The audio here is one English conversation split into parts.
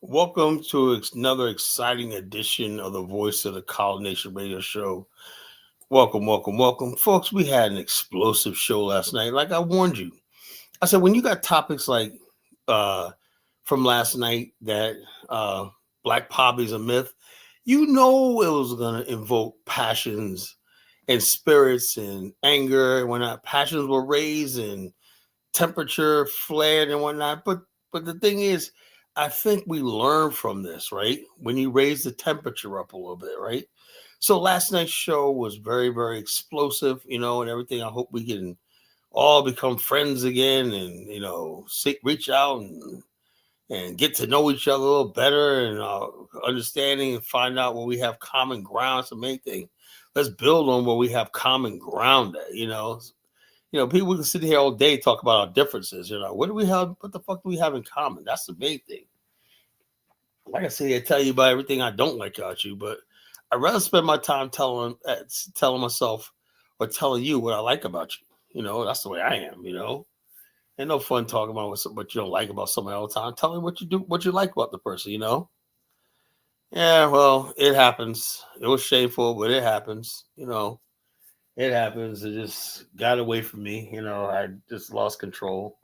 Welcome to another exciting edition of the Voice of the College Nation Radio Show. Welcome. Folks, we had an explosive show last night. Like I warned you. I said, when you got topics like from last night that Black poverty is a myth, you know it was going to invoke passions and spirits and anger and whatnot. Passions were raised and temperature flared and whatnot. But the thing is, I think we learn from this, right? When you raise the temperature up a little bit, right? So last night's show was very, very explosive, and everything. I hope we can all become friends again and, reach out and get to know each other a little better and understanding and find out where we have common ground. It's the main thing. Let's build on where we have common ground at, people, we can sit here all day talk about our differences. What do we have? What the fuck do we have in common? That's the main thing. Like I say, I tell you about everything I don't like about you, but I'd rather spend my time telling myself or telling you what I like about you. That's the way I am. Ain't no fun talking about what you don't like about somebody all the time. Tell me what you like about the person. Yeah, well, it happens. It was shameful, but it happens. It happens. It just got away from me. I just lost control.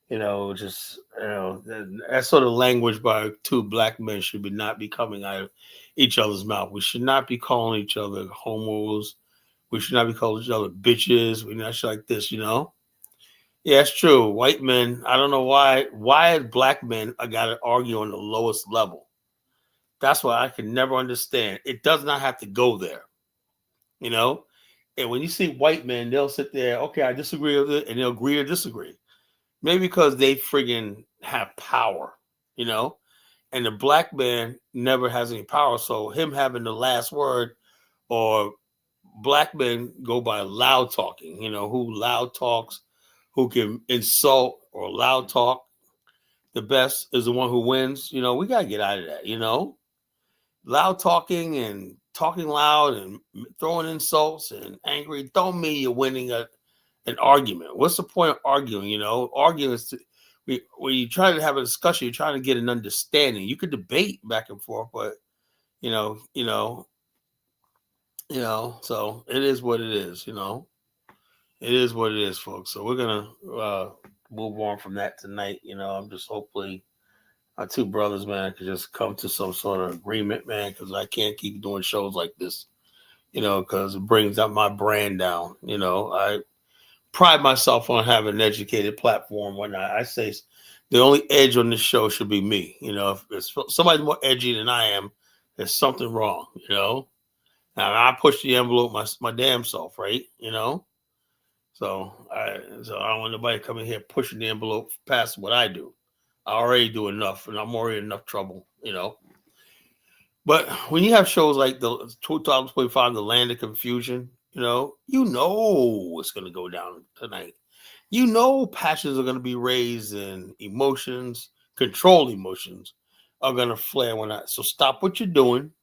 That sort of language by two black men should not be coming out of each other's mouth. We should not be calling each other homos. We should not be calling each other bitches. We're not like this, Yeah, it's true. White men, I don't know why black men are got to argue on the lowest level. That's what I can never understand. It does not have to go there, And when you see white men, they'll sit there, okay, I disagree with it, and they'll agree or disagree. Maybe because they friggin' have power, And the black man never has any power, so him having the last word, or black men go by loud talking, who loud talks, who can insult or loud talk. The best is the one who wins. We got to get out of that, Loud talking and talking loud and throwing insults and angry don't mean you're winning an argument. What's the point of arguing? Arguing is when you try to have a discussion, you're trying to get an understanding. You could debate back and forth, but so it is what it is. It is what it is, folks. So we're gonna move on from that tonight. I'm just hopefully our two brothers, man, could just come to some sort of agreement, man, because I can't keep doing shows like this, because it brings up my brand down. I pride myself on having an educated platform. When I say the only edge on this show should be me. If somebody's more edgy than I am, there's something wrong. Now I push the envelope my damn self, right? So I don't want nobody coming here pushing the envelope past what I do. I already do enough, and I'm already in enough trouble. But when you have shows like the 2025, The Land of Confusion, what's going to go down tonight. Passions are going to be raised and emotions, controlled emotions, are going to flare when I. So stop what you're doing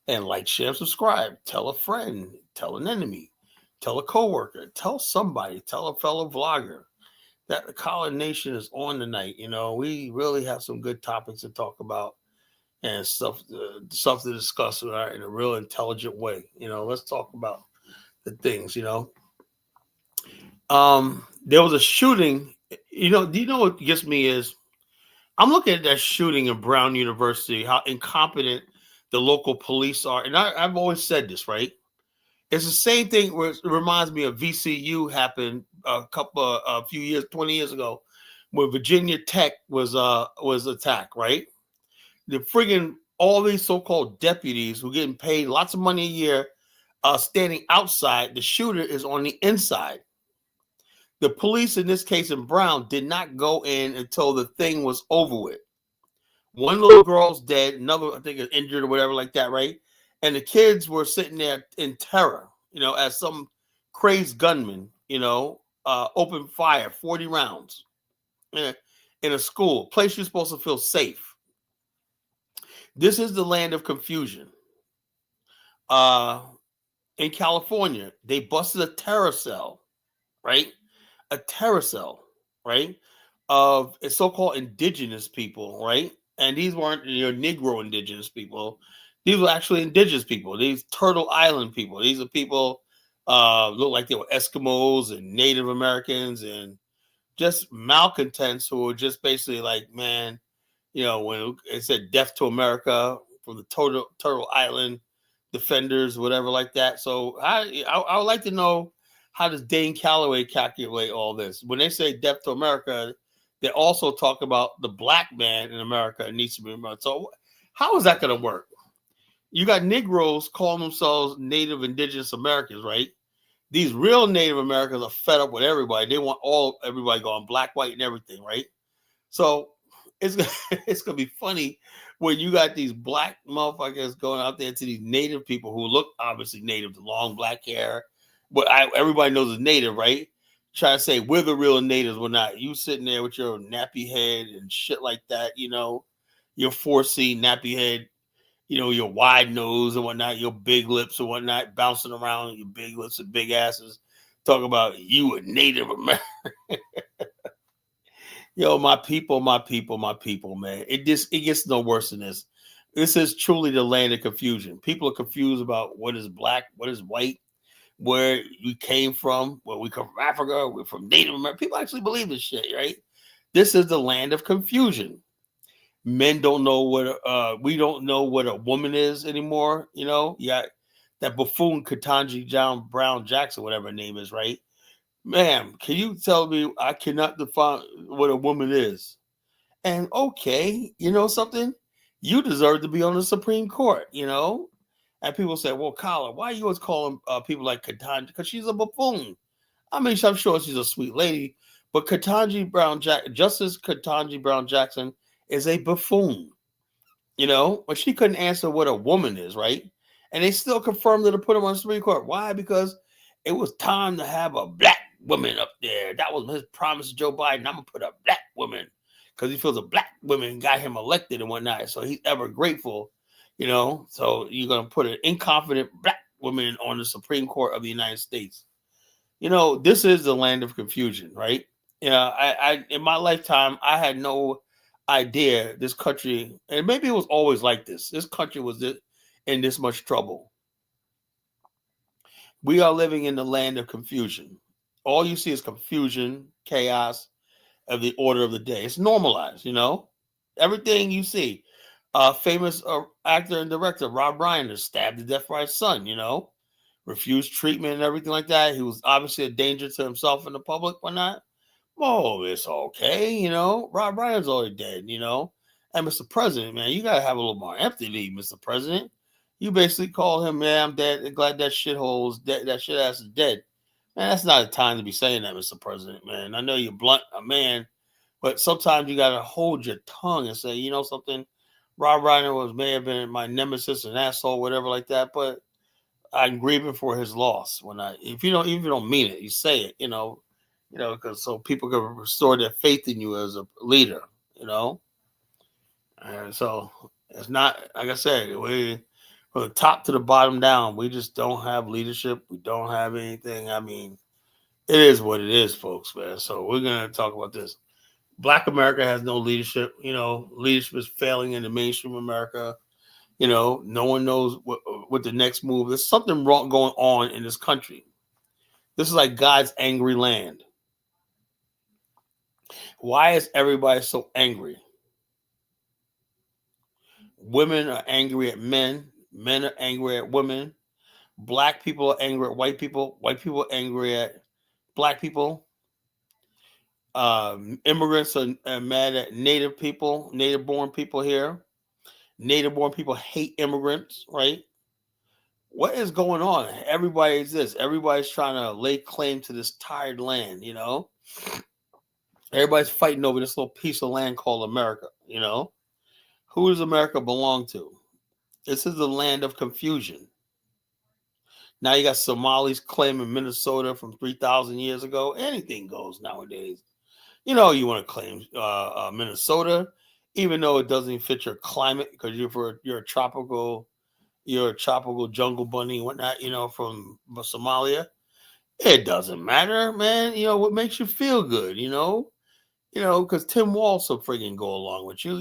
and like, share, subscribe. Tell a friend, tell an enemy, tell a coworker, tell somebody, tell a fellow vlogger that the College Nation is on tonight. We really have some good topics to talk about and stuff to discuss in a real intelligent way. Let's talk about the things. There was a shooting. Do you know what gets me is I'm looking at that shooting in Brown University, how incompetent the local police are. And I've always said this, right? It's the same thing where it reminds me of VCU happened a few years, 20 years ago, where Virginia Tech was attacked, right? The friggin' all these so-called deputies who are getting paid lots of money a year standing outside. The shooter is on the inside. The police in this case in Brown did not go in until the thing was over with. One little girl's dead, another I think is injured or whatever like that, right? And the kids were sitting there in terror, as some crazed gunman, opened fire, 40 rounds in a school, place you're supposed to feel safe. This is the land of confusion. In California, they busted a terror cell, right? A terror cell, right? Of so-called indigenous people, right? And these weren't Negro indigenous people. These were actually indigenous people. These Turtle Island people. These are people look like they were Eskimos and Native Americans and just malcontents who were just basically like, man, when it said "Death to America" from the Turtle Island defenders, whatever like that. So I would like to know, how does Dane Calloway calculate all this? When they say "Death to America," they also talk about the black man in America needs to be remembered. So how is that going to work? You got Negroes calling themselves Native Indigenous Americans, right? These real Native Americans are fed up with everybody. They want everybody going black, white, and everything, right? So it's it's gonna be funny when you got these black motherfuckers going out there to these native people who look obviously native, the long black hair. But everybody knows is native, right? Try to say we're the real natives, we're not. You sitting there with your nappy head and shit like that, your 4C nappy head, your wide nose and whatnot, your big lips and whatnot, bouncing around, your big lips and big asses, talk about you a Native American. Yo, my people, man. It gets no worse than this. This is truly the land of confusion. People are confused about what is black, what is white, where we came from, where we come from Africa, we're from Native America. People actually believe this shit, right? This is the land of confusion. Men don't know we don't know what a woman is anymore. Yeah, that buffoon Ketanji Brown Jackson, whatever her name is, right? Ma'am, can you tell me I cannot define what a woman is? And okay, you know something? You deserve to be on the Supreme Court. And people say, well, Colin, why are you always calling people like Ketanji? Because she's a buffoon. I mean, I'm sure she's a sweet lady, but Justice Ketanji Brown Jackson is a buffoon. But she couldn't answer what a woman is, right? And they still confirmed her to put him on the Supreme Court. Why? Because it was time to have a black woman up there. That was his promise to Joe Biden. I'm gonna put a black woman because he feels a black woman got him elected and whatnot. So he's ever grateful, So you're gonna put an incompetent black woman on the Supreme Court of the United States. This is the land of confusion, right? I in my lifetime, I had no idea this country, and maybe it was always like this. This country was in this much trouble. We are living in the land of confusion. All you see is confusion, chaos of the order of the day. It's normalized, Everything you see. Famous actor and director Rob Reiner stabbed to death by his son, refused treatment and everything like that. He was obviously a danger to himself and the public, whatnot. Oh, it's okay, Rob Reiner's already dead, And Mr. President, man, you gotta have a little more empathy, Mr. President. You basically call him, man, I'm dead. Glad that shithole is dead. That shit ass is dead. Man, that's not a time to be saying that, Mr. President, man. I know you're blunt, a man, but sometimes you gotta hold your tongue and say, you know something, Rob Reiner may have been my nemesis, an asshole, whatever like that, but I'm grieving for his loss. If you don't mean it, you say it, because so people can restore their faith in you as a leader, And so it's not, like I said, we from the top to the bottom down, we just don't have leadership. We don't have anything. I mean, it is what it is, folks, man. So we're gonna talk about this. Black America has no leadership. Leadership is failing in the mainstream America. No one knows what the next move. There's something wrong going on in this country. This is like God's angry land. Why is everybody so angry? Women are angry at men. Men are angry at women. Black people are angry at white people. White people are angry at black people. Immigrants are mad at native people, native-born people here. Native-born people hate immigrants, right? What is going on? Everybody's this. Everybody's trying to lay claim to this tired land, Everybody's fighting over this little piece of land called America. Who does America belong to? This is the land of confusion. Now you got Somalis claiming Minnesota from 3,000 years ago. Anything goes nowadays. You want to claim Minnesota, even though it doesn't fit your climate because you're a tropical jungle bunny and whatnot, from Somalia. It doesn't matter, man. What makes you feel good, because Tim Walz will friggin' go along with you.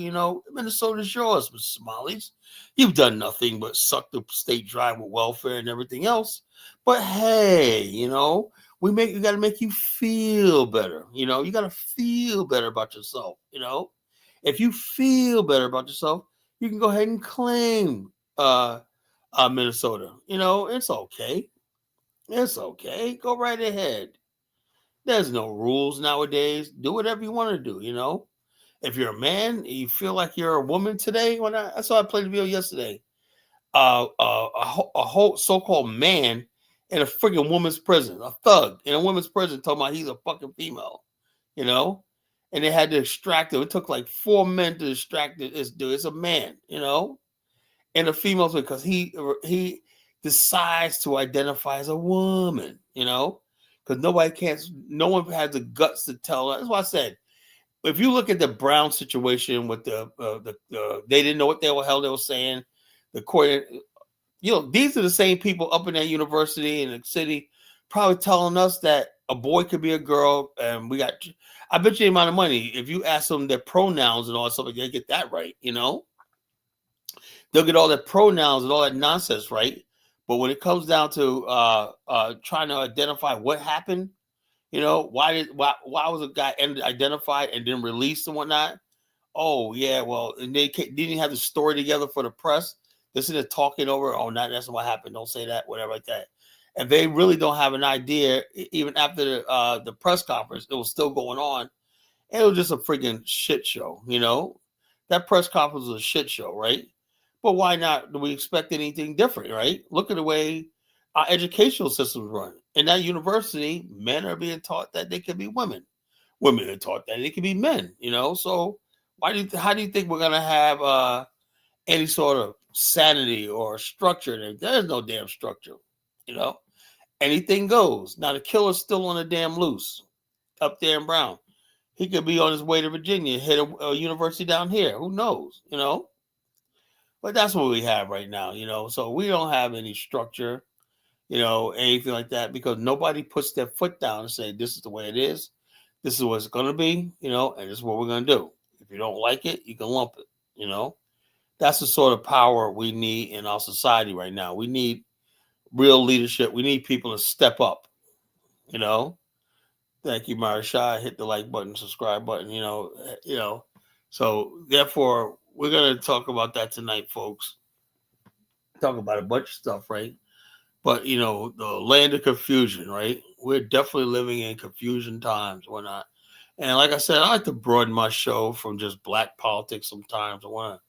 Minnesota's yours, Mr. Somalis. You've done nothing but suck the state dry with welfare and everything else. But hey, we got to make you feel better. You got to feel better about yourself. If you feel better about yourself, you can go ahead and claim Minnesota. It's okay. It's okay. Go right ahead. There's no rules nowadays. Do whatever you want to do, If you're a man, you feel like you're a woman today. I saw I played a video yesterday. A whole so-called man in a freaking woman's prison, a thug in a woman's prison, talking about he's a fucking female, and they had to extract him. It took like 4 men to extract this dude. It's a man, and a female because he decides to identify as a woman, because no one has the guts to tell. That's why I said, if you look at the Brown situation with the they didn't know what the hell they were saying. The court, these are the same people up in that university in the city, probably telling us that a boy could be a girl, and I bet you the amount of money if you ask them their pronouns and all that stuff, they get that right. They'll get all their pronouns and all that nonsense right. But when it comes down to trying to identify what happened, why was a guy identified and then released and whatnot? Oh yeah, well, and they didn't have the story together for the press. They're talking over. Oh, that's what happened. Don't say that, whatever like that. And they really don't have an idea. Even after the press conference, it was still going on. And it was just a freaking shit show. That press conference was a shit show, right? But why not? Do we expect anything different, right? Look at the way our educational systems run. In that university, men are being taught that they can be women. Women are taught that they can be men, So how do you think we're going to have any sort of sanity or structure? There's no damn structure, Anything goes. Now, the killer's still on the damn loose up there in Brown. He could be on his way to Virginia, hit a university down here. Who knows, But that's what we have right now, So we don't have any structure, anything like that, because nobody puts their foot down and say, this is the way it is. This is what it's going to be, and this is what we're going to do. If you don't like it, you can lump it, That's the sort of power we need in our society right now. We need real leadership. We need people to step up, Thank you, Marisha. Hit the like button, subscribe button, So therefore, we're going to talk about that tonight, folks. Talk about a bunch of stuff, right? But, the land of confusion, right? We're definitely living in confusion times, whatnot. And like I said, I like to broaden my show from just black politics sometimes. I want to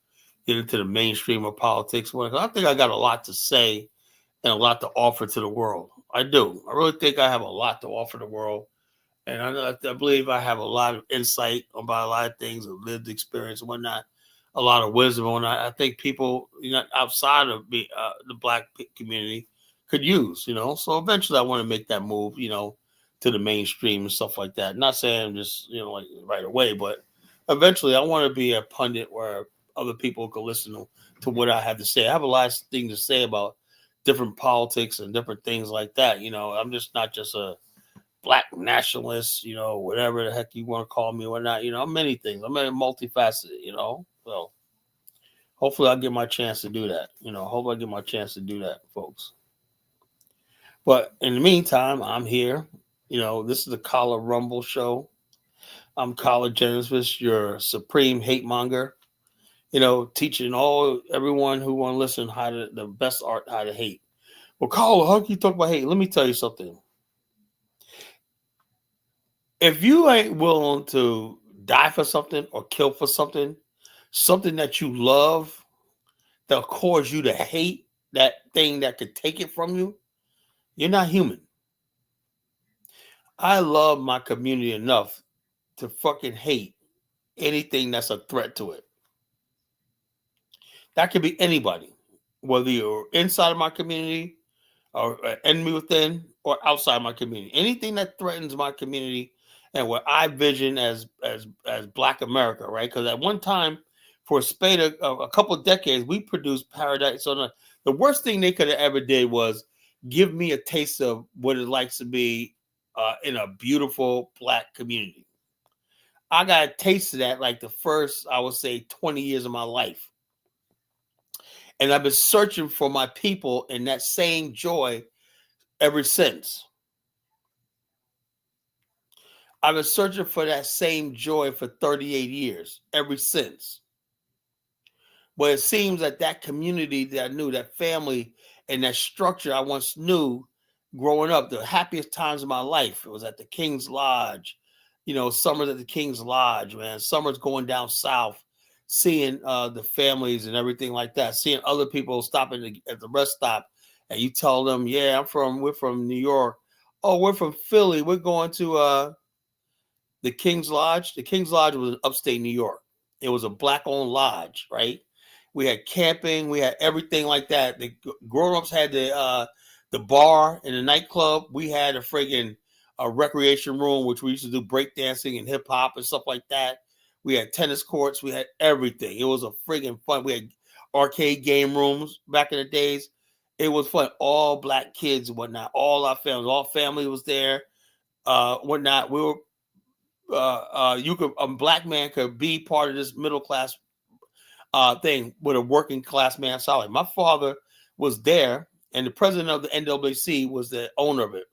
get into the mainstream of politics. I think I got a lot to say and a lot to offer to the world. I do. I really think I have a lot to offer the world. And I believe I have a lot of insight about a lot of things, a lived experience and whatnot, a lot of wisdom on that. I think people, outside of the black community could use, So eventually I want to make that move, to the mainstream and stuff like that. Not saying just, like right away, but eventually I want to be a pundit where other people can listen to what I have to say. I have a lot of things to say about different politics and different things like that. I'm just not just a black nationalist, whatever the heck you want to call me or not. I'm many things. I'm multifaceted, So hopefully I'll get my chance to do that. Hope I get my chance to do that, folks. But in the meantime, I'm here. This is the Collar Rumble show. I'm Collar Genesis, your supreme hate monger. Teaching everyone who want to listen the best art how to hate. Well, Collar, how can you talk about hate? Let me tell you something. If you ain't willing to die for something or kill for something that you love, that'll cause you to hate, that thing that could take it from you, you're not human. I love my community enough to fucking hate anything that's a threat to it. That could be anybody, whether you're inside of my community or enemy within or outside my community. Anything that threatens my community and what I vision as Black America, right? Because at one time, for a spate of a couple of decades, we produced paradise. So the worst thing they could have ever did was give me a taste of what it likes to be in a beautiful Black community. I got a taste of that like the first, I would say, 20 years of my life. And I've been searching for my people in that same joy ever since. I've been searching for that same joy for 38 years, ever since. But it seems that that community that I knew, that family and that structure I once knew growing up, the happiest times of my life, it was at the King's Lodge. Summers at the King's Lodge, man. Summers going down south, seeing the families and everything like that, seeing other people stopping at the rest stop, and you tell them, "Yeah, we're from New York. Oh, we're from Philly. We're going to the King's Lodge." The King's Lodge was in upstate New York. It was a Black-owned lodge, right? We had camping, we had everything like that. The grown-ups had the bar and the nightclub. We had a friggin' recreation room, which we used to do breakdancing and hip hop and stuff like that. We had tennis courts. We had everything. It was a friggin' fun. We had arcade game rooms back in the days. It was fun. All Black kids and whatnot. All our families, all family was there. Whatnot. We were a Black man could be part of this middle class thing with a working class man salary. My father was there, and the president of the NAACP was the owner of it.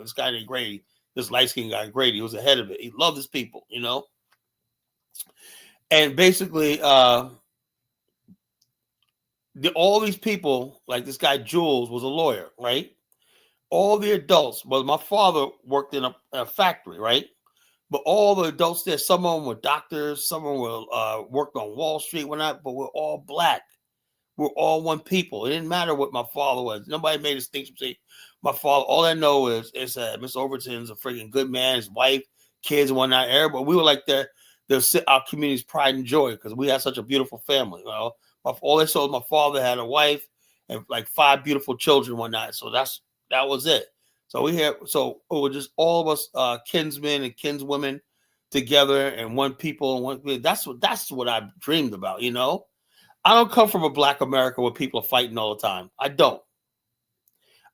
This guy named Grady, this light skinned guy Grady, was the head of it. He loved his people, and basically all these people, like this guy Jules was a lawyer, right? All the adults, well, my father worked in a factory, right? But all the adults there, some of them were doctors, some of them were worked on Wall Street, whatnot, but we're all Black. We're all one people. It didn't matter what my father was. Nobody made a distinction between my father. All I know is Mr. Overton's a freaking good man, his wife, kids, and whatnot. Everybody, we were like our community's pride and joy because we had such a beautiful family. All they saw was my father had a wife and like 5 beautiful children, and whatnot. So that was it. So it was just all of us kinsmen and kinswomen together and one people and one. That's what I dreamed about. I don't come from a Black America where people are fighting all the time. I don't.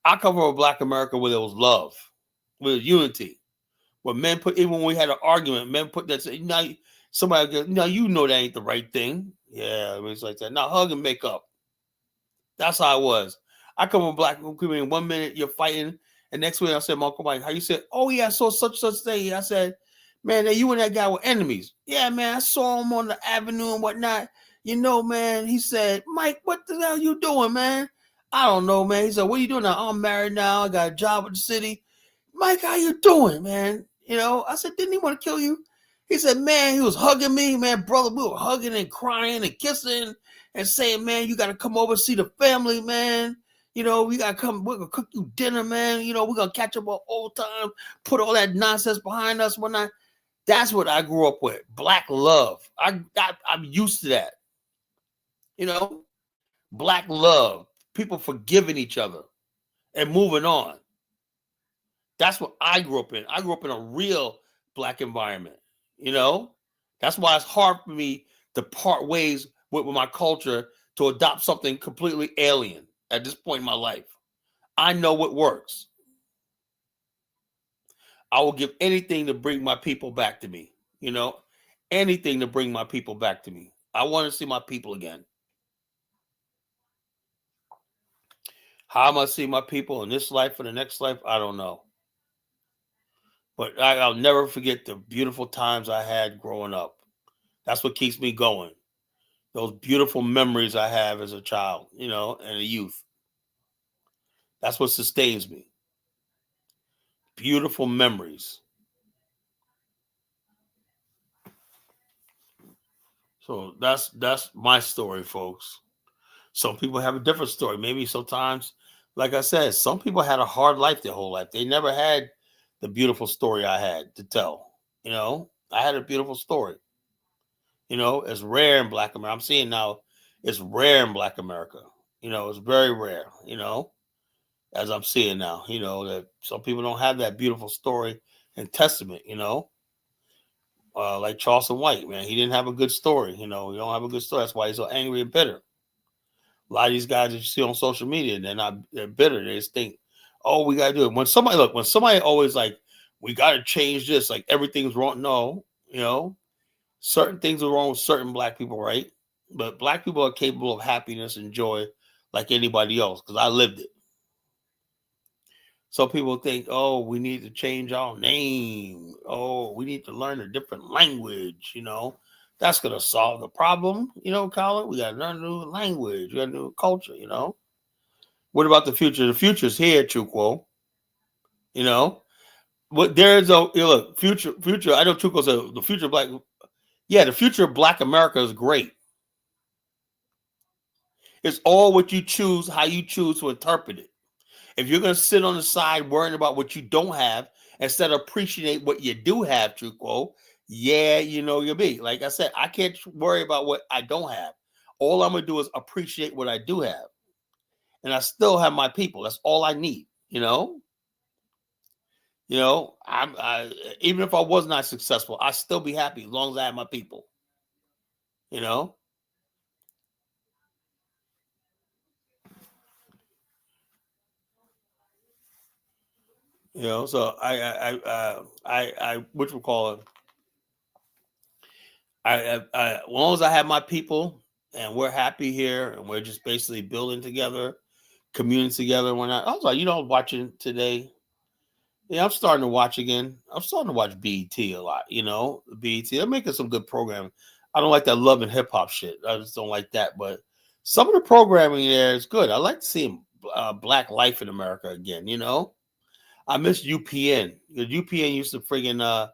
I come from a Black America where there was love, where was unity, where men even when we had an argument, men put that. Somebody goes, "No, that ain't the right thing." Yeah, it was like that. Now hug and make up. That's how I was. I come from Black community. 1 minute you're fighting, and next week I said, "My Uncle Mike, how you said?" "Oh yeah, I saw such thing." I said, "Man, you and that guy were enemies." "Yeah, man, I saw him on the avenue and whatnot." Man, he said, "Mike, what the hell you doing, man?" "I don't know, man." He said, "What are you doing now?" "I'm married now. I got a job with the city." "Mike, how you doing, man?" I said, "Didn't he want to kill you?" He said, "Man, he was hugging me, man, brother. We were hugging and crying and kissing and saying, 'Man, you got to come over and see the family, man. We got to come. We're going to cook you dinner, man. We're going to catch up on old time, put all that nonsense behind us, whatnot." That's what I grew up with. Black love. I'm used to that. Black love, people forgiving each other and moving on. That's what I grew up in. I grew up in a real Black environment. That's why it's hard for me to part ways with my culture to adopt something completely alien at this point in my life. I know what works. I will give anything to bring my people back to me. Anything to bring my people back to me. I want to see my people again. How am I see my people in this life or the next life? I don't know. But I'll never forget the beautiful times I had growing up. That's what keeps me going. Those beautiful memories I have as a child, and a youth. That's what sustains me. Beautiful memories. So that's my story, folks. Some people have a different story. Maybe sometimes, like I said, some people had a hard life their whole life. They never had the beautiful story I had to tell. I had a beautiful story. It's rare in Black America. I'm seeing now it's rare in Black America. It's very rare, as I'm seeing now, that some people don't have that beautiful story and testament, like Charleston White, man. He didn't have a good story, he don't have a good story. That's why he's so angry and bitter. A lot of these guys that you see on social media, they're bitter. They just think, oh, we gotta do it. When somebody always like, we gotta change this, like everything's wrong. No, certain things are wrong with certain Black people, right? But Black people are capable of happiness and joy like anybody else, because I lived it. So people think, oh, we need to change our name. Oh, we need to learn a different language, That's going to solve the problem, Colin. We got to learn a new language. We got a new culture, What about the future? The future's here, Chukwu. What there's a look, future. I know Chukwu's the future of Black. Yeah, the future of Black America is great. It's all what you choose, how you choose to interpret it. If you're going to sit on the side worrying about what you don't have instead of appreciate what you do have, Chukwu, yeah, you'll be. Like I said, I can't worry about what I don't have. All I'm going to do is appreciate what I do have. And I still have my people. That's all I need, even if I was not successful, I'd still be happy as long as I have my people, So I which we call it. As long as I have my people and we're happy here and we're just basically building together, communing together. When I was like, watching today. Yeah, I'm starting to watch again. I'm starting to watch BET a lot. BET. They're making some good programming. I don't like that love and hip hop shit. I just don't like that. But some of the programming there is good. I like to see Black life in America again. I miss UPN. The UPN used to friggin'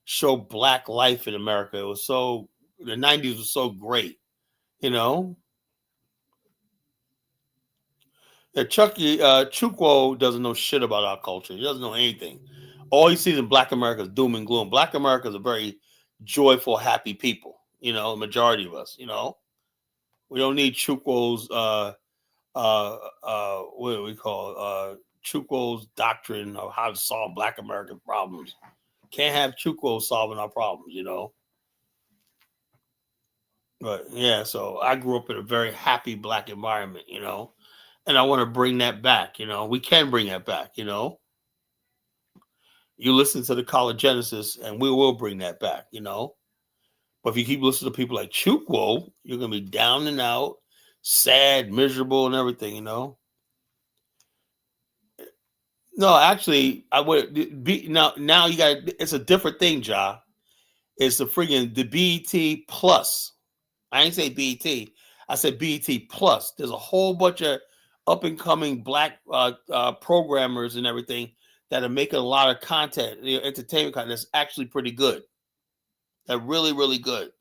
show Black life in America. It was the 90s was so great, Yeah, Chukwu doesn't know shit about our culture. He doesn't know anything. All he sees in Black America is doom and gloom. Black America is a very joyful, happy people. The majority of us. We don't need Chukwu's what do we call Chukwu's doctrine of how to solve Black American problems. Can't have Chukwu solving our problems, But yeah, so I grew up in a very happy Black environment, and I want to bring that back, We can bring that back, You listen to the College Genesis, and we will bring that back, But if you keep listening to people like Chukwu, you're gonna be down and out, sad, miserable, and everything, No, actually, I would be now. Now you got it's a different thing, Ja. It's the BET Plus. I ain't say BET. I said BET Plus. There's a whole bunch of up and coming Black programmers and everything that are making a lot of content, entertainment content that's actually pretty good. They're really, really good.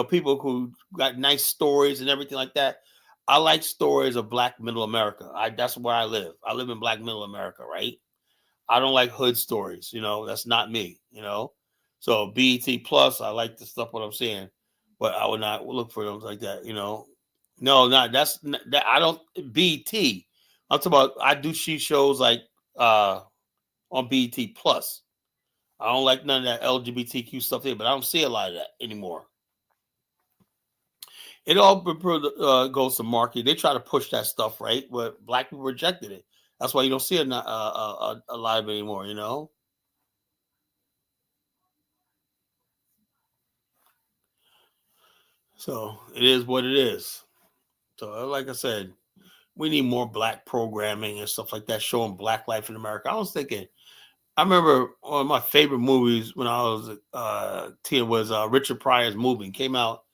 People who got nice stories and everything like that. I like stories of Black Middle America. That's where I live. I live in Black Middle America, right? I don't like hood stories. That's not me. So BET Plus, I like the stuff what I'm seeing, but I would not look for them like that. No, not that. I don't BET. I'm talking about. I do see shows like on BET Plus. I don't like none of that LGBTQ stuff there, but I don't see a lot of that anymore. It all goes to marketing. They try to push that stuff, right? But Black people rejected it. That's why you don't see a lot of it anymore. So it is what it is. So, like I said, we need more Black programming and stuff like that, showing Black life in America. I remember one of my favorite movies when I was teen was Richard Pryor's movie. It came out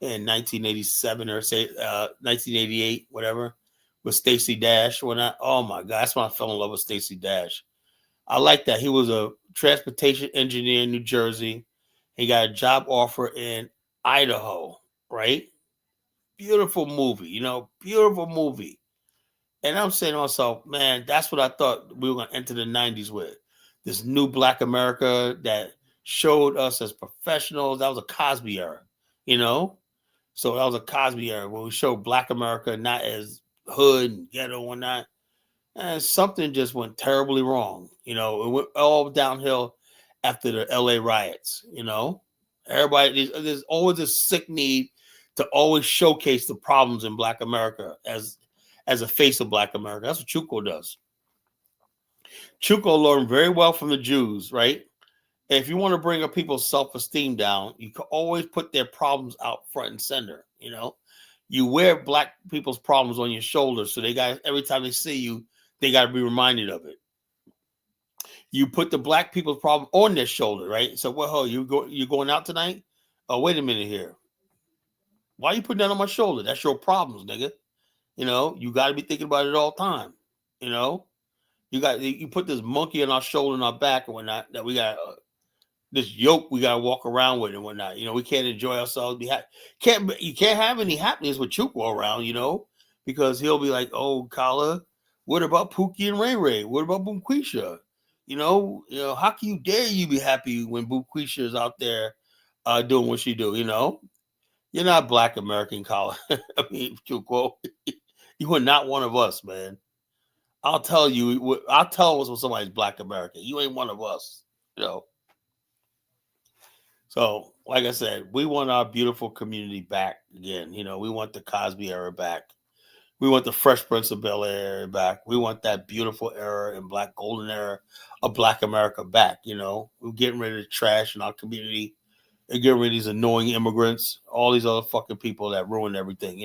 in 1987 or say 1988, whatever, with Stacey Dash. Oh my God, that's when I fell in love with Stacey Dash. I like that. He was a transportation engineer in New Jersey. He got a job offer in Idaho, right? beautiful movie, beautiful movie. And I'm saying to myself, man, that's what I thought we were going to enter the 90s with. This new Black America that showed us as professionals. That was a Cosby era, you know? So that was a Cosby era where we showed Black America not as hood and ghetto and whatnot. And something just went terribly wrong. It went all downhill after the LA riots, Everybody, there's always a sick need to always showcase the problems in Black America as a face of Black America. That's what Chuco does. Chuco learned very well from the Jews, right? And if you want to bring up people's self-esteem down, you can always put their problems out front and center, You wear Black people's problems on your shoulders, so they got, every time they see you, they got to be reminded of it. You put the Black people's problem on their shoulder, right? So, well, you going out tonight? Oh, wait a minute here. Why are you putting that on my shoulder? That's your problems, nigga. You got to be thinking about it all the time. You put this monkey on our shoulder and our back and whatnot, that we got this yoke we got to walk around with and whatnot. We can't enjoy ourselves. You can't have any happiness with Chuco around, because he'll be like, oh, Kala, what about Pookie and Ray Ray? What about Boomquisha? How can you dare you be happy when Boomquisha is out there doing what she do? You're not Black American, Kala. I mean, Chuco, you are not one of us, man. I'll tell us when somebody's Black American. You ain't one of us, So, like I said, we want our beautiful community back again. We want the Cosby era back. We want the Fresh Prince of Bel-Air back. We want that beautiful era and Black golden era of Black America back. We're getting rid of the trash in our community. We're getting rid of these annoying immigrants, all these other fucking people that ruin everything.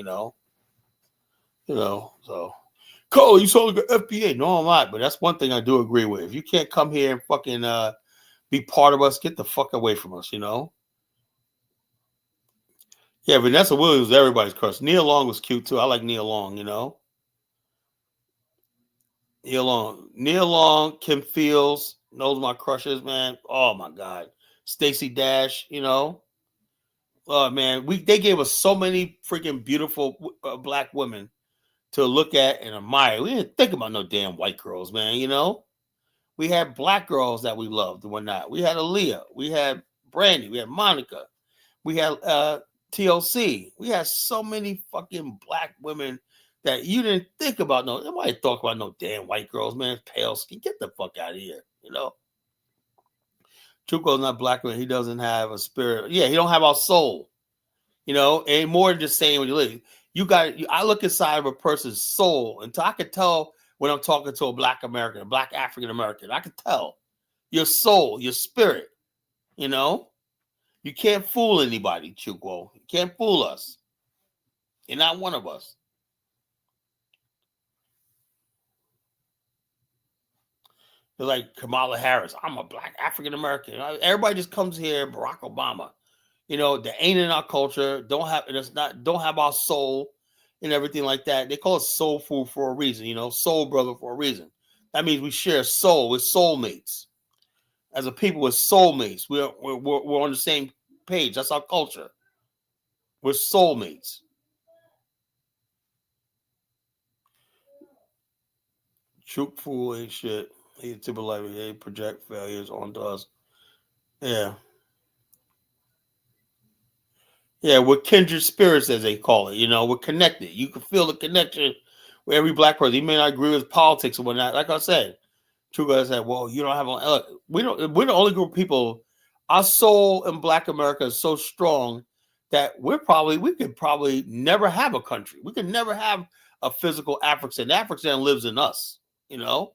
So. Cole, you sold the FBA. No, I'm not. But that's one thing I do agree with. If you can't come here and fucking be part of us, get the fuck away from us, Yeah, Vanessa Williams was everybody's crush. Nia Long was cute too. I like Nia Long, Nia Long, Kim Fields, those my crushes, man. Oh my God. Stacey Dash, Oh man, they gave us so many freaking beautiful Black women to look at and admire. We didn't think about no damn white girls, man, We had Black girls that we loved and whatnot. We had Aaliyah. We had Brandy. We had Monica. We had TLC. We had so many fucking Black women that you didn't think about. Nobody talk about no damn white girls, man. Pale skin. Get the fuck out of here, Chuco's not Black, man. He doesn't have a spirit. Yeah, he don't have our soul, and more than just saying what you live. I look inside of a person's soul until I can tell when I'm talking to a Black American, a Black African American. I can tell your soul, your spirit, You can't fool anybody, Chuco. You can't fool us. You're not one of us. You're like Kamala Harris. I'm a Black African American. Everybody just comes here, Barack Obama. They ain't in our culture, don't have our soul and everything like that. They call it soul food for a reason, soul brother for a reason. That means we share soul with soulmates. As a people with soulmates, we're on the same page. That's our culture. We're soulmates. Chook fool ain't shit. He typical life. They project failures onto us. Yeah. Yeah, we're kindred spirits, as they call it. We're connected. You can feel the connection with every Black person. You may not agree with politics or whatnot. Like I said, True guys said, "Well, you don't have we don't. We're the only group of people. Our soul in Black America is so strong that we could probably never have a country. We could never have a physical African. African lives in us. You know.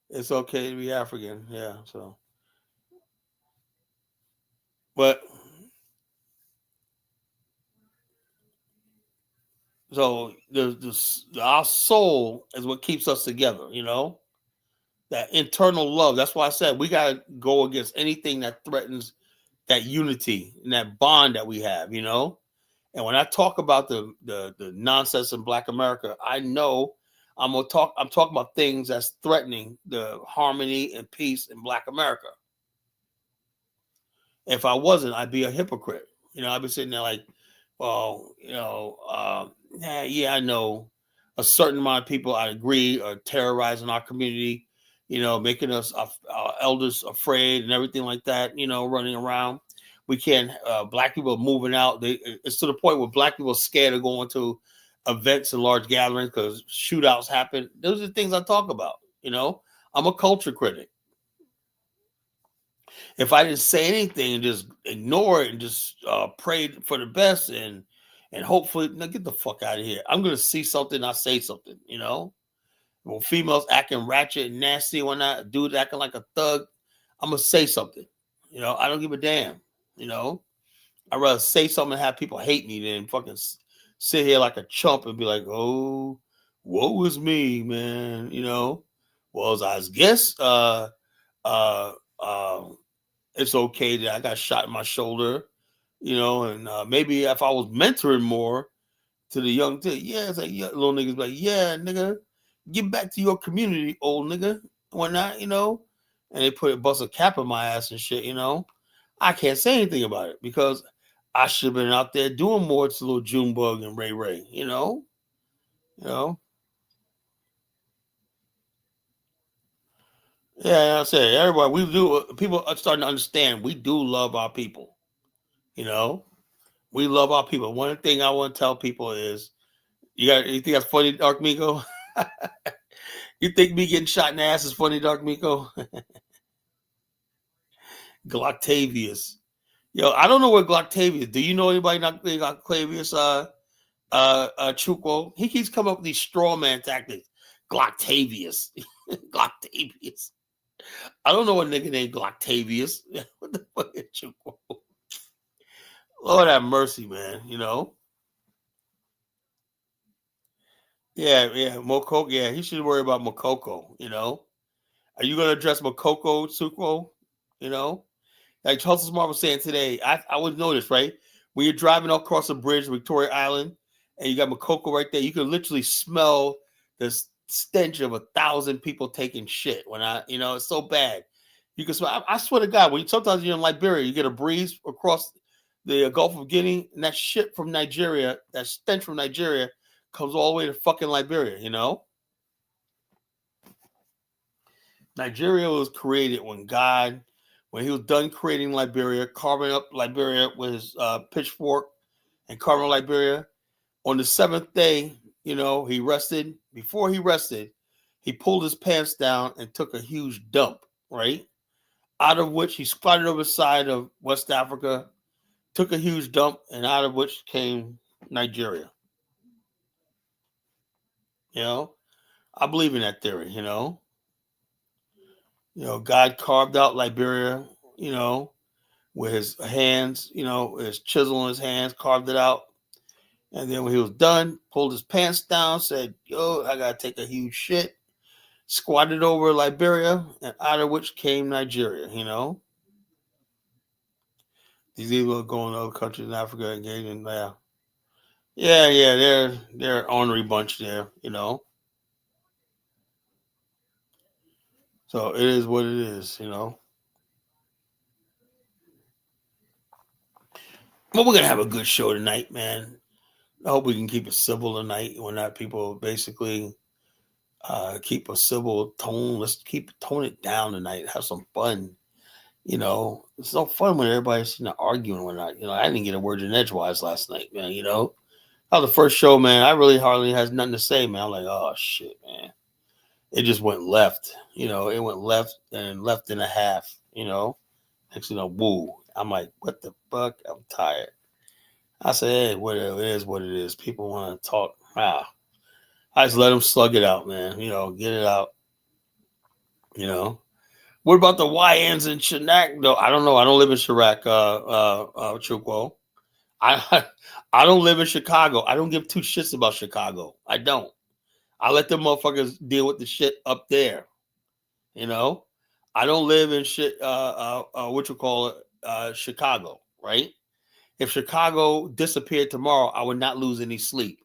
It's okay to be African. Yeah. But our soul is what keeps us together. That internal love. That's why I said we got to go against anything that threatens that unity and that bond that we have. And when I talk about the nonsense in Black America, I know I'm talking about things that's threatening the harmony and peace in Black America. If I wasn't, I'd be a hypocrite. I've been sitting there like, well, yeah, I know a certain amount of people I agree are terrorizing our community, making us our elders afraid and everything like that, running around. We can't, black people are moving out. It's to the point where black people are scared of going to events and large gatherings because shootouts happen. Those are the things I talk about, I'm a culture critic. If I didn't say anything and just ignore it and just pray for the best and hopefully, now get the fuck out of here. I'm gonna see something, I say something, When females acting ratchet and nasty, when that dude acting like a thug, I'm gonna say something. I don't give a damn. I'd rather say something and have people hate me than fucking sit here like a chump and be like, oh, woe is me, man. Well, I guess uh it's okay that I got shot in my shoulder, and maybe if I was mentoring more to the young, it's like, yeah, little niggas like, yeah, nigga, get back to your community, old nigga, whatnot, and they put a bust a cap in my ass and shit, I can't say anything about it because I should have been out there doing more to little Junebug and Ray Ray, you know. Yeah, I said everybody. We do. People are starting to understand. We do love our people. We love our people. One thing I want to tell people is, you think that's funny, Dark Miko? You think me getting shot in the ass is funny, Dark Miko? Gloctavius. Yo, I don't know where Gloctavius. Do you know anybody named Gloctavius? Chuko. He keeps coming up with these straw man tactics. Gloctavius. Gloctavius. I don't know a nigga named Gloctavius. What the fuck is Chuko? Lord have mercy, man. Yeah, Mokoko. Yeah, he should worry about Mokoko. Are you gonna address Mokoko, Tsuko? Like Charles Smart was saying today, I would notice, right? When you're driving across the bridge, Victoria Island, and you got Mokoko right there, you can literally smell the stench of 1,000 people taking shit. When it's so bad. You can smell. I swear to God, sometimes you're in Liberia, you get a breeze across the Gulf of Guinea, and that shit from Nigeria, that stench from Nigeria, comes all the way to fucking Liberia. Nigeria was created when he was done creating Liberia, carving up Liberia with his pitchfork and carving Liberia. On the seventh day, he rested. Before he rested, he pulled his pants down and took a huge dump, right? Out of which he squatted over the side of West Africa, took a huge dump, and out of which came Nigeria. I believe in that theory, God carved out Liberia, with his hands, his chisel in his hands, carved it out. And then when he was done, pulled his pants down, said, yo, I got to take a huge shit, squatted over Liberia, and out of which came Nigeria, These people are going to other countries in Africa and getting there. Yeah, they're an ornery bunch there, So it is what it is, But we're going to have a good show tonight, man. I hope we can keep it civil tonight. We're not people basically keep a civil tone. Let's tone it down tonight. Have some fun. It's no fun when everybody's arguing or not. I didn't get a word in edgewise last night, man. That was the first show, man. I really hardly has nothing to say, man. I'm like, oh shit, man. It just went left. It went left and left and a half. Next woo. I'm like, what the fuck? I'm tired. I said, hey, it is what it is. People want to talk. I just let them slug it out, man. Get it out. What about the YNs in Chirac, though? I don't know. I don't live in Chirac, Chukwo. I don't live in Chicago. I don't give two shits about Chicago. I don't. I let them motherfuckers deal with the shit up there. I don't live in shit. Chicago, right? If Chicago disappeared tomorrow, I would not lose any sleep.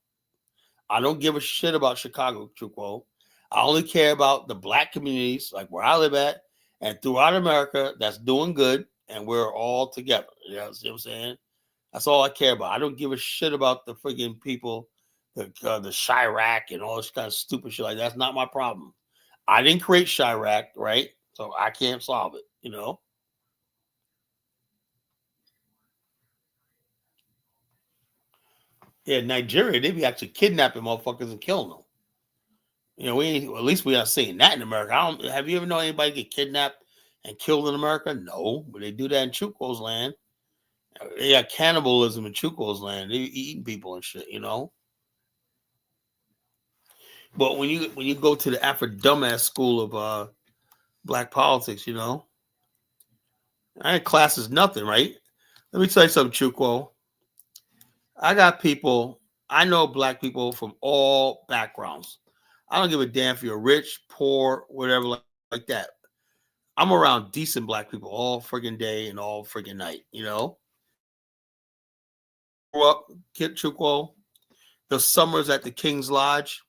I don't give a shit about Chicago, Chukwo. I only care about the black communities, like where I live at, and throughout America, that's doing good, and we're all together. You know what I'm saying? That's all I care about. I don't give a shit about the friggin' people, the Chirac and all this kind of stupid shit like that. That's not my problem. I didn't create Chirac, right? So I can't solve it, you know? Yeah, Nigeria, they be actually kidnapping motherfuckers and killing them. You know, we ain't, at least we not seeing that in America. I don't have you ever known anybody get kidnapped and killed in America? No, but they do that in Chuko's land. They got cannibalism in Chuko's land. They eating people and shit, you know. But when you go to the Afro dumbass school of black politics, you know, I ain't class is nothing, right? Let me tell you something, Chuko. I got people, I know black people from all backgrounds. I don't give a damn if you're rich, poor, whatever, like that. I'm around decent black people all friggin' day and all friggin' night, you know? Grew up, Kid Chuko, the summers at the King's Lodge.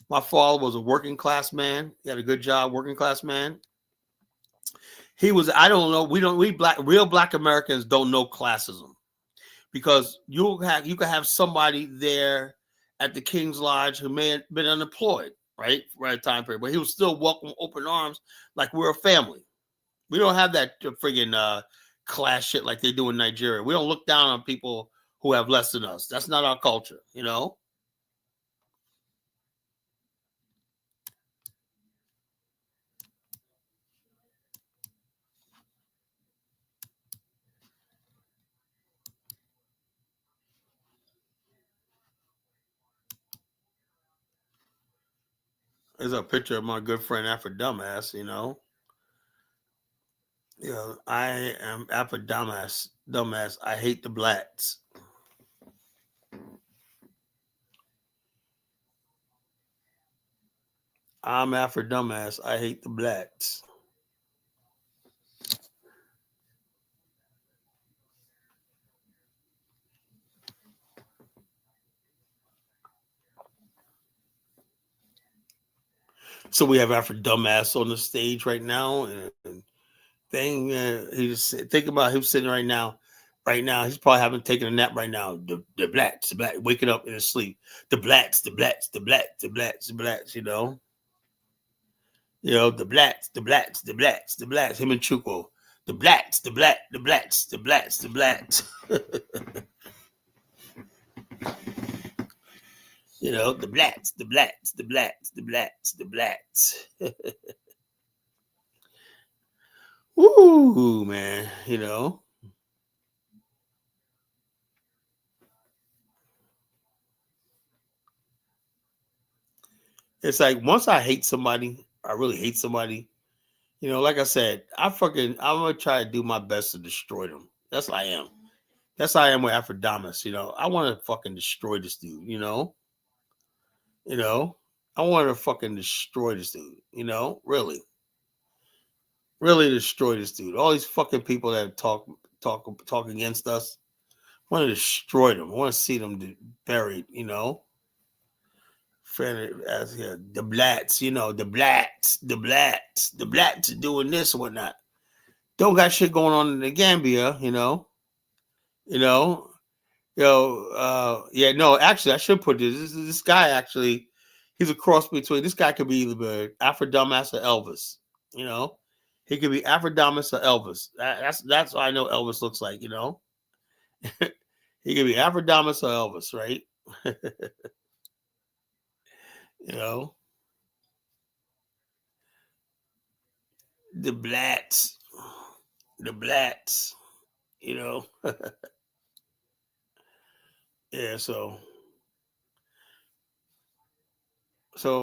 My father was a working class man. He had a good job, working class man. He was, I don't know, real black Americans don't know classism because you can have somebody there at the King's Lodge who may have been unemployed, right? Right time period, but he was still welcome open arms like we're a family. We don't have that friggin' class shit like they do in Nigeria. We don't look down on people who have less than us. That's not our culture, you know? There's a picture of my good friend Afro Dumbass, you know? Yeah, I am Afro Dumbass. Dumbass. I hate the blacks. I'm Afro Dumbass. I hate the blacks. So we have Afro Dumbass on the stage right now, and thing he just think about him sitting right now. Right now, he's probably having taken a nap right now. The blacks, the black, waking up in his sleep. The blacks, the blacks, the blacks, the blacks, the blacks. You know the blacks, the blacks, the blacks, the blacks. Him and Chuko, the blacks, the black, the blacks, the blacks, the blacks. You know the blacks, the blacks, the blacks, the blacks, the blacks. Woo, man. You know. It's like once I hate somebody, I really hate somebody. You know, like I said, I'm gonna try to do my best to destroy them. That's how I am. That's how I am with Aphrodite. You know, I want to fucking destroy this dude. You know, I want to fucking destroy this dude. You know, really destroy this dude. All these fucking people that talk against us. I want to destroy them. I want to see them buried. You know, as the blacks. You know, the blacks are doing this and whatnot. Don't got shit going on in the Gambia. You know, yeah, no, actually, I should put this guy actually, he's a cross between, this guy could be either Afro Dumbass or Elvis, you know, he could be Afro Dumbass or Elvis. That's what I know Elvis looks like, you know, he could be Afro Dumbass or Elvis, right? You know, the blacks, the blacks, you know, yeah. So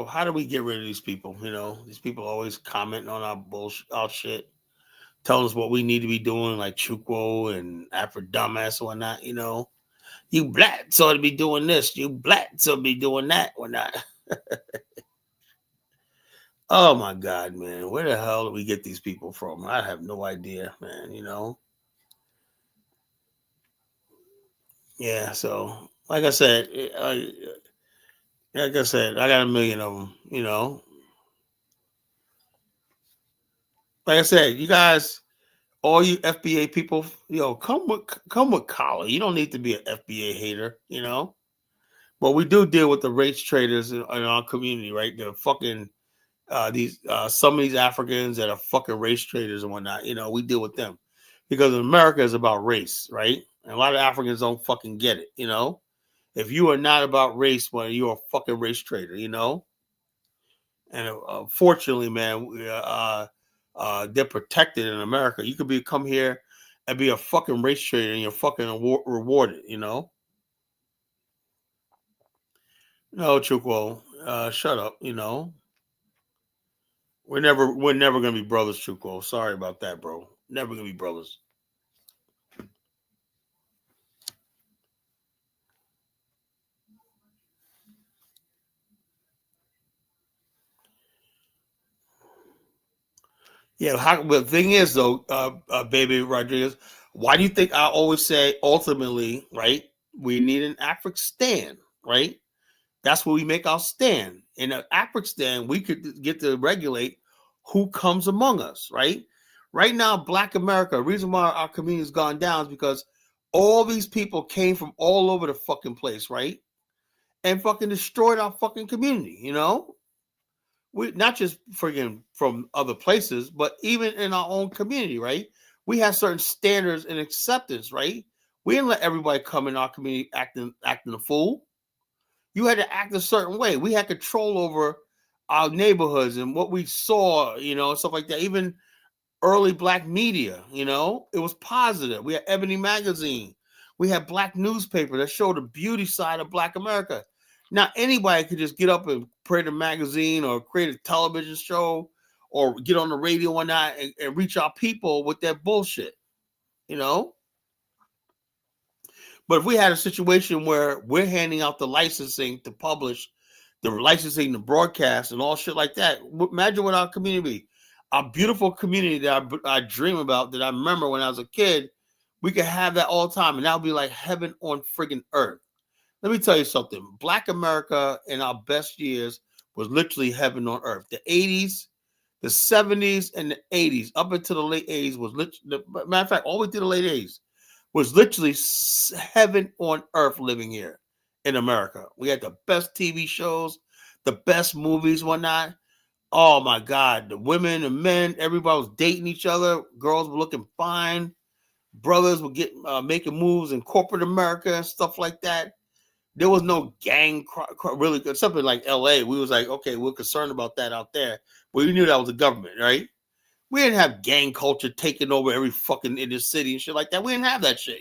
how do we get rid of these people? You know, these people always commenting on our bullshit, our shit, telling us what we need to be doing, like Chukwo and Afro Dumbass or whatnot. You know, you blacks ought to be doing this. You blacks ought to be doing that or not. Oh my God, man. Where the hell do we get these people from? I have no idea, man. You know? Yeah, so like I said, I got a million of them, you know. Like I said, you guys All you FBA people, come with collar. You don't need to be an FBA hater, But we do deal with the race traders in our community, right? They're fucking these some of these Africans that are fucking race traders and whatnot. We deal with them because America is about race, right? And a lot of Africans don't fucking get it. If you are not about race, well, you're a fucking race trader. And fortunately, man, they're protected in America. You could come here and be a fucking race trader and you're fucking rewarded. No, Chukwu, shut up. We're never gonna be brothers, Chukwu. Sorry about that, bro. Never gonna be brothers. Yeah, but the thing is, though, baby Rodriguez, why do you think I always say ultimately, right? We need an African stand, right? That's where we make our stand. In an African stand, we could get to regulate who comes among us, right? Right now, Black America, the reason why our community has gone down is because all these people came from all over the fucking place, right? And fucking destroyed our fucking community, We not just friggin' from other places, but even in our own community, right? We have certain standards and acceptance, right? We didn't let everybody come in our community acting a fool. You had to act a certain way. We had control over our neighborhoods and what we saw, stuff like that. Even early Black media, it was positive. We had Ebony Magazine. We had Black newspaper that showed the beauty side of Black America. Now, anybody could just get up and create a magazine or create a television show or get on the radio one night and reach our people with that bullshit, But if we had a situation where we're handing out the licensing to publish, the licensing to broadcast and all shit like that, imagine what our community, our beautiful community that I dream about, that I remember when I was a kid, we could have that all the time. And that would be like heaven on friggin' earth. Let me tell you something. Black America in our best years was literally heaven on earth. The 80s, the 70s, and the 80s, up until the late 80s was literally, matter of fact, all the way to the late 80s, was literally heaven on earth living here in America. We had the best TV shows, the best movies, whatnot. Oh my God, the women and men, everybody was dating each other. Girls were looking fine. Brothers were making moves in corporate America and stuff like that. There was no gang, really, something like LA. We was like, okay, we're concerned about that out there. But we knew that was the government, right? We didn't have gang culture taking over every fucking inner city and shit like that. We didn't have that shit,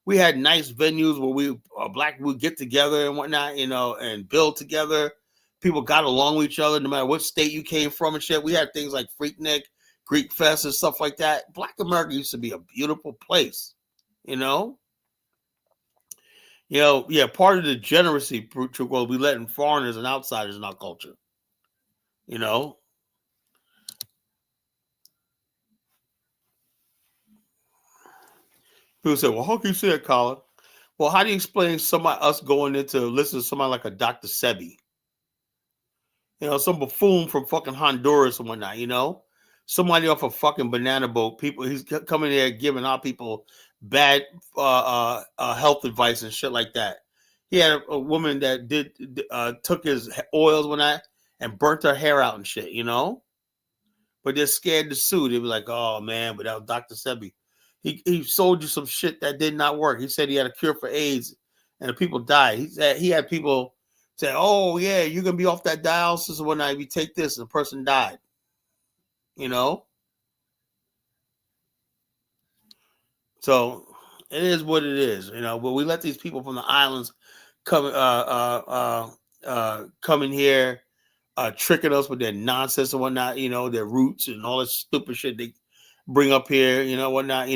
We had nice venues where we Black would get together and whatnot, and build together. People got along with each other no matter what state you came from and shit. We had things like Freaknik, Greek Fest, and stuff like that. Black America used to be a beautiful place, part of the generosity was we letting foreigners and outsiders in our culture. People say, well, how can you say that, Colin? Well, how do you explain us going into listen to somebody like a Dr. Sebi? Some buffoon from fucking Honduras and whatnot, Somebody off a fucking banana boat. He's coming there giving our people bad health advice and shit like that. He had a woman that took his oils and burnt her hair out and shit, But they're scared to sue. They be like, oh man, but that was Dr. Sebi. He sold you some shit that did not work. He said he had a cure for AIDS and the people died. He said he had people say, oh yeah, you're gonna be off that dialysis or whatnot if you take this, and the person died. So it is what it is, But we let these people from the islands come in here, tricking us with their nonsense and whatnot, their roots and all this stupid shit they bring up here, whatnot,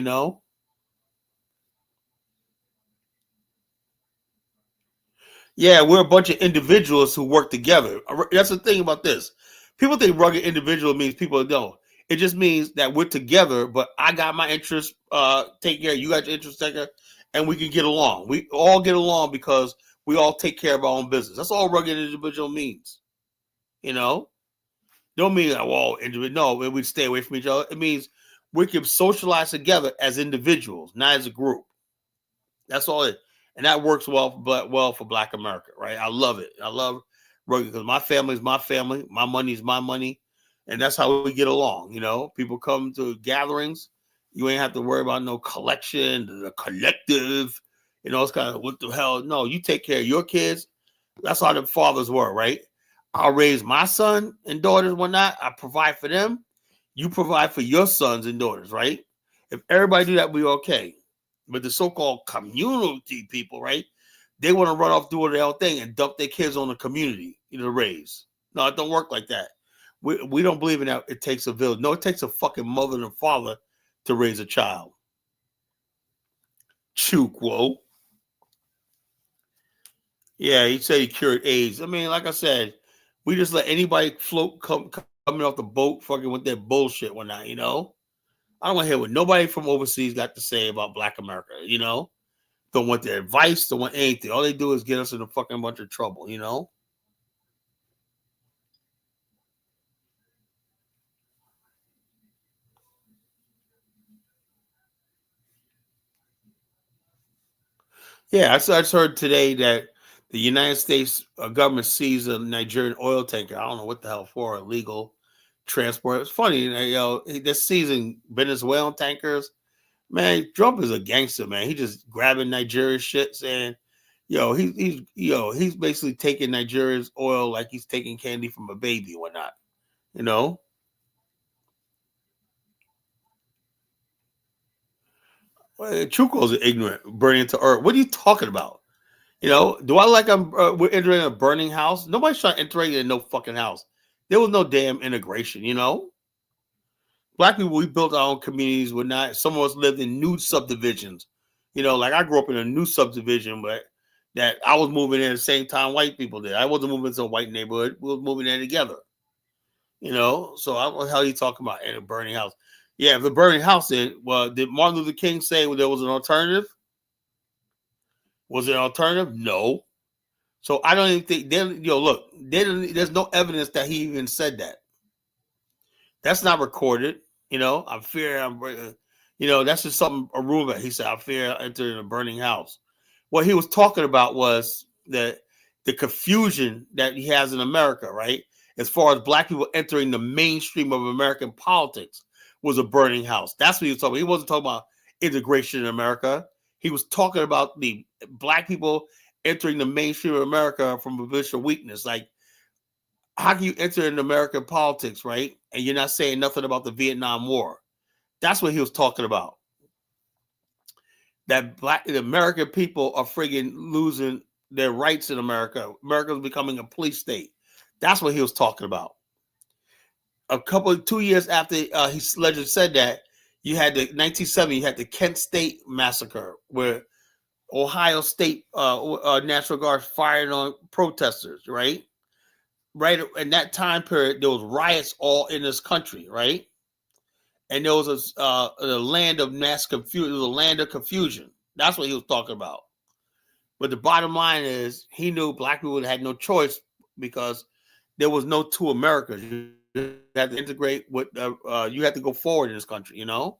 Yeah, we're a bunch of individuals who work together. That's the thing about this. People think rugged individual means people don't. It just means that we're together, but I got my interests take care, you got your interests take care, and we can get along. We all get along because we all take care of our own business. That's all rugged individual means. Don't mean that, well, no, we stay away from each other. It means We can socialize together as individuals, not as a group. That's all it. And that works well for Black America, right? I love it. I love working because my family is my family, my money is my money, and that's how we get along. People come to gatherings. You ain't have to worry about no collection, the collective. It's kind of what the hell. No, you take care of your kids. That's how the fathers were, right? I'll raise my son and daughters, whatnot. I provide for them. You provide for your sons and daughters, right? If everybody do that, we're okay. But the so-called community people, right? They want to run off doing their own thing and dump their kids on the community, to raise. No, it don't work like that. We don't believe in that. It takes a village. No, it takes a fucking mother and a father to raise a child. Chukwo. Yeah, he said he cured AIDS. I mean, like I said, we just let anybody float coming off the boat fucking with their bullshit one night, I don't want to hear what nobody from overseas got to say about Black America, Don't want their advice, don't want anything. All they do is get us in a fucking bunch of trouble, Yeah, I just heard today that the United States government seized a Nigerian oil tanker. I don't know what the hell for, illegal transport. It's funny, they're seizing Venezuelan tankers. Man, Trump is a gangster, man. He just grabbing Nigerian shit, saying, he's basically taking Nigeria's oil like he's taking candy from a baby or whatnot. Chuko's ignorant, burning to earth. What are you talking about? Do I like we're entering a burning house? Nobody's trying to enter in no fucking house. There was no damn integration, Black people, we built our own communities. We're not. Some of us lived in new subdivisions. Like I grew up in a new subdivision, but that I was moving in at the same time white people did. I wasn't moving to a white neighborhood. We were moving in together. So what the hell are you talking about in a burning house? Yeah, if the burning house did, well, did Martin Luther King say there was an alternative? Was it an alternative? No. So I don't even think look, there's no evidence that he even said that. That's not recorded. I fear that's just something, a rumor. He said, I fear entering a burning house. What he was talking about was the confusion that he has in America, right? As far as Black people entering the mainstream of American politics was a burning house. That's what he was talking about. He wasn't talking about integration in America. He was talking about the Black people entering the mainstream of America from a position of weakness. Like, how can you enter in American politics, right? And you're not saying nothing about the Vietnam War. That's what he was talking about. That the American people are friggin' losing their rights in America. America's becoming a police state. That's what he was talking about. 2 years after he allegedly said that, you had the 1970, you had the Kent State massacre, where Ohio State National Guard fired on protesters, right? Right in that time period, there was riots all in this country, right? And there was a land of mass confusion. It was a land of confusion. That's what he was talking about. But the bottom line is, he knew Black people had no choice because there was no two Americas. You had to integrate with. You had to go forward in this country. Well,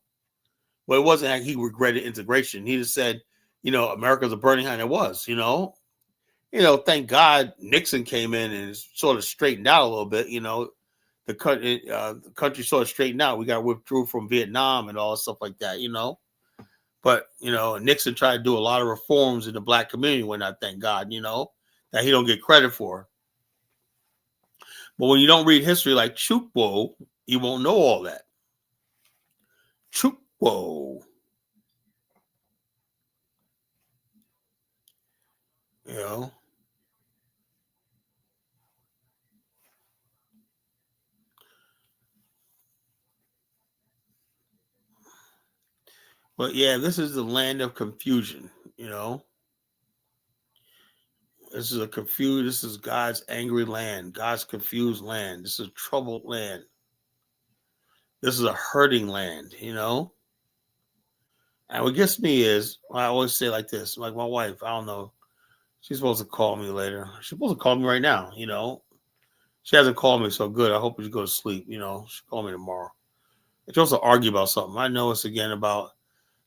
it wasn't like he regretted integration. He just said, America's a burning house. It was. Thank God Nixon came in and sort of straightened out a little bit. The country sort of straightened out. We got withdrew from Vietnam and all stuff like that. But Nixon tried to do a lot of reforms in the Black community. When I thank God, that he don't get credit for. But when you don't read history like Chukwu, you won't know all that. Chukwu. But yeah, this is the land of confusion, This is God's angry land, God's confused land. This is a troubled land. This is a hurting land, And what gets me is, I always say like this, like my wife, I don't know, she's supposed to call me later. She's supposed to call me right now, She hasn't called me, so good. I hope she goes to sleep, She'll call me tomorrow. They're supposed to argue about something. I know it's again about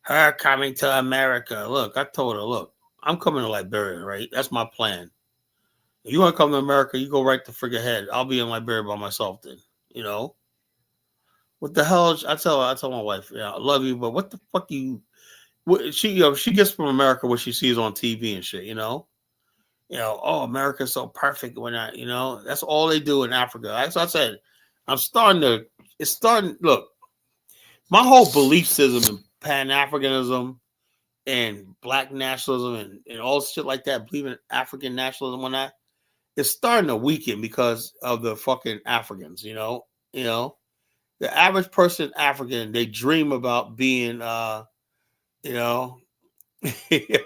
her coming to America. Look, I told her, look, I'm coming to Liberia, right? That's my plan. If you want to come to America, you go right to friggin' ahead. I'll be in Liberia by myself then. You know? What the hell? I tell my wife, yeah, I love you, but what the fuck she gets from America what she sees on TV and shit, you know? Oh, America's so perfect when that's all they do in Africa. As I said, it's starting, look, my whole belief system in Pan-Africanism and black nationalism and all shit like that, believing in African nationalism and that, it's starting to weaken because of the fucking Africans, the average person African, they dream about being you know, you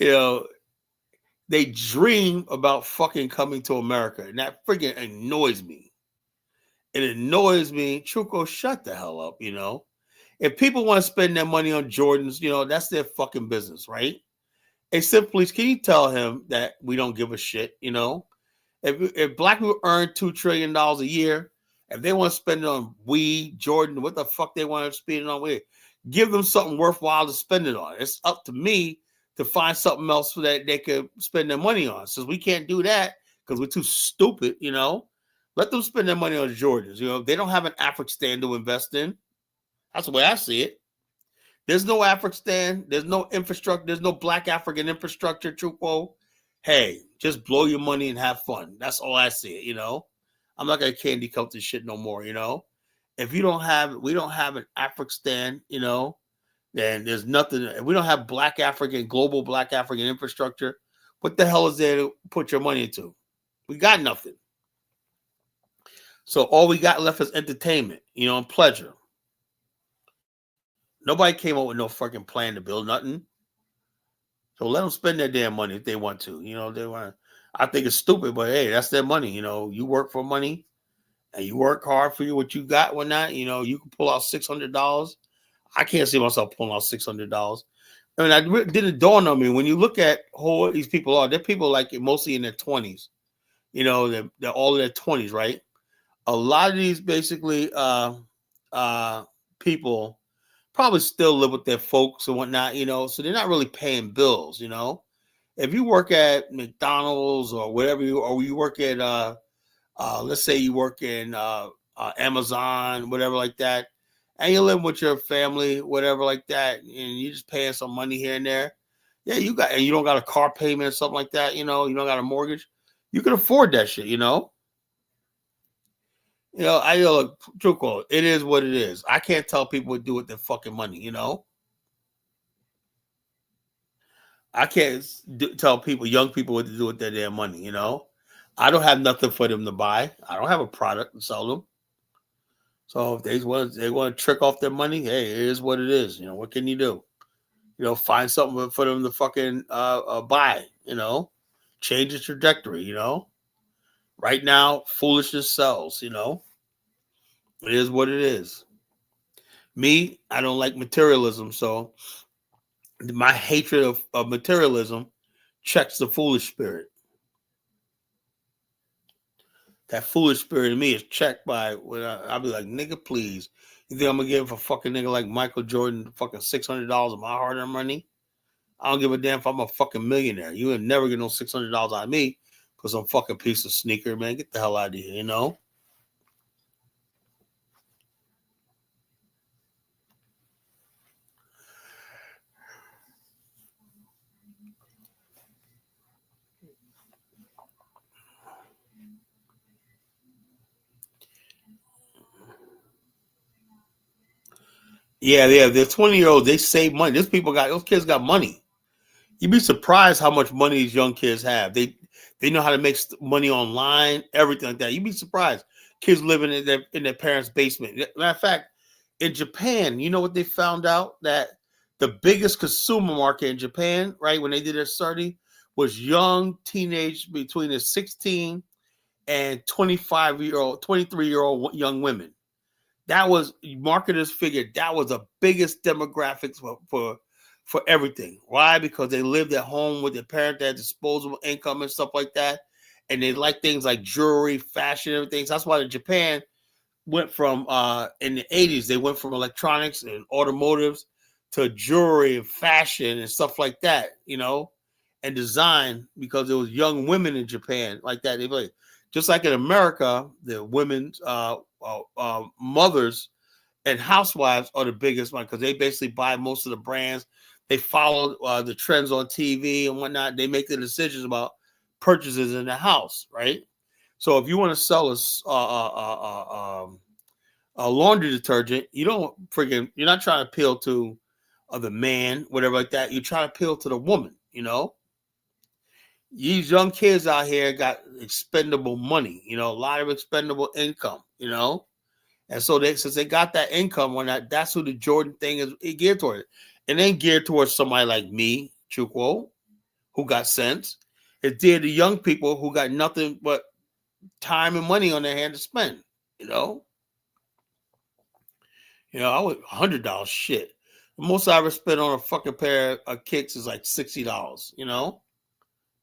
know, they dream about fucking coming to America, and that freaking annoys me. It annoys me. Truco, shut the hell up, If people want to spend their money on Jordans, that's their fucking business, right? Hey, simply, can you tell him that we don't give a shit, If black people earn $2 trillion a year, if they want to spend it on weed, Jordan, what the fuck they want to spend it on with, give them something worthwhile to spend it on. It's up to me to find something else that they could spend their money on. Since we can't do that because we're too stupid, let them spend their money on Jordans. They don't have an Afghanistan to invest in. That's the way I see it. There's no Afghanistan. There's no infrastructure. There's no black African infrastructure, Trupo. Hey, just blow your money and have fun. That's all I see it, I'm not going to candy coat this shit no more, If we don't have an Afghanistan, then there's nothing. If we don't have global black African infrastructure, what the hell is there to put your money into? We got nothing. So all we got left is entertainment, and pleasure. Nobody came up with no fucking plan to build nothing. So let them spend their damn money if they want to. They want. I think it's stupid, but hey, that's their money. You work for money, and you work hard for what you got. Whatnot, you can pull out $600. I can't see myself pulling out $600. I mean, it didn't dawn on me when you look at who these people are. They're people like mostly in their 20s. They're all in their 20s, right? A lot of these basically people probably still live with their folks and whatnot, so they're not really paying bills, If you work at McDonald's or whatever or you work at let's say you work in Amazon, whatever like that, and you live with your family, whatever like that, and you're just paying some money here and there. Yeah, you don't got a car payment or something like that, you don't got a mortgage. You can afford that shit, look, Truco, it is what it is. I can't tell people what to do with their fucking money, I can't tell young people what to do with their damn money, I don't have nothing for them to buy. I don't have a product to sell them. So if they want to trick off their money, hey, it is what it is. What can you do? Find something for them to fucking buy, change the trajectory, Right now, foolishness sells, It is what it is. Me, I don't like materialism, so my hatred of materialism checks the foolish spirit. That foolish spirit in me is checked by when I'll be like, nigga, please. You think I'm gonna give a fucking nigga like Michael Jordan fucking $600 of my hard-earned money? I don't give a damn if I'm a fucking millionaire. You would never get no $600 out of me for some fucking piece of sneaker, man. Get the hell out of here, Yeah, they're 20-year-olds. They save money. Those kids got money. You'd be surprised how much money these young kids have. They know how to make money online, everything like that. You'd be surprised. Kids living in their parents' basement. Matter of fact, in Japan, you know what they found out? That the biggest consumer market in Japan, right, when they did their study, was young teenage between the 16 and 25-year-old, 23-year-old young women. That was marketers figured that was the biggest demographics for everything. Why? Because they lived at home with their parents, they had disposable income and stuff like that. And they like things like jewelry, fashion, everything. So that's why in Japan, went from in the 80s, they went from electronics and automotives to jewelry and fashion and stuff like that, and design, because there was young women in Japan like that. They like, just like in America, the women's mothers and housewives are the biggest one, because they basically buy most of the brands. They follow the trends on TV and whatnot. They make the decisions about purchases in the house, right? So if you want to sell a laundry detergent, you're not trying to appeal to the man, whatever like that. You're trying to appeal to the woman, These young kids out here got expendable money, a lot of expendable income, And so since they got that income on that's who the Jordan thing is geared toward. It ain't geared towards somebody like me, Chukwo, who got sense. It's geared to young people who got nothing but time and money on their hand to spend, I would $100 shit. The most I ever spent on a fucking pair of kicks is like $60,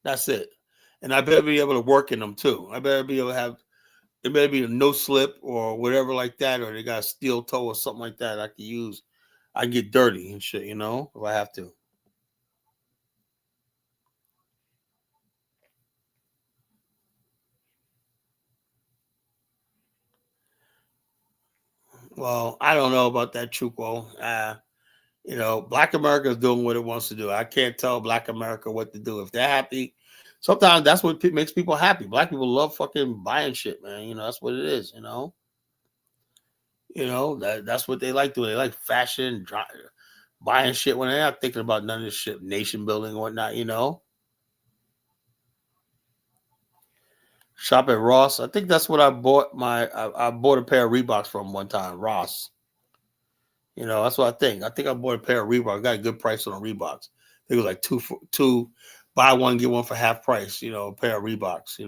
That's it. And I better be able to work in them too. I better be able to have, it better be a no slip or whatever like that, or they got a steel toe or something like that I can use. I can get dirty and shit, if I have to. Well, I don't know about that, Chukwo. Black America is doing what it wants to do. I can't tell Black America what to do. If they're happy, sometimes that's what makes people happy. Black people love fucking buying shit, man. That's what it is, that's what they like doing. They like fashion, buying shit when they're not thinking about none of this shit, nation building and whatnot, Shop at Ross. I think that's what I bought I bought a pair of Reeboks from one time, Ross. That's what I think. I think I bought a pair of Reeboks. I got a good price on the Reeboks. It was like two, buy one, get one for half price, a pair of Reeboks,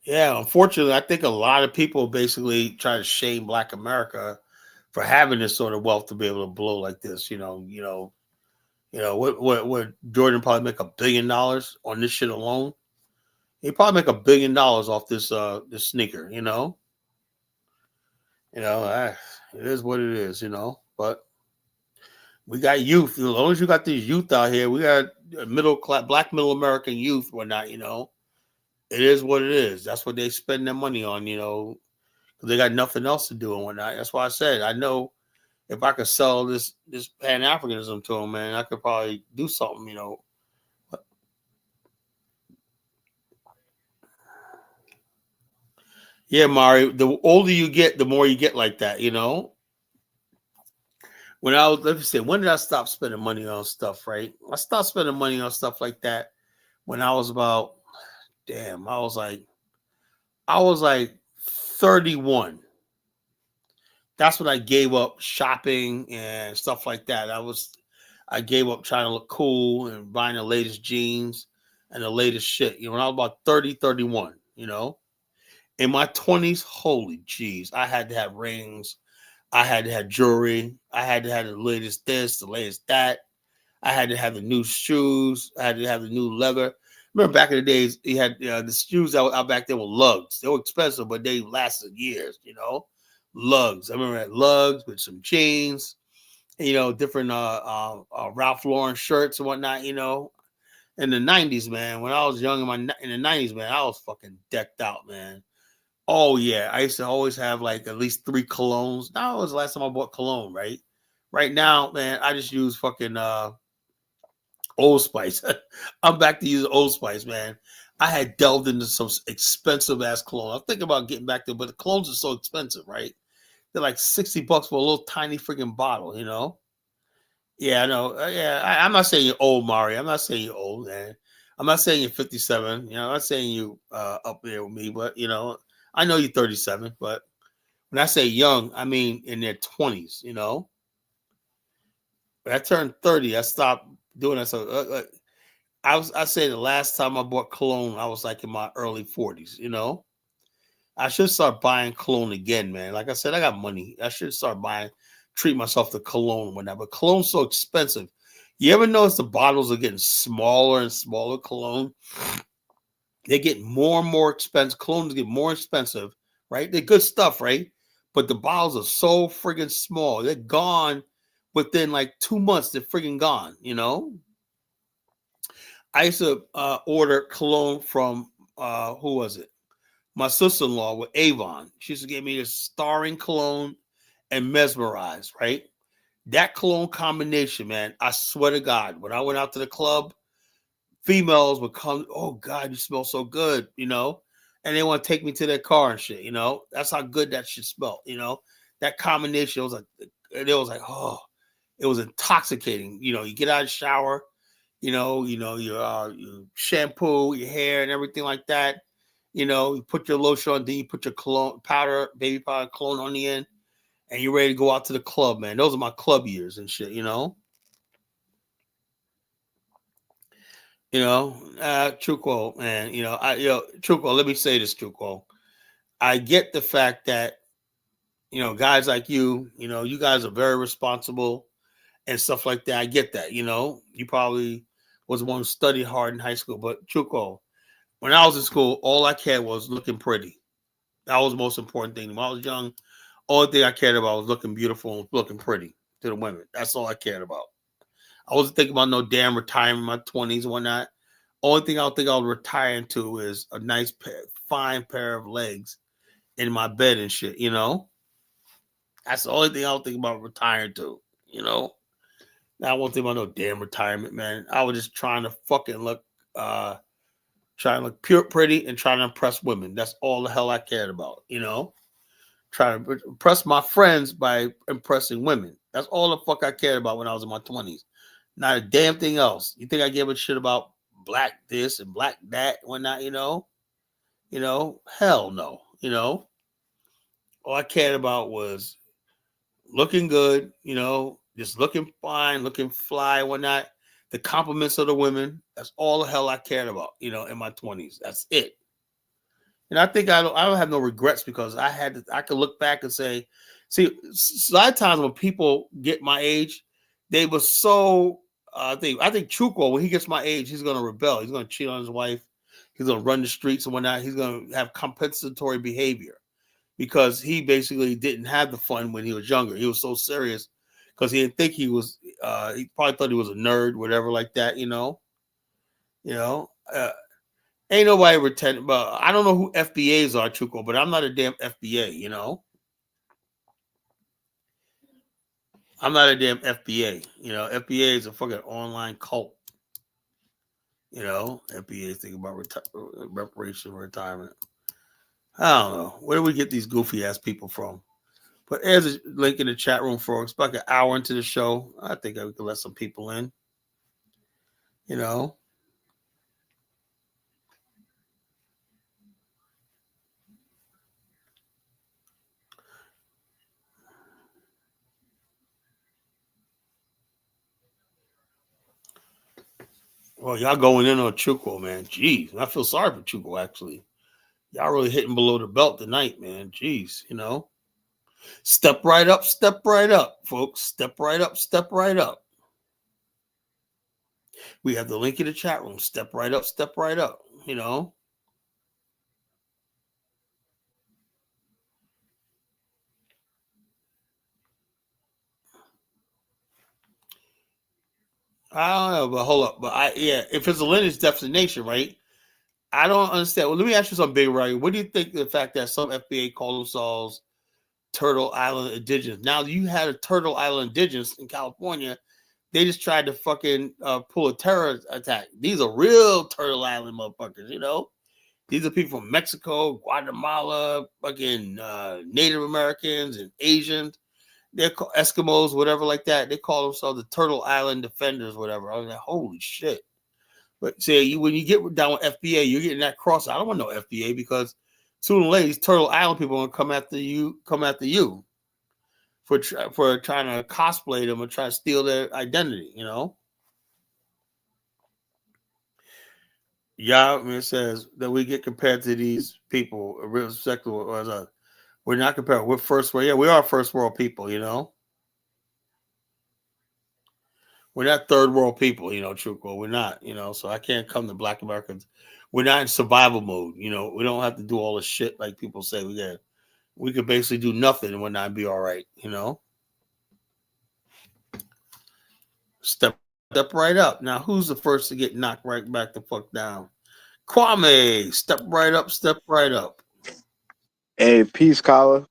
Yeah, unfortunately, I think a lot of people basically try to shame Black America for having this sort of wealth to be able to blow like this. What Jordan probably make $1 billion on this shit alone. He probably make $1 billion off this sneaker. It is what it is. But we got youth. As long as you got these youth out here, we got middle class, Black middle American youth, whatnot. It is what it is. That's what they spend their money on, because they got nothing else to do and whatnot. That's why I said I know if I could sell this Pan Africanism to them, man, I could probably do something, Yeah, Mari. The older you get, the more you get like that, When let me say, when did I stop spending money on stuff? Right, I stopped spending money on stuff like that when I was about, I was like 31. That's when I gave up shopping and stuff like that. I gave up trying to look cool and buying the latest jeans and the latest shit. When I was about 30, 31, In my 20s, holy jeez, I had to have rings. I had to have jewelry. I had to have the latest this, the latest that. I had to have the new shoes. I had to have the new leather. Remember back in the days, you had the shoes out back there were lugs. They were expensive, but they lasted years, Lugs. I remember I had lugs with some jeans, different Ralph Lauren shirts and whatnot, In the 90s, man, when I was young in the 90s, man, I was fucking decked out, man. Oh, yeah. I used to always have like at least 3 colognes. That was the last time I bought cologne, right? Right now, man, I just use fucking Old Spice. I'm back to using Old Spice, man. I had delved into some expensive ass cologne. I'm thinking about getting back to it, but the colognes are so expensive, right? They're like $60 for a little tiny freaking bottle, Yeah, I know. I'm not saying you're old, Mari. I'm not saying you're old, man. I'm not saying you're 57. I'm not saying you up there with me, but I know you're 37. But when I say young, I mean in their 20s. When I turned 30, I stopped doing that. So I say the last time I bought cologne, I was like in my early 40s, you know. I should start buying cologne again, man. Like I said, I got money. I should start buying, treat myself to cologne when but cologne's so expensive. You ever notice the bottles are getting smaller and smaller cologne? They get more and more expensive. Colognes get more expensive, right? They're good stuff, right? But the bottles are so friggin' small. They're gone within like 2 months. They're friggin' gone, you know? I used to order cologne from, who was it? My sister-in-law with Avon. She used to give me this Starring cologne and Mesmerize, right? That cologne combination, man, I swear to God, when I went out to the club, females would come, oh God, you smell so good, you know? And they want to take me to their car and shit, you know? That's how good that shit smelled, you know? That combination was like, oh, it was intoxicating. You know, you get out of the shower, your shampoo, your hair, and everything like that. You know, you put your lotion on, then you put your cologne powder, baby powder, cologne on the end, and you're ready to go out to the club, man. Those are my club years and shit, you know. Truco, man. Truco. Let me say this, Truco. I get the fact that guys like you guys are very responsible and stuff like that. I get that. You probably was one who studied hard in high school, but Truco, when I was in school, all I cared was looking pretty. That was the most important thing. When I was young, only thing I cared about was looking beautiful and looking pretty to the women. That's all I cared about. I wasn't thinking about no damn retirement in my 20s and whatnot. Only thing I think I'll retire into is a nice, fine pair of legs in my bed and shit, you know? That's the only thing I'll think about retiring to, you know? Now I won't think about no damn retirement, man. I was just trying to fucking look, trying to look pure pretty and trying to impress women. That's all the hell I cared about, you know? Trying to impress my friends by impressing women. That's all the fuck I cared about when I was in my 20s. Not a damn thing else. You think I give a shit about black this and black that and whatnot, you know? Hell no, All I cared about was looking good, just looking fine, looking fly, whatnot. The compliments of the women. That's all the hell I cared about, in my 20s. That's it. And I think I don't have no regrets because I could look back and say, see, a lot of times when people get my age, they were so I think Chuko, when he gets my age, he's gonna rebel. He's gonna cheat on his wife, he's gonna run the streets and whatnot, he's gonna have compensatory behavior because he basically didn't have the fun when he was younger. He was so serious because he didn't think he probably thought he was a nerd, whatever like that, You know, ain't nobody pretending. But I don't know who FBAs are, Chuko, but I'm not a damn FBA, I'm not a damn FBA. FBA is a fucking online cult. FBA is thinking about reparation for retirement. I don't know. Where do we get these goofy ass people from? But there's a link in the chat room for it's about an hour into the show. I think we can let some people in. You know. Well, y'all going in on Chuko, man. Jeez. I feel sorry for Chuko, actually. Y'all really hitting below the belt tonight, man. Jeez, Step right up, folks. Step right up, step right up. We have the link in the chat room. Step right up, step right up. I don't know, but hold up. But if it's a lineage destination, right? I don't understand. Well, let me ask you something, Big Ray. What do you think of the fact that some FBA call themselves Turtle Island Indigenous? Now, you had a Turtle Island Indigenous in California. They just tried to fucking pull a terror attack. These are real Turtle Island motherfuckers, These are people from Mexico, Guatemala, fucking Native Americans and Asians. They're called Eskimos, whatever like that. They call themselves the Turtle Island Defenders, whatever. I was like, holy shit. But see, when you get down with FBA, you're getting that cross. I don't want no FBA because sooner or later, these Turtle Island people are gonna come after you for trying to cosplay them and try to steal their identity. Yeah, it says that we get compared to these people, irrespective of us. We're not compared. We're first world. Yeah, we are first world people. We're not third world people. Truthful. We're not. So I can't come to Black Americans. We're not in survival mode. We don't have to do all the shit like people say we get. We could basically do nothing and we're not be all right. Step right up. Now, who's the first to get knocked right back the fuck down? Kwame, step right up, step right up. Hey, peace, Kala.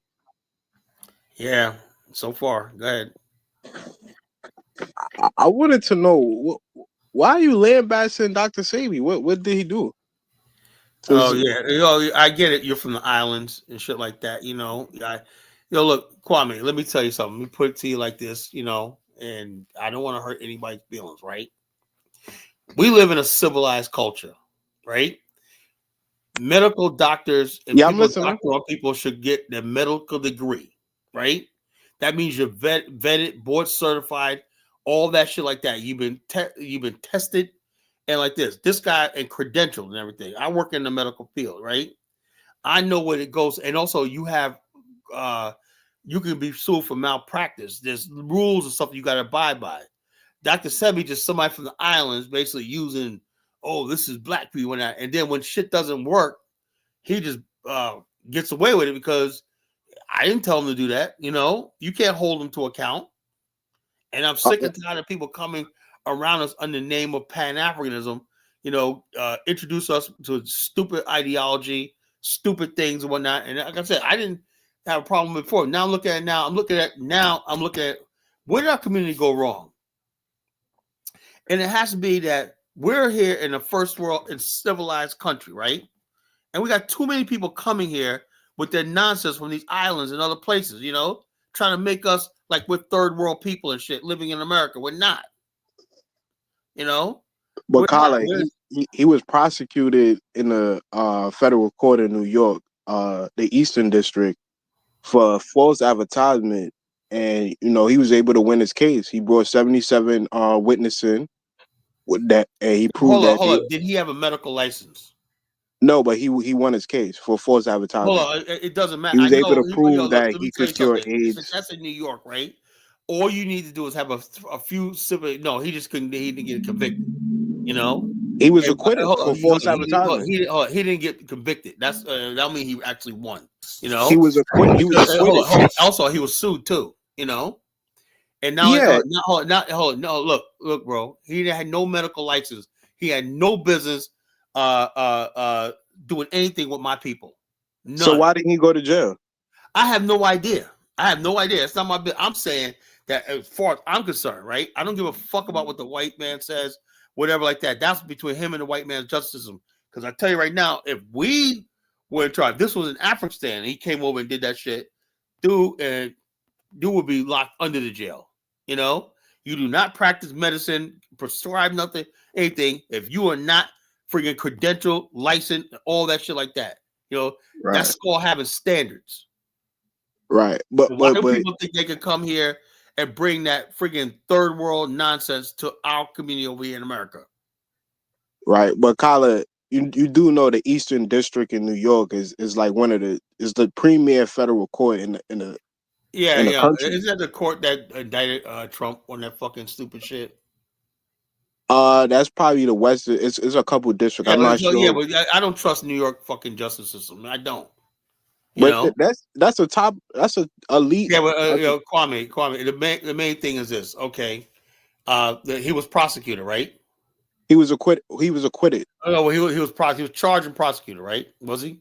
Yeah, so far. Go ahead. I wanted to know why are you lambasting Dr. Sebi? What did he do? Oh yeah, I get it. You're from the islands and shit like that. Look, Kwame. Let me tell you something. Let me put it to you like this. And I don't want to hurt anybody's feelings, right? We live in a civilized culture, right? Medical doctors and people should get their medical degree, right? That means you're vetted, board certified, all that shit like that. You've been tested, and like this guy and credentialed and everything. I work in the medical field, right? I know where it goes, and also you have, you can be sued for malpractice. There's rules and stuff you got to abide by. Dr. Sebi just somebody from the islands, basically using, this is black people, and then when shit doesn't work, he just gets away with it because I didn't tell him to do that. You can't hold him to account. And I'm sick and tired of people coming around us under the name of Pan-Africanism, introduce us to stupid ideology, stupid things and whatnot. And like I said, I didn't have a problem before. Now I'm looking at where did our community go wrong? And it has to be that we're here in the first world and civilized country, right? And we got too many people coming here with their nonsense from these islands and other places, trying to make us like we're third world people and shit living in America. We're not, But Kala, he was prosecuted in the federal court in New York, the Eastern District, for false advertisement. And, he was able to win his case. He brought 77 witnesses with that, and he proved Hold on. Did he have a medical license? No, but he won his case for false advertisement. Hold on, it doesn't matter. He was able to prove that he could cure AIDS. That's in New York, right? All you need to do is have a few civil. No, he just couldn't. He didn't get convicted. He was acquitted for false advertisement. He didn't get convicted. That means he actually won. He was acquitted. Also, he was sued too. And now, look, bro. He had no medical license. He had no business doing anything with my people. None. So why didn't he go to jail? I have no idea. It's not my business. I'm saying that as far as I'm concerned, right? I don't give a fuck about what the white man says, whatever like that. That's between him and the white man's justice system. Because I tell you right now, if we were in trial, this was in Afghanistan, and he came over and did that shit, dude would be locked under the jail. You do not practice medicine, prescribe nothing, anything, if you are not freaking credential, license, all that shit like that. Right. That's called having standards. Right. But why do people think they can come here and bring that freaking third world nonsense to our community over here in America? Right. But Kala, you do know the Eastern District in New York is like is the premier federal court in the country. Isn't that the court that indicted Trump on that fucking stupid shit? That's probably the West. It's a couple districts. I'm not sure. Yeah, but I don't trust New York fucking justice system. I don't. That's a elite. Yeah, but Kwame. The main thing is this. Okay, he was prosecuted, right? He was acquitted. Oh no, well, he was charged and prosecuted, right? Was he?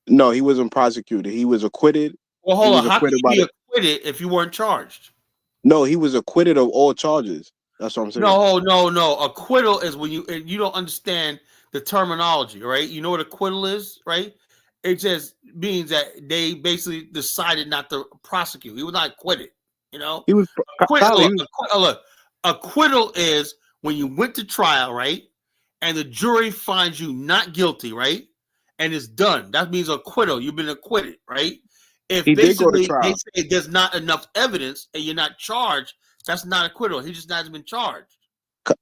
No, he wasn't prosecuted. He was acquitted. Well, hold on. How could you be acquitted if you weren't charged? No, he was acquitted of all charges. That's what I'm saying. No. Acquittal is when you don't understand the terminology, right? You know what acquittal is, right? It just means that they basically decided not to prosecute. He was not acquitted. He was acquittal is when you went to trial, right? And the jury finds you not guilty, right? And it's done. That means acquittal. You've been acquitted, right? If he did go to trial, they say there's not enough evidence and you're not charged, that's not acquittal. He just not been charged.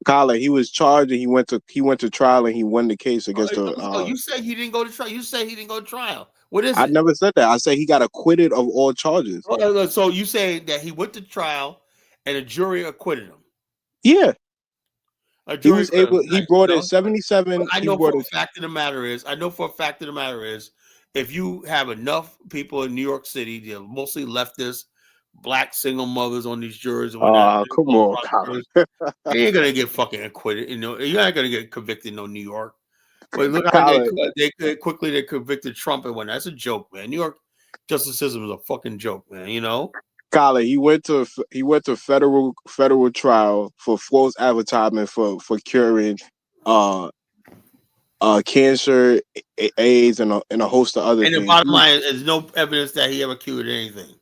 Colin, he was charged and he went to trial and he won the case against the. So you say he didn't go to trial. You say he didn't go to trial. What is I it? never said that. I said he got acquitted of all charges. So you say that he went to trial and a jury acquitted him. Yeah. A jury he was able. He brought in 77. I know for a fact of the matter is, if you have enough people in New York City, they're mostly leftists, black single mothers on these juries. Come on, Colin. You ain't gonna get fucking acquitted. You're not gonna get convicted in New York. But look how they quickly convicted Trump and whatnot. That's a joke, man. New York justice system is a fucking joke, man. You know. Colin, he went to federal trial for false advertisement for curing cancer, AIDS, and a host of other things. And the bottom line is, there's no evidence that he ever cured anything.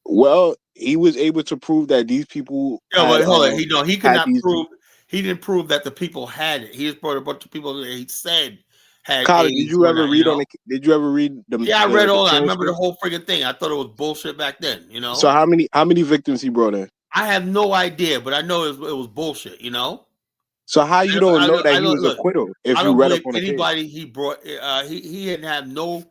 Well, he was able to prove that these people. Yeah, but hold on. He could not prove. He didn't prove that the people had it. He just brought a bunch of people that he said had. Colin, did you ever read Did you ever read the? Yeah, I read all that. I remember the whole friggin' thing. I thought it was bullshit back then. You know. So how many victims he brought in? I have no idea, but I know it was bullshit. You know. So how you don't know that he was acquitted? If you read up on anybody he brought, he didn't have no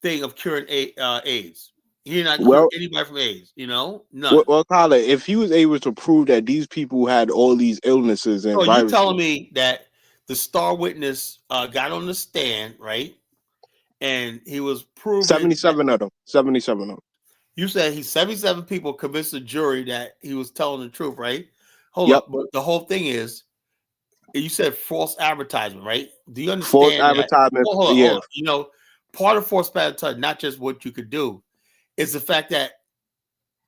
thing of curing AIDS. He did not cure anybody from AIDS. You know, none. Well, Colin, if he was able to prove that these people had all these illnesses and viruses, you're telling me that the star witness got on the stand, right? And he was proving 77 of them. You said 77 people convinced the jury that he was telling the truth, right? Hold up, but the whole thing is, you said false advertisement, right? Do you understand? False advertisement. Hold on. You know, part of false advertisement, not just what you could do, is the fact that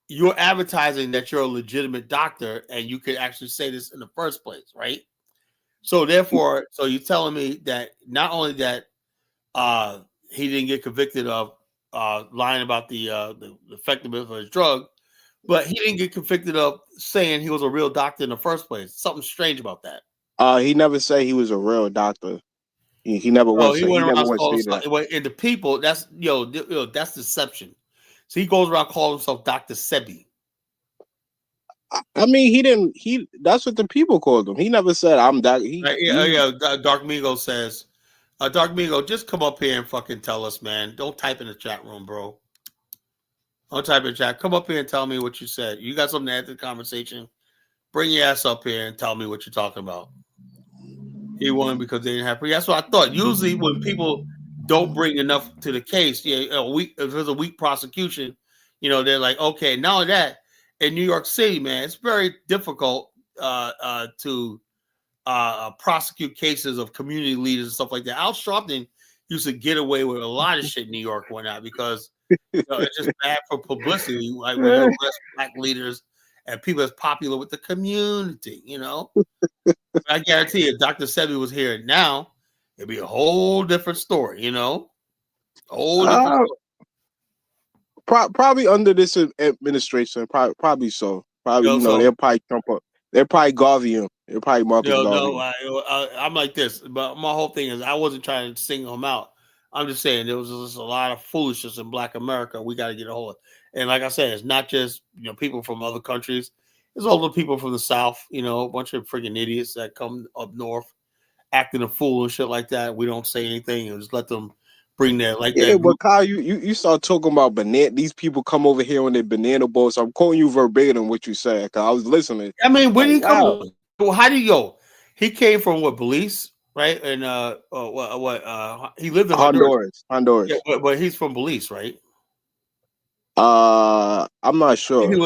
you're advertising that you're a legitimate doctor and you could actually say this in the first place, right? So therefore, you're telling me that not only that he didn't get convicted of lying about the effectiveness of his drug, but he didn't get convicted of saying he was a real doctor in the first place. Something strange about that. He never said he was a real doctor. He never once said that. And the people, that's that's deception. So he goes around calling himself Dr. Sebi. I mean, that's what the people called him. He never said I'm Doc. Dark Migo says, Dark Migo, just come up here and fucking tell us, man. Don't type in the chat room, bro. Don't type in the chat. Come up here and tell me what you said. You got something to add to the conversation? Bring your ass up here and tell me what you're talking about. He won because they didn't have. That's what I thought. Usually, when people don't bring enough to the case, if there's a weak prosecution, they're like, okay. Now that in New York City, man, it's very difficult to prosecute cases of community leaders and stuff like that. Al Sharpton used to get away with a lot of shit in New York and whatnot because it's just bad for publicity. Like when they arrest black leaders and people that's popular with the community, I guarantee you, Dr. Sebi was here now, it'd be a whole different story, Probably under this administration, probably so. Probably, they'll probably Trump up. They'll probably Garvey him. They'll probably Marcus Garvey. I'm like this, but my whole thing is I wasn't trying to single him out. I'm just saying there was just a lot of foolishness in Black America. We got to get a hold of. And like I said, it's not just people from other countries. It's all the people from the South. A bunch of freaking idiots that come up north, acting a fool and shit like that. We don't say anything and just let them bring their that. Yeah, but Kyle, you start talking about banana. These people come over here on their banana boats. I'm quoting you verbatim what you said because I was listening. I mean, where did he come? Well, how did he go? He came from Belize, right? And he lived in Honduras. Yeah, but he's from Belize, right? I'm not sure. He's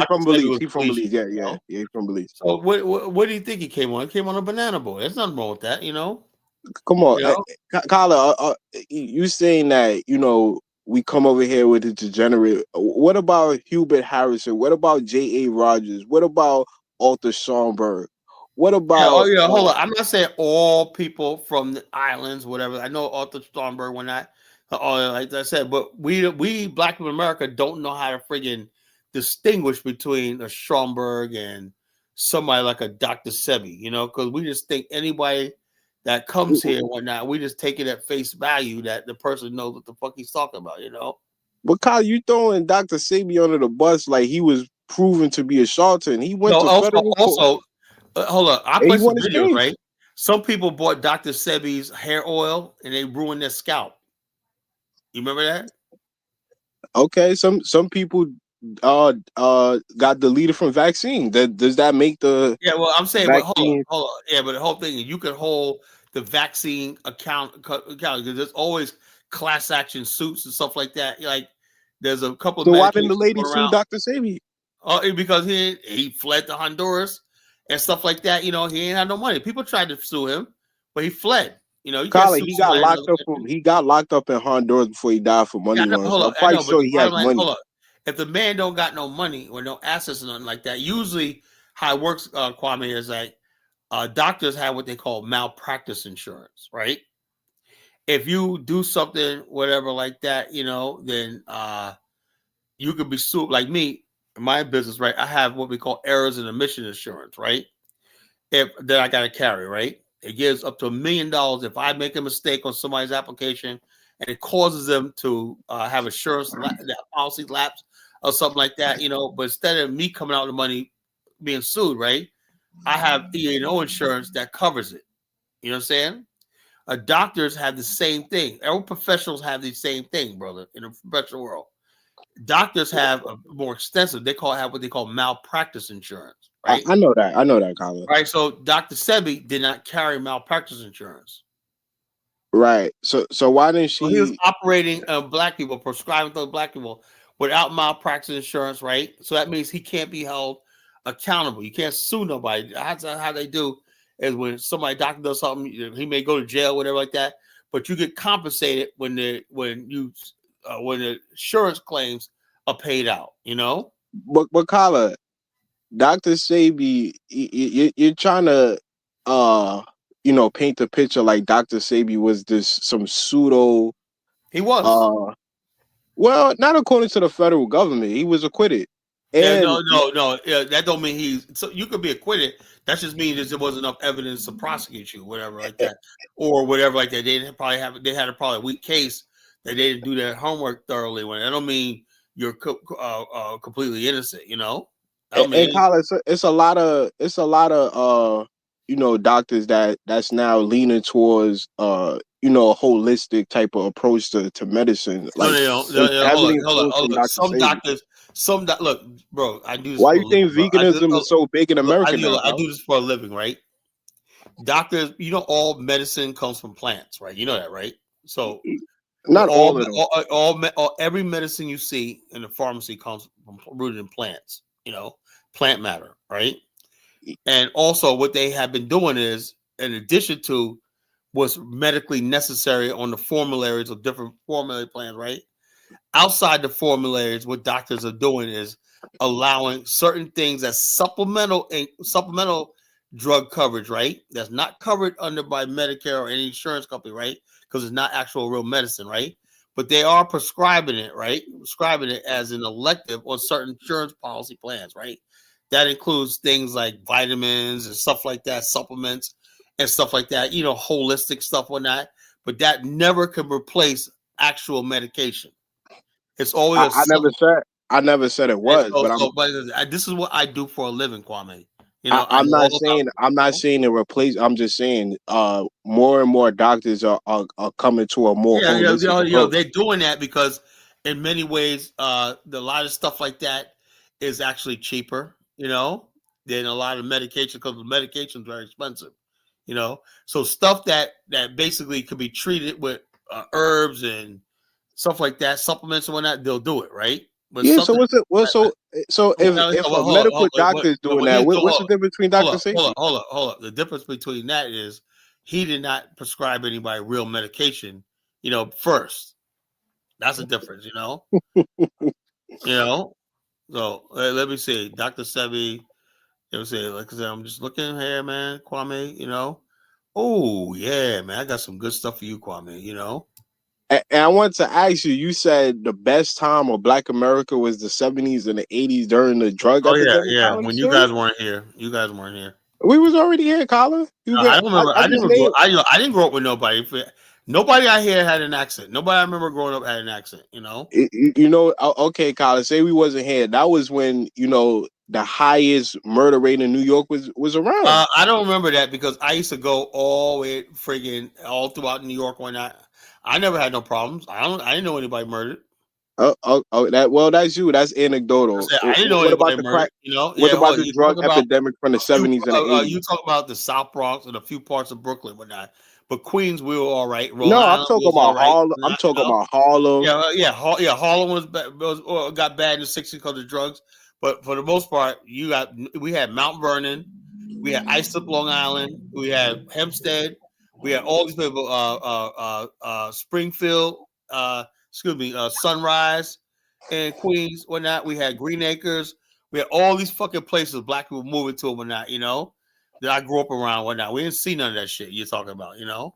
from Belize. He's from Belize. Yeah, he's from Belize. So what do you think he came on? He came on a banana boat. There's nothing wrong with that, Come on, Kyla. You saying that we come over here with a degenerate? What about Hubert Harrison? What about J.A. Rogers? What about Arthur Schomburg? What about? Hold on. I'm not saying all people from the islands, whatever. I know Arthur Schomburg when I. Like I said, but we Black America don't know how to friggin' distinguish between a Schomburg and somebody like a Dr. Sebi, because we just think anybody that comes here and whatnot, we just take it at face value that the person knows what the fuck he's talking about, But Kyle, you throwing Dr. Sebi under the bus like he was proven to be a charlatan. He went to federal court. Hold on, I And he played some won his videos, case. right? Some people bought Dr. Sebi's hair oil and they ruined their scalp. You remember that? Okay, some people got deleted from vaccine. Does that make the Yeah, well, I'm saying, but vaccine? hold on. Yeah, but the whole thing is you can hold the vaccine account because there's always class action suits and stuff like that. Like, there's a couple of So why didn't the medications lady going sue around. Dr. Sebi? Because he fled to Honduras and stuff like that. You know, he ain't had no money. People tried to sue him, but he fled. You know, you can't Colin, sue somebody in another country. he got locked up in Honduras before he died for Yeah, money I know, laundering. hold So on, I'm I quite know, but sure the he has bottom line, money. hold on. If the man don't got no money or no assets or nothing like that, usually how it works, Kwame, is like doctors have what they call malpractice insurance, right? If you do something, whatever like that, you know, then you could be sued. Like me, in my business, right? I have what we call errors and omission insurance, right? If that I got to carry, right? It gives up to $1 million if I make a mistake on somebody's application and it causes them to have insurance that policy lapse or something like that, you know. But instead of me coming out with the money being sued, right? I have E&O insurance that covers it. You know what I'm saying? Doctors have the same thing. All professionals have the same thing, brother, in the professional world. Doctors have a more extensive. Have what they call malpractice insurance, right? I know that. I know that, Colin. Right. So Dr. Sebi did not carry malpractice insurance. Right. So why didn't So he was she? operating black people, prescribing those black people without malpractice insurance, right? So that means he can't be held accountable. You can't sue nobody. That's how they do is when somebody doctor does something, he may go to jail, whatever like that. But you get compensated when the insurance claims are paid out. You know. But Colin, Dr. Sebi, you're trying to paint the picture like Dr. Sebi was this some pseudo He was. Well, not according to the federal government. He was acquitted. Yeah, And no. Yeah, that don't mean he's. So you could be acquitted. That just means there wasn't enough evidence to prosecute you, whatever like that, or whatever like that. They didn't probably have. They had a probably weak case that they didn't do their homework thoroughly. When I don't mean you're completely innocent. You know. I don't mean and Colin, it's a lot of doctors that's now leaning towards a holistic type of approach to medicine. no, Like they don't. it's heavily Hold influenced from on. Dr. Some Sebi. doctors, look, bro. I do this Why for you a living, think bro. veganism is so big in America now, I bro? do this for a living, right? Doctors, all medicine comes from plants, right? You know that, right? So Not all of them. every medicine you see in the pharmacy comes from rooted in plants, plant matter, right? And also what they have been doing is, in addition to what's medically necessary on the formularies of different formulary plans, right? Outside the formularies, what doctors are doing is allowing certain things as supplemental drug coverage, right? That's not covered under by Medicare or any insurance company, right? Because it's not actual real medicine, right? But they are prescribing it, right? Prescribing it as an elective on certain insurance policy plans, right? That includes things like vitamins and stuff like that, supplements and stuff like that, holistic stuff on that. But that never can replace actual medication. It's always a I never said it and was, but but this is what I do for a living, Kwame. I I'm know not all about. saying it replace. I'm just saying more and more doctors are coming to a more holistic approach. They're doing that because in many ways, a lot of stuff like that is actually cheaper, than a lot of medication because the medication is very expensive, So stuff that basically could be treated with herbs and stuff like that, supplements and whatnot, they'll do it, right? But Yeah. So something. what's it? Well, so if a medical doctor is doing that, what's the difference between Dr. Sebi? Hold up. The difference between that is he did not prescribe anybody real medication, first. That's the difference, So let me see. Dr. Sebi, let me see. Like I said, I'm just looking here, man. Kwame, Oh, yeah, man. I got some good stuff for you, Kwame, And I want to ask you. You said the best time of Black America was the 70s and the 80s during the drug Oh, epidemic. yeah. Colin, When you serious? guys weren't here. We We was already here, Colin. I don't remember. I just named. I didn't grow up with nobody. Nobody I hear had an accent. Nobody I remember growing up had an accent. Okay, Colin. Say we wasn't here. That was when the highest murder rate in New York was around. I don't remember that because I used to go all the way friggin' all throughout New York when I never had no problems. I didn't know anybody murdered. That's you. That's anecdotal. I didn't know What about anybody the murdered. crack? You know, What yeah. about Hold, the you drug talk about epidemic from the a few. 70s and the You 80s? talk about the South Bronx and a few parts of Brooklyn, whatnot. But Queens, we were all right. Rhode No, I'm Island talking was all about right. Harlem. I'm You talking know? about Harlem. Yeah. Harlem got bad in the '60s because of drugs. But for the most part, we had Mount Vernon, we had Islip, Long Island, we had Hempstead, we had all these people, Springfield, Sunrise, and Queens, whatnot. We had Green Acres. We had all these fucking places black people moving to and whatnot. You know, that I grew up around, whatnot. We didn't see none of that shit you're talking about. You know.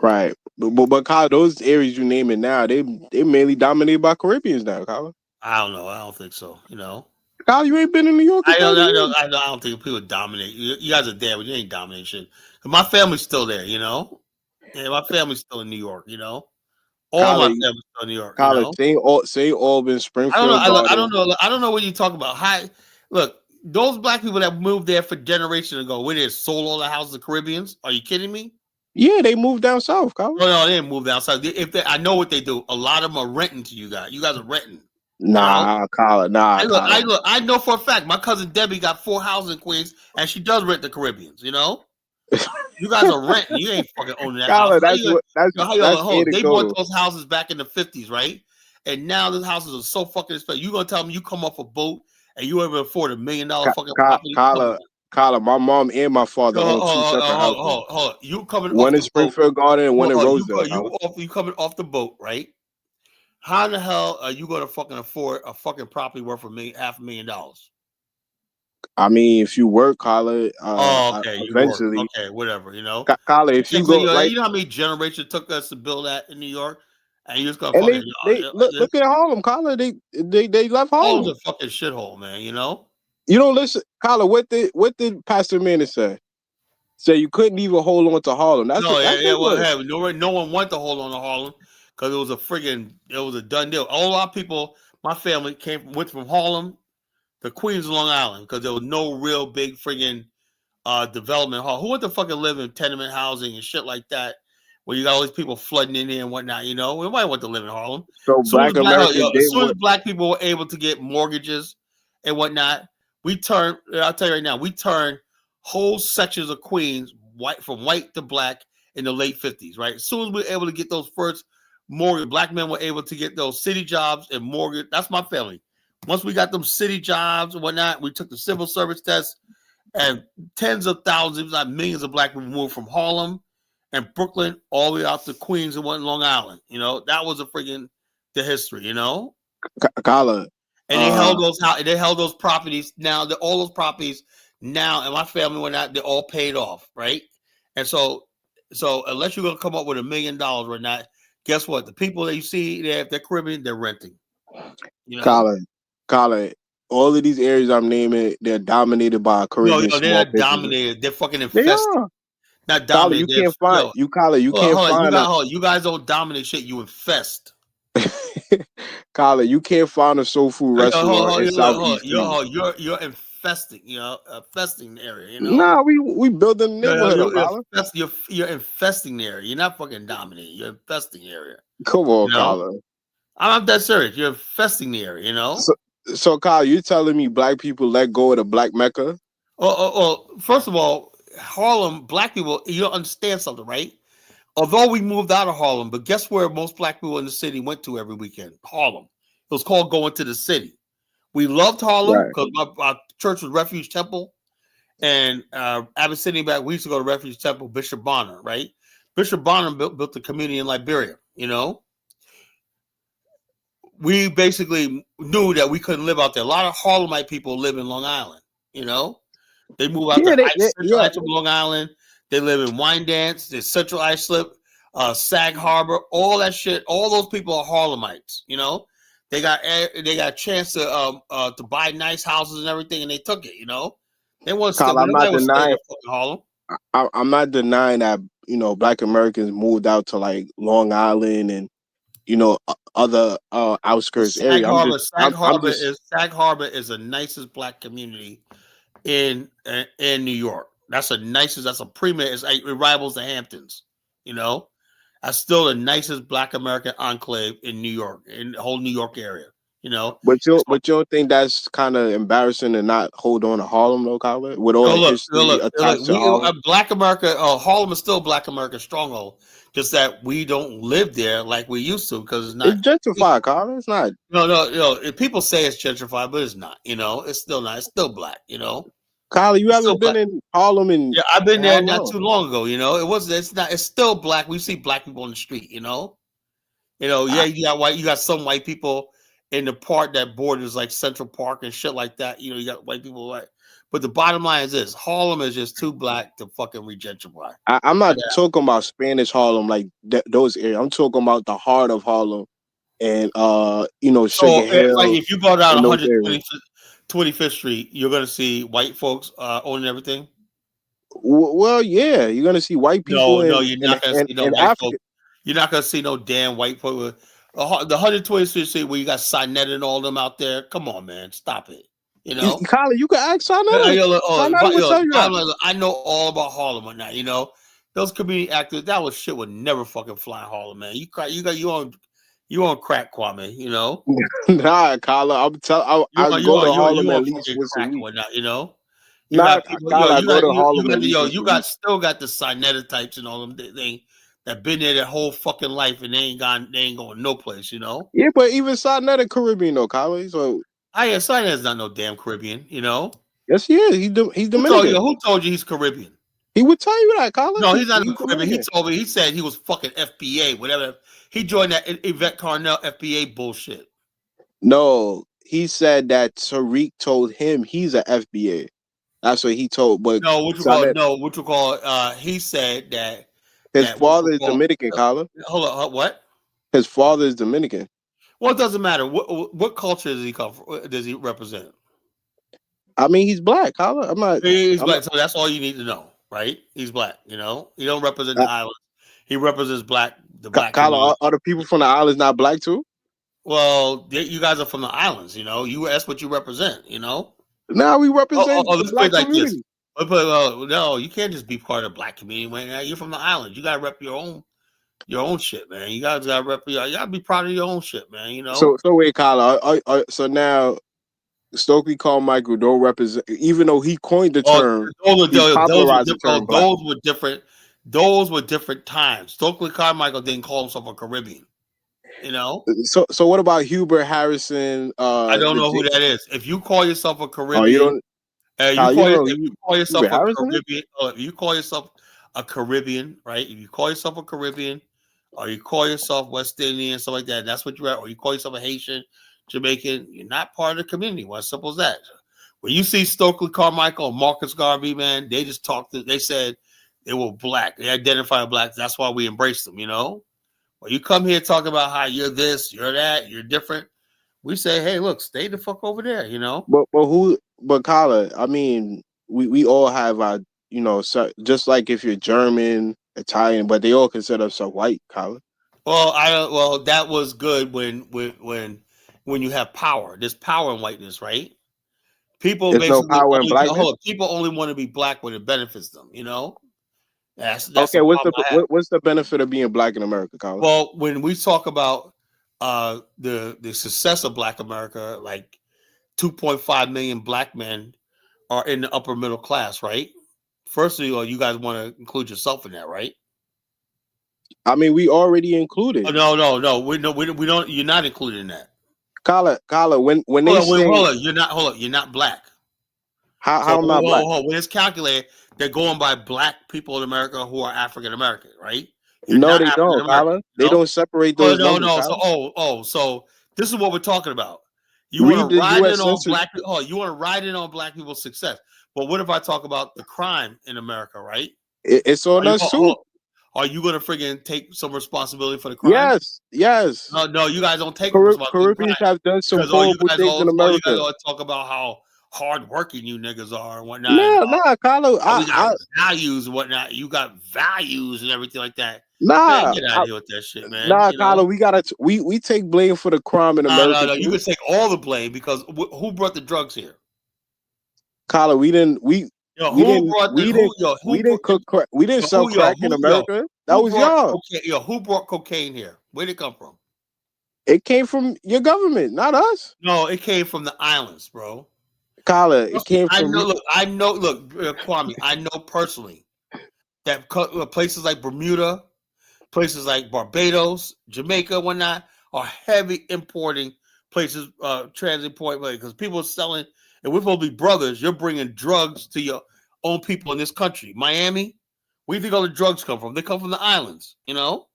Right. But Kyle, those areas you name it now, they mainly dominated by Caribbeans now, Kyle. I don't know. I don't think so. You know. Kyle, you ain't been in New York in 30 years. I don't think people dominate. You guys are there, but you ain't dominating shit. My family's still there, you know. Yeah, my family's still in New York, you know. All my Kyle, family's still in New York, you Kyle, know. St. Albans, Springfield Gardens. I don't know what you're talking about. Look, those black people that moved there for generations ago, where they sold all the houses of Caribbeans. Are you kidding me? Yeah, they moved down south, Kyle. No, they didn't move outside. I know what they do. A lot of them are renting to you guys. You guys are renting. Nah, Kyle, nah. I know for a fact. My cousin Debbie got 4 houses in Queens, and she does rent the Caribbeans. You know. You guys are renting. You ain't fucking owning that house. They bought those houses back in the 50s, right? And now those houses are so fucking expensive. You gonna tell me you come off a boat and you ever afford $1 million fucking property? Kyle, my mom and my father own 2 separate houses. Hold on. You coming one off in the Springfield boat, Garden and one in Rosedale. You coming off the boat, right? How in the hell are you gonna fucking afford a fucking property worth $500,000? I mean, if you work, Kyle, okay, eventually. Okay, whatever, you know. Kyle, if you go, you know how many generations it took us to build that in New York, and you just gonna fucking look at Harlem, Kyle. They left Harlem. Harlem's a fucking shithole, man. You know. You don't listen, Kyle. What did Pastor Manning say? Say you couldn't even hold on to Harlem. No one wanted to hold on to Harlem because it was a done deal. A lot of people, my family went from Harlem to Queens, Long Island because there was no real big friggin' development hall. Who went to fucking live in tenement housing and shit like that? Where you got all these people flooding in here and whatnot, you know? Nobody went to live in Harlem. So as soon as black people were able to get mortgages and whatnot, I'll tell you right now, we turned whole sections of Queens from white to black in the late 50s, right? As soon as we were able to get those first mortgage, black men were able to get those city jobs and mortgage. That's my family. Once we got them city jobs and whatnot, we took the civil service test, and tens of thousands, not millions of black people moved from Harlem and Brooklyn all the way out to Queens and went Long Island. You know, that was the history, you know? Kala. And they held those properties. Now all those properties now, and my family went out, they're all paid off, right? And so unless you're gonna come up with $1 million or not, guess what? The people that you see there, if they're Caribbean, they're renting. You know? Kala, all of these areas I'm naming, they're dominated by Caribbean. No, they're not dominated. They're fucking infested. They are. Not dominated. You guys don't dominate shit. You infest. Kala, you can't find a soul food restaurant in Southeast. You're infesting. You know, infesting the area. You know. Nah, we building the neighborhood. You're infesting the area. You're not fucking dominating. You're infesting the area. Come on, Kala. I'm that serious. You're infesting the area. You know. So Kyle, you're telling me black people let go of the Black Mecca? First of all, Harlem, black people, you don't understand something, right? Although we moved out of Harlem, but guess where most black people in the city went to every weekend? Harlem. It was called going to the city. We loved Harlem because our church was Refuge Temple. And Abyssinia back, we used to go to Refuge Temple, Bishop Bonner, right? Bishop Bonner built the community in Liberia, you know? We basically knew that we couldn't live out there. A lot of Harlemite people live in Long Island, you know? They move out to Long Island. They live in Wyandanch, the Central Islip, Sag Harbor, all that shit. All those people are Harlemites, you know? They got a chance to buy nice houses and everything, and they took it, you know? They want to I'm not denying that, you know, black Americans moved out to like Long Island and other outskirts Sag area. Harbor, I'm just Sag Harbor is the nicest black community in New York. That's the nicest. That's a premier. It rivals the Hamptons. You know, that's still the nicest Black American enclave in New York, in the whole New York area. You know, so, but you don't think that's kind of embarrassing to not hold on to Harlem though, Colin, with all the history attached to Harlem? Black America, Harlem is still Black America's stronghold. Just that we don't live there like we used to because it's not. It's gentrified, Colin. It's not. No. People say it's gentrified, but it's not. You know, it's still not. It's still black. You know. Colin, you haven't been in Harlem Yeah, I've been there not too long ago. You know, it's not. It's still black. We see black people on the street. You know. Yeah, you got some white people in the part that borders like Central Park and shit like that. You know, you got white people like. But the bottom line is this: Harlem is just too black to fucking regentrify. I'm not talking about Spanish Harlem like those areas. I'm talking about the heart of Harlem and Sugar Hill. Like if you go down 125th Street, you're gonna see white folks owning everything. Well, yeah, you're gonna see white people. No, you're not gonna see no white folks. You're not gonna see no damn white folks. The 125th Street where you got Sinetta and all them out there. Come on, man, stop it. You know, Colin, you can ask Sinetta. I know all about Harlem right now. You know, those community actors. That was shit would never fucking fly in Harlem, man. You on crack, Kwame. You know. Nah, Colin. I'm telling. I go to Harlem at least once a week. You know. You got still got the Sinetta types and all them things that been there their whole fucking life and they ain't going no place, you know. Yeah, but even Sinetta Caribbean though, Colin. So Sinetta's not no damn Caribbean, you know. Yes, he is. He's Dominican. Who told you he's Caribbean? He would tell you that, Colin. No, he's not Caribbean. He told me. He said he was fucking FBA, whatever. He joined that Yvette Carnell FBA bullshit. No, he said that Tariq told him he's a FBA. That's what he told. But what you call? He said that his father is Dominican, Colin. Hold on, what? His father is Dominican. Well, it doesn't matter. What culture does he come from? Does he represent? I mean, he's black, Colin. He's black, so that's all you need to know, right? He's black. You know, he don't represent the island. He represents the black. Colin, are the people from the islands not black too? Well, you guys are from the islands. You know, that's what you represent. You know. Now we represent the black community. No, you can't just be part of the black community. Man, you're from the islands. You gotta rep your own shit, man. You guys gotta rep. You gotta be proud of your own shit, man. You know. So wait, Colin. So now Stokely Carmichael don't represent, even though he coined the term. Those were different. Those were different times. Stokely Carmichael didn't call himself a Caribbean. You know. So what about Hubert Harrison? I don't know who that is. If you call yourself a Caribbean, you call yourself a Caribbean, right? If you call yourself a Caribbean, or you call yourself West Indian, stuff like that, that's what you're at. Or you call yourself a Haitian, Jamaican, you're not part of the community. Well, as simple as that. When you see Stokely Carmichael, Marcus Garvey, man, they just they said they were black. They identified black. That's why we embraced them, you know? When you come here talking about how you're this, you're that, you're different, we say, hey, look, stay the fuck over there, you know? But Colin, I mean, we all have our, just like if you're German, Italian, but they all consider themselves white, Colin. Well, that was good when you have power. There's power in whiteness, right? People people only want to be black when it benefits them, you know? That's okay. What's the benefit of being black in America, Colin? Well, when we talk about the success of Black America, like 2.5 million black men are in the upper middle class, right? First of all, you guys want to include yourself in that, right? I mean, we already included. No. We don't. You're not included in that. Colin, when you're not black. How am I black? When it's calculated, they're going by black people in America who are African American, right? No, they don't, Colin. They don't separate those. No. So this is what we're talking about. You want to ride in on black people. Oh, you want to ride in on black people's success. But what if I talk about the crime in America, right? It's on us too. Are you going to friggin' take some responsibility for the crime? Yes. No, you guys don't take responsibility. Caribbeans have done some horrible things in America. You guys all talk about how hardworking you niggas are and whatnot. Nah, Carlo. We got values and whatnot. You got values and everything like that. Nah, get out of here with that shit, man. nah, You Kyler, know? we gotta we take blame for the crime in America. No. You can take all the blame because who brought the drugs here? Kyler, we didn't sell crack in America. That was y'all. Who brought cocaine here? Where'd it come from? It came from your government, not us. No, it came from the islands, bro. Kyler, it came from. Look, Kwame, I know personally that places like Bermuda, places like Barbados, Jamaica, whatnot, are heavy importing places, transit point, because people are selling, and we're supposed to be brothers. You're bringing drugs to your own people in this country. Miami, where do you think all the drugs come from? They come from the islands, you know?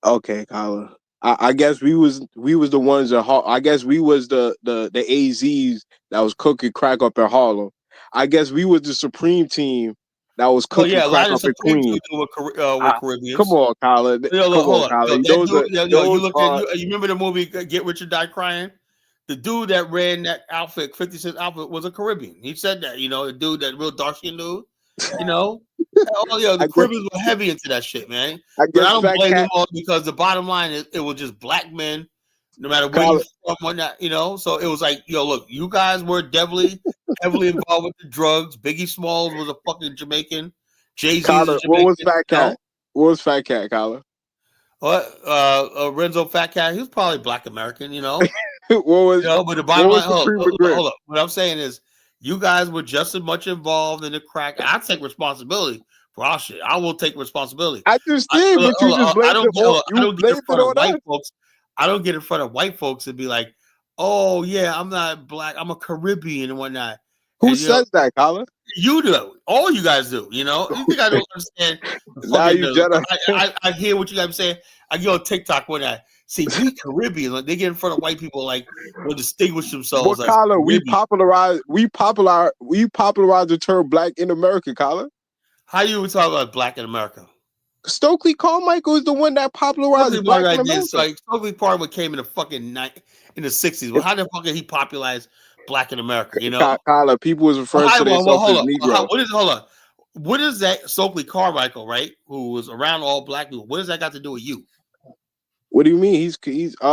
Okay, Kyler. I guess we was the ones that I guess we was the AZs that was cooking crack up in Harlem. I guess we was the Supreme team that was cooking crack up in Queens. With Caribbeans. Come on, Kyler. Hold on. You remember the movie Get Rich or Die Trying? The dude that ran that outfit, 50 Cent outfit, was a Caribbean. He said that, you know, the dude, that real dark skin dude, you know. The Caribbeans were heavy into that shit, man. But I don't blame them all, because the bottom line is it was just black men, no matter where you're from, whatnot, you know. So it was like, look, you guys were heavily involved with the drugs. Biggie Smalls was a fucking Jamaican. Jay-Z was a Jamaican. What was Fat Cat? What was Fat Cat, Kyler? What? Renzo Fat Cat, he was probably Black American, you know. What was? But the bottom line, hold up. What I'm saying is, you guys were just as much involved in the crack. I take responsibility for our shit. I will take responsibility. I just did, but you just blamed it on. I don't get in front of white folks. I don't get in front of white folks and be like, "Oh yeah, I'm not black. I'm a Caribbean and whatnot." Who says that, Colin? You do. All you guys do. You know. You think I don't understand? Now you I hear what you guys are saying. I go on TikTok when I see we Caribbean. Like, they get in front of white people, like, will distinguish themselves. Well, Colin, we popularized the term black in America, Colin. How you would talk about black in America? Stokely Carmichael is the one that popularized black in America. Like, Stokely Carmichael came in the fucking in the 60s. Well, how the fuck did he popularize black in America? You know, Colin, people was referring to themselves as Negro. What is that Stokely Carmichael, right? Who was around all black people? What does that got to do with you? What do you mean? He's a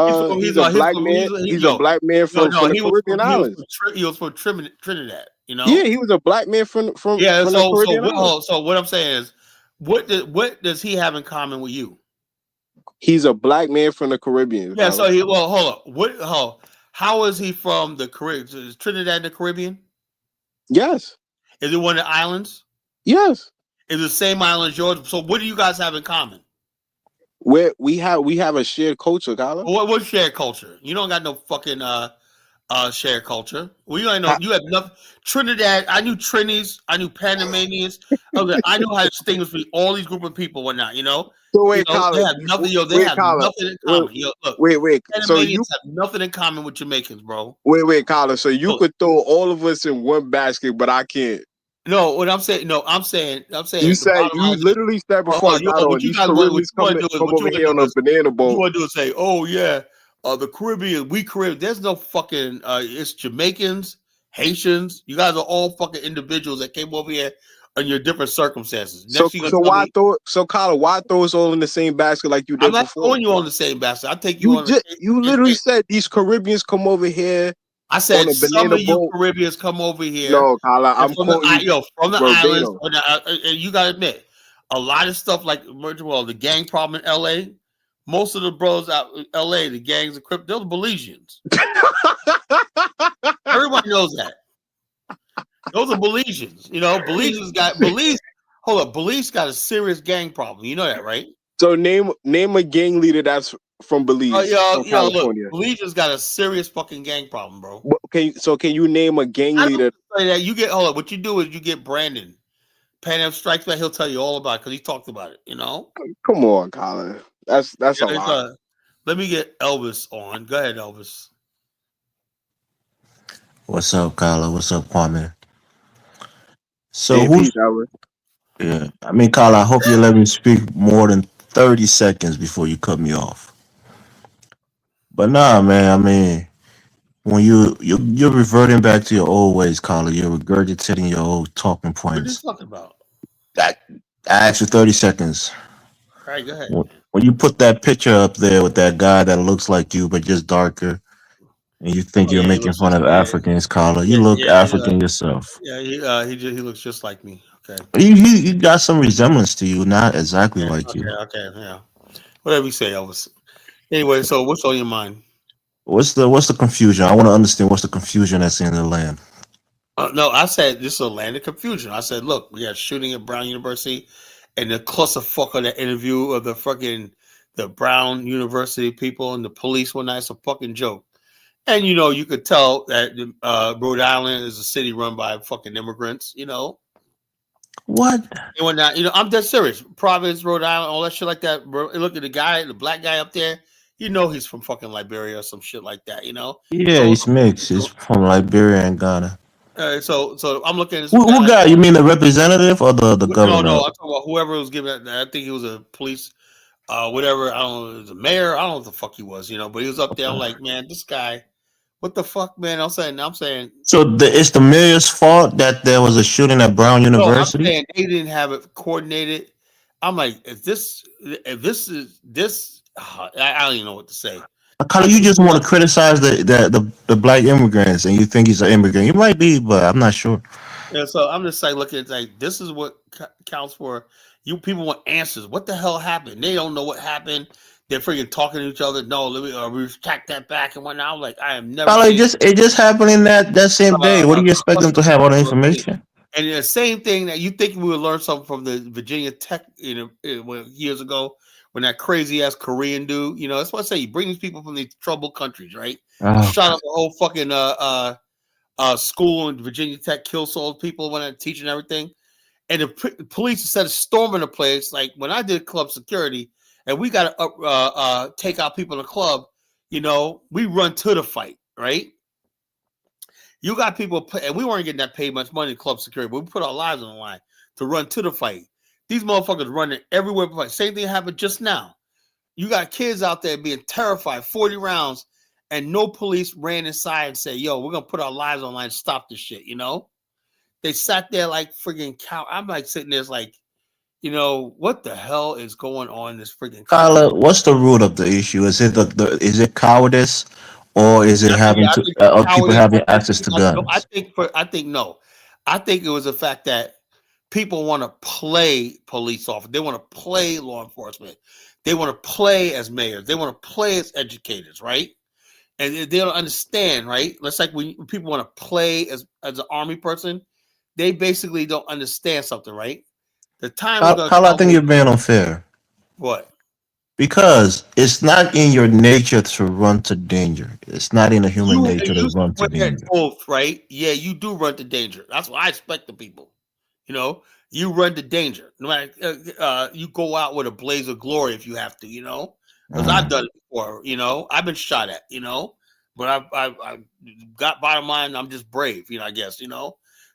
black man. He's a black man from the Caribbean islands. He was from Trinidad. You know. Yeah, he was a black man from the Caribbean islands. So what I'm saying is, what does he have in common with you? He's a black man from the Caribbean. Yeah. So hold up. How is he from the Caribbean? Is Trinidad in the Caribbean? Yes. Is it one of the islands? Yes. Is it the same island as yours? So what do you guys have in common? We have a shared culture, Colin. What's shared culture? You don't got no fucking shared culture. Well, you ain't know. You have nothing. Trinidad. I knew Trinis. I knew Panamanians. I know how to distinguish between all these group of people. Whatnot. You know. So wait, Colin. They have nothing. They have nothing in common. Wait. So you have nothing in common with Jamaicans, bro. Wait, Colin. So you could throw all of us in one basket, but I can't. No, what I'm saying. No, I'm saying. You literally said before. These Caribbeans come over here on a banana boat. You want to do is say, "Oh yeah, the Caribbean, we Caribbean." There's no fucking. It's Jamaicans, Haitians. You guys are all fucking individuals that came over here in your different circumstances. Colin, why throw us all in the same basket like you did before? I'm not throwing you on the same basket. I take you on. You literally said these Caribbeans come over here. I said some of you Caribbeans come over here. No, Colin, I'm from the islands. And you gotta admit, a lot of stuff like the gang problem in LA. Most of the bros out in LA, the gangs of Crip, they're the Belizeans. Everybody knows that. Those are Belizeans. You know, Belize got a serious gang problem. You know that, right? So name a gang leader that's from Belize. Look, Belize's got a serious fucking gang problem, bro. Can you name a gang leader? What you do is you get Brandon. Pan Am Strikes Back, he'll tell you all about it because he talked about it, you know? Come on, Colin. That's a lot. Let me get Elvis on. Go ahead, Elvis. What's up, Kyla? What's up, Kwame? So yeah, I mean, Kyla, I hope you let me speak more than 30 seconds before you cut me off. But nah, man, I mean, when you're reverting back to your old ways, Kyla, you're regurgitating your old talking points. What are you talking about? I asked you 30 seconds. All right, go ahead. When you put that picture up there with that guy that looks like you but just darker, and you think you're making fun of Africans, Carla, you look African yourself. Yeah, he looks just like me. Okay. You got some resemblance to you, not exactly like you. Okay, yeah. Whatever you say, Elvis. Anyway, so what's on your mind? What's the confusion? I want to understand what's the confusion that's in the land. No, I said this is a land of confusion. I said, look, we had shooting at Brown University, and the clusterfuck of the interview of the Brown University people and the police one night. It's a fucking joke. And you could tell that Rhode Island is a city run by fucking immigrants. What? And when I'm dead serious. Providence, Rhode Island, all that shit like that. Bro, look at the black guy up there. He's from fucking Liberia or some shit like that. Yeah, so, he's mixed. He's from Liberia and Ghana. So I'm looking at this. Who guy? You mean the representative or the governor? No. I'm talking about whoever was giving that. I think he was a police, whatever. I don't know, the mayor. I don't know what the fuck he was. But he was up there. I'm like, man, this guy. What the fuck, man? I'm saying. So it's the mayor's fault that there was a shooting at Brown University. I'm saying they didn't have it coordinated. I'm like, if this is this, I don't even know what to say. Carla, you just want to criticize the black immigrants, and you think he's an immigrant. You might be, but I'm not sure. Yeah, so I'm just like looking at like this is what counts for. You people want answers. What the hell happened? They don't know what happened. They're freaking talking to each other. No, let me retract that back and whatnot. I'm like, I am never. It just happened in that same day. What do you expect them to have all the information? And the same thing that you think we would learn something from the Virginia Tech, years ago when that crazy ass Korean dude, that's what I say. You bring these people from these troubled countries, right? Shot up the whole fucking school in Virginia Tech, killed so people when they're teaching everything, and the police instead of storming the place, like when I did club security. And we got to take out people in the club, we run to the fight, right? You got people, and we weren't getting that paid much money in club security, but we put our lives on the line to run to the fight. These motherfuckers running everywhere. Same thing happened just now. You got kids out there being terrified, 40 rounds, and no police ran inside and said, yo, we're going to put our lives on the line to stop this shit, They sat there like friggin' cow. I'm like sitting there like, what the hell is going on in this freaking country? Carla, what's the root of the issue? Is it is it cowardice, or is it people having access to guns? I think no. I think it was the fact that people want to play police officers. They want to play law enforcement. They want to play as mayors. They want to play as educators, right? And they don't understand, right? It's like when people want to play as an army person, they basically don't understand something, right? The time, Carla, I think you're being unfair. What? Because it's not in your nature to run to danger. It's not in a human nature to run to danger. Both, right? Yeah, you do run to danger. That's what I expect of people. You run to danger. No matter, you go out with a blaze of glory if you have to. Because I've done it before. I've been shot at. But I got bottom line. I'm just brave. I guess.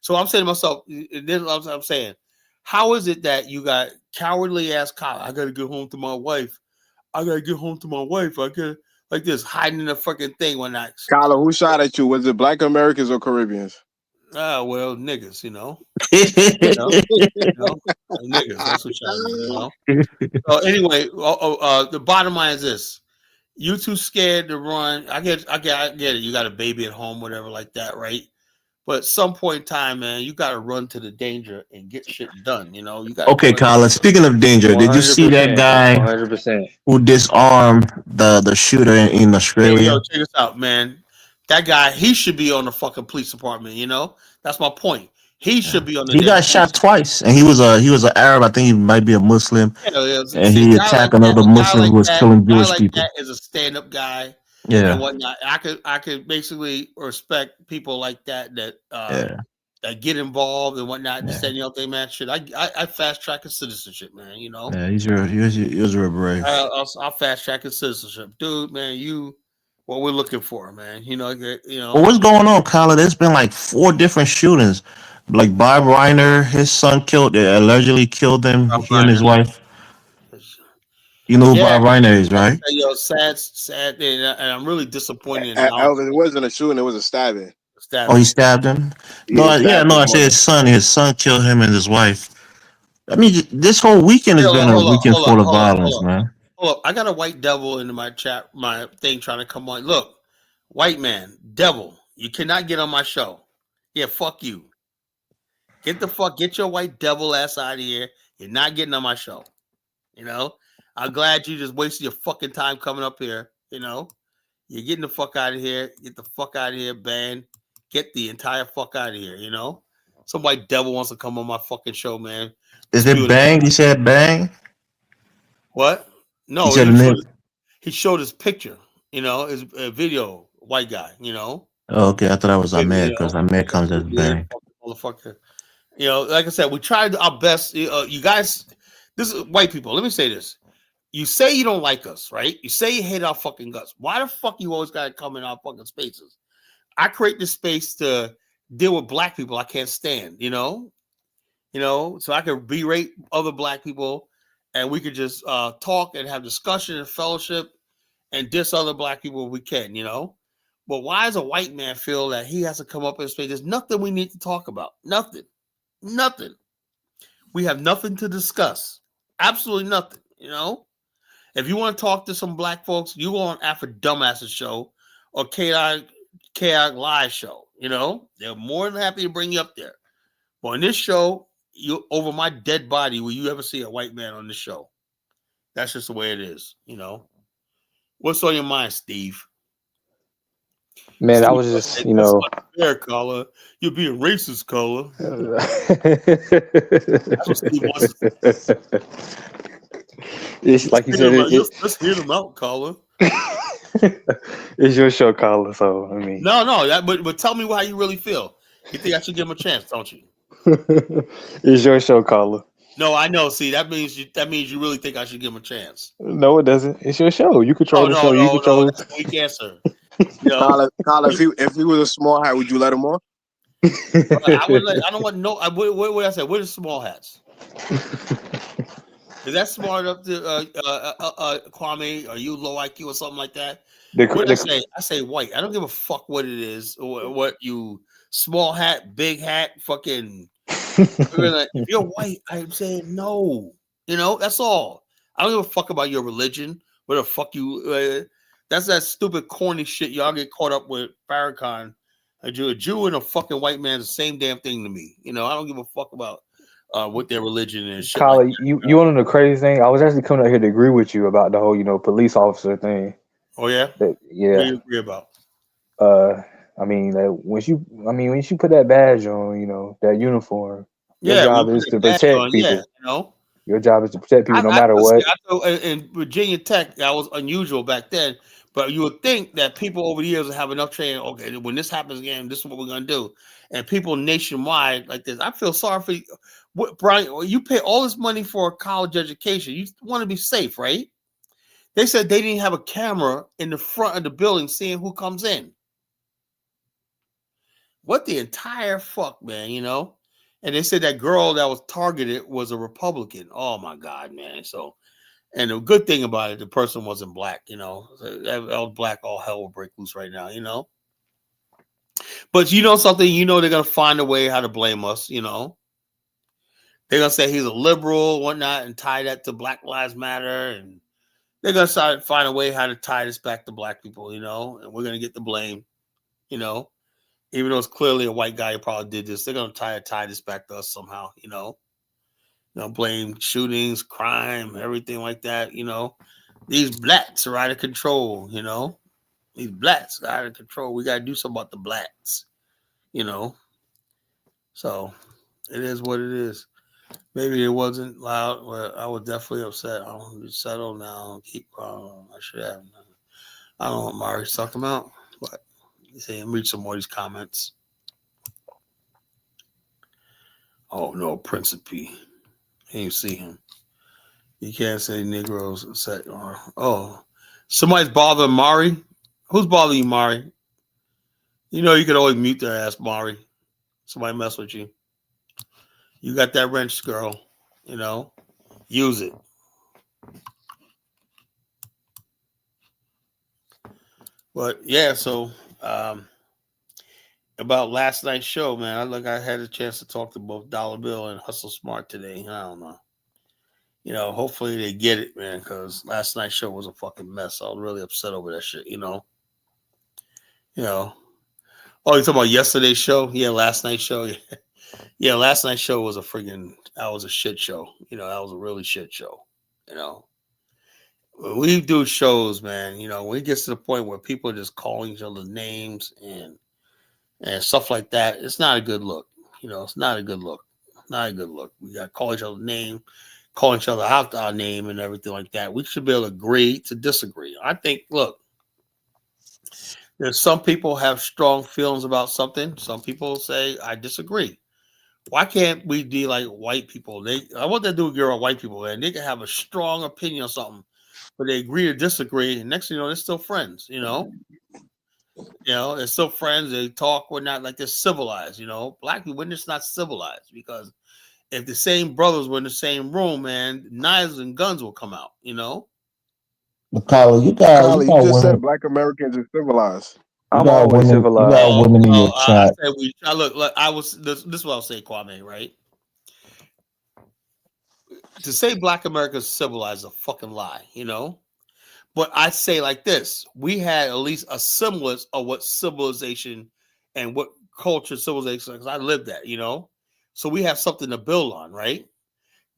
So I'm saying to myself, this is what I'm saying. How is it that you got cowardly ass cop? I gotta get home to my wife. I get like this hiding in the fucking thing when I. Carla, who shot at you? Was it Black Americans or Caribbeans? Well, niggas, niggas. That's what y'all So anyway, the bottom line is this: you too scared to run. I get it. You got a baby at home, whatever, like that, right? But at some point in time, man, you got to run to the danger and get shit done. You got. Okay, Carla. Speaking of danger, did you see that guy 100% who disarmed the shooter in Australia? Hey, check this out, man. That guy, he should be on the fucking police department. That's my point. He should be on the. He got shot twice, and he was an Arab. I think he might be a Muslim. Yeah, and he attacked another Muslim who was killing Jewish people. That is a stand-up guy. Yeah, and whatnot. I could basically respect people like that that get involved and whatnot. Yeah. Saying man, shit. I fast track his citizenship, man. Yeah, he was real brave. I'll fast track his citizenship, dude. Man, what we're looking for, man. Well, what's going on, Carla? There's been like 4 different shootings. Like Bob Reiner, his son allegedly killed him. He and his wife. You know who Bob Reiner is, right? Sad, and I'm really disappointed. Elvis, it wasn't a shooting; it was a stabbing. Oh, he stabbed him. I said his son. His son killed him and his wife. I mean, this whole weekend has been a weekend full of violence, man. Hold up. I got a white devil into my chat, my thing trying to come on. Look, white man, devil, you cannot get on my show. Yeah, fuck you. Get your white devil ass out of here. You're not getting on my show. You know, I'm glad you just wasted your fucking time coming up here. You know, you're getting the fuck out of here. Get the fuck out of here, ban. Get the entire fuck out of here. You know, some white devil wants to come on my fucking show, man. Is it Bang? He said Bang. What? No, he showed his picture. You know, his video. White guy. You know. Oh, okay, I thought I was Ahmed because Ahmed comes as Bang. Motherfucker. You know, like I said, we tried our best. You guys, this is white people. Let me say this. You say you don't like us, right? You say you hate our fucking guts. Why the fuck you always got to come in our fucking spaces? I create this space to deal with black people I can't stand, you know, so I can berate other black people and we could just talk and have discussion and fellowship and diss other black people if we can, you know. But why does a white man feel that he has to come up in space? There's nothing we need to talk about. Nothing. We have nothing to discuss. Absolutely nothing, you know. If you want to talk to some black folks, you go on Afro Dumbasses show or Chaotic Live show. You know, they're more than happy to bring you up there. But on this show, you over my dead body, will you ever see a white man on this show? That's just the way it is. You know, what's on your mind, Steve? Man, Steve, I was just, you know, fair color. You're being racist, color. That's what Steve wants to say. It's like you said. Let's hear them out, caller. It's your show, caller. So I mean, no. But tell me how you really feel. You think I should give him a chance, don't you? It's your show, caller. No, I know. See, that means you really think I should give him a chance. No, it doesn't. It's your show. You control the show. You control. No, that's a weak answer. Caller, if he was a small hat, would you let him on? I would. I don't want no. What would I say? What are small hats? Is that smart up to Kwame? Are you low IQ or something like that? What did I say? I say white. I don't give a fuck what it is. What you small hat, big hat, fucking. If you're white, I'm saying no. You know, that's all. I don't give a fuck about your religion. What the fuck you? That's that stupid corny shit y'all get caught up with. Farrakhan, a Jew and a fucking white man is the same damn thing to me. You know, I don't give a fuck about. What their religion is. Kyle, like you want to know the crazy thing? I was actually coming out here to agree with you about the whole, police officer thing. Oh yeah, yeah. What do you agree about? I mean, when you put that badge on, that uniform, your job is to protect people. Yeah, you know, your job is to protect people no matter what. In Virginia Tech, that was unusual back then. But you would think that people over the years will have enough training. Okay, when this happens again, this is what we're gonna do. And people nationwide like this, I feel sorry for you. Brian, you pay all this money for a college education. You want to be safe, right? They said they didn't have a camera in the front of the building seeing who comes in. What the entire fuck, man, And they said that girl that was targeted was a Republican. Oh, my God, man. So, and the good thing about it, the person wasn't black, That was black, all hell will break loose right now, But you know something? They're going to find a way how to blame us, They're going to say he's a liberal, whatnot, and tie that to Black Lives Matter. And they're going to find a way how to tie this back to black people, and we're going to get the blame, Even though it's clearly a white guy who probably did this, they're going to tie this back to us somehow, blame shootings, crime, everything like that, These blacks are out of control, These blacks are out of control. We got to do something about the blacks, So it is what it is. Maybe it wasn't loud, but I was definitely upset. I'm settle now. Keep I should have. I don't know what Mari's talking about, but see, read some more of these comments. Oh no, Principe. Can you see him? You can't say Negroes. Somebody's bothering Mari. Who's bothering you, Mari? You could always mute their ass, Mari. Somebody mess with you. You got that wrench, girl. Use it. But yeah, so about last night's show, man. I had a chance to talk to both Dollar Bill and Hustle Smart today. I don't know. Hopefully they get it, man, because last night's show was a fucking mess. I was really upset over that shit, Oh, you're talking about yesterday's show? Yeah, last night's show. Yeah, last night's show was that was a shit show. That was a really shit show. When we do shows, man, when it gets to the point where people are just calling each other names and stuff like that, it's not a good look. It's not a good look. Not a good look. We got to call each other name, call each other out our name and everything like that. We should be able to agree to disagree. I think, look, there's some people have strong feelings about something. Some people say, I disagree. Why can't we be like white people? I want to do a girl white people, and they can have a strong opinion on something, but they agree or disagree. And next thing you know, they're still friends, they're still friends. They talk, whatnot, like they're civilized, Black people, we're just not civilized, because if the same brothers were in the same room, man, knives and guns will come out, Kyle, you just said Black Americans are civilized. I'm always civilized. You got women in your chat. Look, this is what I'll say, Kwame, right? To say Black America is civilized is a fucking lie, But I say like this: we had at least a semblance of what civilization and what culture civilization, because I lived that, So we have something to build on, right?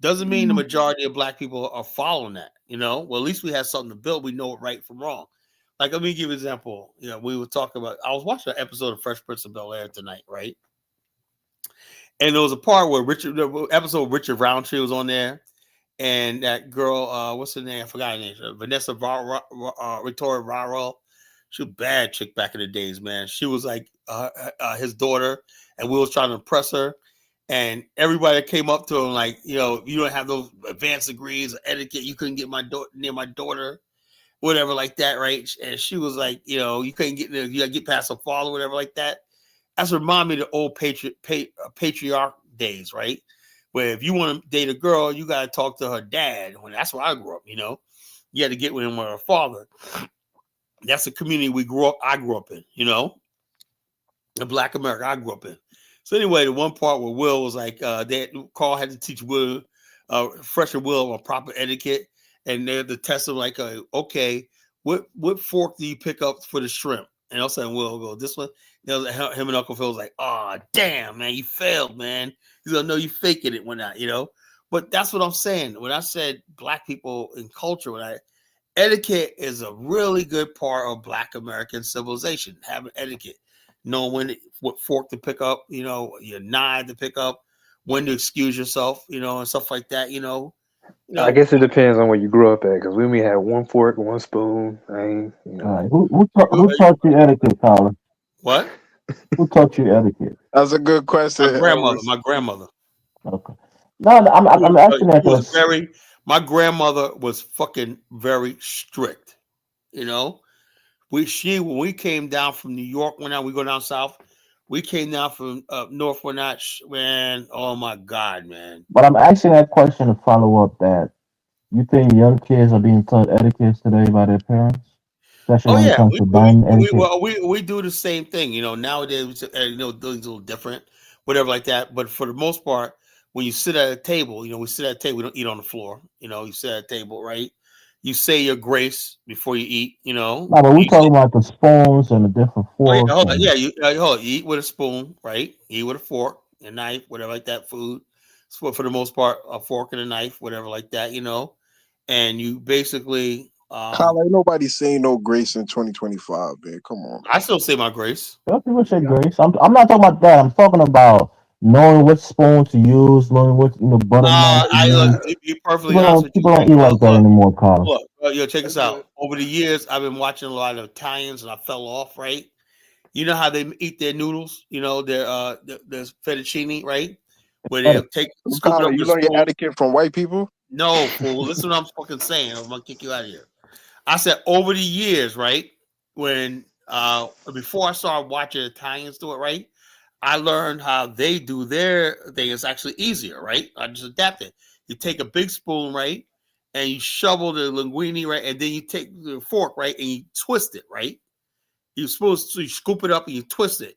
Doesn't mean the majority of Black people are following that, Well, at least we have something to build. We know what right from wrong. Like, let me give you an example. We were talking about, I was watching an episode of Fresh Prince of Bel-Air tonight, right? And there was a part where Richard Roundtree was on there, and that girl, what's her name? I forgot her name. Vanessa Victoria Varro. She was a bad chick back in the days, man. She was like his daughter, and we was trying to impress her. And everybody that came up to him, like, you don't have those advanced degrees or etiquette. You couldn't get near my daughter, whatever like that, right? And she was like, you couldn't get there. You got to get past her father, whatever like that. That's reminded me of the old patriarch days, right? Where if you want to date a girl, you got to talk to her dad. That's where I grew up, You had to get with him with her father. That's the community I grew up in, the Black America I grew up in. So anyway, the one part where Will was like, Carl had to teach Will, fresher Will on proper etiquette. And they had to test him like, okay, what fork do you pick up for the shrimp? And all of a sudden Will will go, this one. Him and Uncle Phil was like, oh, damn, man, you failed, man. He's going to know you faking it when not, But that's what I'm saying. When I said Black people in culture, etiquette is a really good part of Black American civilization, having etiquette. Knowing what fork to pick up, your knife to pick up, when to excuse yourself, and stuff like that, I guess it depends on where you grew up at, because we only had one fork, one spoon. Right. Who taught you etiquette, Colin? What? Who taught you etiquette? That's a good question. My grandmother. Okay. No, I'm asking that. My grandmother was fucking very strict. When we came down from New York, we go down south. We came down from up north, man. Oh my God, man. But I'm asking that question to follow up that you think young kids are being taught etiquette today by their parents? Especially when it comes to buying etiquette. We do the same thing, nowadays, things a little different, whatever like that. But for the most part, when you sit at a table, we sit at a table, we don't eat on the floor. You sit at a table, right? You say your grace before you eat, No, but we're talking about the spoons and the different forks. You eat with a spoon, right? You eat with a fork, a knife, whatever like that. Food, for the most part, a fork and a knife, whatever like that, And you basically, Kyle, ain't nobody saying no grace in 2025, man. Come on. I still say my grace. People say grace. I'm not talking about that. I'm talking about knowing what spoon to use, knowing what butter knife. To be perfectly honest with you, people don't eat like that anymore, Carl. Look, check this out. Over the years, I've been watching a lot of Italians, and I fell off. Right, you know how they eat their noodles? Their fettuccine, right? Where they scoop it up. You learn your etiquette from white people? No, fool. Listen what I'm fucking saying. I'm gonna kick you out of here. I said over the years, right? When before I started watching Italians do it, right? I learned how they do their thing. It's actually easier, right? I just adapted. You take a big spoon, right? And you shovel the linguine, right? And then you take the fork, right? And you twist it, right? You scoop it up and you twist it.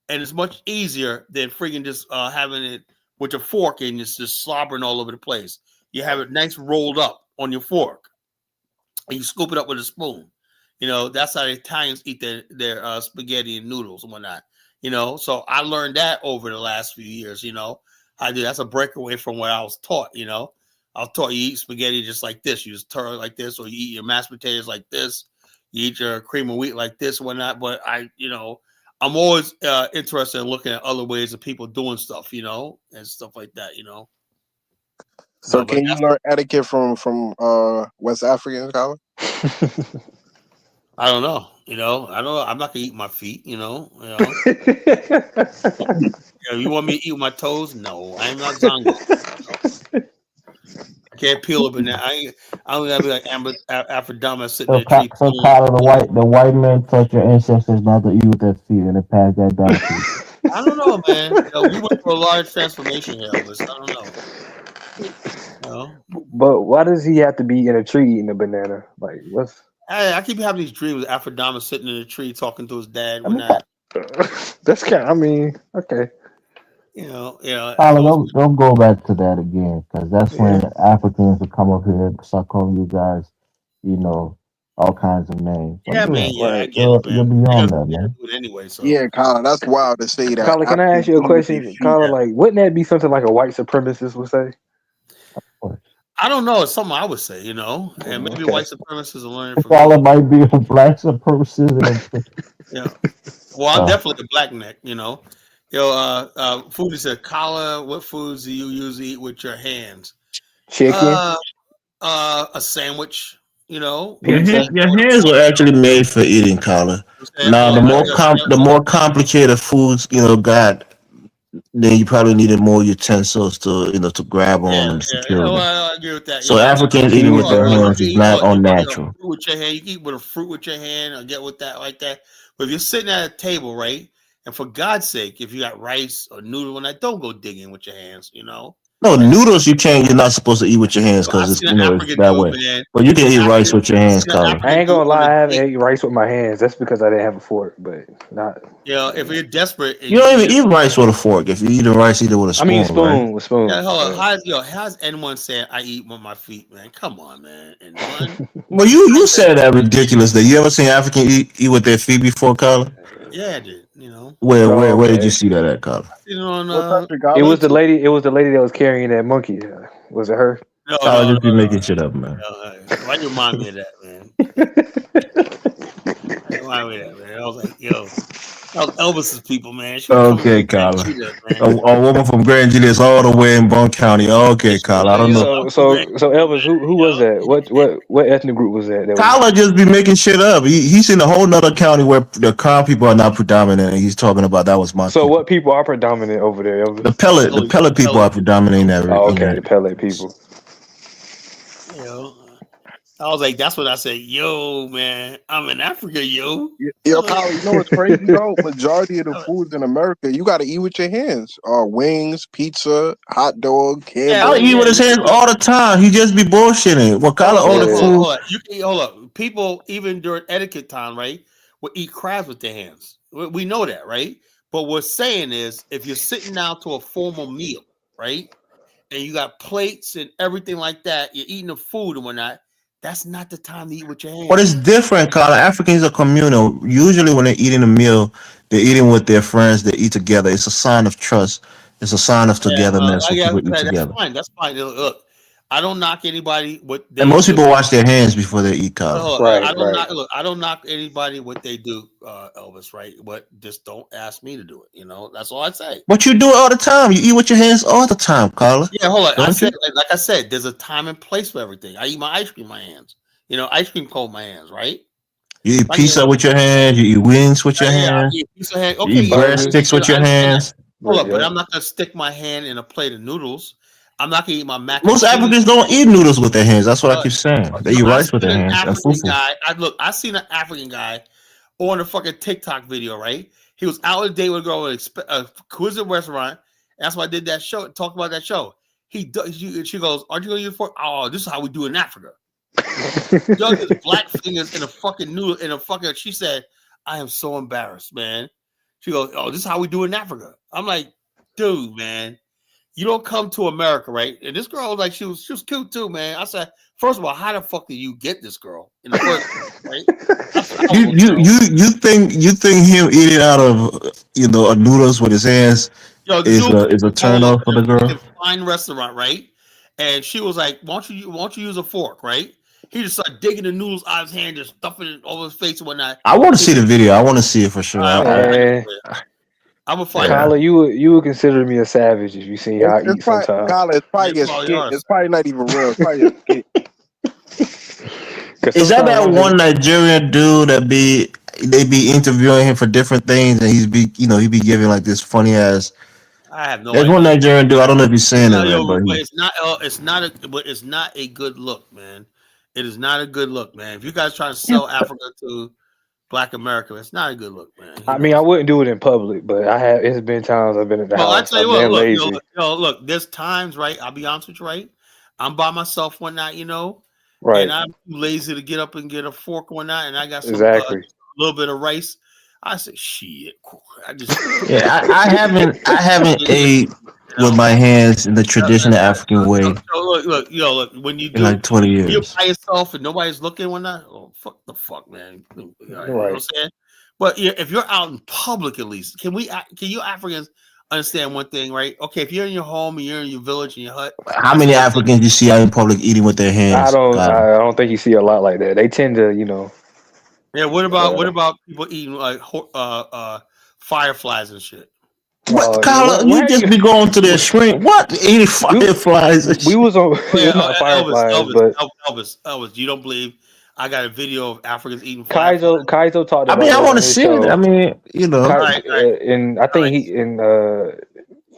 and it's much easier than freaking just having it with your fork and it's just slobbering all over the place. You have it nice rolled up on your fork, and you scoop it up with a spoon. You know, that's how the Italians eat their spaghetti and noodles and whatnot. You know, so I learned that over the last few years. You know, that's a breakaway from what I was taught. You know, I was taught you eat spaghetti just like this. You just turn it like this, or you eat your mashed potatoes like this. You eat your cream of wheat like this and whatnot. But I'm always interested in looking at other ways of people doing stuff, you know, and stuff like that, you know. So can you learn etiquette from West Africans, Colin? I don't know. You know, I don't know. I'm not gonna eat my feet, you know. You want me to eat my toes? No, I'm not Zongo. I can't peel a banana. I don't gotta be like Aphrodite sitting there. So Colin, the white men taught your ancestors not to eat with their feet, and they passed that down to you. I don't know, man. We went through a large transformation here, Elvis. I don't know. But why does he have to be in a tree eating a banana? Like, what's? Hey, I keep having these dreams of Aphrodite sitting in a tree talking to his dad. That's kind. I mean, okay. You know. Colin, don't go back to that again, because that's when Africans will come up here and start calling you guys, you know, all kinds of names. Yeah, man. I get it, man. You're beyond that, man. Anyway, so. Yeah, Colin, that's wild to say that. Colin, can I ask you a question? Colin, like, wouldn't that be something like a white supremacist would say? I don't know. It's something I would say, you know, and maybe white supremacists are learning from. Colin might be a black supremacist. Yeah. Well, I'm definitely a black neck, you know. Foodie said, Colin, what foods do you usually eat with your hands? Chicken. A sandwich. You know, your hands were actually made for eating, Colin. Now, the more complicated foods, you know, then you probably needed more utensils to grab on and secure them. I agree with that. So Africans eating with their hands is not unnatural. With your hand, you can eat with a fruit with your hand, or get with that like that. But if you're sitting at a table, right, and for God's sake, if you got rice or noodle, and don't go digging with your hands, you know. No, noodles you're not supposed to eat with your hands because it's that way. Man. But you can eat rice with your hands, Colin. I ain't gonna lie, I haven't ate rice with my hands. That's because I didn't have a fork, but not. Yeah, if you're desperate, you don't even eat rice with a fork. If you eat rice, eat it with a spoon. I mean, spoon with spoon. Yeah, hold on. How's anyone saying I eat with my feet, man? Come on, man. Well, you said that ridiculous. That you ever seen African eat with their feet before, Colin? Yeah, I did. You know. Where did you see that at, Colin? You know, it was the lady. It was the lady that was carrying that monkey. Was it her? No, just be making shit up, man. Why you remind me of that, man? Remind me of that, man. I was like, yo, that was Elvis's people, man. Okay, Colin. A woman from Grand Julius, all the way in Bone County. Okay, Colin. I don't know. So Elvis, who was that? What ethnic group was that? Colin just be making shit up. He's in a whole nother county where the Crown people are not predominant, and he's talking about that was my. So what people are predominant over there, Elvis? The pellet people are predominant in that. Oh, okay, the pellet people. I was like, that's what I said. Yo, man, I'm in Africa, yo. Yo, Colin, you know what's crazy, bro? Majority of the foods in America, you got to eat with your hands. Wings, pizza, hot dog, candy. Yeah, I eat with his hands all the time. He just be bullshitting. What kind of order food? You can hold up. People, even during etiquette time, right, will eat crabs with their hands. We know that, right? But what we're saying is, if you're sitting down to a formal meal, right, and you got plates and everything like that, you're eating the food and whatnot. That's not the time to eat with your hands. But it's different, Colin. Africans are communal. Usually when they're eating a meal, they're eating with their friends. They eat together. It's a sign of trust. It's a sign of togetherness. That's fine. Look, I don't knock anybody. And most people wash their hands before they eat, Colin. I don't knock anybody what they do, Elvis, right? But just don't ask me to do it. You know, that's all I say. But you do it all the time. You eat with your hands all the time, Colin. Yeah, hold on. Like I said, there's a time and place for everything. I eat my ice cream with my hands. You know, ice cream cold with my hands, right? You eat pizza with your hands. You eat wings with your hands. You eat breadsticks with your hands. Hold up, but I'm not gonna stick my hand in a plate of noodles. I'm not gonna eat my mac. Most Africans don't eat noodles with their hands. That's what I keep saying. They eat rice with their hands. I seen an African guy on a fucking TikTok video. Right, he was out on a date with a girl at a cuisine restaurant. That's why I did that show. Talk about that show. She goes, "Aren't you gonna use a fork?" Oh, this is how we do in Africa. Dug his black fingers in a fucking noodle in a fucking. She said, "I am so embarrassed, man." She goes, "Oh, this is how we do it in Africa." I'm like, dude, man, you don't come to America, right? And this girl was like, she was cute too, man. I said, first of all, how the fuck did you get this girl in the first place, right? You think him eating out of a noodles with his hands is a turn off for the girl? Fine restaurant, right? And she was like, "Won't you use a fork?" Right? He just started digging the noodles out of his hand, just stuffing it over his face and whatnot. I want to see the video. I want to see it for sure. I'm a fight. Kyler, you would consider me a savage if you see how I eat sometimes. Kyler, it's probably a skit. It's probably not even real. It's probably a skit. Is that one Nigerian dude that they be interviewing him for different things, and he be giving like this funny ass. I have no. There's one Nigerian dude. I don't know if you're saying it, but it's not a good look, man. It is not a good look, man. If you guys try to sell Africa to Black America, it's not a good look, man. I mean, I wouldn't do it in public, but it's been times I've been in the house. I tell you what, look, there's times, right? I'll be honest with you, right? I'm by myself one night, right? And I'm too lazy to get up and get a fork one night, and I got some a little bit of rice. I said, shit. I haven't ate with my hands in the traditional African way. Look. When you do in like 20 years, you're by yourself and nobody's looking one night. Oh, fuck, man. You know what I'm saying? But if you're out in public, at least can you Africans understand one thing, right? Okay, if you're in your home and you're in your village and your hut, how many Africans you see out in public eating with their hands? I don't think you see a lot like that. They tend to, Yeah. What about people eating like fireflies and shit? What, Kyler? You just be going to their shrink. What? Eating fireflies? We was on fireflies, Elvis, you don't believe I got a video of Africans eating fireflies. Kaizo talked about I want to see it. I mean, right. And I think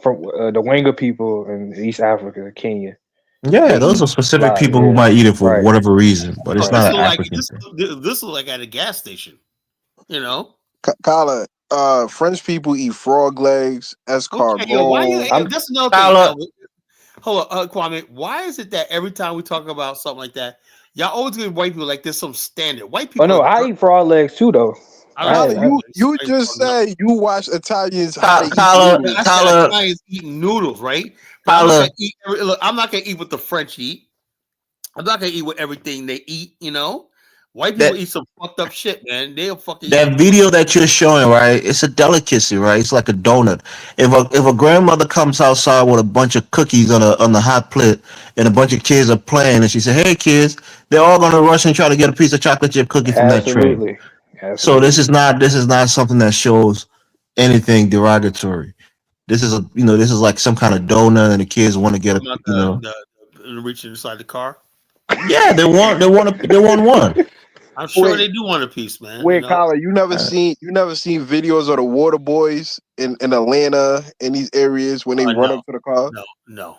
from the Wenga people in East Africa, Kenya. Yeah, those are specific people who might eat it for whatever reason, but it's not an African thing. This is like at a gas station, Kyler, French people eat frog legs, escargot. That's another thing. Hold on, Kwame. Why is it that every time we talk about something like that, y'all always give white people like there's some standard? White people. Oh no, I eat frog legs too, though. You just said you watch Italians. Italians eating noodles, right? I'm not gonna eat what the French eat. I'm not gonna eat what everything they eat. White people eat some fucked up shit, man. They'll fucking that video that you're showing, right? It's a delicacy, right? It's like a donut. If a grandmother comes outside with a bunch of cookies on the hot plate, and a bunch of kids are playing, and she said, "Hey, kids," they're all gonna rush and try to get a piece of chocolate chip cookie from that tray. Absolutely. So this is not something that shows anything derogatory. This is like some kind of donut, and the kids want to get reaching inside the car. Yeah, they want one. I'm sure they do want a piece, man. Wait, Kyler, you never seen videos of the water boys in Atlanta in these areas when they run up to the car? No.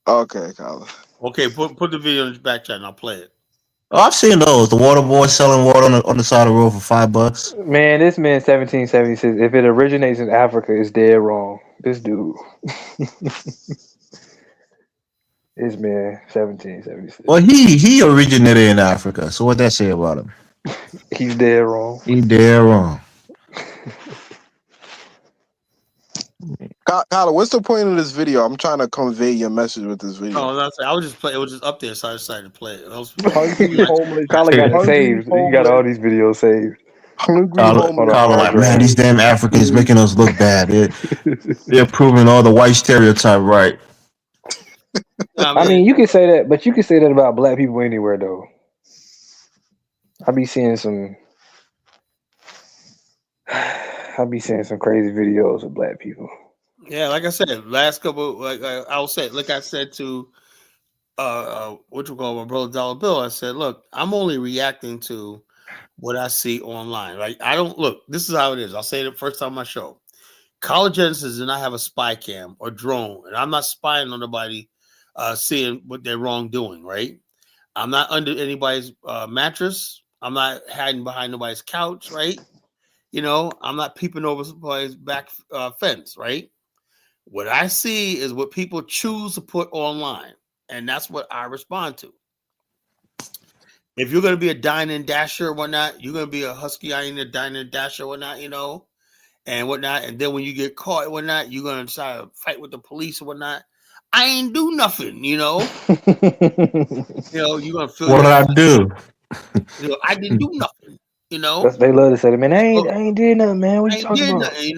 Okay, Kyler. Okay, put the video in the back chat and I'll play it. Oh, I've seen those. The water boys selling water on the side of the road for $5. Man, this man 1776. If it originates in Africa, it's dead wrong. This dude. This man 1776. Well, he originated in Africa. So what that say about him? He's dead wrong. He's dead wrong. Kyler, what's the point of this video? I'm trying to convey your message with this video. Oh, that's I was just play. It was just up there, so I decided to play it. Kyler got it saved. You got all these videos saved. Kyler, like, man, these damn Africans making us look bad. They're proving all the white stereotype right. I mean, you can say that, but you can say that about black people anywhere, though. I be seeing some crazy videos of black people. Yeah, like I said, last couple, like I said to what you call my brother Dollar Bill, I said, look, I'm only reacting to what I see online. Like, I don't look. This is how it is. I'll say it the first time on my show. College Genesis did not have a spy cam or drone, and I'm not spying on nobody, seeing what they're wrongdoing. Right? I'm not under anybody's mattress. I'm not hiding behind nobody's couch. Right? I'm not peeping over somebody's back fence. Right? What I see is what people choose to put online, and that's what I respond to. If you're going to be a dine and dasher or whatnot, you're going to be a husky eyeing a dine and dasher or whatnot, and whatnot. And then when you get caught and whatnot, you're gonna try to fight with the police and whatnot. I ain't do nothing, you know. You're gonna feel. What did I do? I didn't do nothing. They love to say, man, I ain't did nothing, man. What you talking about? Nothing,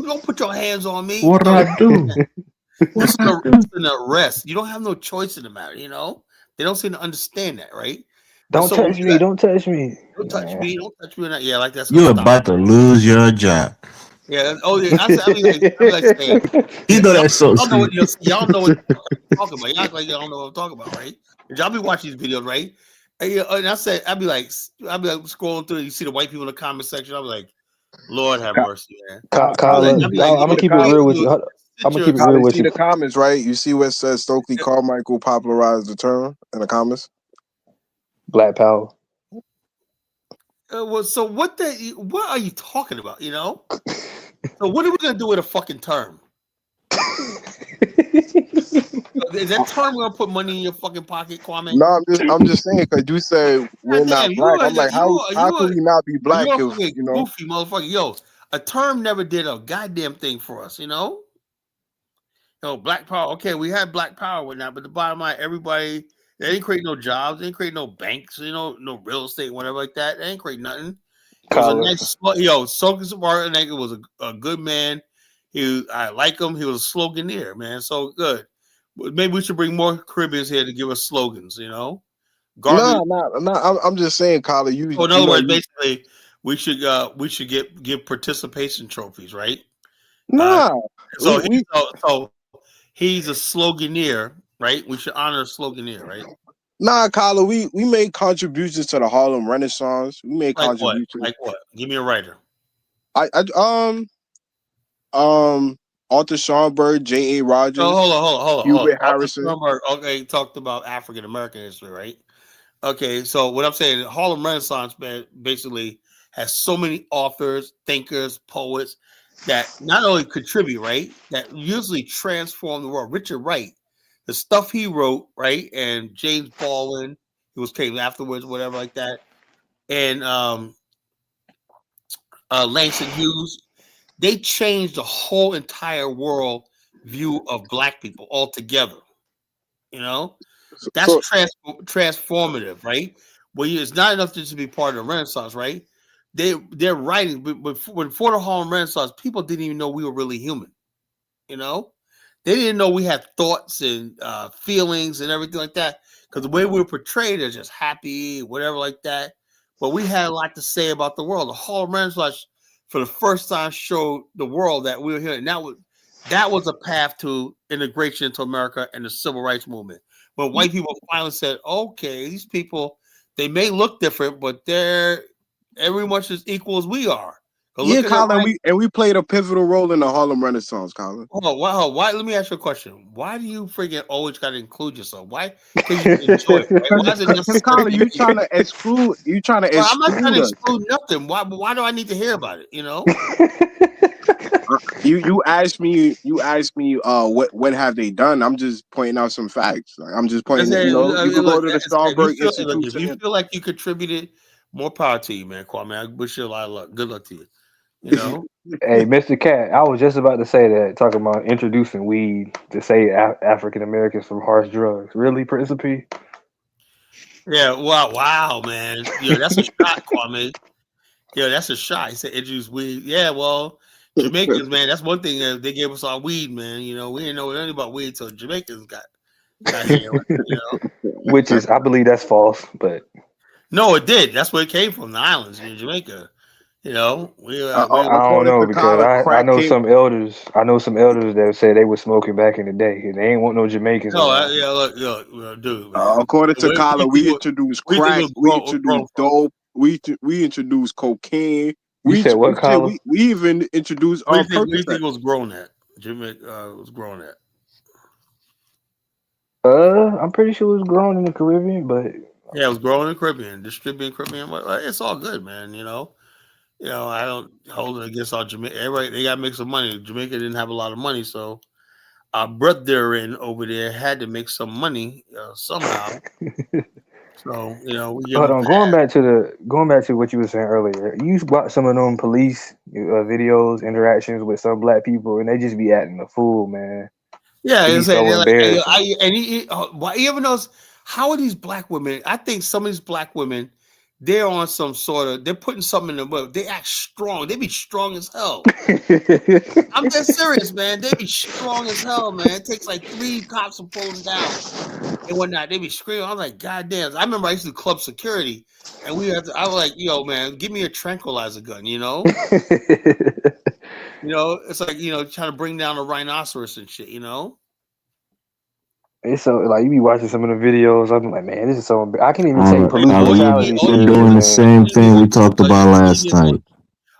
don't put your hands on me. What did I do? It's an arrest. You don't have no choice in the matter. They don't seem to understand that, right? Don't touch me. Don't touch me. Don't touch me. Don't touch me. Yeah, like that's. You're about to lose your job. Yeah. Oh yeah. I mean, like saying, you know that's so sweet. Y'all know what I'm talking about. Y'all like y'all don't know what I'm talking about, right? Y'all be watching these videos, right? And I said, I'd be like scrolling through. You see the white people in the comment section. I'd be like, Lord have mercy, man. Colin, I'm gonna keep it real with you. I'm gonna keep it real with you. See the comments, right? You see what says Stokely Carmichael popularized the term in the comments. Black power. So what are you talking about? So what are we gonna do with a fucking term? Is that term gonna put money in your fucking pocket, Kwame? No, I'm just saying because you said we're not black. I'm like, how can we not be black? You're a goofy motherfucker. Yo, a term never did a goddamn thing for us. Black power. Okay, we had black power and whatnot, but the bottom line, everybody. They didn't create no jobs. They didn't create no banks. No real estate, whatever like that. They didn't create nothing. It was a nice. Sokas Martin was a good man. I like him. He was a sloganeer, man. So good. Maybe we should bring more Caribbeans here to give us slogans. No. I'm just saying, Colin. In other words, basically, we should give participation trophies, right? So he's a sloganeer. Right, we should honor a sloganeer, right? Nah, Colin, we made contributions to the Harlem Renaissance. We made contributions. Like what? Give me a writer. Arthur Schomburg, J.A. Rogers. Oh, hold on. Hubert Harrison. Schomburg, okay, talked about African American history, right? Okay, so what I'm saying, the Harlem Renaissance basically has so many authors, thinkers, poets that not only contribute, right, that usually transform the world. Richard Wright. The stuff he wrote, right, and James Baldwin, who came afterwards, whatever like that, and Langston Hughes, they changed the whole entire world view of black people altogether. That's transformative, right? It's not enough just to be part of the Renaissance, right? They're writing, but before the Harlem Renaissance, people didn't even know we were really human. They didn't know we had thoughts and feelings and everything like that because the way we were portrayed as just happy, whatever like that. But we had a lot to say about the world. The Harlem Renaissance, for the first time, showed the world that we were here. And that was a path to integration into America and the civil rights movement. When white people finally said, okay, these people, they may look different, but they're every much as equal as we are. Yeah, Colin, we played a pivotal role in the Harlem Renaissance, Colin. Oh, wow. Why? Let me ask you a question. Why do you freaking always got to include yourself? Why can't you enjoy it? Right? Why is it necessary? Colin, you trying to exclude? I'm not trying to exclude nothing. Why do I need to hear about it? You asked me. What have they done? I'm just pointing out some facts. I'm just pointing. You can go to the Schomburg Institute. If you feel like you contributed, more power to you, man. Kwame, I wish you a lot of luck. Good luck to you. Hey, Mr. Cat, I was just about to say that, talking about introducing weed to save African Americans from harsh drugs. Really, Principe? Yeah, wow, man. That's a shot, Kwame. That's a shot. He said introduce weed. Yeah, well, Jamaicans, man, that's one thing that they gave us our weed, man. We didn't know anything about weed until Jamaicans got here. Which is, I believe that's false, but no, it did. That's where it came from, the islands in Jamaica. I don't know because I know some elders. I know some elders that say they were smoking back in the day. And they ain't want no Jamaicans. Look, dude. According to Colin, we introduced crack. We introduced dope. We introduced cocaine. You said what, Colin? We even introduced. What do you think was grown at? Jamaica was grown at. I'm pretty sure it was grown in the Caribbean, but yeah, it was grown in the Caribbean, distributed in the Caribbean. But it's all good, man. I don't hold it against all Jamaica. Everybody, they got to make some money. Jamaica didn't have a lot of money, so our brethren over there had to make some money somehow. So we Hold on, going back to what you were saying earlier. You watch some of them police videos, interactions with some black people, and they just be acting a fool, man. Yeah, it's so embarrassing. Why you ever notice how are these black women? I think some of these black women, they're on some sort of, they're putting something in the world. They act strong. They be strong as hell. I'm dead serious, man. They be strong as hell, man. It takes like 3 cops to pull them down and whatnot. They be screaming. I'm like, God damn. I remember I used to do club security, and I was like, yo, man, give me a tranquilizer gun, it's like, trying to bring down a rhinoceros and shit, It's so like you be watching some of the videos. I'm like, man, this is so. I can't even take police brutality You're serious. doing the same thing we talked about last night.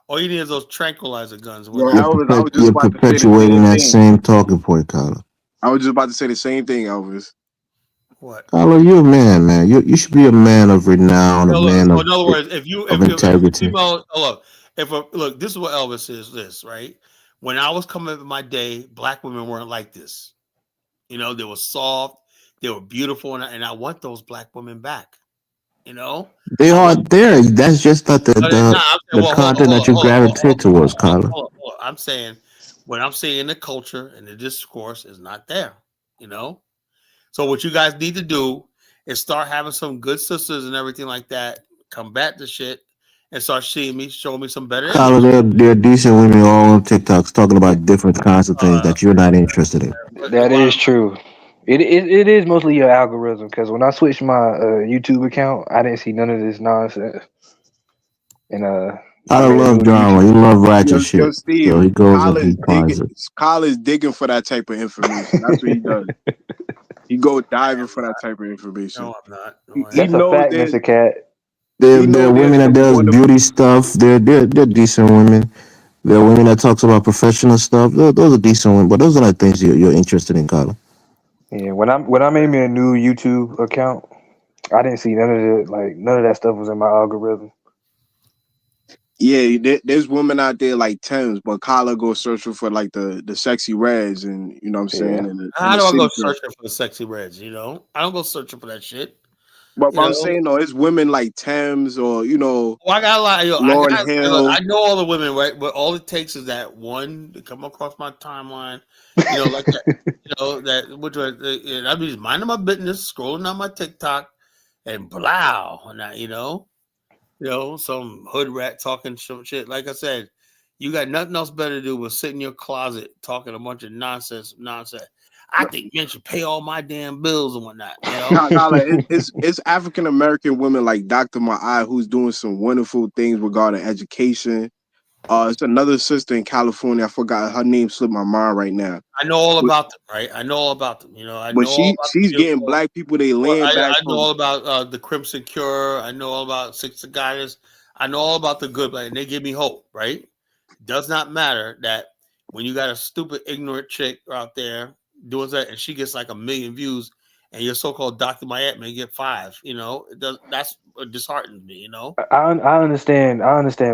All you need is those tranquilizer guns. You're perpetuating that same talking point, Kyler. I was just about to say the same thing, Elvis. What? Kyler, you're a man. You should be a man of renown, in other words, if integrity. Look, this is what Elvis is. This right. When I was coming up in my day, black women weren't like this. They were soft, they were beautiful, and I want those black women back. They are there. That's just not the content that you gravitate towards, Kyler. I'm saying what I'm seeing in the culture and the discourse is not there. So what you guys need to do is start having some good sisters and everything like that. Combat the shit and start showing me some better. Kyler, there are decent women all on TikToks talking about different kinds of things that you're not interested in. That is true. It is mostly your algorithm, because when I switched my YouTube account, I didn't see none of this nonsense. And I love drama. You love ratchet shit. Steve, so he goes and he finds it. Kyle is digging for that type of information. That's what he does. He go diving for that type of information. No, I'm not. That's a fact, Mr. Cat. There are women that does beauty stuff. They're decent women. There are women that talks about professional stuff. Those are decent women, but those are not things you're interested in, Kyler. Yeah, when I made me a new YouTube account, I didn't see none of that stuff was in my algorithm. Yeah, there's women out there like Thames, but Kyler goes searching for like the sexy reds, and you know what I'm saying. How do I go searching for the sexy reds? I don't go searching for that shit. But I'm saying though, it's women like Thames or Well, I got a lot. Lauryn Hill. I know all the women, right? But all it takes is that one to come across my timeline, like that. That which was, I'd be just minding my business, scrolling down my TikTok, and blah, and that, some hood rat talking some shit. Like I said, you got nothing else better to do but sit in your closet talking a bunch of nonsense. I think men should pay all my damn bills and whatnot. It's African American women like Dr. Ma'ai who's doing some wonderful things regarding education. It's another sister in California. I forgot her name, slipped my mind right now. I know all about them, right? I know all about them. But she's getting black people they land back. I know all about the Crimson Cure. I know all about Six Cigars. I know all about the good, and they give me hope, right? It does not matter that when you got a stupid, ignorant chick out there doing that, and she gets like 1 million views, and your so-called Dr. Mayette may get 5. It does. That's what disheartens me. I understand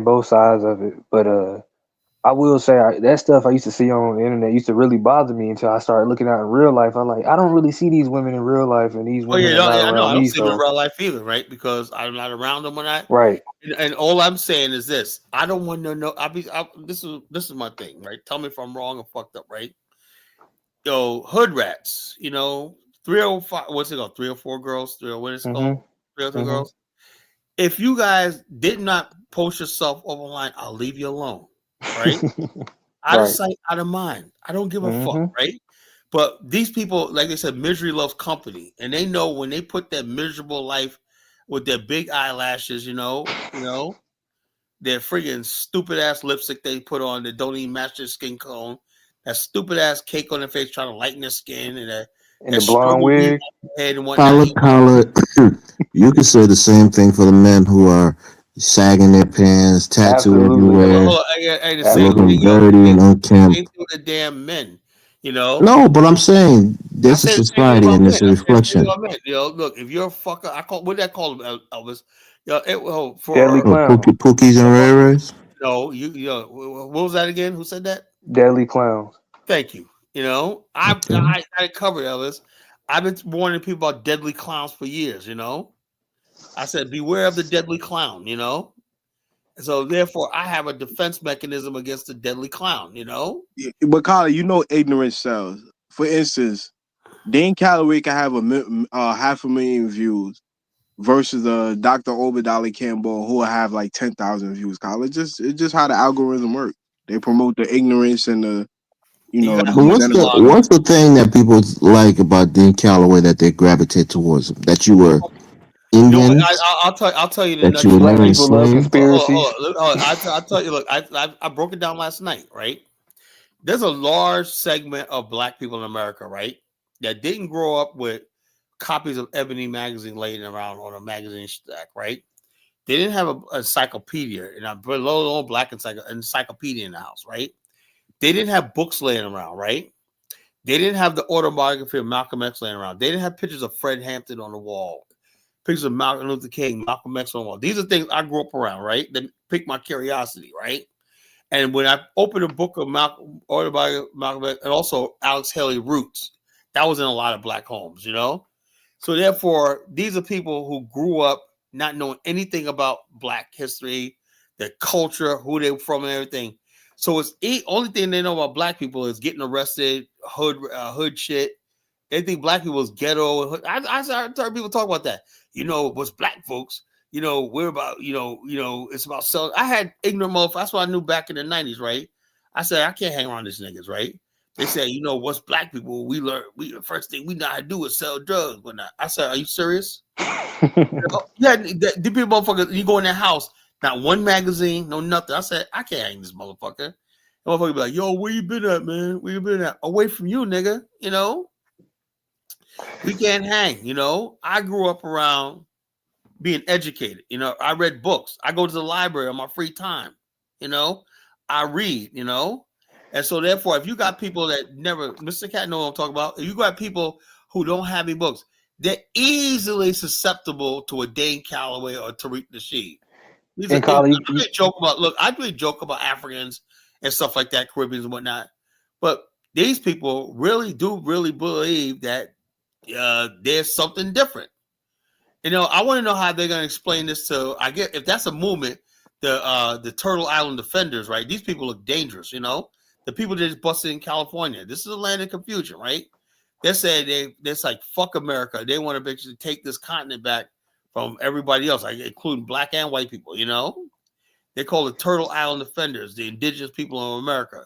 both sides of it, but I will say that stuff I used to see on the internet used to really bother me until I started looking out in real life. I'm like, I don't really see these women in real life, and these women. I know. I don't see them in real life either, right? Because I'm not around them when right. And all I'm saying is this: I don't want to know. This is my thing, right? Tell me if I'm wrong or fucked up, right? Hood rats, 305. What's it called? 304 girls. 30. What is it called? 302 girls. If you guys did not post yourself online, I'll leave you alone. Right? Out of sight, out of mind. I don't give a fuck, right? But these people, like I said, misery loves company, and they know when they put that miserable life with their big eyelashes, their friggin' stupid ass lipstick they put on that don't even match their skin tone, that stupid ass cake on their face trying to lighten their skin, and the blonde wig. Collar, you can say the same thing for the men who are sagging their pants, tattoo everywhere, looking dirty and unkempt. Same thing with the damn men, No, but I'm saying this is society and it's a reflection. Look, if you're a fucker, what did I call him, Elvis? Deadly clown. Pookies and Rares. No, what was that again? Who said that? Deadly clowns. Thank you. I got it covered, Elvis. I've been warning people about deadly clowns for years. I said, beware of the deadly clown, you know? So therefore, I have a defense mechanism against the deadly clown, you know? But Colin, you know ignorance sells. For instance, Dane Calloway can have 500,000 views versus Dr. Obadiah Campbell who will have like 10,000 views. Colin, it's just how the algorithm works. They promote the ignorance and the what's the thing that people like about Dean Calloway that they gravitate towards him? That you were Indians? I'll tell you that you were black never people love enslaved? conspiracies. I'll tell you, look, I broke it down last night, right? There's a large segment of black people in America, right, that didn't grow up with copies of Ebony magazine laying around on a magazine stack, right? They didn't have an encyclopedia, and I'm below black encyclopedia in the house, right? They didn't have books laying around, right? They didn't have the autobiography of Malcolm X laying around. They didn't have pictures of Fred Hampton on the wall, pictures of Martin Luther King, Malcolm X on the wall. These are things I grew up around, right? That piqued my curiosity, right? And when I opened a book of autobiography of Malcolm X, and also Alex Haley Roots, that was in a lot of black homes, you know? So therefore, these are people who grew up not knowing anything about black history, their culture, who they were from, and everything. So it's the only thing they know about black people is getting arrested, hood shit. They think black people is ghetto. I heard people talk about that. You know, what's black folks? You know, we're about, you know, it's about selling. I had ignorant motherfuckers. That's what I knew back in the 90s, right? I said, I can't hang around these niggas, right? They said, you know, what's black people? The first thing we know how to do is sell drugs. But not. I said, are you serious? Yeah, the people motherfuckers, you go in their house, not one magazine, no nothing. I said, I can't hang this motherfucker. The motherfucker be like, yo, where you been at, man? Where you been at? Away from you, nigga. You know? We can't hang, you know? I grew up around being educated. You know, I read books. I go to the library on my free time. You know? I read, you know? And so therefore, if you got people that never, Mr. Cat know what I'm talking about. If you got people who don't have any books, they're easily susceptible to a Dane Calloway or Tariq Nasheed. And Colin, I really joke about Africans and stuff like that, Caribbeans and whatnot. But these people really believe that there's something different. You know, I want to know how they're going to explain this to, I get, if that's a movement, the Turtle Island Defenders, right? These people look dangerous, you know? The people that just busted in California. This is a land of confusion, right? They said they're like, fuck America. They want to basically take this continent back from everybody else, like including black and white people, you know? They call it Turtle Island Defenders, the indigenous people of America.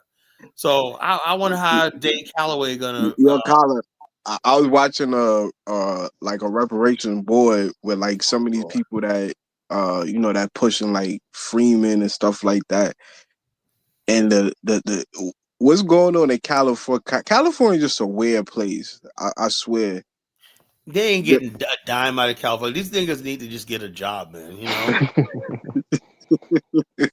So I wonder how Dane Calloway gonna Colin, I was watching like a reparation board with like some of these people that you know, that pushing like Freeman and stuff like that. And the what's going on in California? California is just a weird place. I swear. They ain't getting a dime out of California. These niggas need to just get a job, man. You know.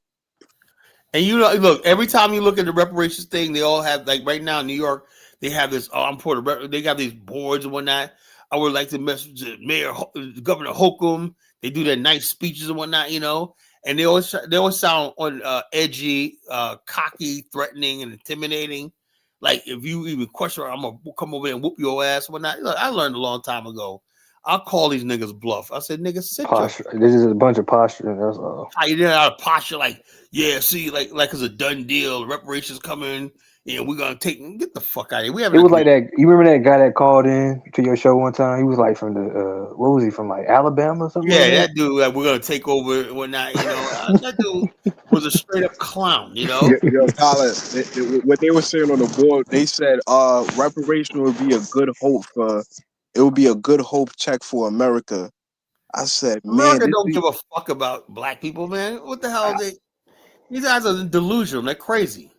And you know, look, every time you look at the reparations thing, they all have, like right now in New York, they have this. They got these boards and whatnot. I would like to message Mayor, Governor Holcomb. They do their nice speeches and whatnot, you know. And they always sound on edgy, cocky, threatening, and intimidating. Like if you even question, I'm gonna come over there and whoop your ass and whatnot. Look, I learned a long time ago. I'll call these niggas bluff. I said, niggas, sit posture. This is a bunch of posturing. That's all. How you didn't have a posture like, yeah, see, like it's a done deal. Reparations coming. Yeah, we're gonna get the fuck out of here. We have. It was like that. You remember that guy that called in to your show one time? He was like from the what was he from, like Alabama or something? Yeah, like that dude. Like, we're gonna take over and whatnot. You know, that dude was a straight up clown. You know, Colin, what they were saying on the board, they said reparation would be a good hope for. It would be a good hope check for America. I said, America don't give a fuck about black people, man. What the hell? These guys are delusional. They're crazy.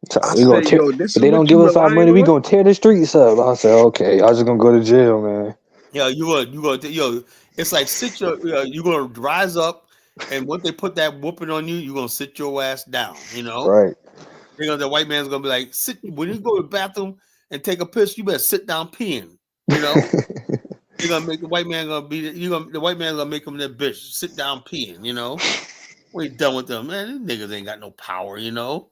So if they don't give us our money, we gonna tear the streets up. I said, okay, I'm just gonna go to jail, man. Yeah, you gonna it's like you're gonna rise up, and once they put that whooping on you, you're gonna sit your ass down. You know, right? The white man's gonna be like, sit when you go to the bathroom and take a piss, you better sit down peeing. You know, you're gonna make the white man the white man's gonna make him that bitch sit down peeing. You know, we done with them, man. These niggas ain't got no power. You know.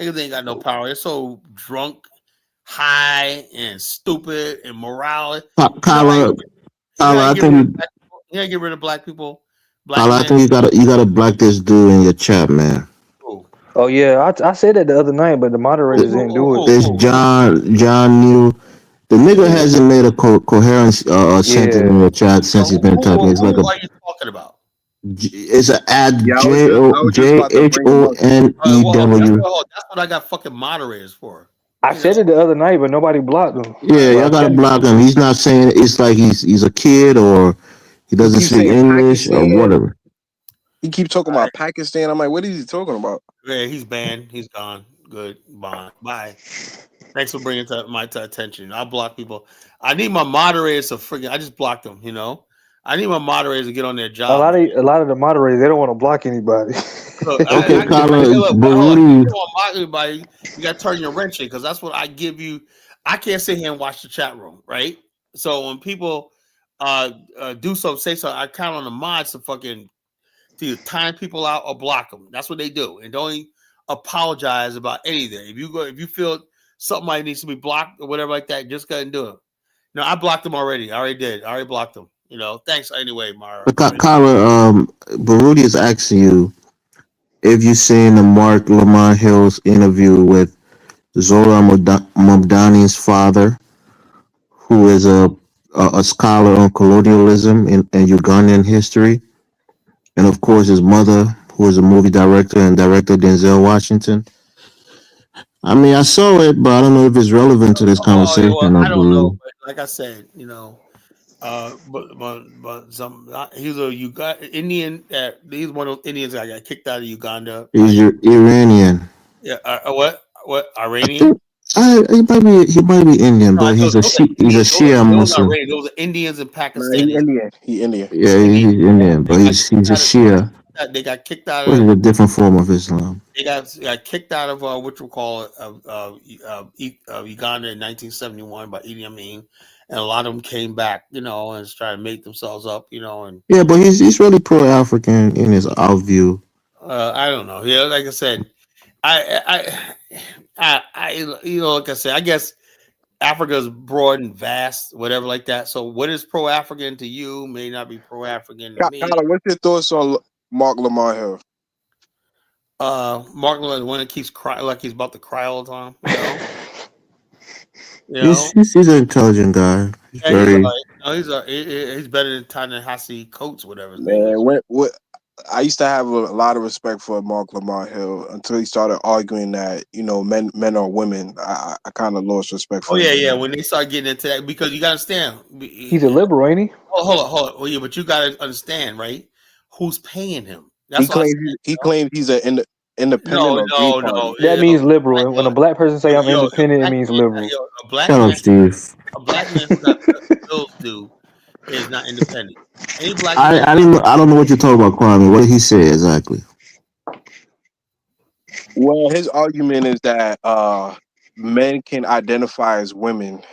Niggas ain't got no power. They're so drunk, high, and stupid, and morale. Kyla, I think You gotta get rid of black people. Kyle, I think you gotta block this dude in your chat, man. Oh yeah, I said that the other night, but the moderators didn't do it. It's John New. The nigga hasn't made a coherent sentence in the chat since he's been talking. It's like what are you talking about? It's an ad JHONEW. That's what I got fucking moderators for. I said it the other night, but nobody blocked him. Yeah, y'all gotta block him. He's not saying it's like he's a kid or he doesn't speak English or whatever. He keeps talking about Pakistan. I'm like, what is he talking about? Yeah, he's banned. He's gone. Good. Bye. Thanks for bringing my attention. I block people. I need my moderators to freaking. I just blocked them. You know, I need my moderators to get on their job. A lot of the moderators, they don't want to block anybody. Look, okay, you got to turn your wrench in because that's what I give you. I can't sit here and watch the chat room, right? So when people do something, say something, I count on the mods to fucking to time people out or block them. That's what they do, and don't apologize about anything. If you feel somebody needs to be blocked or whatever like that, just go ahead and do it. No, I blocked them already. I already did. I already blocked them. You know, thanks anyway, Mara. Kyra, Baruti is asking you if you've seen the Mark Lamont Hill's interview with Zora Mamdani's father, who is a scholar on colonialism and Ugandan history, and of course his mother, who is a movie director and director Denzel Washington. I mean, I saw it, but I don't know if it's relevant to this conversation. I don't know, but like I said, you know, but he's a Indian. He's one of those Indians that got kicked out of Uganda. He's Iranian. Yeah, what Iranian? He might be Indian, but he's a Shia Muslim. Those are Indians in Pakistan. He's Indian. Yeah, he's Indian, but he's a Shia. They got kicked out of a different form of Islam. They got kicked out of what we call Uganda in 1971 by Idi Amin, and a lot of them came back, you know, and trying to make themselves up, you know. And yeah, but he's really pro-African in his view. I don't know. Yeah, like I said, I you know, like I said, I guess Africa is broad and vast, whatever like that. So what is pro-African to you may not be pro-African to me. What's your thoughts on Mark Lamont Hill? Mark Lamont, the one that keeps crying like he's about to cry all the time. You know? He's an intelligent guy. He's better than Ta-Nehisi Coates, whatever. Man, I used to have a lot of respect for Mark Lamont Hill until he started arguing that, you know, men are women. I kind of lost respect for him. Yeah. When they start getting into that, because you got to understand, he's a liberal, ain't he? Oh, hold on. Well, yeah, but you got to understand, right? Who's paying him? He claims he's an independent. No. That means liberal. When a black person say I'm independent, it means liberal. A black man who got bills due is not independent. Any black I don't know what you're talking about, Kwame. What did he say exactly? Well, his argument is that men can identify as women.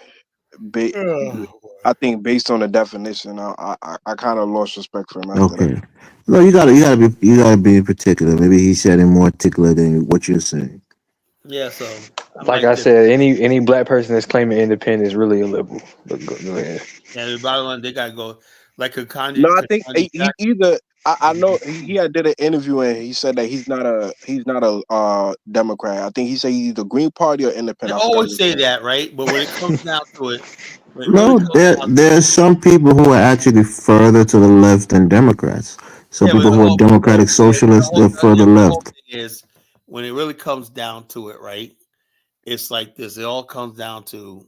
I think based on the definition, I kind of lost respect for him after that. No, you gotta be particular. Maybe he said it more particular than what you're saying. Yeah, so like I said, any black person that's claiming independence is really a liberal. But go ahead. Yeah, the bottom line, they gotta go like a Kanye. No, I think he either. I know he did an interview and he said that he's not a Democrat. I think he said he's either Green Party or Independent. They always say that, right? But when it comes down to it, there are some people who are actually further to the left than Democrats. Some people who are Democratic Socialists, they're further left. Is when it really comes down to it, right? It's like this. It all comes down to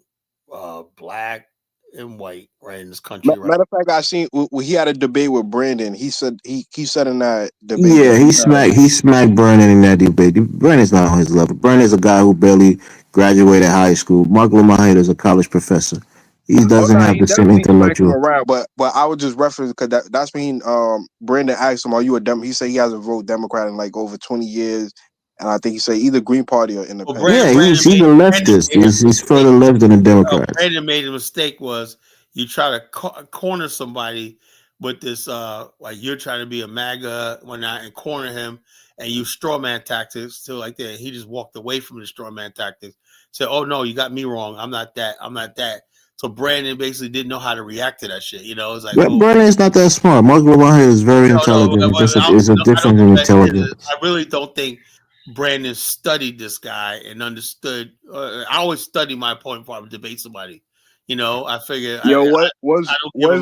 black and white, right, in this country. Matter of fact, I seen he had a debate with Brandon. He said he said in that debate. Yeah, he smacked Brandon in that debate. Brandon's not on his level. Brandon's a guy who barely graduated high school. Mark Lamont Hill is a college professor. He doesn't have the same intellectual. But I would just reference because that's when Brandon asked him, "Are you a Dem?" He said he hasn't voted Democrat in like over 20 years, and I think he said either Green Party or Independent. Well, he's a leftist. He's further left than a Democrat. Brandon made a mistake was you try to corner somebody with this like you're trying to be a MAGA when I and corner him and use straw man tactics to like that. He just walked away from the straw man tactics. Said, "Oh no, you got me wrong. I'm not that. I'm not that." So Brandon basically didn't know how to react to that shit. You know, it's like Brandon's not that smart. Mark LaMont is very intelligent. It's a difference in intelligence. I really don't think Brandon studied this guy and understood. I always study my opponent before I debate somebody. You know, I figure. What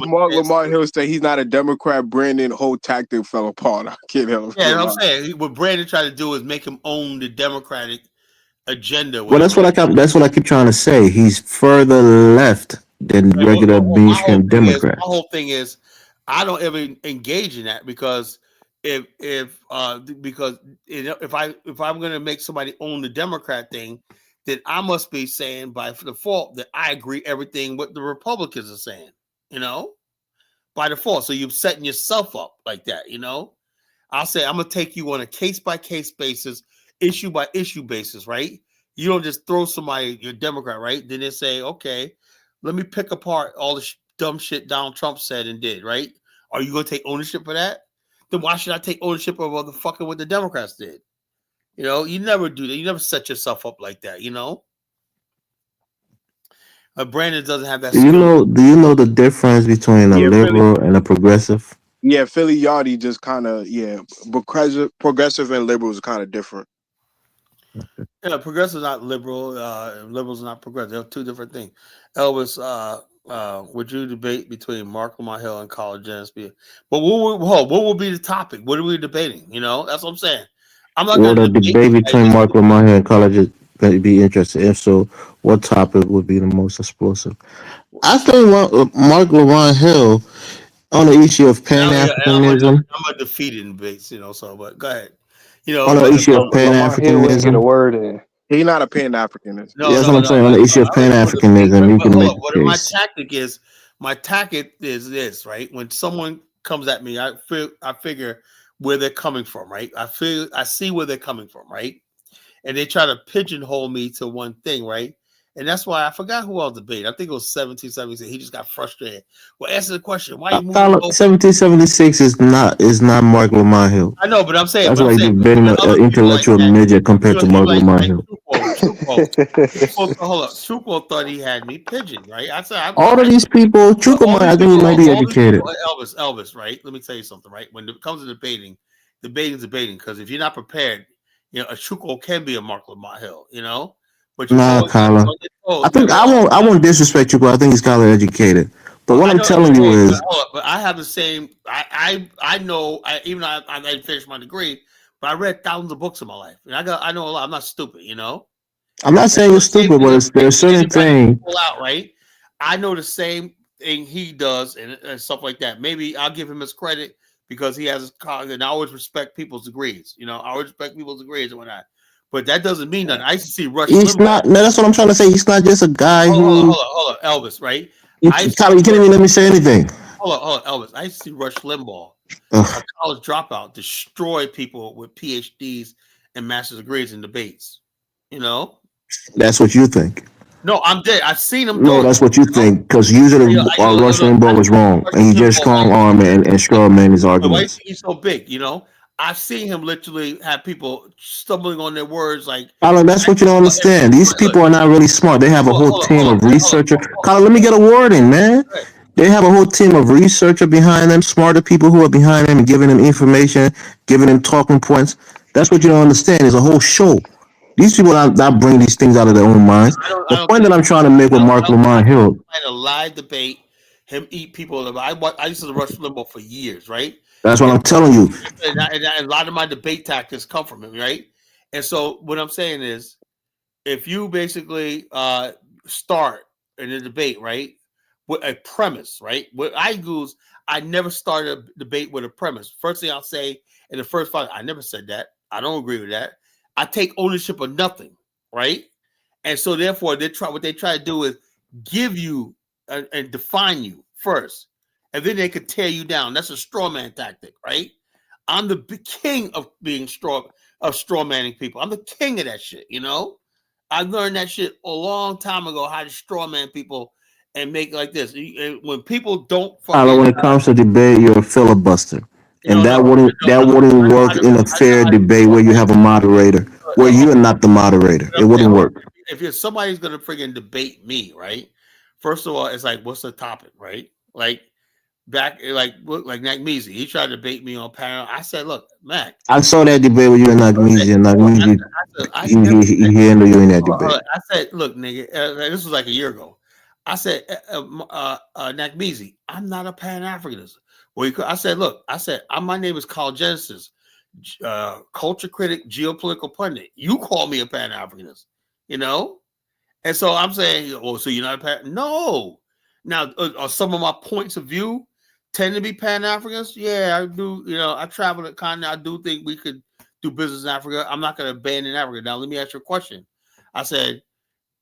Mark Lamar Hill say? He's not a Democrat. Brandon whole tactic fell apart. I can't help. Yeah, I'm saying what Brandon tried to do is make him own the Democratic agenda. Well, that's what I keep trying to say. He's further left than regular mainstream Democrats. My whole thing is, I don't ever engage in that because if I'm going to make somebody own the Democrat thing, then I must be saying by default that I agree everything what the Republicans are saying, you know, by default. So you're setting yourself up like that, you know. I'll say I'm going to take you on a case-by-case basis, issue-by-issue basis, right? You don't just throw somebody, you're a Democrat, right? Then they say, okay, let me pick apart all the dumb shit Donald Trump said and did, right? Are you going to take ownership for that? Then why should I take ownership of what the Democrats did? You know, you never do that. You never set yourself up like that, you know? Brandon doesn't have that skill. Do you know the difference between a liberal and a progressive? Yeah, Philly Yachty just kind of, progressive and liberal is kind of different. Yeah, progressive is not liberal. Liberals are not progressive. They're two different things. Elvis, would you debate between Mark Lamar Hill and Carl Jansby? But what will be the topic? What are we debating? You know, that's what I'm saying. I'm not going to debate between Mark Lamar Hill and Carl Jansby be interesting. If so, what topic would be the most explosive? I think Mark Lamar Hill on the issue of Pan-Africanism. I'm a defeated in debates, you know. So, but go ahead. You know, on the issue of Pan-Africanism. Get a word in. He's not a Pan-Africanist. That's what I'm saying. On the issue of Pan-Africanism, you can make a case. My tactic is this, right? When someone comes at me, I figure where they're coming from, right? I see where they're coming from, right? And they try to pigeonhole me to one thing, right? And that's why I forgot who else debated. I think it was 1776. He just got frustrated. Well, answer the question. Why you moving 1776 is not Mark Lamar Hill. I know, but I'm saying that's why he's been an intellectual midget compared to Mark Lamar Hill. Hold up. Chupo thought he had me pigeon, right? I said all of these people, Chupo, I think he might be educated. Elvis, right? Let me tell you something, right? When it comes to debating, because if you're not prepared, you know, a Chupo can be a Mark Lamar Hill, you know. But Kyler. I think I won't disrespect you, but I think he's kind of educated. But what I'm telling you is, but I have the same. I know. Even though I didn't finish my degree, but I read thousands of books in my life, and I know a lot. I'm not stupid, you know. I'm not saying you're stupid, but there's certain things. Right? I know the same thing he does and stuff like that. Maybe I'll give him his credit because he has his college, and I always respect people's degrees. You know, I always respect people's degrees and whatnot. But that doesn't mean nothing. I used to see Rush Limbaugh. Not. No, that's what I'm trying to say. He's not just a guy who. Hold on, Elvis, right? Tyler, you can't even let me say anything. Hold on, Elvis. I used to see Rush Limbaugh, a college dropout, destroy people with PhDs and master's degrees in debates. You know? That's what you think. No, I'm dead. I've seen him. No, that's what you think. Because usually Rush Limbaugh was wrong, and he just strong arm and straw man his arguments. He's so big, you know. I've seen him literally have people stumbling on their words like. Colin, that's what you don't understand. These people are not really smart. They have a whole team of researchers. Colin, let me get a word in, man. They have a whole team of researchers behind them, smarter people who are behind them and giving them information, giving them talking points. That's what you don't understand. There's a whole show. These people not bring these things out of their own minds. The point that I'm trying to make with Mark Lamar Hill. A live debate, him eat people. I used to Rush Limbaugh for years, right? That's what I'm telling you. And a lot of my debate tactics come from him, right? And so what I'm saying is, if you basically start in a debate, right, with a premise, right? What I use, I never start a debate with a premise. First thing I'll say in the first fight, I never said that. I don't agree with that. I take ownership of nothing, right? And so therefore, what they try to do is give you and define you first. And then they could tear you down. That's a straw man tactic, right? I'm the king of being straw manning people. I'm the king of that shit, you know? I learned that shit a long time ago, how to straw man people and make like this. When people don't when it comes to debate, you're a filibuster. And that wouldn't work in a fair debate where you have a moderator, where you are not the moderator. It wouldn't work. If somebody's gonna friggin' debate me, right? first of all, it's like, what's the topic, right? Like back, like Nakmeezy, he tried to bait me on panel. I said, look, Mac. I saw that debate with you and Nakmeezy, and Nakmeezy, he handled you in that debate. I said, look, nigga, this was like a year ago. I said, Nakmeezy, I'm not a Pan-Africanist. Well, I said, look, my name is Carl Genesis, culture critic, geopolitical pundit. You call me a Pan-Africanist, you know? And so I'm saying, well, so you're not a Pan? No. Now, are some of my points of view tend to be Pan-Africans? Yeah, I do. You know, I travel the continent. I do think we could do business in Africa. I'm not going to abandon Africa. Now, let me ask you a question. I said,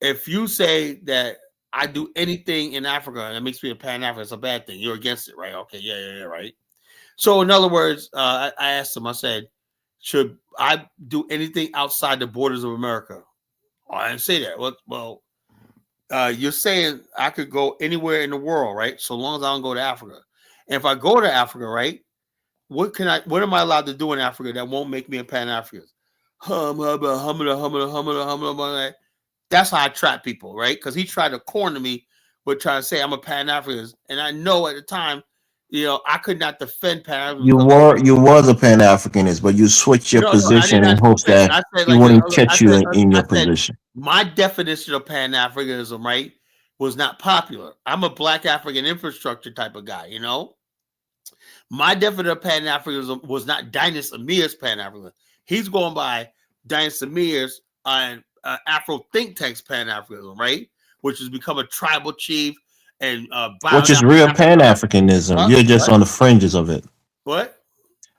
if you say that I do anything in Africa and it makes me a Pan-African, it's a bad thing. You're against it, right? Okay, yeah, right. So, in other words, I asked him, I said, should I do anything outside the borders of America? Oh, I didn't say that. Well, you're saying I could go anywhere in the world, right? So long as I don't go to Africa. And if I go to Africa, right, what am I allowed to do in Africa that won't make me a Pan-African? That's how I trap people, right? Because he tried to corner me with trying to say I'm a Pan-Africanist. And I know at the time, you know, I could not defend Pan-Africanism. You was a Pan-Africanist, but you switched your position in hopes that he wouldn't catch you in your position. My definition of Pan-Africanism, right, was not popular. I'm a Black African infrastructure type of guy, you know? My definition of Pan-Africanism was not Dynas Amir's Pan-Africanism. He's going by Dynas Amir's Afro think tank's Pan-Africanism, right? Which has become a tribal chief and which is real Pan-Africanism. You're just on the fringes of it. What?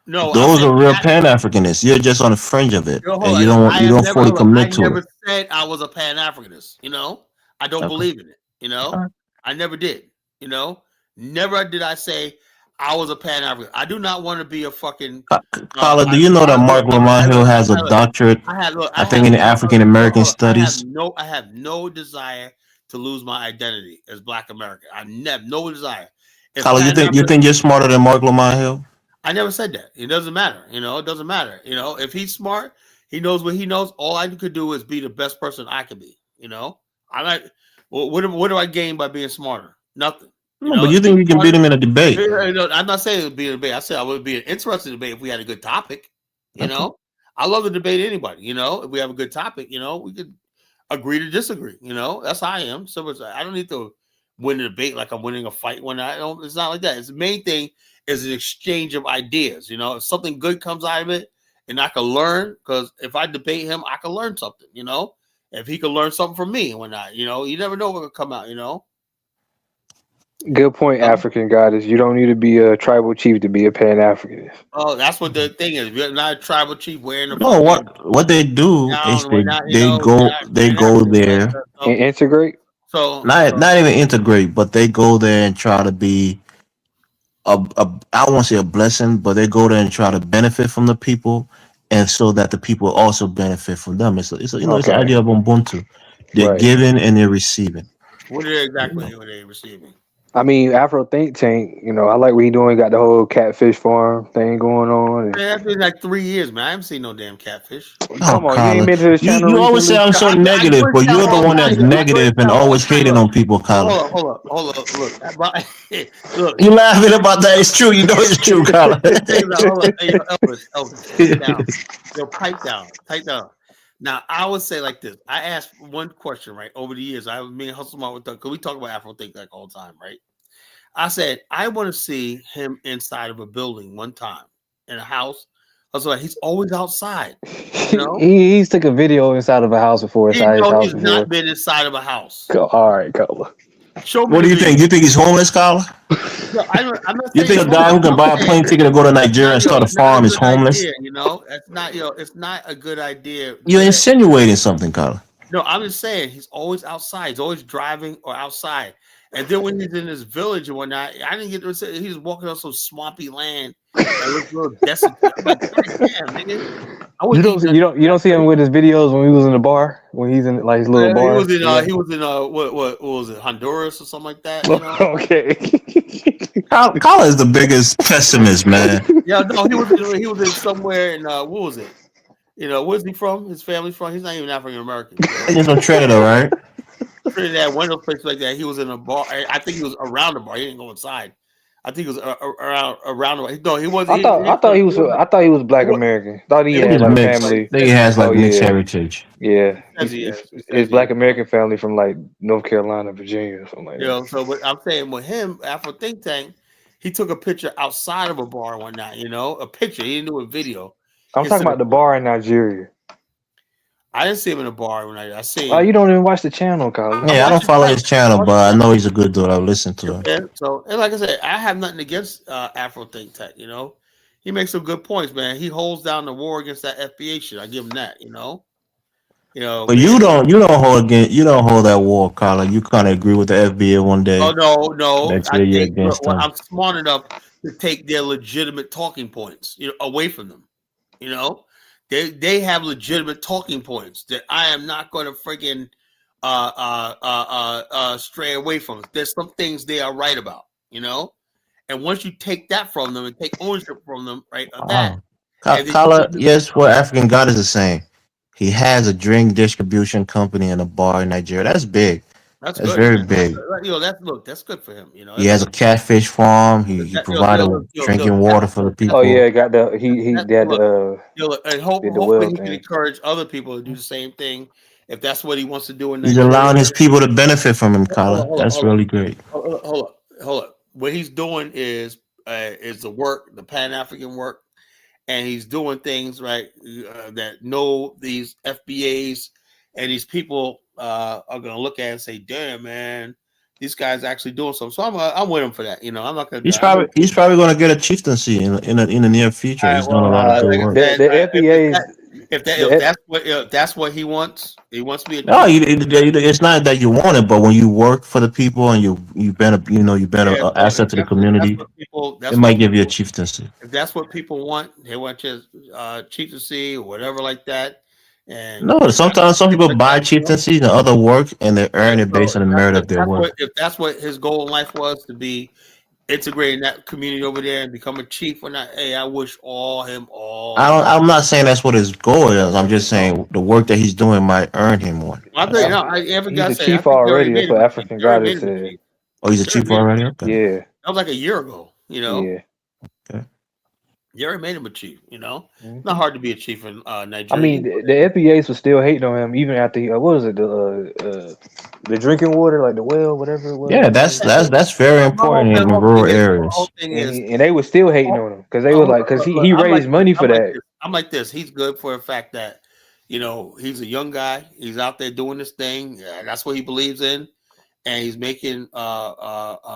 No, those are real Pan-Africanists. You're just on the fringe of it, and you don't fully commit to it. I never said I was a Pan-Africanist. You know, I don't believe in it. You know, I never did. You know, never did I say I was a Pan-African. I do not want to be a fucking. Carla, do you know that Mark Lamont Hill has a doctorate? I think in African American studies. I have no desire to lose my identity as Black American. I never no desire. Carla, you think you're smarter than Mark Lamont Hill? I never said that. It doesn't matter. You know, it doesn't matter. You know, if he's smart, he knows what he knows. All I could do is be the best person I could be. You know, I'm like, well, what do I gain by being smarter? Nothing. No, but you think you can beat him in a debate? I'm not saying it would be a debate. I said I would be an interesting debate if we had a good topic. You know, I love to debate anybody. You know, if we have a good topic, you know, we could agree to disagree. You know, that's how I am. So I don't need to win a debate like I'm winning a fight. When I don't, it's not like that. It's the main thing is an exchange of ideas. You know, if something good comes out of it, and I can learn, because if I debate him, I can learn something. You know, if he can learn something from me, when I, you know, you never know what will come out. You know. Good point, African goddess. You don't need to be a tribal chief to be a Pan-Africanist. Oh, that's what the thing is. You're not a tribal chief wearing the. No, what they do is they go there and integrate. So not even integrate, but they go there and try to be I won't say a blessing, but they go there and try to benefit from the people, and so that the people also benefit from them. It's it's the idea of Ubuntu. They're giving and they're receiving. What are they receiving? I mean, Afro Think Tank, you know, I like what he's doing. Got the whole catfish farm thing going on. Man, that's been like 3 years, man. I haven't seen no damn catfish. Come on, you ain't been to this channel. You always say I'm so negative, but you're the one that's negative and always hating on people, Colin. Hold up. Look. You laughing about that? It's true. You know it's true, Colin. Elvis, pipe down. Now, I would say like this. I asked one question, right? Over the years, me and Hustle Mark, because we talk about Afro Think like all the time, right? I said, I want to see him inside of a building one time, in a house. I was like, he's always outside. You know? He's took a video inside of a house before. He's not been inside of a house. All right, Cola. What do you think? You think he's homeless, Carla? No, I'm not you think a guy who can buy a plane ticket to go to Nigeria and start a farm is homeless? Idea, you know, it's not a good idea. You're insinuating something, Carla. No, I'm just saying he's always outside. He's always driving or outside. And then when he's in this village and whatnot, I didn't get to say he's walking on some swampy land. That looks a little desolate. I'm like, damn, nigga. You don't see him with his videos when he was in the bar, when he's in like his little bar. He was in what was it, Honduras or something like that? You know? Okay. Carla is the biggest pessimist, man. Yeah, no, he was in somewhere in what was it? You know, where's he from? His family from? He's not even African American. He's from Trinidad, right? Trinidad, one of those places like that. He was in a bar. I think he was around the bar. He didn't go inside. I think he was around the bar. No, he wasn't. I thought he was Black American. Thought he had like family. He has like mixed heritage. Yeah, his Black American family from like North Carolina, Virginia, or something like that. So but I'm saying with him, Afro Think Tank, he took a picture outside of a bar one night. A picture. He didn't do a video. I'm talking about the bar in Nigeria. I didn't see him in a bar when I see him. Oh, you don't even watch the channel, Colin. Yeah, I don't follow his channel, but I know he's a good dude. I've listened to him. And like I said, I have nothing against Afro Think Tank. He makes some good points, man. He holds down the war against that FBA shit. I give him that. But you don't hold that war, Colin. You kind of agree with the FBA one day. Oh no. I'm smart enough to take their legitimate talking points, away from them. They have legitimate talking points that I am not going to freaking stray away from. There's some things they are right about, and once you take that from them and take ownership from them, right? Kala, yes, what African Goddess is saying. He has a drink distribution company in a bar in Nigeria. That's big. That's good, very big. That's good for him. He has a catfish farm. He provided drinking water for the people. Oh yeah, got the and hopefully he can encourage other people to do the same thing if that's what he wants to do. He's allowing his people to benefit from him, Colin. That's really great. Hold up. What he's doing is the work, the Pan-African work, and he's doing things right that know these FBAs and these people are going to look at it and say, "Damn, man, these guys actually doing something." So I'm with him for that. I'm not going to. He's probably going to get a chieftaincy in the near future. He's done a lot of good work. The FBAs. If that's what he wants to be. It's not that you want it, but when you work for the people and you've been an asset to the community, it might give you a chieftaincy. If that's what people want, they want your chieftaincy or whatever like that. And no, sometimes some people buy chieftaincy and other work, and they earn it based on the merit of their work. If that's what his goal in life was, to be integrating that community over there and become a chief or not, hey, I wish him all. I'm not saying that's what his goal is. I'm just saying the work that he's doing might earn him one. He's a chief already. That's what African Goddess said. Oh, he's a chief already? Okay. Yeah. That was like a year ago, Yeah. Okay. You already made him a chief, It's not hard to be a chief in Nigeria. I mean, the FBAs were still hating on him even after what was it, the drinking water, like the well, whatever it was. Yeah, that's very important in rural areas. And they were still hating on him because they were like, because he raised money for that. I'm like this. He's good for the fact that he's a young guy. He's out there doing this thing. Yeah, that's what he believes in, and he's making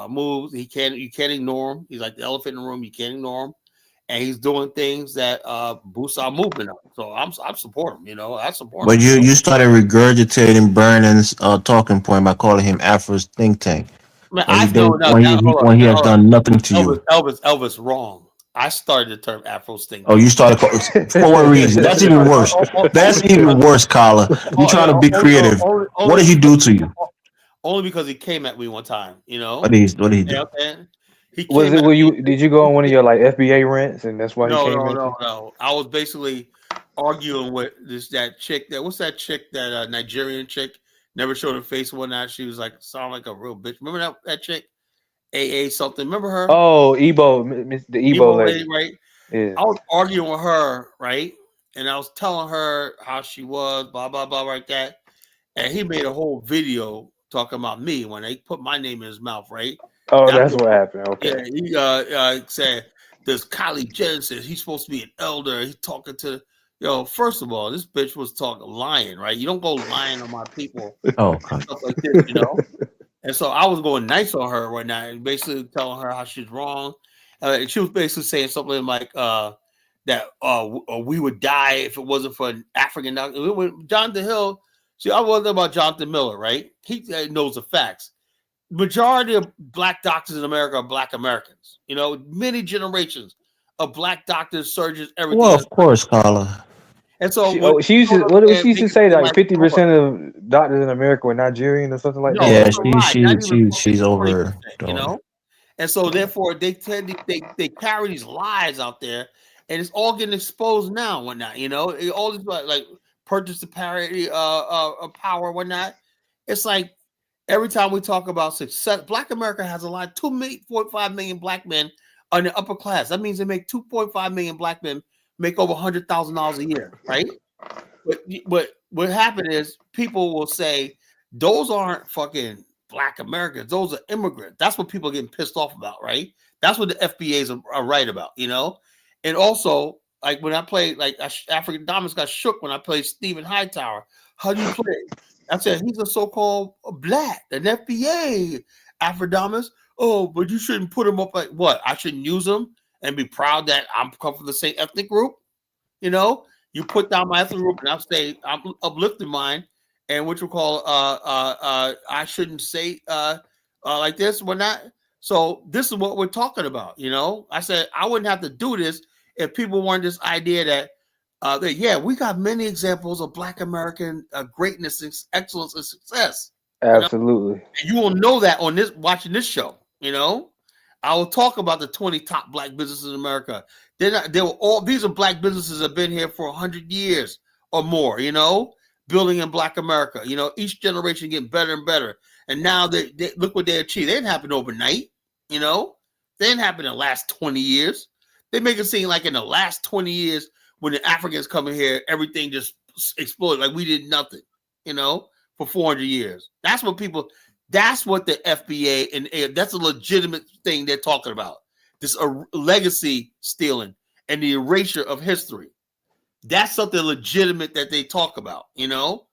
moves. You can't ignore him. He's like the elephant in the room. You can't ignore him. And he's doing things that boost our movement up. So I support him, I support him. But you started regurgitating Burnen's talking point by calling him Afro's think tank. Man, when he has done nothing to you. Elvis, wrong. I started the term Afro's think tank. Oh, you started for what reason? That's even worse. That's even worse, Kala. You're trying to be creative. What did he do to you? Only because he came at me one time, What did he do? Did you go on one of your like FBA rants and that's why he came? No. I was basically arguing with that chick. What's that chick? That Nigerian chick, never showed her face or whatnot. She was like sound like a real bitch. Remember that chick? AA something. Remember her? Oh, Ebo, the Ebo lady, right? Yeah. I was arguing with her, right? And I was telling her how she was, blah blah blah, like that. And he made a whole video talking about me when they put my name in his mouth, right? Oh, that's what happened. Okay. Yeah, he said this Kylie Jenner says he's supposed to be an elder. He's talking to first of all, this bitch was lying, right? You don't go lying on my people. Oh, stuff like this, And so I was going nice on her right now and basically telling her how she's wrong. She was basically saying something like that we would die if it wasn't for an African doctor. Jonathan Hill, see, I wasn't about Jonathan Miller, right? He knows the facts. Majority of black doctors in America are black Americans. Many generations of black doctors, surgeons, everything. Well, of course, Carla. And so she used to say like 50% of doctors in America were Nigerian or something like that. Yeah, she's over. And so therefore they carry these lies out there, and it's all getting exposed now and whatnot. All this like purchase the parity power and whatnot. It's like every time we talk about success, Black America has a lot. 2.5 million black men are in the upper class. That means they make 2.5 million black men make over $100,000 a year, right? But what happened is people will say those aren't fucking Black Americans; those are immigrants. That's what people are getting pissed off about, right? That's what the FBAs are right about, you know. And also, like when I played, like African Dominus got shook when I played Stephen Hightower. How do you play? I said he's a so-called black, an FBA Afrodamus. Oh, but you shouldn't put him up like what? I shouldn't use him and be proud that I'm come from the same ethnic group, you know. You put down my ethnic group, and I'm saying I'm uplifting mine, and what you call I shouldn't say like this. We're not. So this is what we're talking about. You know, I said I wouldn't have to do this if people weren't this idea that yeah, we got many examples of Black American greatness, excellence, and success. Absolutely, you know? And you will know that on this watching this show. You know, I will talk about the 20 top black businesses in America. They were all, these are black businesses that have been here for 100 years or more, you know, building in Black America. You know, each generation getting better and better. And now they look what they achieved. They didn't happen overnight, you know. They didn't happen in the last 20 years. They make it seem like in the last 20 years, when the Africans come in here, everything just exploded. Like we did nothing, you know, for 400 years. That's what the FBA, and that's a legitimate thing they're talking about. This legacy stealing and the erasure of history. That's something legitimate that they talk about, you know.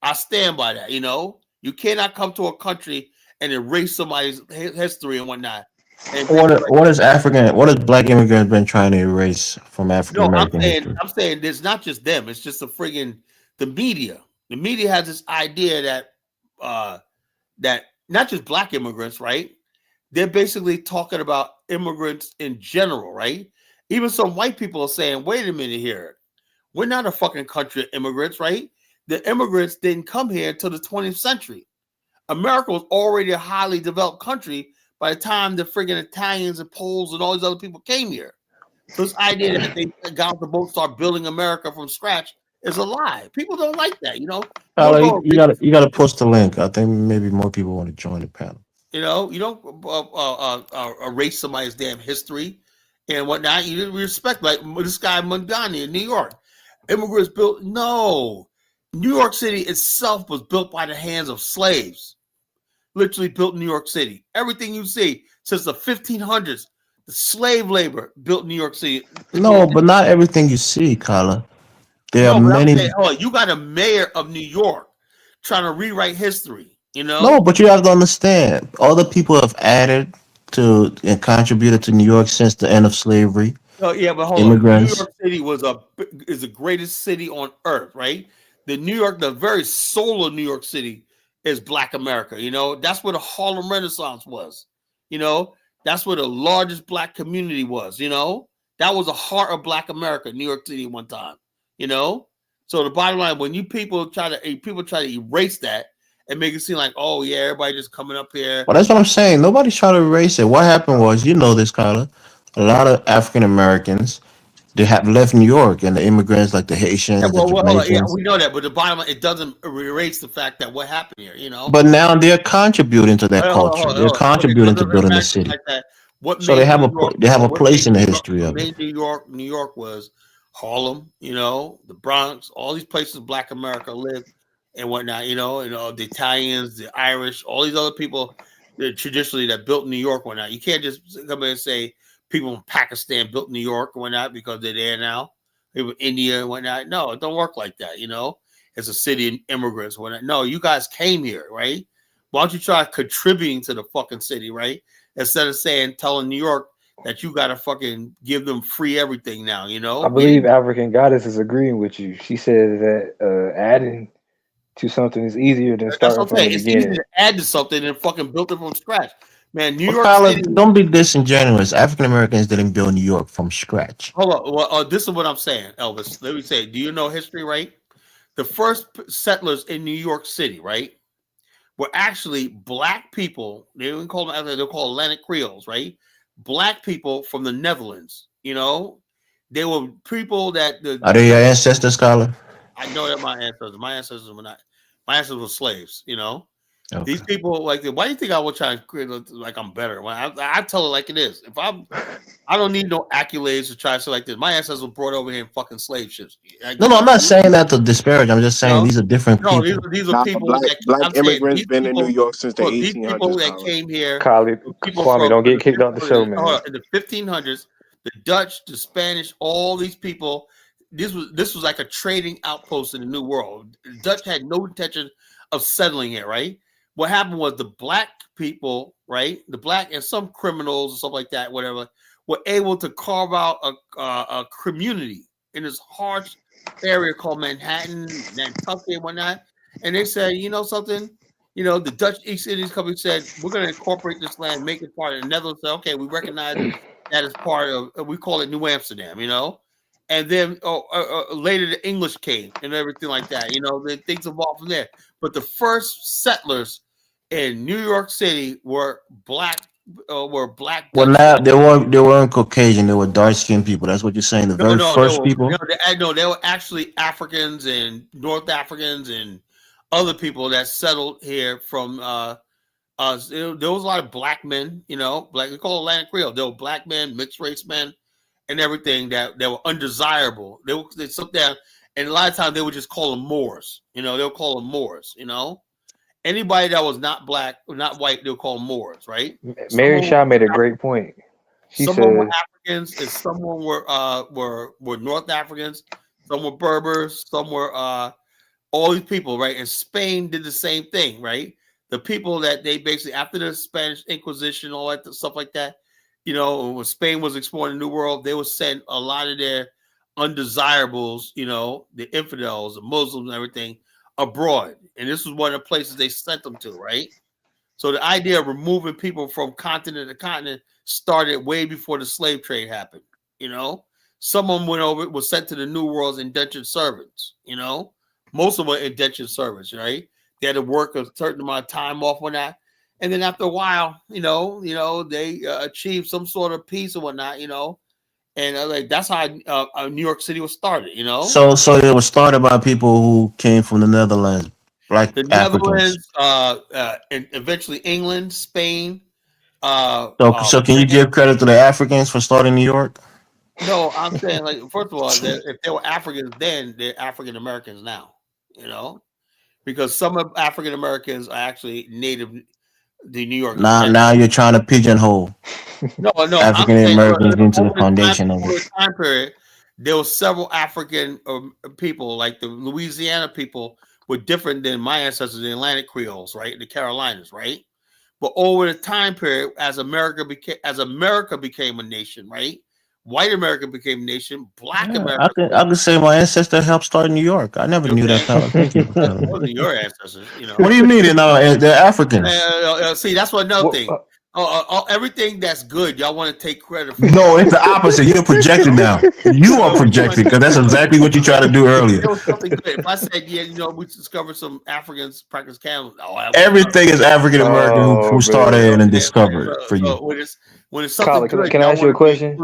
I stand by that, you know. You cannot come to a country and erase somebody's history and whatnot. And what has Black immigrants been trying to erase from African American history? I'm saying there's not just them. It's just the media. The media has this idea that that not just Black immigrants, right? They're basically talking about immigrants in general, right? Even some white people are saying, wait a minute here. We're not a fucking country of immigrants, right? The immigrants didn't come here until the 20th century. America was already a highly developed country by the time the friggin' Italians and Poles and all these other people came here. So this idea that they got off the boat, start building America from scratch is a lie. People don't like that, you know. You gotta post the link. I think maybe more people want to join the panel. You know, you don't erase somebody's damn history and whatnot. You respect, like this guy Mondani in New York. Immigrants built. No, New York City itself was built by the hands of slaves. Literally built New York City. Everything you see since the 1500s, the slave labor built New York City. No, but not everything you see, Kala. There are many. Saying, you got a mayor of New York trying to rewrite history. You know? No, but you have to understand, other people have added to and contributed to New York since the end of slavery. Oh yeah, but hold on. New York City is the greatest city on earth, right? The very soul of New York City is Black America. You know, that's where the Harlem Renaissance was. You know, that's where the largest Black community was. You know, that was the heart of Black America, New York City, one time. You know, so the bottom line, when people try to erase that and make it seem like, oh yeah, everybody just coming up here. Well, that's what I'm saying. Nobody's trying to erase it. What happened was, you know this, Carla, a lot of African Americans, they have left New York, and the immigrants like the Haitians. Yeah, we know that, but the bottom line, it doesn't erase the fact that what happened here, you know. But now they're contributing to that culture. They're contributing to building the city. Like so they have a place in the history of it. New York was Harlem, you know, the Bronx, all these places Black America lived and whatnot, you know, the Italians, the Irish, all these other people that traditionally that built New York and whatnot. You can't just come in and say people in Pakistan built New York and whatnot because they're there now. People in India and whatnot. No, it don't work like that, you know. It's a city of immigrants and whatnot. No, you guys came here, right? Why don't you try contributing to the fucking city, right? Instead of telling New York that you gotta fucking give them free everything now, you know. I believe African Goddess is agreeing with you. She says that adding to something is easier than starting from the beginning. It's easier to add to something than fucking build it from scratch. Man, New York City. Don't be disingenuous. African Americans didn't build New York from scratch. Hold on. Well, this is what I'm saying, Elvis. Let me say, do you know history, right? The first settlers in New York City, right, were actually Black people. They didn't call them, they're called Atlantic Creoles, right? Black people from the Netherlands, you know, they were people that are they your ancestors, Scholar? I know that my ancestors were not. My ancestors were slaves, you know. Okay. These people like, why do you think I would try to create like I'm better? When I tell it like it is. I don't need no accolades to try to say like this. My ancestors were brought over here in fucking slave ships. No, I'm not saying that to disparage. I'm just saying these are different people. These are people. Black immigrants been in New York since the 1800s. These people that came here. Kwame, don't get kicked off the show, man. In the 1500s, the Dutch, the Spanish, all these people. This was like a trading outpost in the New World. The Dutch had no intention of settling it, right? What happened was the black people, right? The black and some criminals and stuff like that, whatever, were able to carve out a community in this harsh area called Manhattan, Nantucket, and whatnot. And they said, you know something? You know, the Dutch East Indies Company said, we're going to incorporate this land, make it part of the Netherlands. Said, okay, we recognize that as part of, we call it New Amsterdam, you know? And then later the English came and everything like that. You know, then things evolved from there. But the first settlers in New York City were black. Well, now they weren't Caucasian. They were dark skinned people. That's what you're saying. The first people. They were actually Africans and North Africans and other people that settled here from. There was a lot of black men. You know, black. They call it Atlantic Creole. There were black men, mixed race men, and everything that were undesirable. They sit down, and a lot of times they would just call them Moors. You know, they'll call them Moors. You know. Anybody that was not black or not white, they'll call them Moors, right? Mary Shaw made a great point. Some were Africans, and some were North Africans. Some were Berbers. Some were all these people, right? And Spain did the same thing, right? The people that they basically after the Spanish Inquisition, all that stuff like that, you know, when Spain was exploring the New World, they would send a lot of their undesirables, you know, the infidels, the Muslims, and everything abroad. And this was one of the places they sent them to, right? So the idea of removing people from continent to continent started way before the slave trade happened, you know? Some of them was sent to the New World's indentured servants, you know? Most of them were indentured servants, right? They had to work a certain amount of time off on that. And then after a while, you know, they achieved some sort of peace and whatnot, you know? And like that's how New York City was started, you know. So it was started by people who came from the Netherlands, like the Africans. Netherlands, and eventually England, Spain. So can you give credit to the Africans for starting New York? No, I'm saying like first of all, if they were Africans then, they're African Americans now, you know, because some of African Americans are actually native. The New York. Now you're trying to pigeonhole. No. African Americans into the foundation of it. Time period, there were several African people, like the Louisiana people, were different than my ancestors, the Atlantic Creoles, right? The Carolinas, right? But over the time period, as America became a nation, right? White America became a nation. Black America. I could say my ancestor helped start New York. I never knew that. Thank you. Wasn't your ancestors, you know. What do you mean? They're Africans. See, that's another thing. Everything that's good, y'all want to take credit for. No, it's the opposite. You're projecting now. You are projecting because that's exactly what you tried to do earlier. There was something good. If I said, yeah, you know, we discovered some Africans practice cannabis. Everything is African American who started and discovered for you. When it's something Colin, can I ask you a question?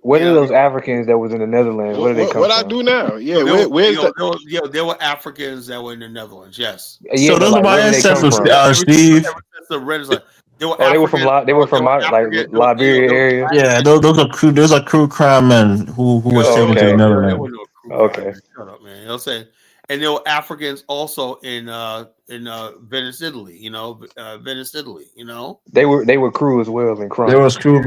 What are those Africans that was in the Netherlands? Where did they come from? What I do now? Yeah, there were Africans that were in the Netherlands. Yes. Yeah, so those are my ancestors, Steve. The Renaissance. They were from Liberia area. Yeah, those are crew crime men who were taken to the Netherlands. Okay. Shut up, man. You know what I'm saying? And there were Africans also in Venice, Italy. You know, Venice, Italy. You know, they were crew as well in crime. There was crew,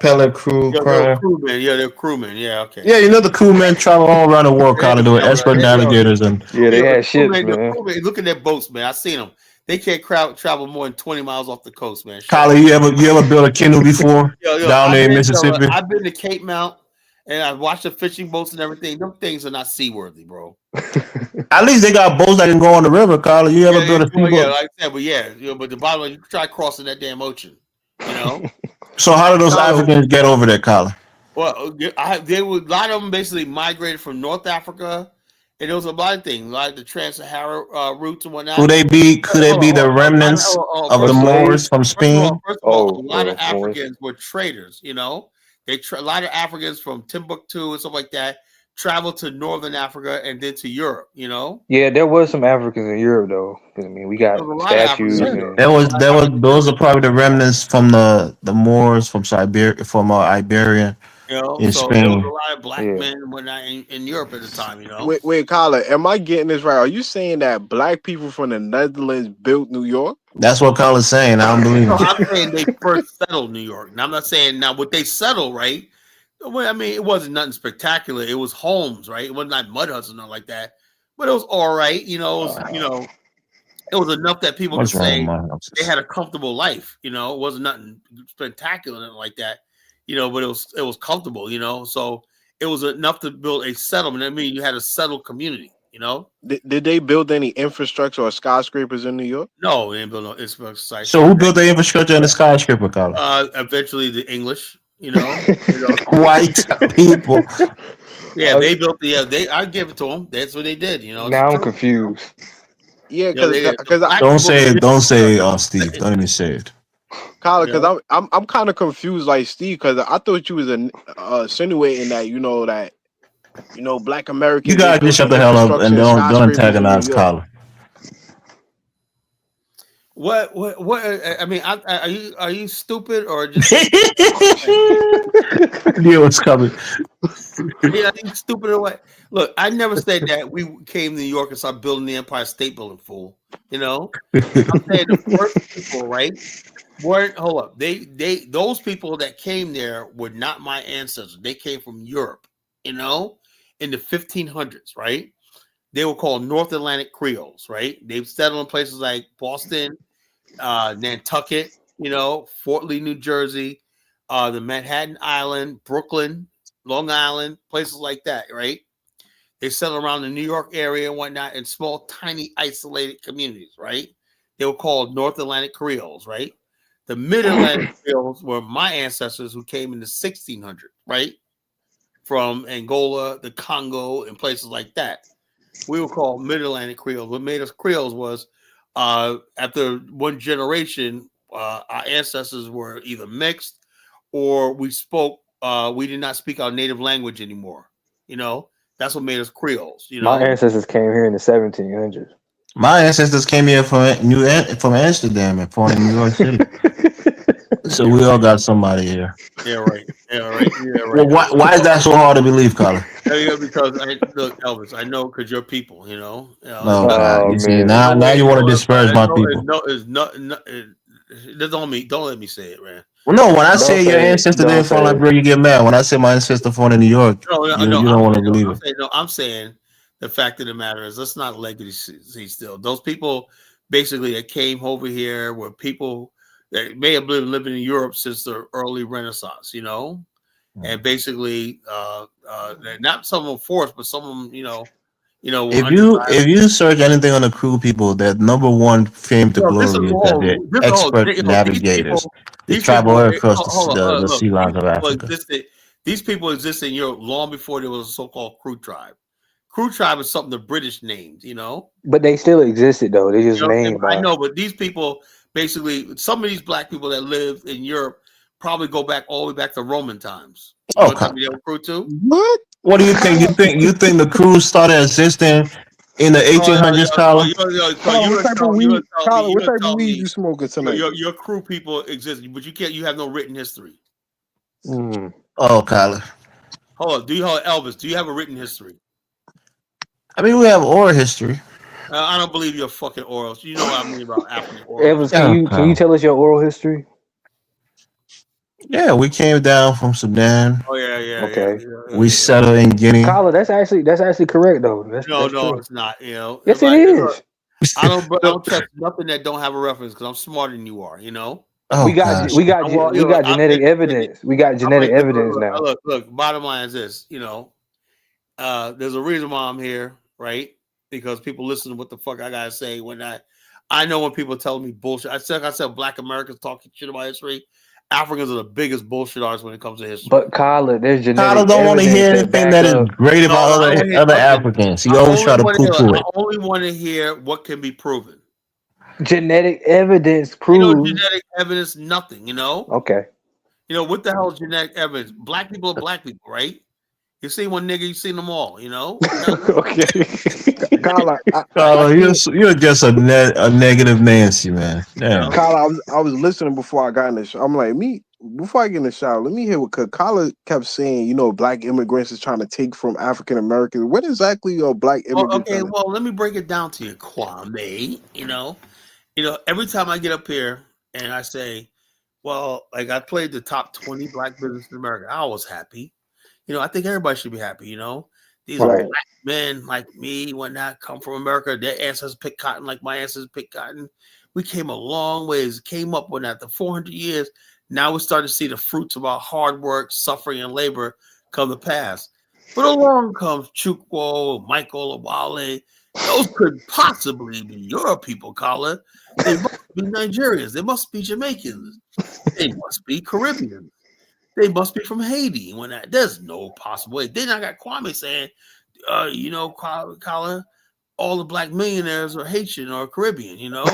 pellet crew, crime. They're crewmen. Yeah, okay. Yeah, you know the crewmen travel all around the world, kind of doing expert navigators and. Yeah, they had ships, man. Look at their boats, man. I seen them. They can't travel more than 20 miles off the coast, man. Kylie, you ever built a canoe before down there in Mississippi? I've been to Cape Mount. And I watched the fishing boats and everything. Them things are not seaworthy, bro. At least they got boats that can go on the river, Carla. You ever built a speedboat? Yeah, like I said, but the bottom line, you try crossing that damn ocean, you know. So how did those Africans get over there, Carla? Well, a lot of them basically migrated from North Africa, and there was a lot of things, like the Trans-Sahara routes and whatnot. Could they be the remnants of the Moors from Spain? First of all, a lot of Africans were traders, you know. A lot of Africans from Timbuktu and stuff like that traveled to Northern Africa and then to Europe. You know. Yeah, there was some Africans in Europe though. I mean, we got statues. And... Those are probably the remnants from the Moors from Siberia, from Iberia. You know, in so Spain. there was a lot of black men and whatnot in Europe at the time, you know. Wait, Kyler, am I getting this right? Are you saying that black people from the Netherlands built New York? That's what Kyler's saying. I don't believe it. I'm saying they first settled New York. Now I'm not saying now what they settled, right? Well, I mean, it wasn't nothing spectacular. It was homes, right? It wasn't like mud huts or nothing like that. But it was all right, you know. It was enough that people could say they had a comfortable life, you know. It wasn't nothing spectacular, nothing like that. You know, but it was comfortable, you know. So it was enough to build a settlement. I mean, you had a settled community, you know. Did they build any infrastructure or skyscrapers in New York? No, they didn't build no infrastructure. So who built the infrastructure in the skyscraper, Colin? Eventually the English, you know. White people. Yeah, they built the. I give it to them. That's what they did, you know. Now I'm confused. Yeah, because don't say Steve. Don't even say it. Colin, because I'm kind of confused, like Steve, because I thought you was insinuating that Black Americans. You guys just shut the hell up and don't antagonize Colin. What? I mean, are you stupid or just? Knew what's coming. Yeah, are you stupid or what? Look, I never said that we came to New York and started building the Empire State Building, fool. You know, I'm saying the first people, right? Hold up. Those people that came there were not my ancestors. They came from Europe, you know, in the 1500s, right? They were called North Atlantic Creoles, right? They settled in places like Boston, Nantucket, you know, Fort Lee, New Jersey, the Manhattan Island, Brooklyn, Long Island, places like that, right? They settled around the New York area and whatnot in small, tiny, isolated communities, right? They were called North Atlantic Creoles, right? The Mid-Atlantic Creoles were my ancestors who came in the 1600s, right? From Angola, the Congo, and places like that. We were called Mid-Atlantic Creoles. What made us Creoles was after one generation, our ancestors were either mixed or we did not speak our native language anymore. You know, that's what made us Creoles. You know, my ancestors came here in the 1700s. My ancestors came here from Amsterdam and born in New York City. So we all got somebody here. Yeah, right. Well, why is that so hard to believe, Colin? Because look, Elvis, I know because you're people, you know. No, God, you see, now you want to disparage my people. No, it's not. Don't let me say it, man. Well, no, when I say your ancestor didn't fall like bro, you get mad. When I say my ancestor born in New York, you don't want to believe it. I'm saying the fact of the matter is, let's not legacy still. Those people basically that came over here were people that may have been living in Europe since the early Renaissance, you know, and basically, not some of them forced, but some of them, you know. If you search anything on the crew people, that number one fame to glory is that they're expert navigators. They travel across the sea lines of Africa. These people existed in Europe long before there was a so-called crew tribe. Crew tribe is something the British named, you know. But they still existed, though. They just named. I know, but these people basically, some of these black people that live in Europe probably go back all the way back to Roman times. Okay. Crew too? What? What do you think? You think the crew started existing in the 1800s, Colin? What type of weed you smoking tonight? Your crew people exist, but you have no written history. Oh, Colin. Hold on. Elvis, do you have a written history? I mean, we have oral history. I don't believe your fucking orals. You know what I mean about African orals. Evans, can you tell us your oral history? Yeah, we came down from Sudan. Oh yeah. Okay. Yeah. We settled in Guinea. Colin, that's actually correct though. That's it's not. You know. Yes, it is. I don't trust nothing that don't have a reference because I'm smarter than you are. You know. Oh, we got genetic evidence. We got genetic evidence now. Look. Bottom line is this. You know, there's a reason why I'm here, right? Because people listen to what the fuck I gotta say when I know when people tell me bullshit. I said Black Americans talking shit about history. Africans are the biggest bullshit artists when it comes to history. But Kyler, there's genetic Kyler don't want to hear anything that is great about other Africans. He always try to poo-poo it. I only want to hear what can be proven. Genetic evidence proves. Genetic evidence, nothing. You know. Okay. You know what the hell is genetic evidence? Black people are black people, right? You see one nigga, you seen them all. You know. Okay. Carla, you're just a negative Nancy, man. Damn. Carla, I was listening before I got in the show. I'm like, before I get in the shower, let me hear what Carla kept saying. Black immigrants is trying to take from African Americans. What exactly are black immigrants? Okay, well, let me break it down to you, Kwame. Every time I get up here and I say, well, like I played the top 20 black businesses in America, I was happy. I think everybody should be happy. These black men like me, whatnot, come from America. Their ancestors picked cotton like my ancestors picked cotton. We came a long ways. Came up with after 400 years. Now we're starting to see the fruits of our hard work, suffering, and labor come to pass. But along comes Chukwu, Michael, Awale. Those could possibly be your people, Carla. They must be Nigerians. They must be Jamaicans. They must be Caribbean. They must be from Haiti. There's no possible way. Then I got Kwame saying, Carla, all the black millionaires are Haitian or Caribbean, I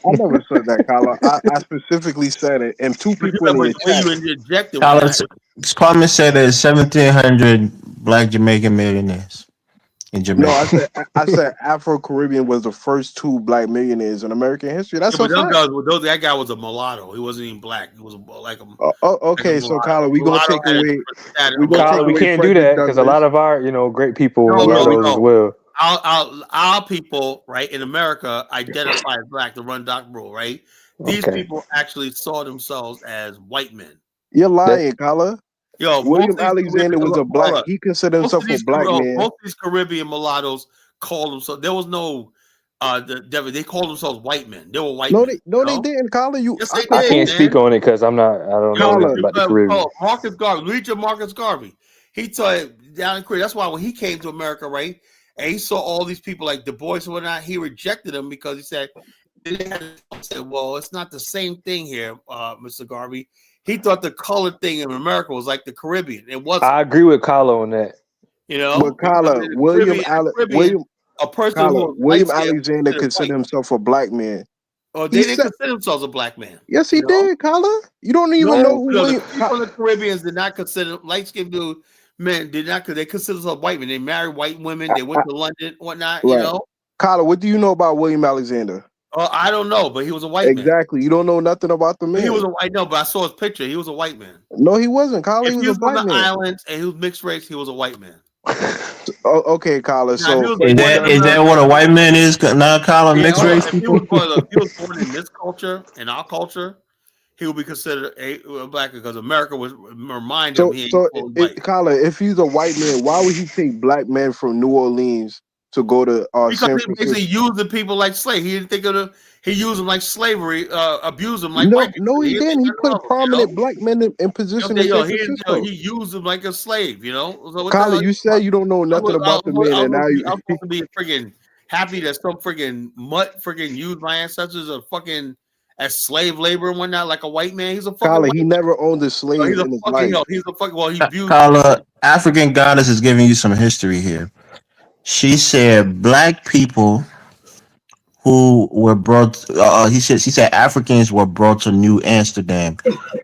never said that, Carla. I specifically said it. And two people in the chat. Kwame said there's 1,700 black Jamaican millionaires in Jamaica. No, I said Afro-Caribbean was the first 2 black millionaires in American history. That's a fact. That guy was a mulatto. He wasn't even black. He was like a. Okay, so Carla, we gonna take away. We can't do that because a lot of our, great people mulattoes as well. Our people, right, in America identify as black, the Run Doc rule, right? These people actually saw themselves as white men. You're lying, Carla. Yo, William Alexander was a black. He considered himself a black man. Most of these Caribbean mulattoes called themselves. There was no. They called themselves white men. They were white. They didn't. Carla, yes, they did, I can't speak on it because I don't know about the Caribbean. Marcus Garvey, read your Marcus Garvey. He told down in Korea. That's why when he came to America, right, and he saw all these people like Du Bois and whatnot, he rejected them because he said, "Well, it's not the same thing here, Mr. Garvey." He thought the colored thing in America was like the Caribbean. It wasn't. I agree with Carla on that. But Carla, William Alexander considered himself a black man. Oh, they didn't consider themselves a black man. Yes, he did, Carla. You don't even know who the people in the Caribbeans did not consider light-skinned dude men did not because they consider themselves white men. They married white women. They went to London, whatnot. Right. Carla, what do you know about William Alexander? I don't know, but he was a white man. Exactly. You don't know nothing about the man. He was a white. No, but I saw his picture. He was a white man. No, he wasn't. Carla, he was a black man. From the islands and he was mixed race. He was a white man. Okay, Carla. So is that what a white man is? Not Carla, mixed race. If he was born in this culture, in our culture, he would be considered a black because America was remind him. Carla, if he's a white man, why would he take black men from New Orleans to go to because San Francisco? Because he used the people like slaves. He didn't think of the. He used them like slavery, abused them like white people. No, he didn't. He put prominent black men in position. He used them like a slave. So Carla, you said you don't know nothing about the man, and now I'm supposed to be freaking happy that some freaking mutt freaking used my ancestors as slave labor and whatnot, like a white man. He's a fucking. Carla, he never owned a slave in his life. He's a fucking. Well, he viewed. Carla, African Goddess is giving you some history here. She said black people who were brought. She said Africans were brought to New Amsterdam,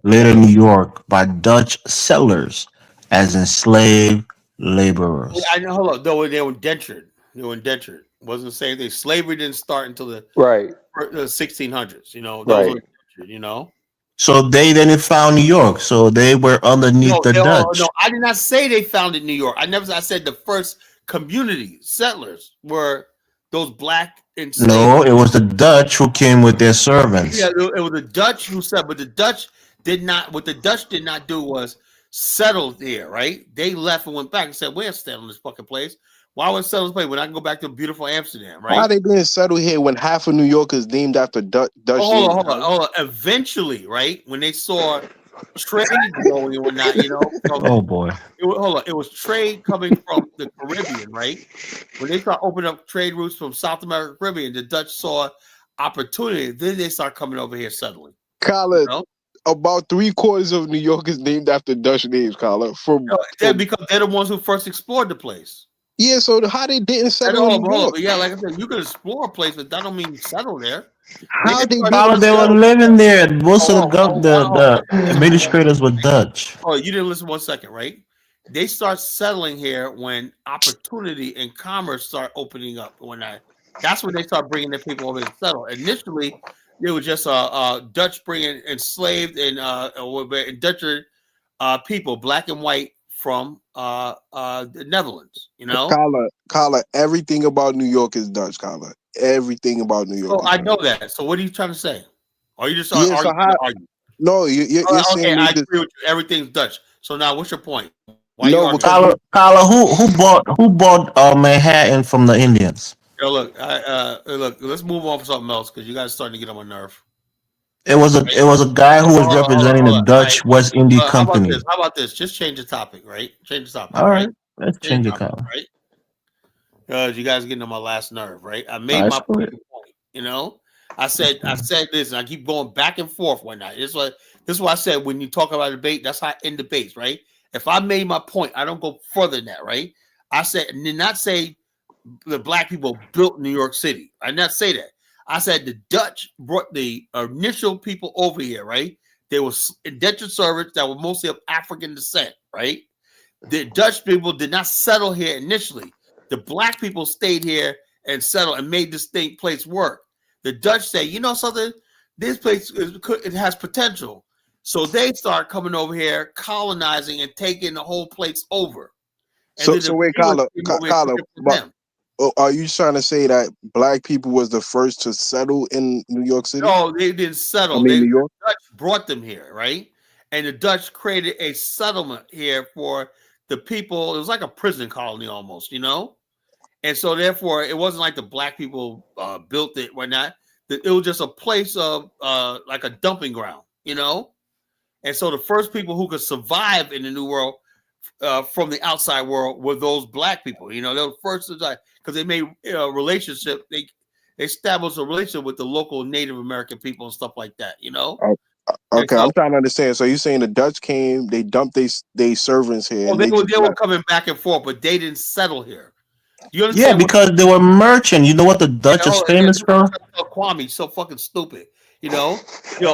later New York, by Dutch settlers as enslaved laborers. I know. Hold on. They were indentured. It wasn't the same thing. Slavery didn't start until the 1600s. Those were indentured, So they didn't found New York. So they were underneath the Dutch. No, I did not say they founded New York. I said the first community settlers were those black enslaved. No, it was the Dutch who came with their servants. Yeah, it was the Dutch who said, but the Dutch did not. What the Dutch did not do was settle there, right? They left and went back and said, "We're settling this fucking place. Why would settle this place when I can go back to beautiful Amsterdam, right?" Why they didn't settle here when half of New York is named after Dutch? Hold on. Eventually, right when they saw trade going and whatnot, oh boy. It was trade coming from the Caribbean, right? When they start opening up trade routes from South America, Caribbean, the Dutch saw opportunity. Then they start coming over here settling. Carla, about 3/4 of New York is named after Dutch names, Carla. Because they're the ones who first explored the place. Yeah, so how they didn't settle in New York? Yeah, like I said, you can explore a place, but that don't mean settle there. They were living there. Most of the administrators were Dutch. Oh, you didn't listen 1 second, right? they start settling here when opportunity and commerce start opening up. That's when they start bringing their people over to settle. Initially, they were just Dutch bringing enslaved and indentured people, black and white, from the Netherlands. You know, Kala, everything about New York is Dutch. Kala, everything about New York. Oh, I know that. So what are you trying to say? Are you just argue? No, you're okay, saying I agree with you. Everything's Dutch. So now, what's your point? Why Kala, who bought Manhattan from the Indians? Yo, look, let's move on for something else because you guys are starting to get on my nerve. It was a guy who was representing the Dutch West India Company. How about this? Just change the topic, right? Change the topic. All right, let's change the topic, right? Because you guys are getting on my last nerve, right? I made my point. You know, I said this, and I keep going back and forth one night. This is what I said when you talk about debate. That's how I end debates, right? If I made my point, I don't go further than that, right? I said, did not say the black people built New York City. I did not say that. I said the Dutch brought the initial people over here, right? They were indentured servants that were mostly of African descent, right? The Dutch people did not settle here initially. The black people stayed here and settled and made this place work. The Dutch say, you know something? This place it has potential. So they start coming over here, colonizing and taking the whole place over. And so wait, Kala, are you trying to say that black people was the first to settle in New York City? No, they didn't settle. New York? The Dutch brought them here, right? And the Dutch created a settlement here for the people. It was like a prison colony almost, you know? And so therefore, it wasn't like the black people built it or not. It was just a place of like a dumping ground, you know? And so the first people who could survive in the New World from the outside world were those black people. You know, they were first to die because they made a relationship. They established a relationship with the local Native American people and stuff like that. You know. Okay, so, I'm trying to understand. So you're saying the Dutch came, they dumped they servants here. Well, they were coming back and forth, but they didn't settle here. You understand? Yeah, because they were merchant. You know what the Dutch is famous for? Kwame, so fucking stupid. You know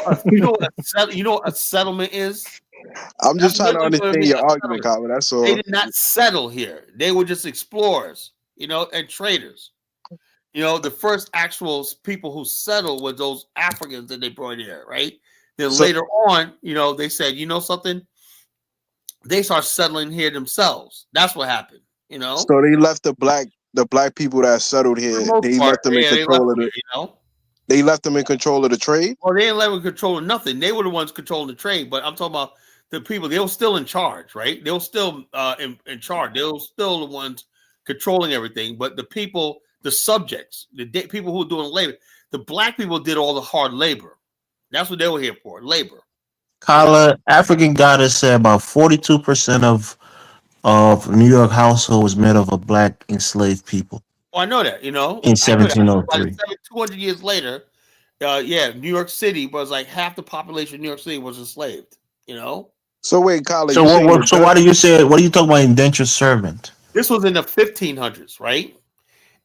a settlement is. I'm just trying to understand your argument, Colin. That's all. They did not settle here. They were just explorers, you know, and traders. You know, the first actual people who settled were those Africans that they brought here, right? Then later on, you know, they said, you know something? They start settling here themselves. That's what happened, you know? So they left the black people that settled here. They left them in control of it, you know? They left them in control of the trade? Well, they didn't let them control nothing. They were the ones controlling the trade, but I'm talking about the people. They were still in charge, right? They were still in charge. They were still the ones controlling everything, but the people, the subjects, the people who were doing labor, the black people did all the hard labor. That's what they were here for, labor. Kala, African Goddess said about 42% of New York household was made of a black enslaved people. Well, I know that, you know. In 1703. 200 years later, New York City was like half the population of New York City was enslaved, you know. So wait, Kala. So why do you say? What are you talking about? Indentured servant. This was in the 1500s, right?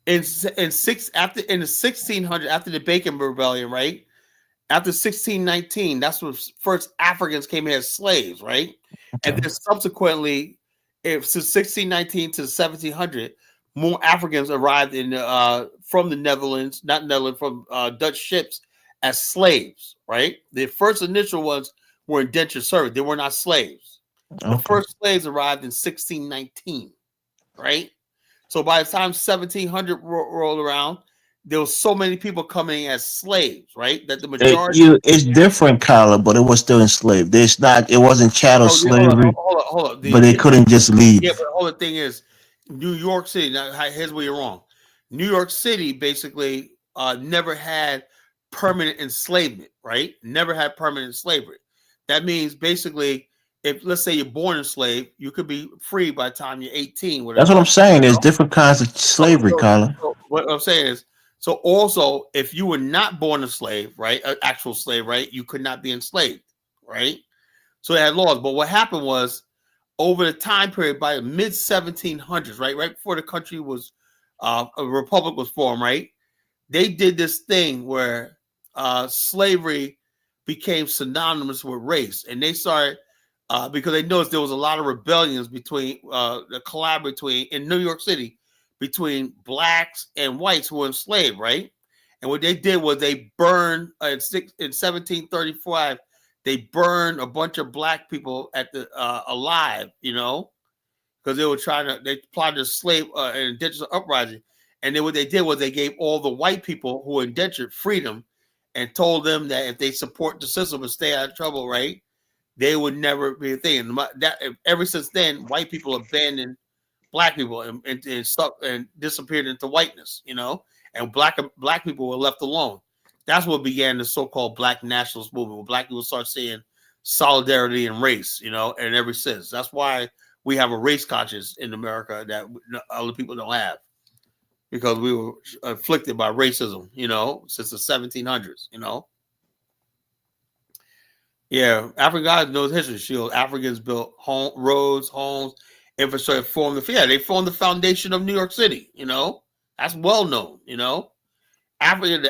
In the 1600s, after the Bacon Rebellion, right? After 1619, that's when first Africans came in as slaves, right? Okay. And then subsequently, since 1619 to 1700, more Africans arrived in from the Netherlands, from Dutch ships as slaves, right? The first initial ones were indentured servants; they were not slaves. Okay. The first slaves arrived in 1619, right? So by the time 1700 rolled around, there was so many people coming as slaves, right? That the majority it's different, Kala, but it was still enslaved. It wasn't chattel slavery. Hold on. But they couldn't just leave. Yeah, but the whole thing is New York City. Now, here's where you're wrong. New York City basically never had permanent enslavement, right? Never had permanent slavery. That means basically, if let's say you're born enslaved, you could be free by the time you're 18. Whatever. That's what I'm saying. There's different kinds of slavery, Kala. So what I'm saying is, so also, if you were not born a slave, right, an actual slave, right, you could not be enslaved, right? So they had laws. But what happened was, over the time period by the mid 1700s, right before the country was a republic was formed, right, they did this thing where slavery became synonymous with race, and they started because they noticed there was a lot of rebellions between the collab between in New York City between blacks and whites who were enslaved, right? And what they did was they burned in 1735. They burned a bunch of black people at the alive, because they were they plotted a slave an indentured uprising. And then what they did was they gave all the white people who were indentured freedom and told them that if they support the system and stay out of trouble, right, they would never be a thing. And ever since then, white people abandoned black people and stuck and disappeared into whiteness, and black people were left alone. That's what began the so-called black nationalist movement, where black people start saying solidarity and race, and ever since. That's why we have a race conscience in America that other people don't have, because we were afflicted by racism, since the 1700s, Yeah, African guys knows history. Africans built roads, homes, infrastructure, they formed the foundation of New York City, That's well known, the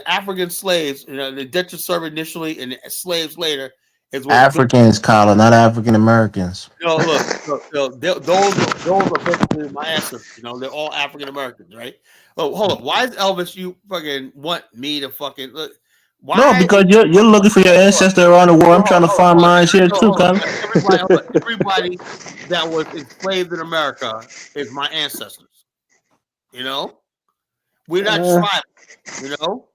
African slaves, the indentured servant initially and the slaves later is what Africans, Colin, not African Americans. No, look, those are basically my ancestors. They're all African Americans, right? Oh, hold on. Why is Elvis? You fucking want me to fucking look? Why? No, because you're looking for your ancestor around the world. I'm trying to find mine here too, Colin. Everybody that was enslaved in America is my ancestors. We're not tribal.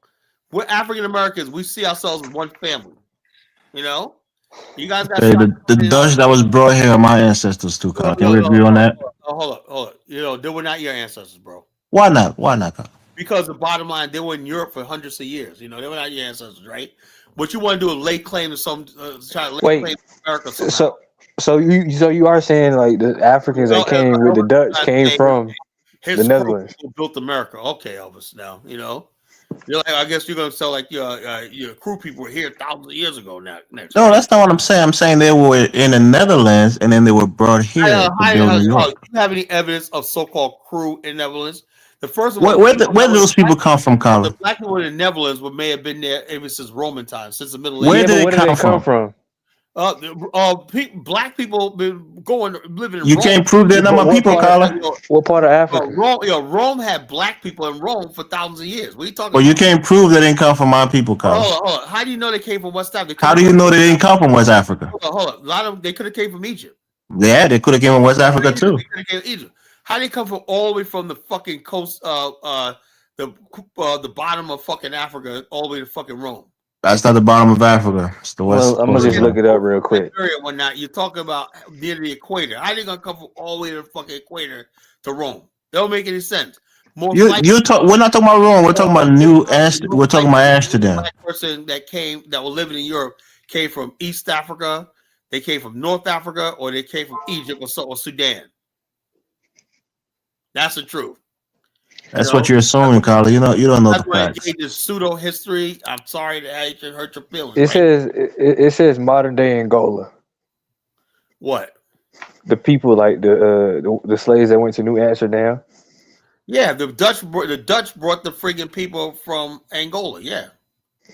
We're African Americans. We see ourselves as one family. You guys got the Dutch that was brought here are my ancestors too, Colin. Can we agree on that? Hold up. They were not your ancestors, bro. Why not, Colin? Because the bottom line, they were in Europe for hundreds of years. They were not your ancestors, right? What you want to do is lay claim to claim to America somehow. So you are saying like the Africans that came with the Dutch came from the Netherlands. Crew built America. Okay, Elvis. Now I guess you're gonna sell like your crew people were here thousands of years ago. Now, no, that's not what I'm saying. I'm saying they were in the Netherlands and then they were brought here. Do you have any evidence of so-called crew in the Netherlands? The first one. Where do those people come from, Colin? The black people in the Netherlands may have been there ever since Roman times, since the Middle Ages. Where did they come from? Black people been living in you Rome. Can't prove they're not my people, Colin. What part of Africa? Rome had black people in Rome for thousands of years. What are you talking about? You can't prove they didn't come from my people, Colin. Hold on. How do you know they came from West Africa? How do you know they didn't come from West Africa? Hold on. A lot of them, they could have came from Egypt. Yeah, they could have came from West Africa too. They could have came from Egypt. How did they come from all the way from the fucking coast, the bottom of fucking Africa, all the way to fucking Rome? That's not the bottom of Africa. It's the west. I'm gonna just look it up real quick. You're talking about near the equator. How are they gonna come from all the way to the fucking equator to Rome? That don't make any sense. We're not talking about Rome. We're talking about We're talking about Amsterdam. The black person that was living in Europe came from East Africa. They came from North Africa, or they came from Egypt or Sudan. That's the truth. That's what you're assuming, Colin. You don't know the facts. This pseudo history. I'm sorry that I hurt your feelings. It says modern day Angola. What? The people like the slaves that went to New Amsterdam. Yeah, the Dutch brought the friggin' people from Angola. Yeah.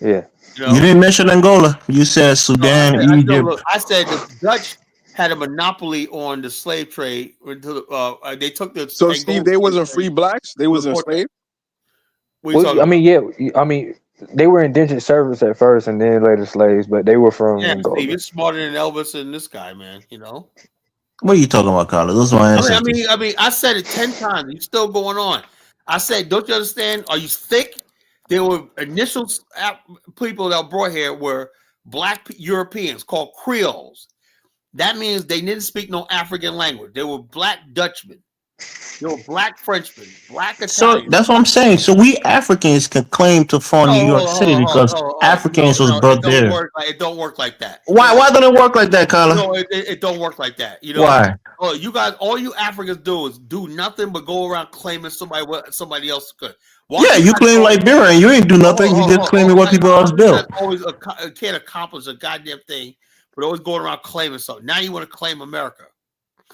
Yeah. You didn't mention Angola. You said Sudan, Egypt. I said the Dutch had a monopoly on the slave trade. They took the. So Steve, they wasn't free blacks. They wasn't slave. They were indentured servants at first, and then later slaves. But they were from Angola. Steve, you're smarter than Elvis and this guy, man. What are you talking about, Carla? Those are my ancestors. I said it 10 times. You're still going on. I said, don't you understand? Are you thick? There were initial people that were brought here were black Europeans called Creoles. That means they didn't speak no African language. They were black Dutchmen. They were black Frenchmen, black Italians. So that's what I'm saying. So we Africans can claim to form New York City because Africans was brought there. It don't work like that. Why don't it work like that, Carla? No, it don't work like that. Why? Oh, you guys, all you Africans do is do nothing but go around claiming somebody else could. You claim Liberia and you ain't do nothing. You just claiming what people else built. Always can't accomplish a goddamn thing, but always going around claiming something. Now you want to claim America.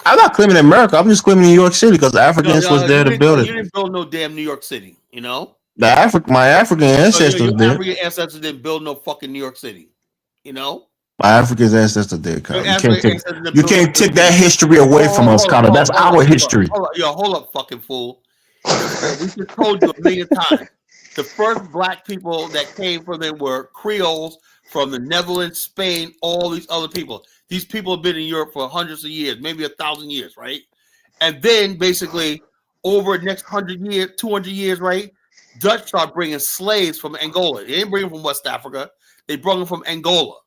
I'm not claiming America. I'm just claiming New York City because Africans was there to build it. You didn't build no damn New York City, My African ancestors did. African ancestors didn't build no fucking New York City, My African ancestors did, Kyle. You can't take that history away from us, Kyle. That's our history. Hold up, fucking fool. We just told you a million times. The first black people that came from them were Creoles from the Netherlands, Spain, all these other people. These people have been in Europe for hundreds of years, maybe 1,000 years, right? And then basically over the next 100 years, 200 years, right? Dutch start bringing slaves from Angola. They didn't bring them from West Africa. They brought them from Angola.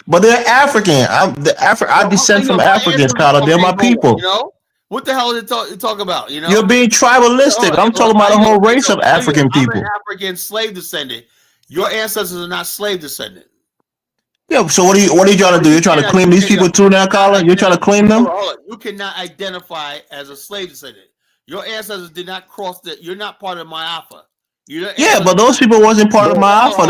But they're African. I descend from Africans, Kyle. They're my people. You know? What the hell are you talk about? You know, you're being tribalistic. I'm talking about a whole race of African people. I'm an African slave descendant. Your ancestors are not slave descendant. Yeah. So what are you trying to do? You're trying to claim these people too now, Colin? You're trying to claim them? You cannot identify as a slave descendant. Your ancestors did not cross the. You're not part of Ma'afa. Yeah, but those people wasn't part of Ma'afa.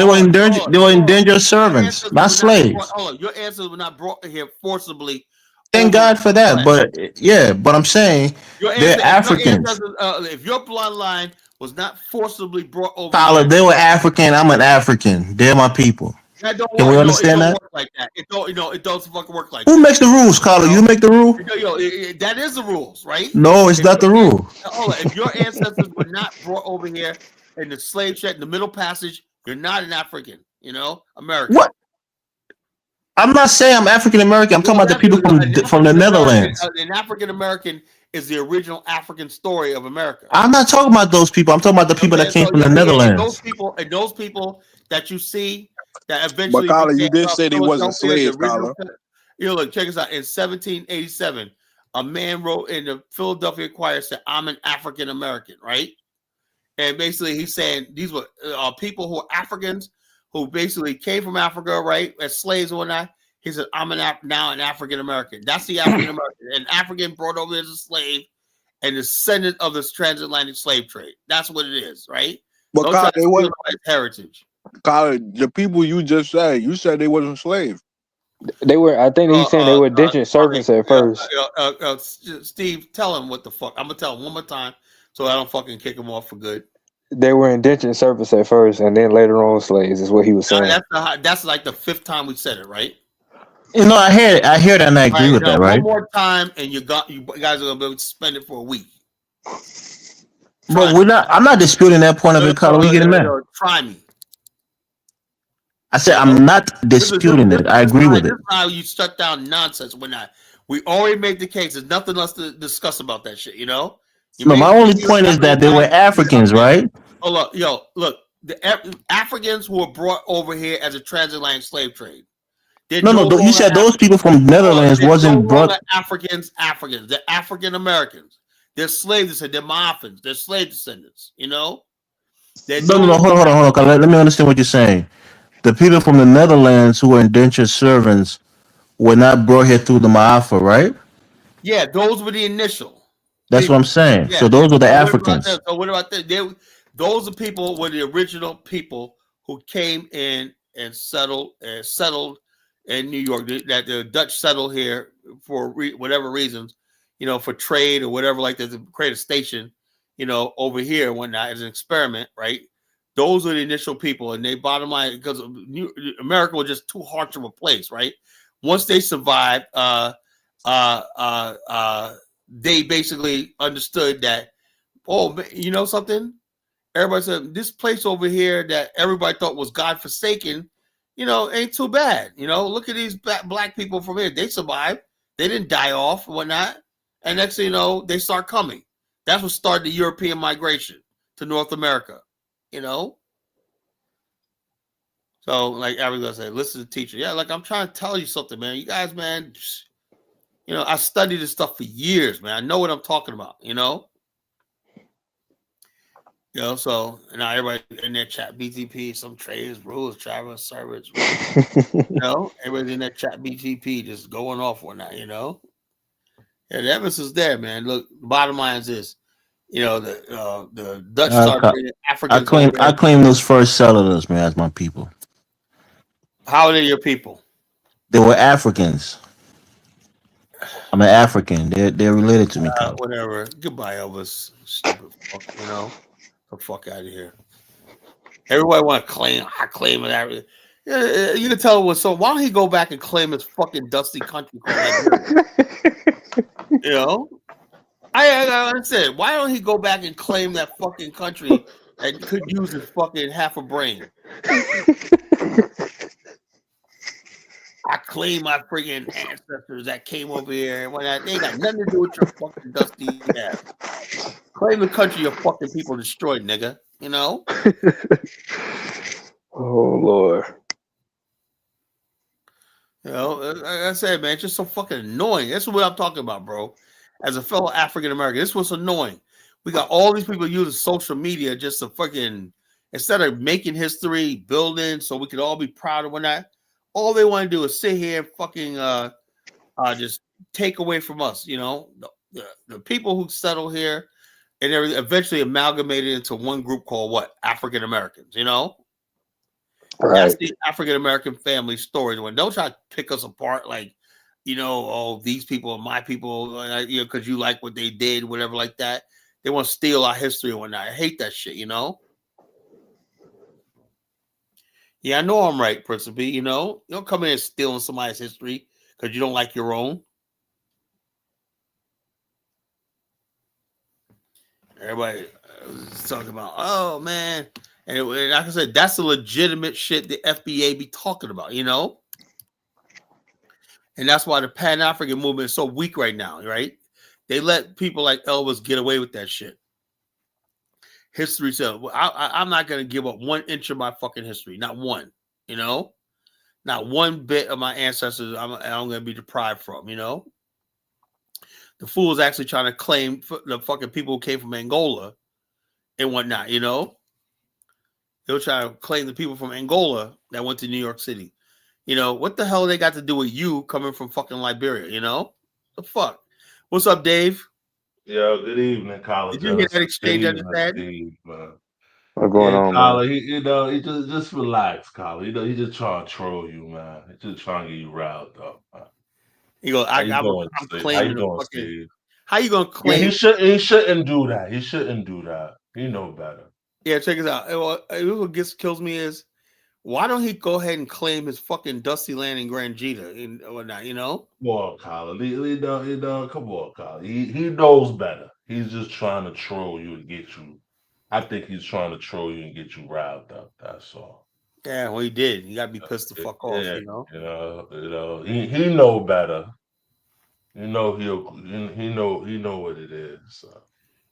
They were endangered servants, not slaves. Your ancestors were not brought here forcibly. Thank God for that, but I'm saying they're Africans. If your bloodline was not forcibly brought over, Tyler, they were African. I'm an African. They're my people. Can we understand that? Like that. It doesn't fucking work like that. Who makes the rules, Carla? You make the rule? That is the rules, right? No, it's not the rule. If your ancestors were not brought over here in the slave ship, in the Middle Passage, you're not an African, American. What? I'm not saying I'm African American. I'm talking about the people from the Netherlands. An African American is the original African story of America. I'm not talking about those people. I'm talking about the people that came from the Netherlands. Those people that you see that eventually. But Colin, you did say they wasn't slaves, Colin. Look, check this out. In 1787, a man wrote in the Philadelphia Inquirer, said, "I'm an African American," right? And basically, he's saying these were people who are Africans, who basically came from Africa, right, as slaves or whatnot. He said, I'm now an African American. That's the African American. An African brought over as a slave and descendant of this transatlantic slave trade. That's what it is, right? But Colin, they wasn't heritage. Colin, the people you just said, you said they wasn't slaves. They were, I think he's saying they were indentured servants at first. Steve, tell him what the fuck. I'm going to tell him one more time so I don't fucking kick him off for good. They were indentured servants at first, and then later on slaves, is what he was saying. That's like the fifth time we said it, right? I hear that, and I agree with that, right? One more time, and you guys are gonna be able to spend it for a week. But I'm not disputing that point of it, Colin. We get mad. Try me. I said I'm not disputing it. I agree with it. This is how you shut down nonsense. We already made the case. There's nothing else to discuss about that shit. My only point is that they were Africans, right? Oh, look, the Africans who were brought over here as a transatlantic slave trade. You said those people from Netherlands wasn't brought. Africans. They're African Americans. They're slave descendants. They're Moffins. They're slave descendants. No, hold on. Let me understand what you're saying. The people from the Netherlands who were indentured servants were not brought here through the Ma'afa, right? Yeah, those were the initial. That's what I'm saying. Yeah. So those were the Africans. So what about that? Those are people were the original people who came in and settled in New York. That the Dutch settled here for whatever reasons, for trade or whatever, like that, to create a station, over here and whatnot as an experiment, right? Those are the initial people, and they bottom line because America was just too harsh of a place, right? Once they survived, they basically understood that, you know something? Everybody said, this place over here that everybody thought was God-forsaken, ain't too bad. Look at these black people from here. They survived. They didn't die off and whatnot. And next thing you know, they start coming. That's what started the European migration to North America, So, like everybody said, listen to the teacher. Yeah, like I'm trying to tell you something, man. You guys, man, I studied this stuff for years, man. I know what I'm talking about, So now everybody in that chat BTP, some traders, rules, travelers, servers, everybody's in that chat BTP just going off on that, Yeah, the evidence is there, man. Look, the bottom line is this. The Dutch started Africans. I claim those first settlers, man, as my people. How are they your people? They were Africans. I'm an African. They're related to me. Whatever. Goodbye, Elvis. Stupid fuck, the fuck out of here. Everybody want to claim. I claim it. Yeah, you can tell it was so. Why don't he go back and claim his fucking dusty country called Liberia? You know, I said, why don't he go back and claim that fucking country that could use his fucking half a brain? I claim my friggin' ancestors that came over here and whatnot. They got nothing to do with your fucking dusty ass. Claim the country your fucking people destroyed, nigga. You know? Oh Lord. You know, like I said, man, it's just so fucking annoying. That's what I'm talking about, bro. As a fellow African American, this was annoying. We got all these people using social media just to fucking, instead of making history, building, so we could all be proud of whatnot. All they want to do is sit here and fucking just take away from us, you know, the people who settle here and they're eventually amalgamated into one group called what? African Americans, you know? Right. That's the African American family story. When don't try to pick us apart like, you know, oh, these people are my people, you know, because you like what they did, whatever like that. They want to steal our history and whatnot. I hate that shit, you know? Yeah, I know I'm right, Principal. You know, you don't come in and stealing somebody's history because you don't like your own. Everybody was talking about, oh man, and like I said, that's the legitimate shit the FBA be talking about, you know. And that's why the Pan-African movement is so weak right now, right? They let people like Elvis get away with that shit. History says, well, I'm not going to give up 1 inch of my fucking history. Not one, you know? Not one bit of my ancestors I'm going to be deprived from, you know? The fool is actually trying to claim the fucking people who came from Angola and whatnot, you know? They'll try to claim the people from Angola that went to New York City. You know, what the hell they got to do with you coming from fucking Liberia, you know? The fuck? What's up, Dave? Yo, good evening, College. Did you hear that exchange I just had? What's going on, Collar, he he just relax, Collar. You know, he just trying to troll you, man. He just trying to get you riled up, man. He goes, I'm claiming the fucking. Steve? How you gonna claim? Yeah, he shouldn't do that. He shouldn't do that. He know better. Yeah, check this out. What kills me is, why don't he go ahead and claim his fucking dusty land in Grand Jita and whatnot? You know? Come on, Collar. Come on, Collar. He knows better. He's just trying to troll you and get you. I think he's trying to troll you and get you riled up. That's all. Yeah, well, he did. You gotta be pissed the fuck off, you know. You know, he know better. You know he know what it is. So.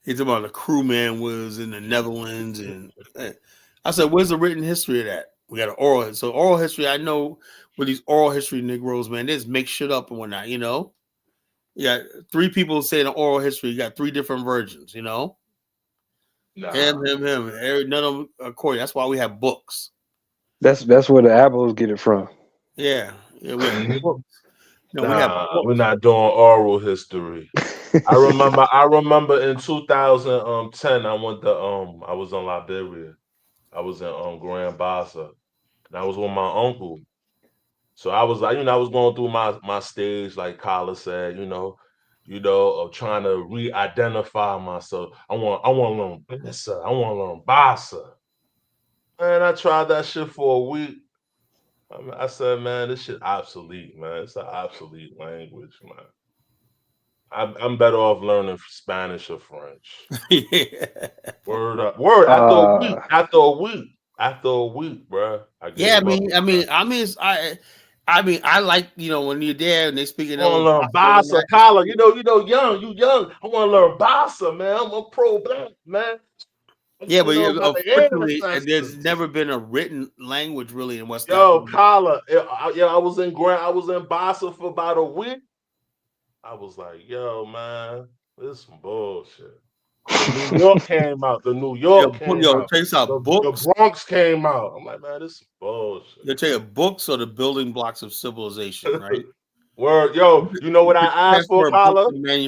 He's about the crewman was in the Netherlands, and I said, "Where's the written history of that?" We got an oral. So oral history, I know with these oral history Negroes, man, they just make shit up and whatnot. You know, you got 3 people saying an oral history. You got 3 different versions. You know, him. None of them according. That's why we have books. That's where the apples get it from. Yeah, we have books. We're not doing oral history. I remember in 2010, I was in Liberia. I was in Grand Bassa, and I was with my uncle. So I was like, I was going through my stage, like Carla said, of trying to re-identify myself. I want to learn Bassa. I want to learn Bassa. And I tried that shit for a week. I said, man, this shit obsolete, man. It's an obsolete language, man. I'm better off learning Spanish or French. Yeah. Word up. Word. After a week, bro. I like, when you're there and they speaking. I want to learn Bassa, Collar. You young. I want to learn Bassa, man. I'm a pro black, man. Yeah, but unfortunately, there's never been a written language really in West Africa. Yo, Collar, I was in Bassa for about a week. I was like, yo, man, this is some bullshit. The New York came out. The Bronx came out. I'm like, man, this is bullshit. You're taking books or the building blocks of civilization, right? Word, yo, you know what I asked for, Collar?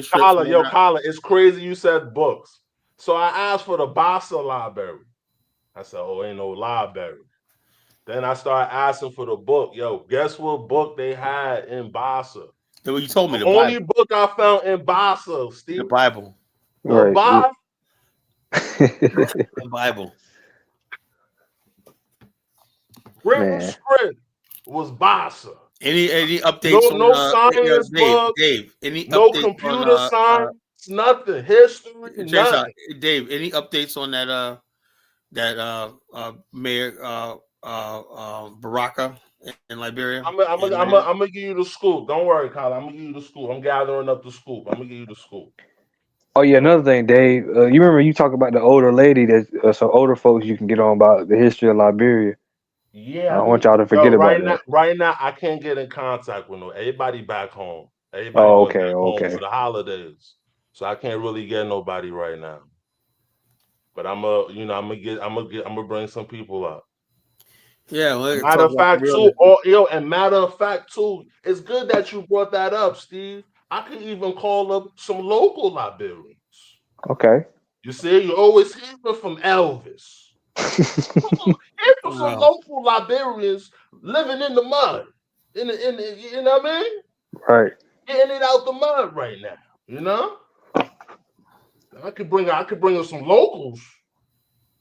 Collar, it's crazy you said books. So I asked for the Bassa library. I said, oh, ain't no library. Then I started asking for the book. Yo, guess what book they had in Bassa? You told me the only book I found in Bassa, Steve. The Bible. The Bible. The Bible. Written script was Bassa. Any updates? No science book. Dave. Any no updates computer science? Nothing. History. Nothing. Dave. Any updates on that Mayor Baraka in Liberia? I'm gonna give you the scoop. Don't worry, Kyle. I'm gonna give you the scoop. I'm gathering up the scoop. I'm gonna give you the scoop. Oh yeah, another thing, Dave. You remember you talk about the older lady that some older folks you can get on about the history of Liberia. Yeah, I don't want y'all to forget about that. Right now, I can't get in contact with everybody back home. Everybody back home for the holidays, so I can't really get nobody right now. But I'm gonna bring some people up. Yeah. Matter of fact, too. It's good that you brought that up, Steve. I could even call up some local Liberians. Okay. You see, you always hear from Elvis. Hear from some local Liberians living in the mud. You know what I mean? Right. Getting it out the mud right now. You know? I could bring in some locals.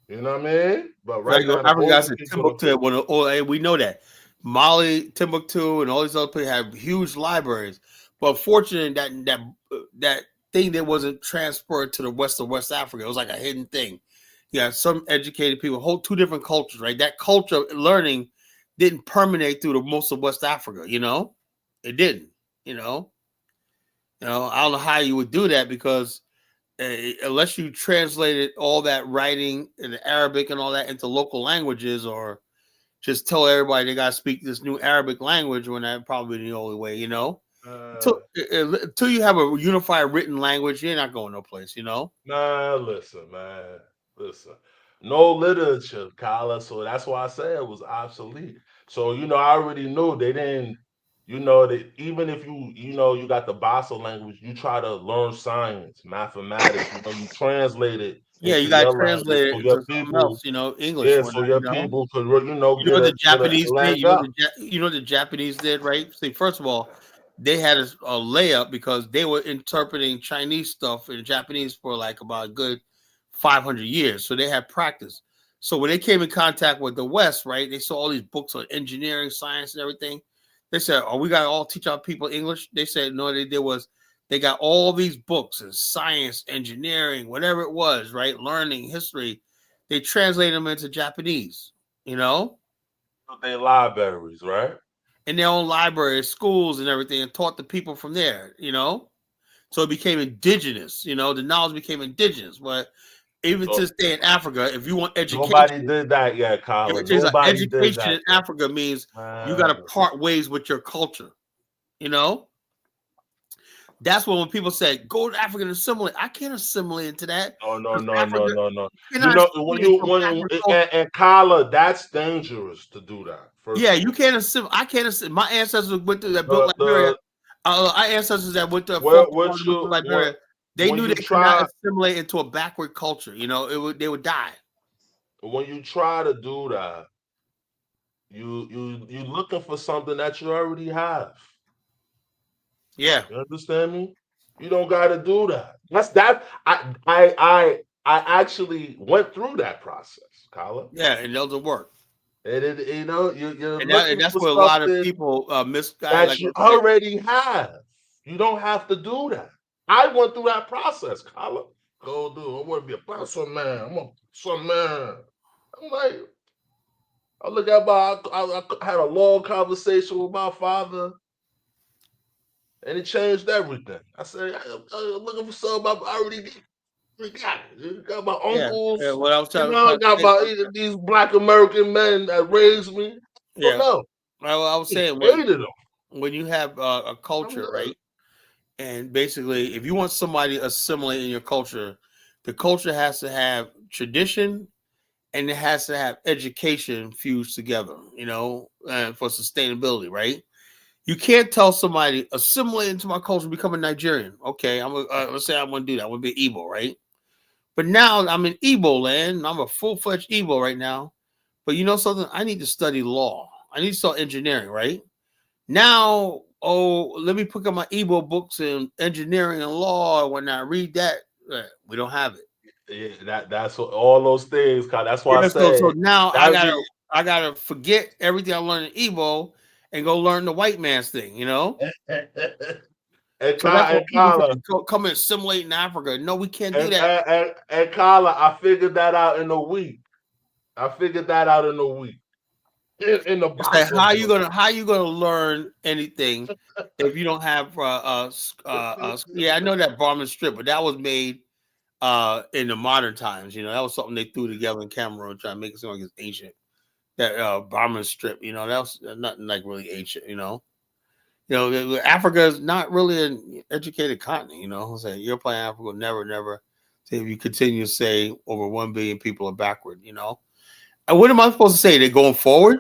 You know what I mean? But right now, Africa Timbuktu. We know that Mali, Timbuktu, and all these other places have huge libraries. But fortunately, that thing that wasn't transferred to the west of West Africa. It was like a hidden thing. You got some educated people, two different cultures, right? That culture learning didn't permeate through the most of West Africa. You know, it didn't. I don't know how you would do that because unless you translated all that writing in the Arabic and all that into local languages, or just tell everybody they got to speak this new Arabic language, when that probably the only way, Until you have a unified written language, you're not going no place, Nah, listen, man. Listen. No literature, Kyla, so that's why I say it was obsolete. So, I already knew they didn't, that even if you got the Bassa language, you try to learn science, mathematics, you translate it. Yeah, you got to translate it to something else, English. Yeah, so your people could, what the Japanese did. You know what the Japanese did, right? See, first of all, they had a layup because they were interpreting Chinese stuff in Japanese for like about a good 500 years. So they had practice. So when they came in contact with the West, right, they saw all these books on engineering, science, and everything. They said, we got to all teach our people English. They said, no, they did was they got all these books in science, engineering, whatever it was, right, learning, history. They translated them into Japanese, So they libraries, right? In their own libraries, schools, and everything, and taught the people from there, So it became indigenous, the knowledge became indigenous. But even to this day in Africa, if you want education, nobody did that yet, Colin. Education in Africa means you got to part ways with your culture, That's when people say, go to Africa and assimilate. I can't assimilate into that. No. And Kala, that's dangerous to do that. You can't assimilate. I can't assimilate. My ancestors went through that built Liberia. Our ancestors that went to Liberia, they knew they could not assimilate into a backward culture. They would die. When you try to do that, you're looking for something that you already have. Yeah, you understand me? You don't got to do that. I actually went through that process, Kala. Yeah, and it doesn't work. And that's what a lot of people misguide. That you already have. You don't have to do that. I went through that process, Kala. Go do. I want to be a bouncer man. I'm a some man. I'm like, I had a long conversation with my father. And it changed everything. I said, I'm looking for something I already got it. Got my uncles. Yeah, what I was telling I got these Black American men that raised me. Yeah. No. Well, I was saying when you have a culture, right? And basically, if you want somebody to assimilate in your culture, the culture has to have tradition and it has to have education fused together, for sustainability, right? You can't tell somebody assimilate into my culture, become a Nigerian. Okay, let's say I'm going to do that. I'm going to be Igbo, right? But now I'm in Igbo land. I'm a full-fledged Igbo right now. But you know something? I need to study law. I need to start engineering, right? Now, let me pick up my Igbo books in engineering and law. When I read that, we don't have it. Yeah, that's what, all those things. That's why I say. So now I I gotta forget everything I learned in Igbo and go learn the white man's thing, you know. And So that's what Kala, people come and assimilate in Africa. No, we can't do that. And Kala, I figured that out in a week. In the Say, how you gonna learn anything if you don't have yeah, I know that Barman strip, but that was made in the modern times, you know. That was something they threw together in Cameroon trying to make it seem like it's ancient. That Barman strip, you know, that was nothing like really ancient, you know. Africa is not really an educated continent, you know. Say Europe and Africa will never say, if you continue to say over 1 billion people are backward, you know. And what am I supposed to say? They're going forward?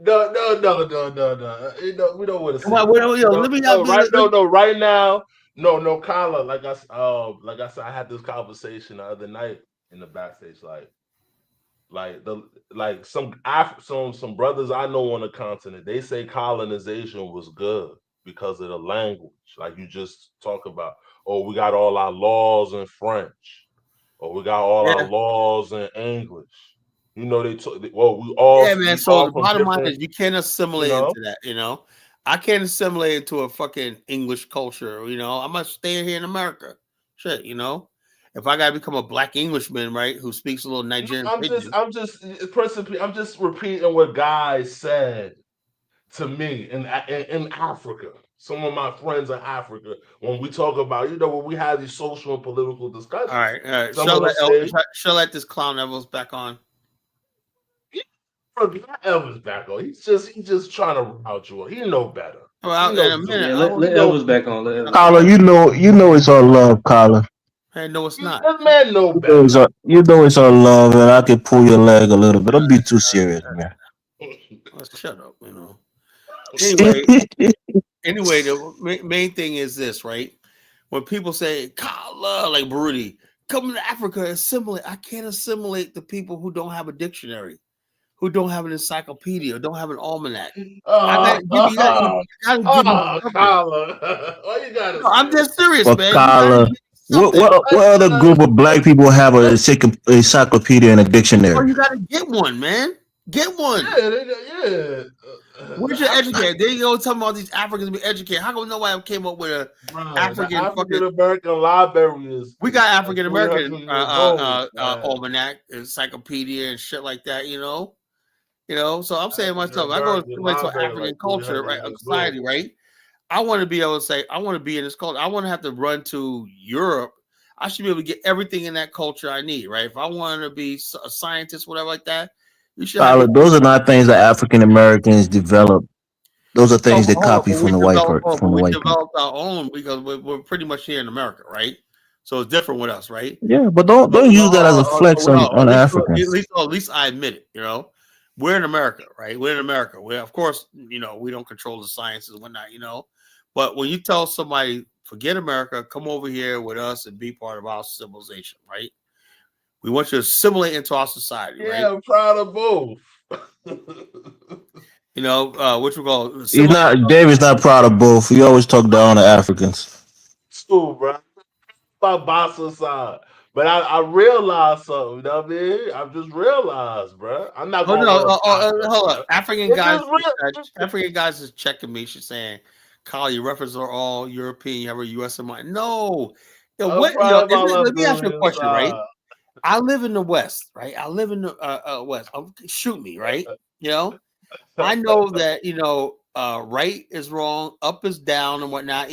No. We don't want to say. Right now, no, Kala. Like I said, I had this conversation the other night in the backstage. Some brothers I know on the continent, they say colonization was good because of the language. Like you just talk about, we got all our laws in French, or we got all our laws in English. You know, we all. Yeah, man. So the bottom line is you can't assimilate into that. You know, I can't assimilate into a fucking English culture. You know, I must stay here in America. Shit, you know. If I gotta become a black Englishman, right, who speaks a little Nigerian, I'm just repeating what guys said to me in Africa. Some of my friends in Africa, when we talk about, when we have these social and political discussions. All right. Shall let this clown Elvis back on. Elvis back on. He's just trying to route you. He know better. Well, in a minute, let Elvis back on. Carla, you know it's all love, Carla. Hey, no, it's not. That man know better. You know it's all love, and I can pull your leg a little bit. Don't be too serious, man. Let's shut up, you know. Anyway, the main thing is this, right? When people say, Carla, like Baruti, come to Africa, assimilate. I can't assimilate the people who don't have a dictionary, who don't have an encyclopedia, don't have an almanac. Carla. I'm just serious, man. Carla, what other group of black people have an encyclopedia and a dictionary? Oh, you gotta get one, man. Get one. Yeah. Where's your educator? There you go. Talking about these Africans be educated. How come nobody came up with a African American libraries? We got African American almanac, encyclopedia, and shit like that. You know. So I'm saying myself, I go to African culture, right? Society, right? I want to be able to say, I want to be in this culture. I want to have to run to Europe. I should be able to get everything in that culture I need, right? If I want to be a scientist, whatever like that, you should. Those are not things that African Americans develop. Those are things they copy from the white people. We developed our own because we're pretty much here in America, right? So it's different with us, right? Yeah, but don't use that as a flex on Africans. At least I admit it. We're in America, right? We're in America. Of course, we don't control the sciences and whatnot, But when you tell somebody, forget America, come over here with us and be part of our civilization, right? We want you to assimilate into our society, right? Yeah, I'm proud of both. Which we call. David's not proud of both. He always talk down to Africans. School, bro. About Bassa side. But I realized something, you know what I mean? I've just realized, bro. I'm not going to hold up. African guys is checking me. She's saying, Kyle, your references are all European. You have a US in mind. No. Let me ask you a question, right? I live in the West, right? I live in the West. Shoot me, right? I know that, right is wrong, up is down and whatnot,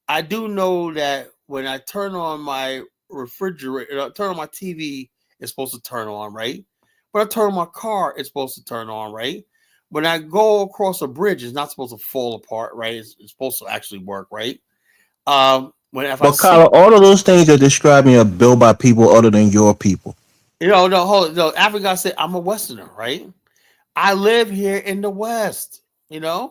I do know that when I turn on my refrigerator, turn on my TV, it's supposed to turn on, right? When I turn on my car, it's supposed to turn on, right? When I go across a bridge, it's not supposed to fall apart, right? It's supposed to actually work, right? Kyle, all of those things you're describing are built by people other than your people. African guy said, I'm a Westerner, right? I live here in the West, I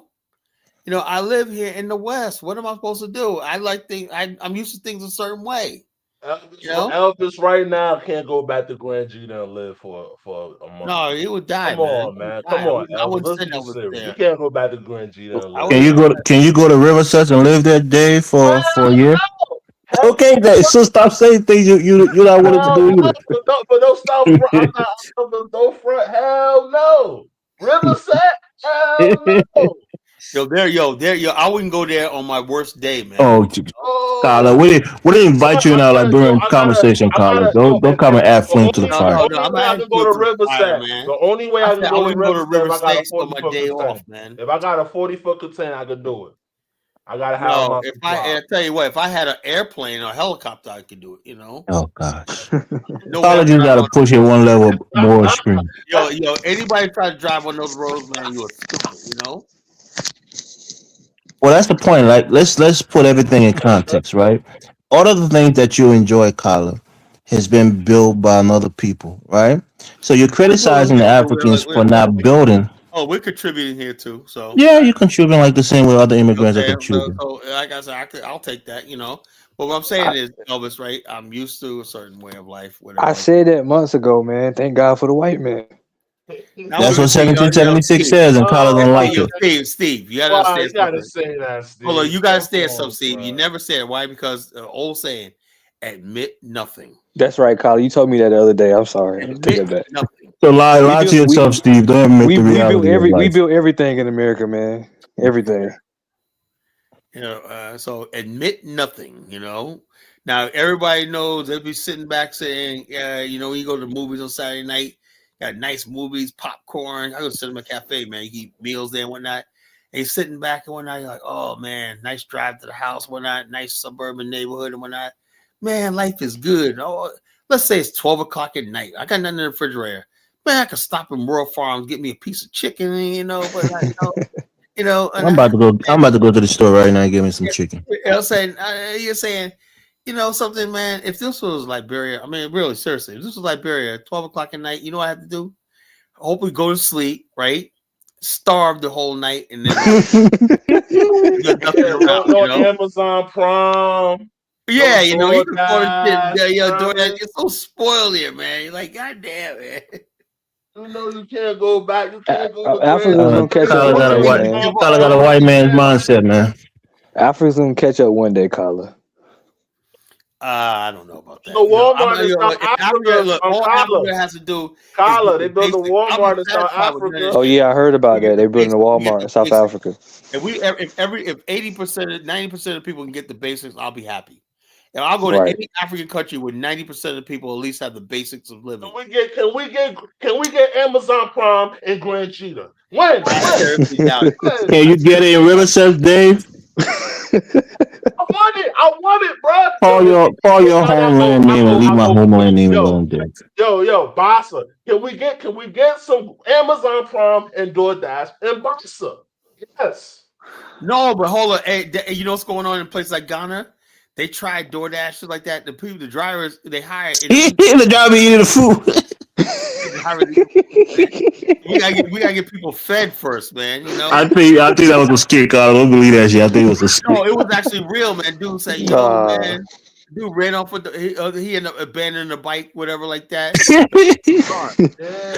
live here in the West. What am I supposed to do? I like things. I'm used to things a certain way. Elvis right now can't go back to Grand Gina and live for a month. No, he would die. Come on, man. Come on, Elvis. I wouldn't say Elvis there. You can't go back to Grand Gina and live. Can you go to Riverside and live there, Dave, for a year? Hell Okay, so stop saying things you're not willing to do either. But don't stop. I'm not. Don't front. Hell no. Riverside. Hell no. Yo, I wouldn't go there on my worst day, man. Carla, we didn't invite you in our during conversation, Carla. Don't come and add flame to the fire. The only way I can go to Riverside, the only way I can go to Riverside on my day off, man. If I got a 40-foot container, I could do it. I gotta have my. I tell you what, if I had an airplane or a helicopter, I could do it. You know. Oh gosh. Carla just gotta push it one level more extreme. Yo, anybody try to drive on those roads, man, you are stupid. You know. Well, that's the point. Like, let's put everything in context, right? All of the things that you enjoy, Carla, has been built by another people, right? So you're criticizing the Africans for not building. Oh, we're contributing here too. So yeah, you're contributing like the same way other immigrants are contributing. So, like I said, I'll take that. You know, but what I'm saying is, Elvis, right? I'm used to a certain way of life. Whatever. I said that months ago, man. Thank God for the white man. That's what 1776 says, and Carla don't like it. Steve, you gotta understand. You gotta say that, Steve. Hold on, you gotta stand something, Steve. You never said why? Because old saying, admit nothing. That's right, Carla. You told me that the other day. I'm sorry. Take it back. Nothing. So lie to yourself, Steve. Don't admit the reality. We built everything in America, man. Everything. You know, so admit nothing. You know. Now everybody knows they'll be sitting back saying, you know, when you go to the movies on Saturday night. Got nice movies, popcorn. I go to Cinema Cafe, man. You eat meals there and whatnot. And you're sitting back and whatnot. You're like, oh, man, nice drive to the house, whatnot. Nice suburban neighborhood and whatnot. Man, life is good. Oh, let's say it's 12 o'clock at night. I got nothing in the refrigerator. Man, I could stop in World Farms, get me a piece of chicken, you know. But I'm about to go to the store right now and get me some chicken. You're saying, you know something, man, if this was Liberia, I mean, really, seriously, if this was Liberia at 12 o'clock at night, you know what I have to do? Hopefully go to sleep, right? Starve the whole night, and then Amazon Prime. Yeah, you know, you can afford shit. You're so spoiled here, man. You're like, God damn, man. You know you can't go back. You can't go to Africans gonna catch up. Carla got a white man's mindset, man. Africans gonna catch up one day, Carla. I don't know about that. The Walmart in South Africa. All Africa has to do. Carla, they built a Walmart in South Africa. Oh yeah, I heard about that. They built a Walmart in South Africa. If 80%, 90% of people can get the basics, I'll be happy. And I'll go to any African country where 90% of the people at least have the basics of living. Can we get Amazon Prime in Grand Cheetah? When? Can you get it in Riverside, Dave? I want it, bro. Call your homeland name and leave my homeland name alone, Dave. Yo, Bassa. Can we get some Amazon Prime and DoorDash in Bassa? Yes. No, but hold on. Hey, you know what's going on in places like Ghana? They tried DoorDash, shit like that. The drivers, they hire. The driver eating the food. we gotta get people fed first, man. You know. I think that was a skit, Carl. I don't believe that shit. I think it was a skit. No, it was actually real, man. Dude said, you know, man. Dude ran off with he ended up abandoning the bike, whatever, like that.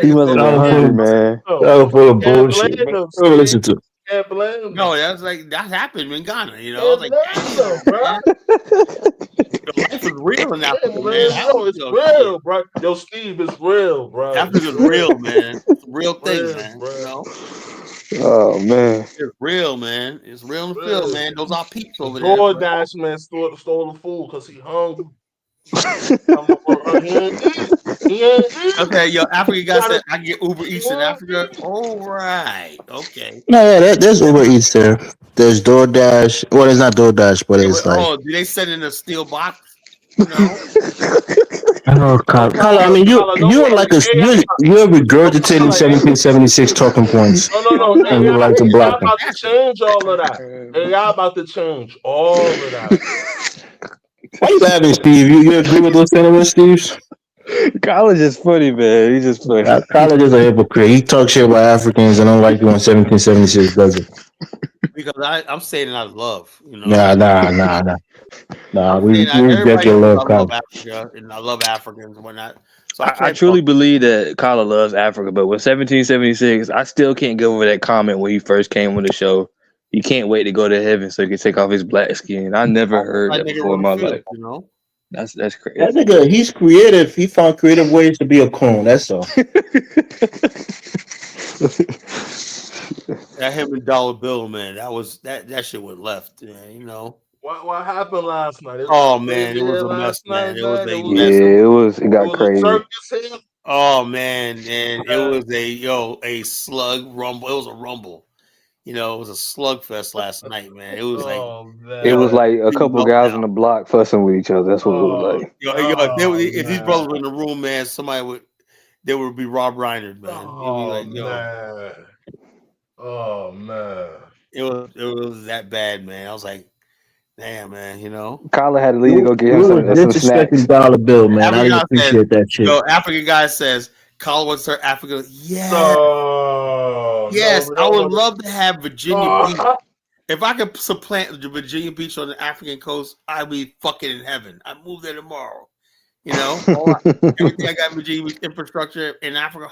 He wasn't hungry, man. That was full of bullshit. Don't listen to. Can't blame him. No, that happened in Ghana. You know, like, bro. Life is real in Africa, man. It's real, bro. Yo, Steve, it's real, bro. Africa's real, man. It's a real thing, man. You know? Oh man, it's real, man. It's real in the field, man. Those are peeps over there. DoorDash man stole the food because he hungry. Okay, yo, Africa guys said I can get Uber Eats in Africa. All right, okay. No, yeah, there's Uber Eats there. There's DoorDash. Well, it's not DoorDash, but it's like. Oh, do they send in a steel box? No. Oh, Carla, I mean, you're regurgitating 1776 talking points. No. And you like to block them. About to change all of that. AI about to change all of that. Why you laughing, Steve? You agree with those sentiments, Steve? College is funny, man. He's just funny. College is a hypocrite. He talks shit about Africans and don't like you when 1776 does it. Because I'm saying it out of love, you know. Nah. We get your love, I love Africa, and I love Africans and whatnot. So I truly believe that Carla loves Africa, but with 1776, I still can't get over that comment when he first came on the show. he can't wait to go to heaven so he can take off his black skin. I never heard that before in my life. You know, that's crazy. That nigga, he's creative. He found creative ways to be a clone. That's all. That him and Dollar Bill, man, that shit went left. Man, you know. What happened last night? Man, it was a mess, man. It was a mess. It got crazy. Oh man, and it was a slug rumble. It was a rumble. You know, it was a slugfest last night, man. It was it was like a couple guys on the block fussing with each other. That's what it was like. If these brothers were in the room, man, they would be Rob Reiner, man. Oh man. It was that bad, man. I was like, damn, man, you know. Kyler had to leave to go get him some snacks. Dollar Bill, man. I appreciate that shit. African guy says, Kyler wants her Africa. Yes. Yes. I would love to have Virginia Beach. If I could supplant the Virginia Beach on the African coast, I'd be fucking in heaven. I'd move there tomorrow. You know, everything I got Virginia Beach infrastructure in Africa,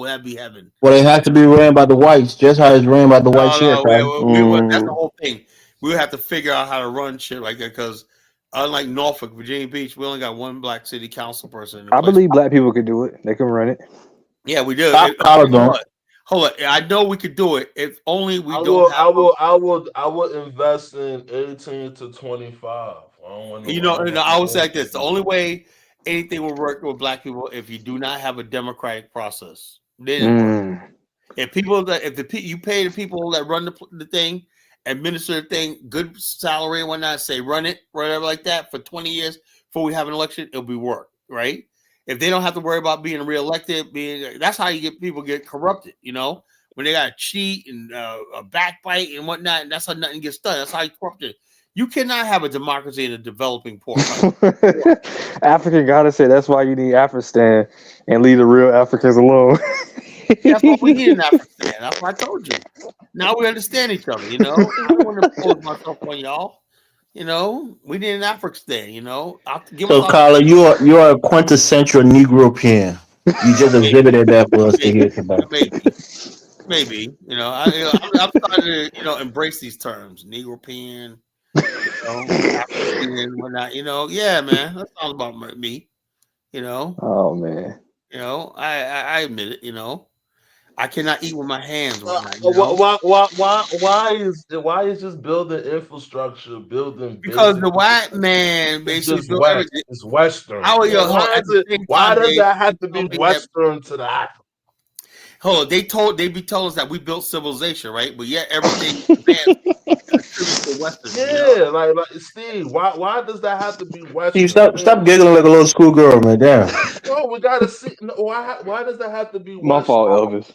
that'd be heaven. Well, it has to be ran by the whites, just how it's ran by the whites here. That's the whole thing. We would have to figure out how to run shit like that because unlike Norfolk, Virginia Beach, we only got one black city council person. I believe black people could do it. They can run it. Yeah, we do. Hold on. I know we could do it if only we don't. I would invest in 18 to 25. I would say like this: the only way anything will work with black people if you do not have a democratic process. Then if you pay the people that run the thing, administer the thing, good salary and whatnot, say run it, whatever like that for 20 years before we have an election, it'll be work, right? If they don't have to worry about being reelected, that's how people get corrupted, you know, when they got to cheat and a backbite and whatnot, and that's how nothing gets done. That's how you corrupt it. You cannot have a democracy in a developing poor country. African gotta say that's why you need Afghanistan and leave the real Africans alone. That's what we need in Afghanistan. That's what I told you. Now we understand each other, you know. I don't want to impose myself on y'all. You know, we need an Afghanistan, you know. So, Kyler, you are a quintessential Negro-pean. You just exhibited that for us to hear about. Maybe. You know, I'm starting to, embrace these terms. Negro-pean, African and whatnot, yeah, man. That's all about me, Oh man. I admit it, I cannot eat with my hands. Why is just building infrastructure, because the white man basically it's Western. Why does that have to be Western to that? Hold on, they be telling us that we built civilization, right? But yet everything contributes to Western. Yeah, like Steve, why does that have to be Western? Steve, stop giggling like a little schoolgirl, man. Damn. No, we gotta see. Why does that have to be Western? My fault, Elvis.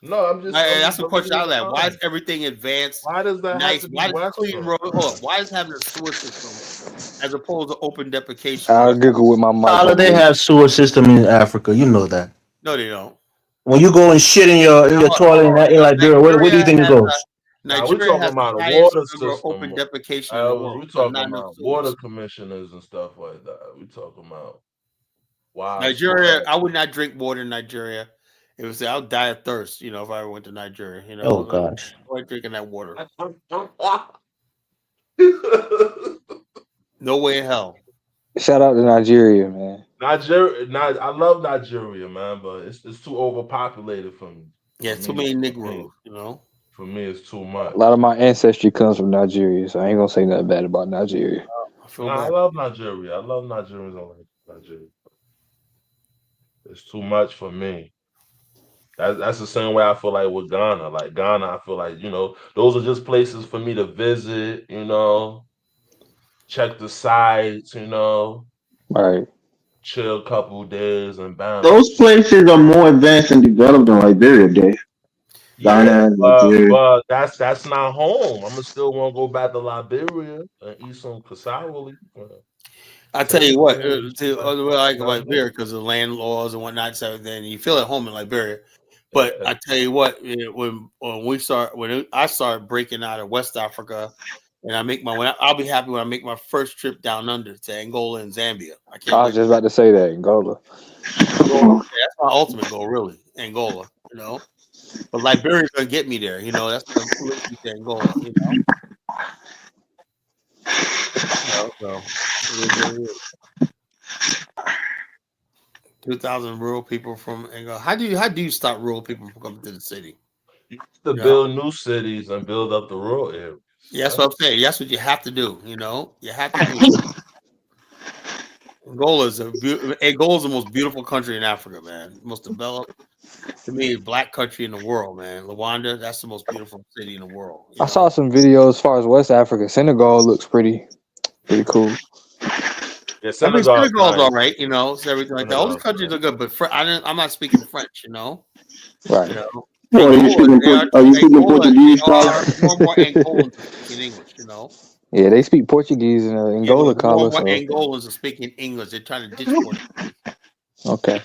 No, I'm just. That's a question I have. Why is everything advanced? Why does that have to be clean road? Why is having a sewer system as opposed to open defecation? I'll Google with my mic. How they have sewer system in Africa? You know that. No, they don't. When you go and shit in your toilet in Liberia, where do you think it goes? Nigeria has about the water system. Open defecation. We're talking about water commissioners and stuff like that. We're talking about Nigeria. I would not drink water in Nigeria. It was I'll die of thirst, if I ever went to Nigeria. Oh gosh. I ain't drinking that water. No way in hell. Shout out to Nigeria, man. I love Nigeria, man, but it's too overpopulated for me. Yeah, too many Negroes, For me, it's too much. A lot of my ancestry comes from Nigeria, so I ain't gonna say nothing bad about Nigeria. I love Nigeria. I love Nigerians. I like Nigeria. It's too much for me. That's the same way I feel like with Ghana. Like Ghana, I feel like, those are just places for me to visit, check the sites, Right. Chill a couple days and bounce. Those places are more advanced and developed than Liberia, Dave. Yeah, but that's not home. I'm still want to go back to Liberia and eat some cassawali. I tell you what, I like Liberia because of land laws and whatnot. So then you feel at home in Liberia. But I tell you what, when I start breaking out of West Africa, and I'll be happy when I make my first trip down under to Angola and Zambia. I was just about to say that Angola. That's my ultimate goal, really. Angola, But Liberia's gonna get me there. That's the police to Angola. So it is what it is. 2,000 rural people from Angola. How do you stop rural people from coming to the city? You have to build new cities and build up the rural areas. Yeah, that's what I'm saying. That's what you have to do. You have to do it. Angola is the most beautiful country in Africa, man. Most developed. To me, black country in the world, man. Luanda, that's the most beautiful city in the world. I saw some videos as far as West Africa. Senegal looks pretty cool. Yeah, Senegal's all right, it's everything like that. All these countries are good, but I'm not speaking French, Right. Are you speaking Portuguese? More Angolans speaking English, Yeah, they speak Portuguese in Angola, More Angolans are speaking English. They're trying to ditch Portuguese. Okay.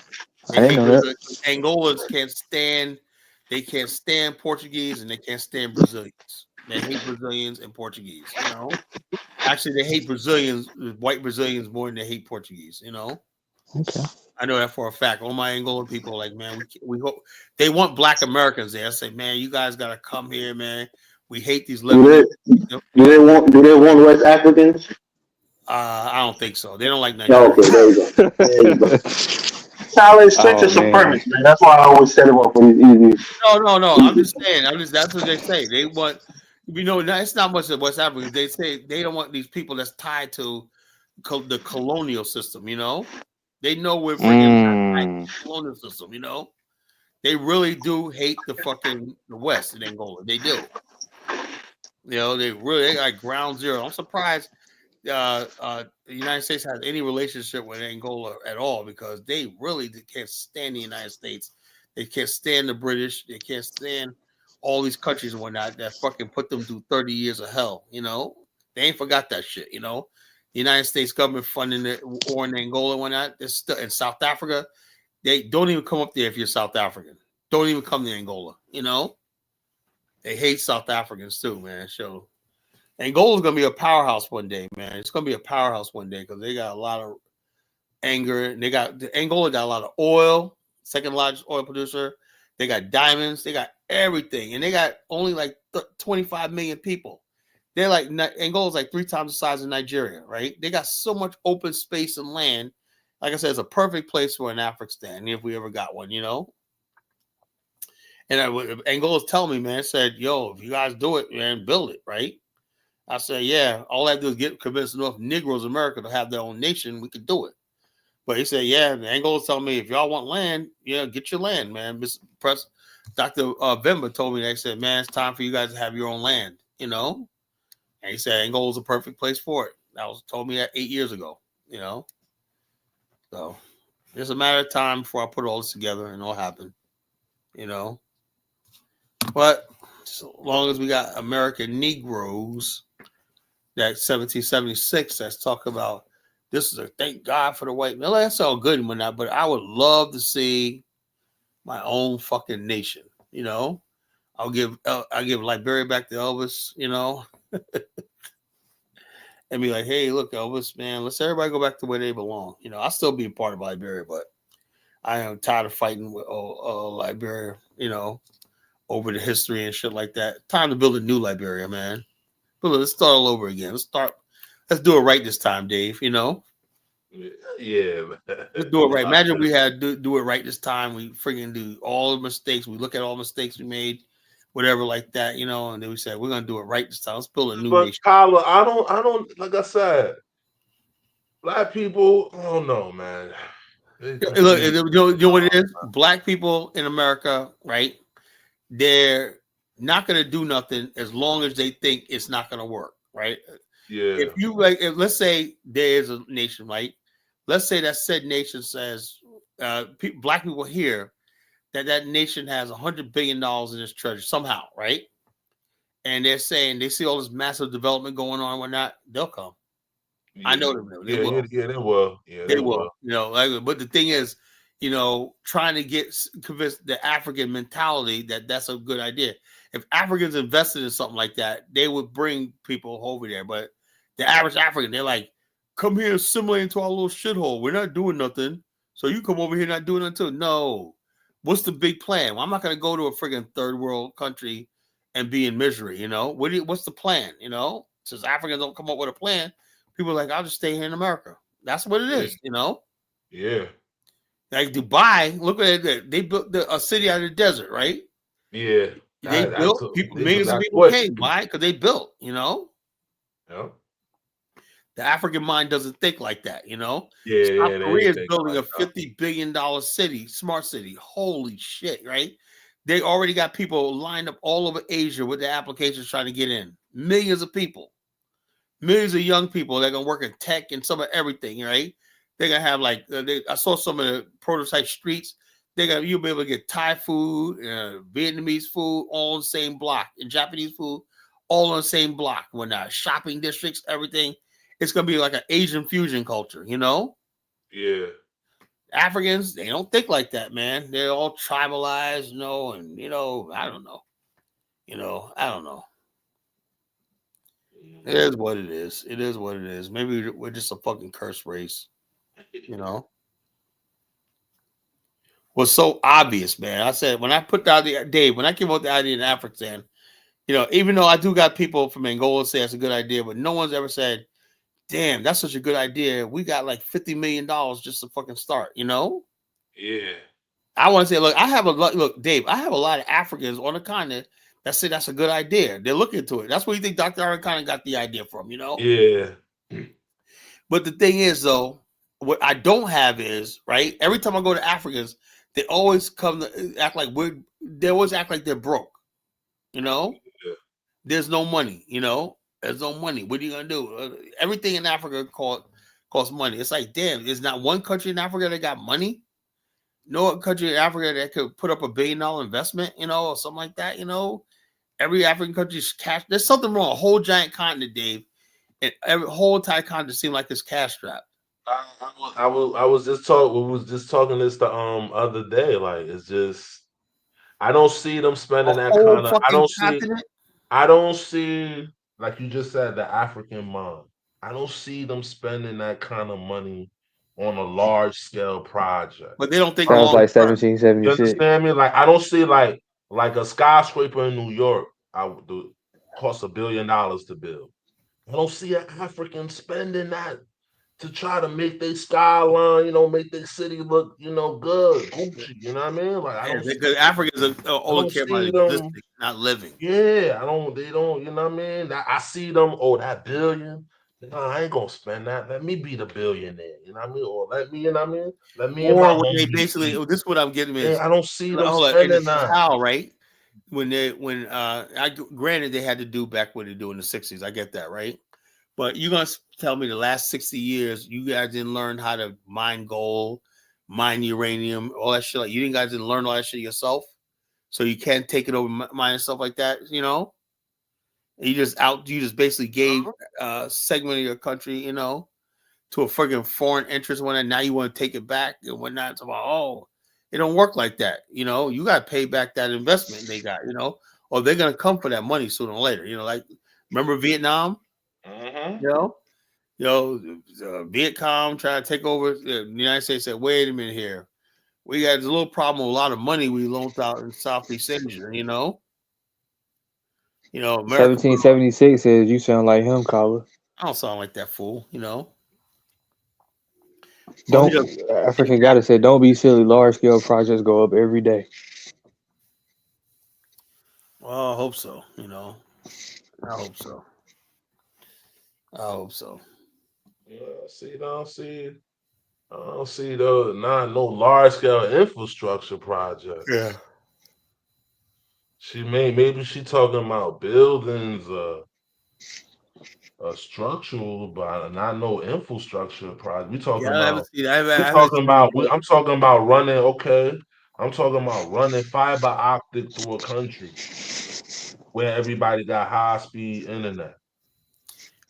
I didn't know that. Angolans they can't stand Portuguese and they can't stand Brazilians. They hate Brazilians and Portuguese, Actually, they hate white Brazilians more than they hate Portuguese, Okay. I know that for a fact. All my Angolan people are like, man, we hope they want black Americans there. I say, man, you guys gotta come here, man. We hate these Lebanese. Do they want West Africans? I don't think so. They don't like Nigeria. Oh, okay, there you go. Solid sense of supremacy, man. That's why I always set them up for these easy. No. I'm just saying. That's what they say. They want, it's not much of West Africa. They say they don't want these people that's tied to the colonial system. They know we're freaking colonial system. They really do hate the West in Angola. They do. They like ground zero. I'm surprised the United States has any relationship with Angola at all because they really can't stand the United States. They can't stand the British. They can't stand all these countries and whatnot that fucking put them through 30 years of hell. They ain't forgot that shit. The United States government funding the war in Angola and whatnot. In South Africa, they don't even come up there if you're South African. Don't even come to Angola. They hate South Africans too, man. So Angola's gonna be a powerhouse one day, man. It's gonna be a powerhouse one day because they got a lot of anger. And Angola got a lot of oil, second largest oil producer. They got diamonds. They got everything, and they got only like 25 million people. They're like Angola's like 3 times the size of Nigeria, right? They got so much open space and land. Like I said, it's a perfect place for an Afghanistan if we ever got one, And Angola's telling me, man, said, yo, if you guys do it, man, build it, right? I said, yeah, all I have to do is convince enough Negroes in America to have their own nation. We could do it. But he said, yeah, Angola's telling me, if y'all want land, get your land, man. Dr. Vemba told me, they said, man, it's time for you guys to have your own land, And he said, Angola's a perfect place for it. That was told me that 8 years ago, So it's a matter of time before I put all this together and it'll happen, But so long as we got American Negroes, that 1776, that's talking about this is a thank God for the white man. That's all good and whatnot, but I would love to see my own fucking nation. I'll give Liberia back to Elvis, and be like, hey, look, Elvis, man, let's everybody go back to where they belong. I'll still be a part of Liberia, but I am tired of fighting with Liberia, over the history and shit like that. Time to build a new Liberia, man. But let's start all over again. Let's do it right this time, Dave. Yeah. Let's do it right. Imagine we had do it right this time. We freaking do all the mistakes. We look at all the mistakes we made, whatever like that, and then we said we're gonna do it right this time. Let's build a new nation. Kyler, I don't like I said, black people, I don't know, man. Look, you know what it is? Black people in America, right? They're not going to do nothing as long as they think it's not going to work, right? Yeah. If let's say there is a nation, right? Let's say that said nation says black people hear that nation has $100 billion in its treasury somehow, right? And they're saying they see all this massive development going on and whatnot, they'll come. Yeah. I know them. They will. Yeah, they will. Yeah, they will. But the thing is, trying to convince the African mentality that's a good idea. If Africans invested in something like that, they would bring people over there. But the average African, they're like, come here, assimilate into our little shithole. We're not doing nothing. So you come over here not doing nothing too. No, What's the big plan? Well, I'm not going to go to a friggin' third world country and be in misery. You know, what's the plan? You know, since Africans don't come up with a plan, people are like, I'll just stay here in America. That's what it is. You know. Yeah. Like Dubai, look at it. They built a city out of the desert, right? Yeah. They built. Millions of people came. Why? Because they built. You know. Yeah. The African mind doesn't think like that, you know. Yeah, South Korea is building a $50 billion city, smart city. Holy shit, right? They already got people lined up all over Asia with their applications trying to get in. Millions of people, millions of young people. They're gonna work in tech and some of everything, right? They're gonna have like I saw some of the prototype streets. You'll be able to get Thai food, Vietnamese food, all in the same block, and Japanese food, all on the same block. When shopping districts, everything. It's going to be like an Asian fusion culture, you know? Yeah. Africans, they don't think like that, man. They're all tribalized, you know, and, you know, I don't know. You know, I don't know. It is what it is. It is what it is. Maybe we're just a fucking cursed race, you know? Was so obvious, man. I said, when I put out when I came out the idea in African, you know, even though I do got people from Angola say that's a good idea, but no one's ever said, damn, that's such a good idea. We got like $50 million just to fucking start, you know? Yeah. I want to say, look, Dave, I have a lot of Africans on the continent that say that's a good idea. They're looking into it. That's where you think Dr. Arakana got the idea from, you know? Yeah. But the thing is, though, what I don't have is, right? Every time I go to Africans, they always come to act like they always act like they're broke, you know? Yeah. There's no money, you know? There's no money. What are you gonna do? Everything in Africa costs money. It's like, damn, there's not one country in Africa that got money. No country in Africa that could put up $1 billion investment, you know, or something like that. You know, every African country's cash. There's something wrong. A whole giant continent, Dave, and every whole entire continent seems like it's cash strapped. I was just talking this the other day. Like, it's just, I don't see them spending that kind of. I don't see. Like you just said, the African mind. I don't see them spending that kind of money on a large scale project. But they don't think sounds like 1776. You understand me? Like, I don't see like a skyscraper in New York. Cost $1 billion to build. I don't see an African spending that to try to make their skyline, you know, make their city look, you know, good, Gucci. You know what I mean? Like, I don't. Because Africans only care about existing, not living. Yeah, they don't. You know what I mean? I see them. Oh, that billion. No, I ain't gonna spend that. Let me be the billionaire. You know what I mean? Or let me. You know what I mean? Let me. Or when they basically, this is what I'm getting is. I don't see them spending that. How, right? Granted, they had to do back what they do in the 60s. I get that, right? But you're gonna tell me the last 60 years you guys didn't learn how to mine gold, mine uranium, all that shit. Like you guys didn't learn all that shit yourself, so you can't take it over mine and stuff like that. You know, you just basically gave a segment of your country, you know, to a friggin' foreign interest. When now you want to take it back and whatnot. It's about it don't work like that. You know, you got to pay back that investment they got. You know, or they're gonna come for that money sooner or later. You know, like remember Vietnam. You know, Vietcong trying to take over the United States. Said, "Wait a minute here, we got a little problem with a lot of money we loaned out in Southeast Asia." You know, America, 1776 says you sound like him, Kala. I don't sound like that fool. You know, African gotta say, don't be silly. Large scale projects go up every day. Well, I hope so. You know, I hope so. Yeah, I don't see no large scale infrastructure project. Yeah. Maybe she talking about buildings, structural, but not no infrastructure project. We talking about. I'm talking about running. Okay, I'm talking about running fiber optic through a country where everybody got high speed internet.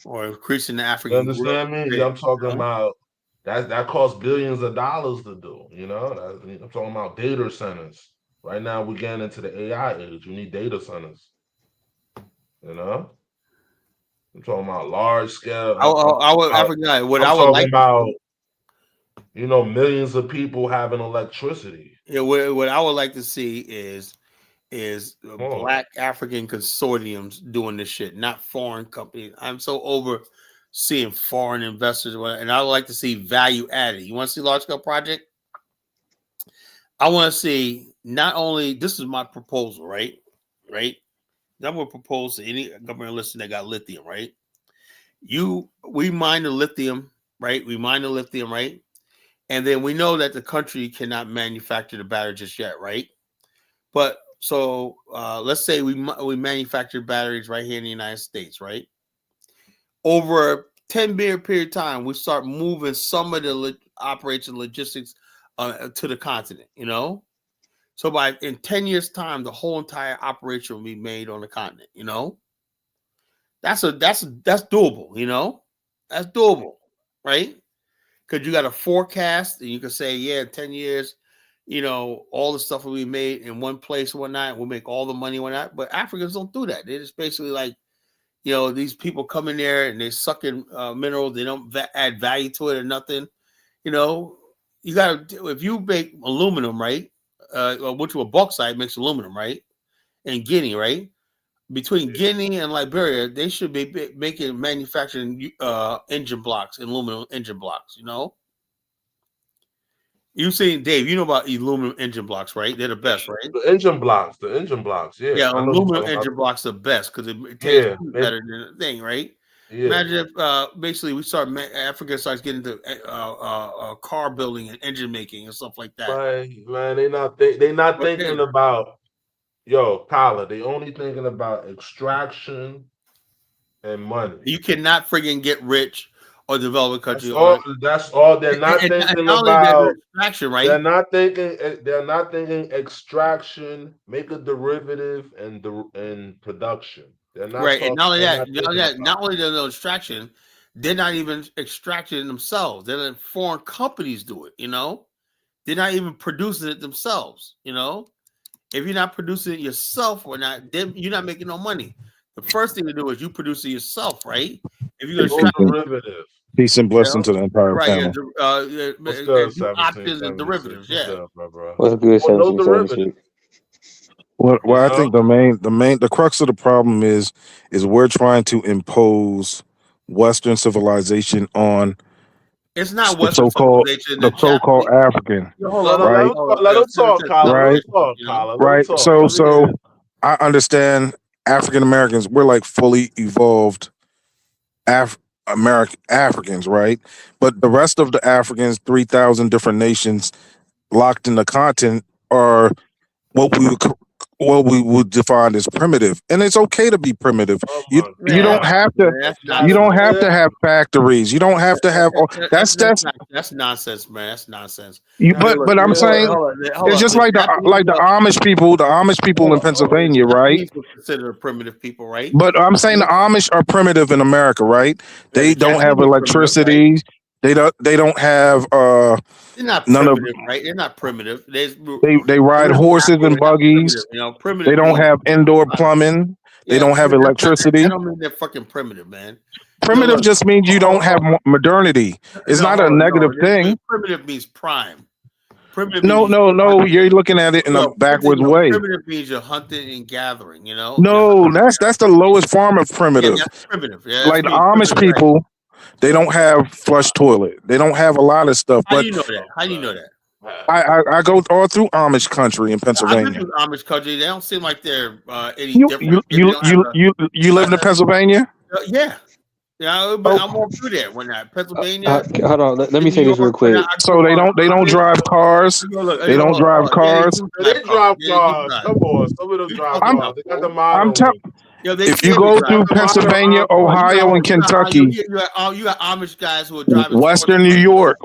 Or increasing the African. You understand me? I'm talking about that costs billions of dollars to do. You know, I'm talking about data centers. Right now, we're getting into the AI age. We need data centers. You know, I'm talking about large scale. I forgot what I would like. millions of people having electricity. Yeah, what I would like to see is Black African consortiums doing this shit, not foreign companies. I'm so over seeing foreign investors, and I would like to see value added. You want to see large scale project? I want to see not only, this is my proposal, right? I'm going to propose to any government listener that got lithium, right? We mine the lithium, right? And then we know that the country cannot manufacture the battery just yet, right? But so let's say we manufacture batteries right here in the United States, right? Over a 10-year period of time, we start moving some of the operation logistics to the continent, So in 10 years' time, the whole entire operation will be made on the continent, That's doable, That's doable, right? Because you got a forecast, and you can say, yeah, 10 years, all the stuff will be made in one place and whatnot. We'll make all the money and whatnot. But Africans don't do that. They're just basically like, these people come in there and they suck in minerals. They don't add value to it or nothing. You got to, if you make aluminum, right? Which was bauxite makes aluminum, right? And Guinea, right? Between Guinea and Liberia, they should be manufacturing engine blocks, aluminum engine blocks, You seen, Dave, you know about aluminum engine blocks, right? They're the best, right? The engine blocks, yeah. Yeah, aluminum engine blocks are the best because it tastes better than the thing, right? Yeah. Imagine if basically Africa starts getting into car building and engine making and stuff like that. Right, man, they not thinking about, Kyla, they only thinking about extraction and money. You cannot friggin' get rich or develop a country. That's all. They're not thinking about extraction, right? They're not thinking extraction, make a derivative, and production. They're not right. And not only that, not only there's no extraction, they're not even extracting it themselves. They're letting foreign companies do it. They're not even producing it themselves. If you're not producing it yourself or not, then you're not making no money. The first thing to do is you produce it yourself, right? If you're going to derivative. Peace and blessing to the entire panel. Options and derivatives, yeah. What's good, 1776? Well, I think the crux of the problem is we're trying to impose Western civilization on. It's not the so-called African, right? Let us talk, Colin. Right. So I understand African Americans. We're like fully evolved Africans, right? But the rest of the Africans, 3,000 different nations locked in the continent, are what we would define as primitive, and it's okay to be primitive. You don't have to have factories. You don't have to have. That's nonsense, man. That's nonsense. But I'm saying it's just like the Amish people. The Amish people in Pennsylvania, right? Considered primitive people, right? But I'm saying the Amish are primitive in America, right? They don't have electricity. They don't have they're not primitive, right? They're not primitive. They ride horses and buggies. Primitive. They don't have indoor plumbing. They don't have electricity. I don't mean they're fucking primitive, man. Primitive just means you don't have modernity. It's not a negative thing. Primitive means prime. Primitive. No. You're looking at it in a backwards way. Primitive means you're hunting and gathering. No, that's the lowest form of primitive. Yeah, that's primitive. Yeah, like the Amish people. Right. They don't have flush toilet. They don't have a lot of stuff. How do you know that? How do you know that? I go all through Amish country in Pennsylvania. I've been through Amish country. They don't seem like they're any different. You live in Pennsylvania? Yeah. Yeah, I'm all through there when Pennsylvania. Hold on, let me say this real quick. So they don't drive cars. They don't drive cars. They drive cars. Come on, some of them drive cars. They got the model. If you go through Pennsylvania, Ohio, and Kentucky, you got Amish guys who are driving. Western New York,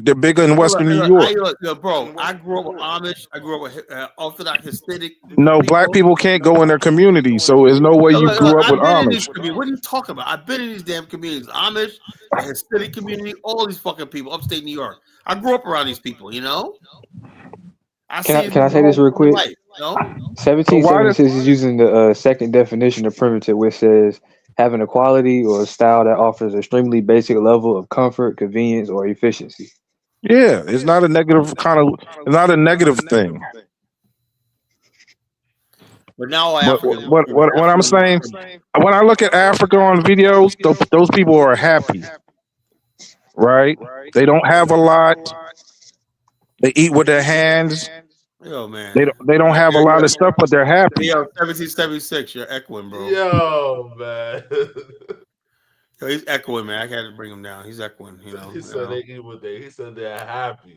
they're bigger in Western New York. Bro, I grew up with Amish. I grew up with Orthodox Hasidic. No, black people can't go in their community, so there's no way you grew up with Amish. What are you talking about? I've been in these damn communities, Amish, the Hasidic community, all these fucking people, upstate New York. I grew up around these people, Can I say this real quick? No? 1776 is using the second definition of primitive, which says having a quality or a style that offers extremely basic level of comfort, convenience, or efficiency. Yeah, it's not a negative not a negative thing. But now what I'm saying, when I look at Africa on videos, those people are happy, right? They don't have a lot. They eat with their hands. Yo, man. They don't have a lot of stuff, but they're happy. Yo, 1776, you're echoing, bro. Yo, man. Yo, he's echoing, man. I had to bring him down. He's echoing, you know. He said they eat what they. He said they're happy.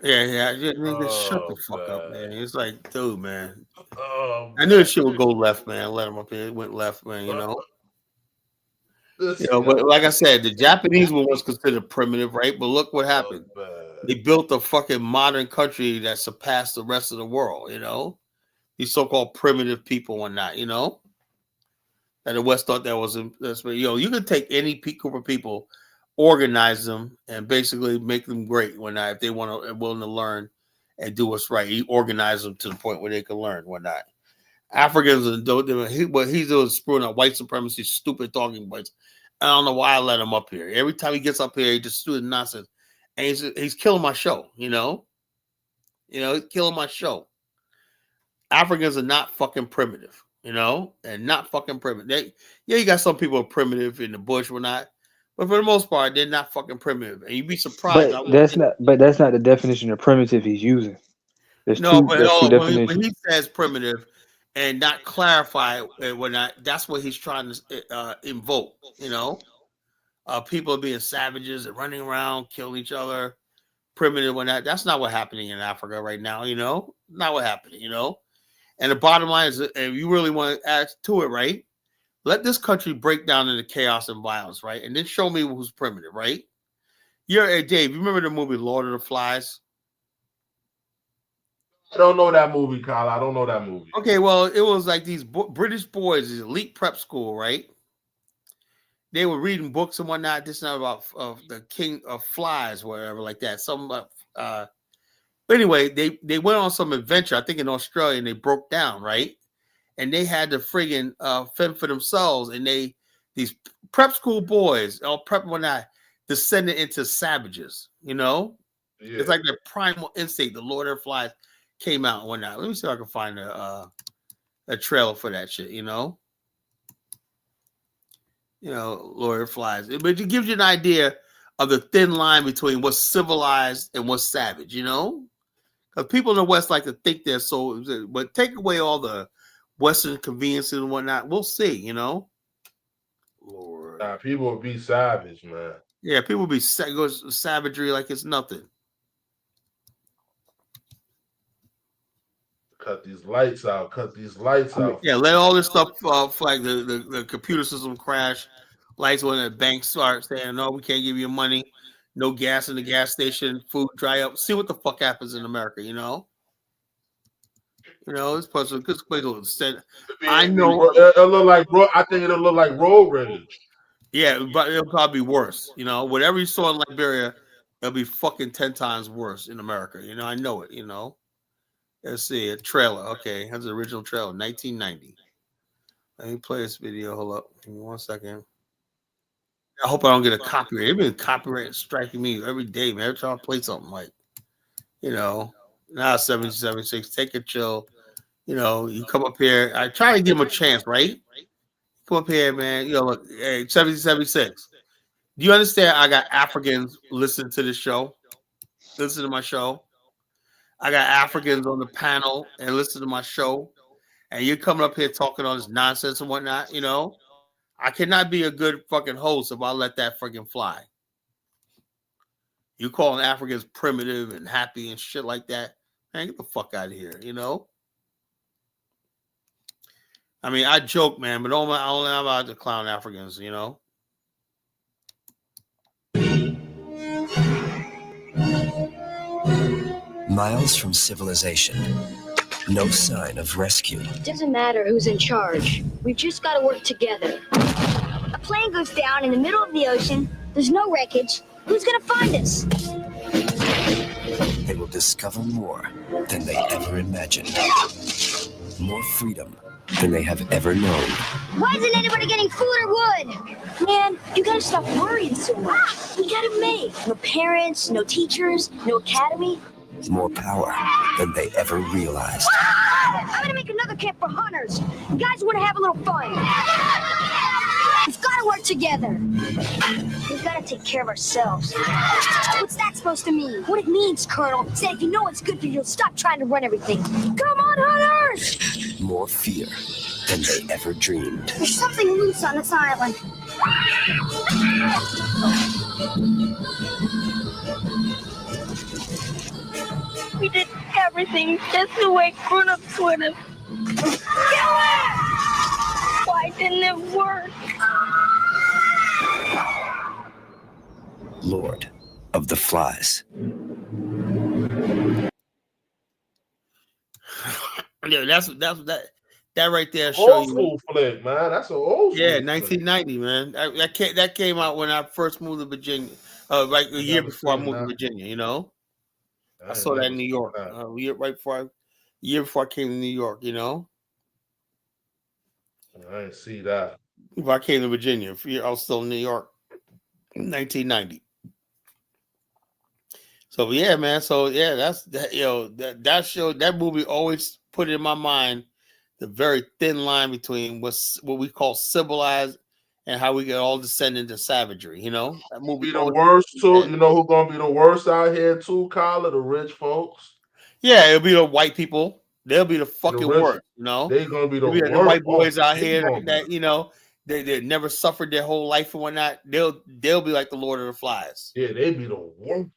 Yeah. Shut the fuck up, man. It's like, dude, man. I knew this shit would go left, man. Let him up here. It went left, man. You know. But like I said, the Japanese one was considered primitive, right? But look what happened. They built a fucking modern country that surpassed the rest of the world. You know, these so-called primitive people and not, you know. And the West thought that was, you can take any group of people, organize them, and basically make them great if they want to, willing to learn and do what's right. You organize them to the point where they can learn whatnot. Africans, what he's doing is screwing up white supremacy, stupid talking points. I don't know why I let him up here. Every time he gets up here, he just doing nonsense, and he's killing my show. You know, he's killing my show. Africans are not fucking primitive. You know, and not fucking primitive. You got some people primitive in the bush or not, but for the most part, they're not fucking primitive. And you'd be surprised. But that's not the definition of primitive he's using. When he says primitive and not clarify that's what he's trying to invoke. You know, people being savages and running around, killing each other, primitive when that's not what's happening in Africa right now. You know, not what's happening. You know. And the bottom line is, if you really want to add to it, right? Let this country break down into chaos and violence, right? And then show me who's primitive, right? Dave, you remember the movie Lord of the Flies? I don't know that movie, Kyle. I don't know that movie. Okay, well, it was like these British boys, this elite prep school, right? They were reading books and whatnot. This is not about the king of flies, whatever, like that. But anyway, they went on some adventure, I think in Australia, and they broke down, right? And they had to friggin' fend for themselves. And these prep school boys, all prep when I descended into savages, you know? Yeah. It's like their primal instinct. The Lord of the Flies came out and whatnot. Let me see if I can find a trailer for that shit, you know? Lord of the Flies. But it gives you an idea of the thin line between what's civilized and what's savage, you know? Because people in the West like to think they're so, but take away all the Western conveniences and whatnot, we'll see, you know? Lord. Nah, people will be savage, man. Yeah, people will be savagery like it's nothing. Cut these lights out. Yeah, let all this stuff like the computer system crash. Lights when the banks start saying, no, we can't give you money. No gas in the gas station, food dry up. See what the fuck happens in America, you know? This person, this place will said, I know. It'll look like, I think it'll look like road rage. Yeah, but it'll probably be worse. Whatever you saw in Liberia, it'll be fucking 10 times worse in America. I know it, Let's see, a trailer. Okay, that's the original trailer, 1990. Let me play this video. Hold up. Give me 1 second. I hope I don't get a copyright. They've been copyright striking me every day, man. Every time I play something like, now 776, take a chill. You come up here. I try to give them a chance, right? Come up here, man. Look, hey, 776. Do you understand? I got Africans listening to this show, listen to my show. I got Africans on the panel and listen to my show. And you're coming up here talking all this nonsense and whatnot, I cannot be a good fucking host if I let that fucking fly. You calling Africans primitive and happy and shit like that. Man, get the fuck out of here, I mean, I joke, man, but I'm about to clown Africans, Miles from civilization. No sign of rescue. It doesn't matter who's in charge. We've just got to work together. A plane goes down in the middle of the ocean. There's no wreckage. Who's going to find us? They will discover more than they ever imagined. More freedom, than they have ever known. Why isn't anybody getting food or wood? Man, you gotta stop worrying so much. We gotta make. No parents, no teachers, no academy. More power than they ever realized. I'm gonna make another camp for hunters. You guys wanna have a little fun. We've gotta work together. We've gotta take care of ourselves. What's that supposed to mean? What it means, Colonel, is that if you know what's good for you, you'll stop trying to run everything. Come on, hunters! More fear than they ever dreamed. There's something loose on this island. We did everything just the way grown-ups would have. Why didn't it work? Lord of the Flies. Yeah, that's that right there. Old school flick, man. That's an old school. Yeah, 1990, man. That came out when I first moved to Virginia. Like a year before I moved to Virginia. You know, I saw that in New York. Year before I came to New York. You know, I didn't see that. If I came to Virginia, I was still in New York, 1990. So yeah, man. So yeah, that's that. That show, that movie always put in my mind the very thin line between what we call civilized and how we get all descend into savagery. You know, that movie be the worst too. You know who's gonna be the worst out here too, Kyler? The rich folks. Yeah, it'll be the white people. They'll be the fucking worst. You know, they're gonna be the worst. The white boys out here that you know they never suffered their whole life and whatnot. They'll be like the Lord of the Flies. Yeah, they be the worst.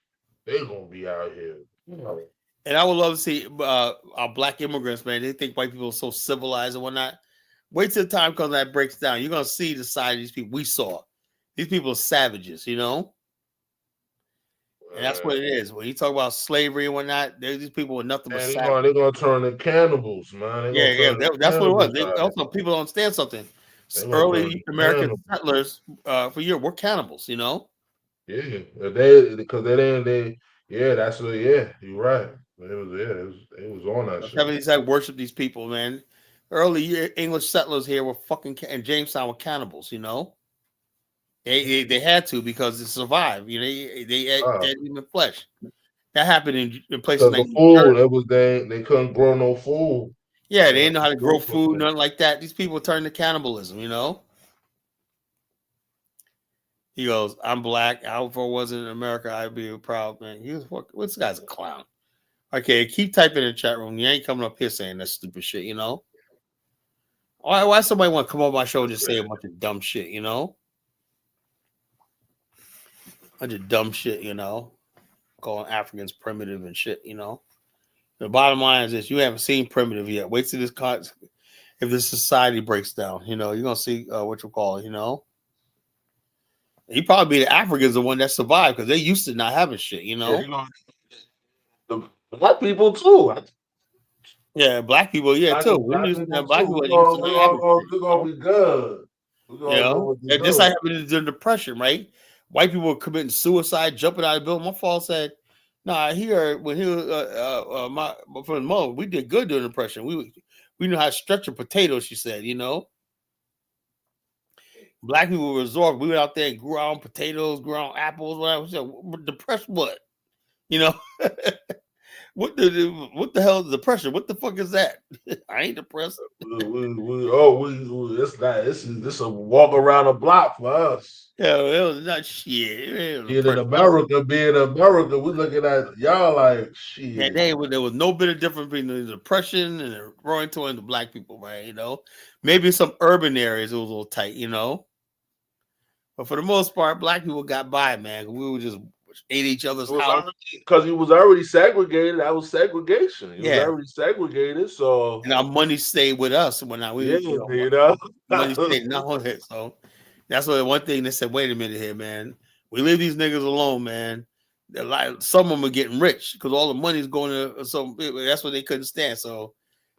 They're gonna be out here. You know. And I would love to see our black immigrants, man. They think white people are so civilized and whatnot. Wait till the time comes that breaks down. You're gonna see the side of these people we saw. These people are savages, you know. And that's what it is. When you talk about slavery and whatnot, these people are nothing but savages. They're gonna turn to cannibals, man. That's what it was. Also, people don't understand something. Early American settlers for Europe were cannibals, you know. Yeah, that's what. Yeah, you're right. It was on that shit. He's like worship these people, man. Early English settlers here were and Jamestown were cannibals, you know. They had to because to survive. You know, they ate human flesh. That happened in places like the food. They couldn't grow no food. Yeah, they didn't know how to grow food, nothing like that. These people turned to cannibalism, you know. He goes, "I'm black. If I wasn't in America, I'd be a proud man." This guy's a clown. Okay, keep typing in the chat room. You ain't coming up here saying that stupid shit, you know. Why somebody want to come on my show and just say a bunch of dumb shit, you know? Bunch of dumb shit, you know, calling Africans primitive and shit, you know. The bottom line is this: you haven't seen primitive yet. Wait till if this society breaks down, you know, you're gonna see what you call it, you know. You probably be the Africans, the one that survived because they used to not having shit, you know. Yeah, the black people too. Yeah, black people, too. Black people we're gonna be good. You know, just like happened during the Depression, right? White people were committing suicide, jumping out of the building. My father said, "Nah, when he was for the moment, we did good during the Depression. We knew how to stretch a potato." She said, "You know." Black people were absorbed. We went out there and grew our own potatoes, grew our own apples, whatever. We said, depressed what? You know, what the hell is depression? What the fuck is that? I ain't depressed. This a walk around the block for us. Yeah, it was not shit. Being in America, we looking at y'all like shit. Yeah, there was no bit of difference between the depression and the growing towards the black people, man. You know, maybe some urban areas it was a little tight, you know. But for the most part, black people got by, man. We were just ate each other's house because he was already segregated. That was segregation. He was already segregated, so and our money stayed with us when money stayed with it. So that's what one thing they said. Wait a minute here, man. We leave these niggas alone, man. Some of them are getting rich because all the money's going to. So that's what they couldn't stand. So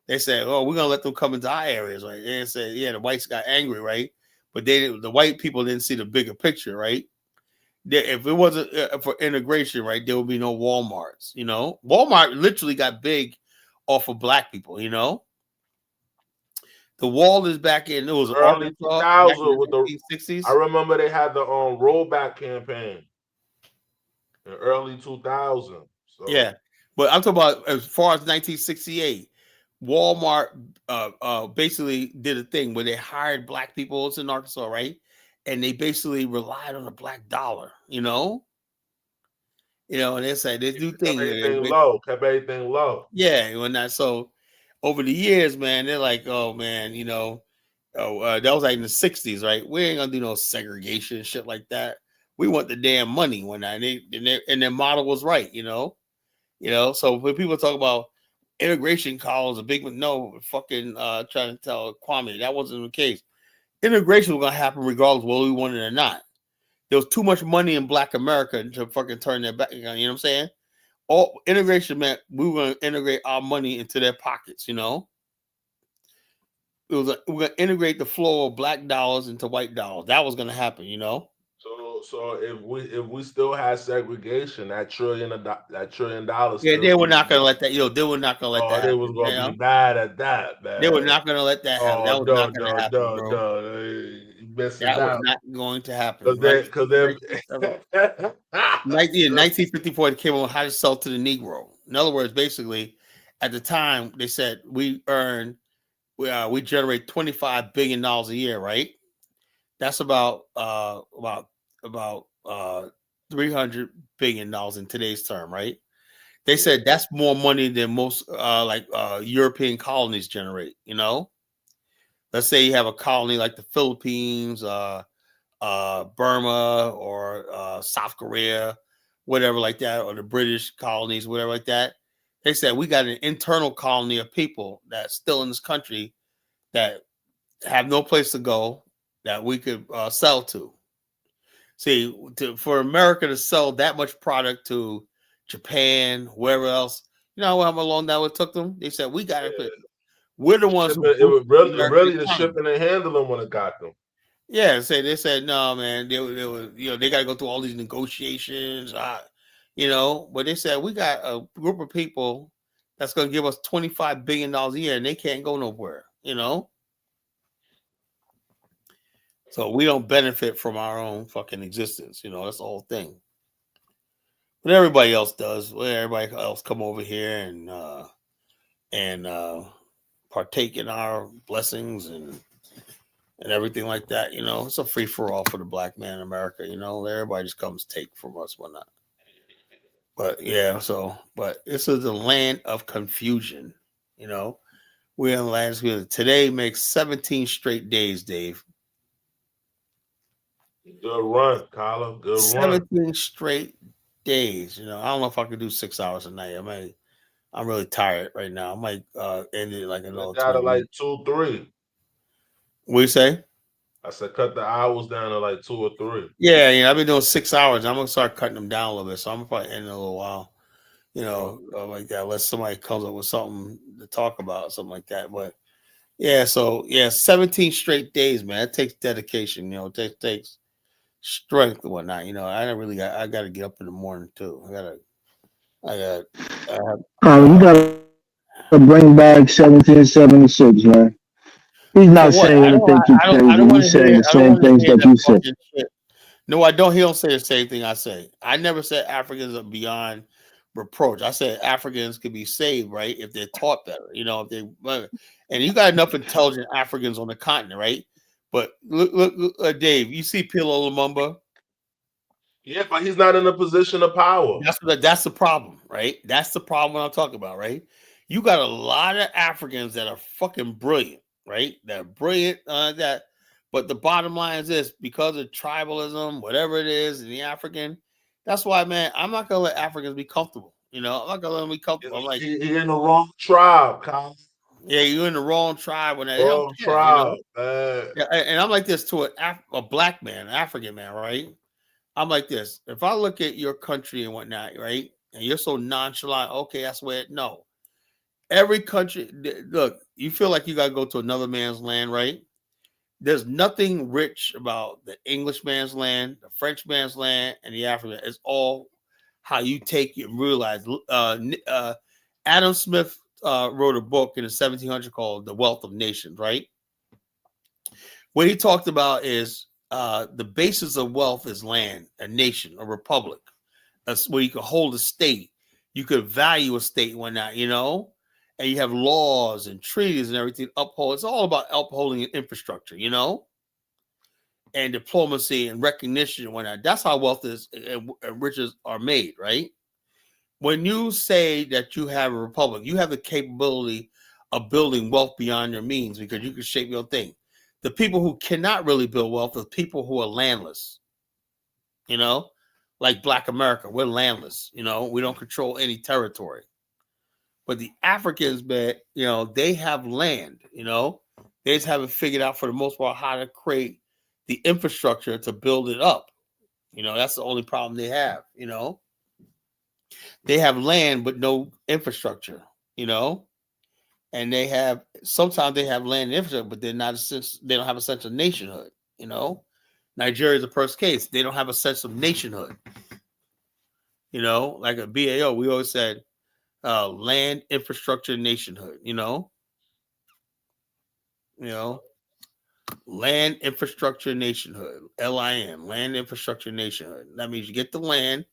they said, "Oh, we're gonna let them come into our areas," right? They said, "Yeah." The whites got angry, right? But the white people didn't see the bigger picture, right? If it wasn't for integration, right, there would be no Walmarts. You know, Walmart literally got big off of black people. You know, The wall is back in. It was early Arkansas 2000 with the 1960s. I remember they had the rollback campaign in early 2000. So Yeah, but I'm talking about as far as 1968. Walmart basically did a thing where they hired black people. It's in Arkansas, right? And they basically relied on the black dollar, you know, and they say they do kept things. kept everything low. Yeah, when that so over the years, man, they're like, oh man, that was like in the 60s, right? We ain't gonna do no segregation and shit like that. We want the damn money when that and their model was right, So when people talk about integration calls a big fucking trying to tell Kwame that wasn't the case. Integration was gonna happen regardless whether we wanted it or not. There was too much money in Black America to fucking turn their back. You know what I'm saying? All integration meant we were gonna integrate our money into their pockets. It was we're gonna integrate the flow of black dollars into white dollars. That was gonna happen. So if we still had segregation, that trillion dollars. Yeah, they were not gonna let that. They were not gonna let that happen. They was gonna be bad at that, man. They were not gonna let that happen. That was not gonna happen, bro. That was not going to happen. Because they're 1954 they came on how to sell to the Negro. In other words, basically, at the time they said we generate $25 billion a year, right? That's about $300 billion in today's term, right? They said that's more money than most European colonies generate. Let's say you have a colony like the Philippines, Burma, or South Korea, whatever like that, or the British colonies, whatever like that. They said we got an internal colony of people that's still in this country that have no place to go that we could sell to. See, for America to sell that much product to Japan, wherever else, you know how long that would took them? They said we got to. We're the ones who. It was really the shipping and handling when it got them. Yeah, they said no, man. They got to go through all these negotiations, but they said we got a group of people that's going to give us $25 billion a year, and they can't go nowhere, So we don't benefit from our own fucking existence, that's the whole thing. But everybody else does. Well, everybody else come over here and partake in our blessings and everything like that. It's a free for all for the black man in America. Everybody just comes take from us, whatnot. But yeah, but this is the land of confusion. We're in the land of today makes 17 straight days, Dave. Good run, Kyla. Good 17 straight days. I don't know if I could do 6 hours a night. I'm really tired right now. I might end it like another. Got it like 2, 3. What you say? I said cut the hours down to like 2 or 3. Yeah, I've been doing 6 hours. I'm gonna start cutting them down a little bit. So I'm gonna probably end in a little while. Like that, unless somebody comes up with something to talk about, something like that. But yeah, 17 straight days, man. It takes dedication. It takes strength and whatnot. I gotta get up in the morning too. You gotta bring back 1776, man. He's not saying anything too crazy. He's saying the same things that you said. No, I don't. He don't say the same thing I say. I never said Africans are beyond reproach. I said Africans could be saved, right, if they're taught better. If they and you got enough intelligent Africans on the continent, right? But look, Dave, you see Pilo Lumumba? Yeah, but he's not in a position of power. That's the problem, right? That's the problem I'm talking about, right? You got a lot of Africans that are fucking brilliant, right? They're brilliant, but the bottom line is this: because of tribalism, whatever it is in the African, that's why, man, I'm not gonna let Africans be comfortable. I'm not gonna let them be comfortable. I'm like, you're in the wrong tribe, Kyle. Yeah, you're in the wrong tribe when they wrong tribe. And I'm like this to a black man, an African man, right? I'm like this. If I look at your country and whatnot, right, and you're so nonchalant, okay, that's where no. Every country, look, you feel like you got to go to another man's land, right? There's nothing rich about the English man's land, the French man's land, and the African. It's all how you take it and realize. Adam Smith wrote a book in the 1700s called The Wealth of Nations, right? What he talked about is the basis of wealth is land, a nation, a republic. That's where you can hold a state. You could value a state when not, you know, and you have laws and treaties and everything uphold. It's all about upholding infrastructure, you know, and diplomacy and recognition and whatnot. That's how wealth is and riches are made, right? When you say that you have a republic, you have the capability of building wealth beyond your means because you can shape your thing. The people who cannot really build wealth are people who are landless, you know, like Black America. We're landless, you know, we don't control any territory. But the Africans, you know, they have land, you know, they just haven't figured out for the most part how to create the infrastructure to build it up. You know, that's the only problem they have, you know. They have land, but no infrastructure, you know. And sometimes they have land and infrastructure, but they don't have a sense of nationhood, you know. Nigeria is the first case. They don't have a sense of nationhood. You know, like a BAO, we always said land, infrastructure, nationhood, you know. Land, infrastructure, nationhood, LIN, land, infrastructure, nationhood. That means you get the land,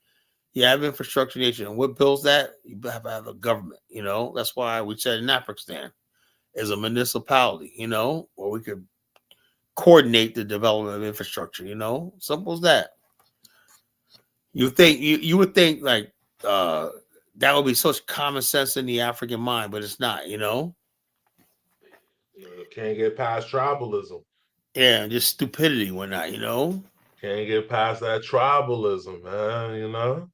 you have infrastructure, nation. And what builds that? You have to have a government, you know. That's why we said in Afghanistan is a municipality, you know, where we could coordinate the development of infrastructure, you know. Simple as that. You would think like that would be such common sense in the African mind, but it's not, you know. Can't get past tribalism. Yeah, just stupidity, whatnot, you know. Can't get past that tribalism, man. You know.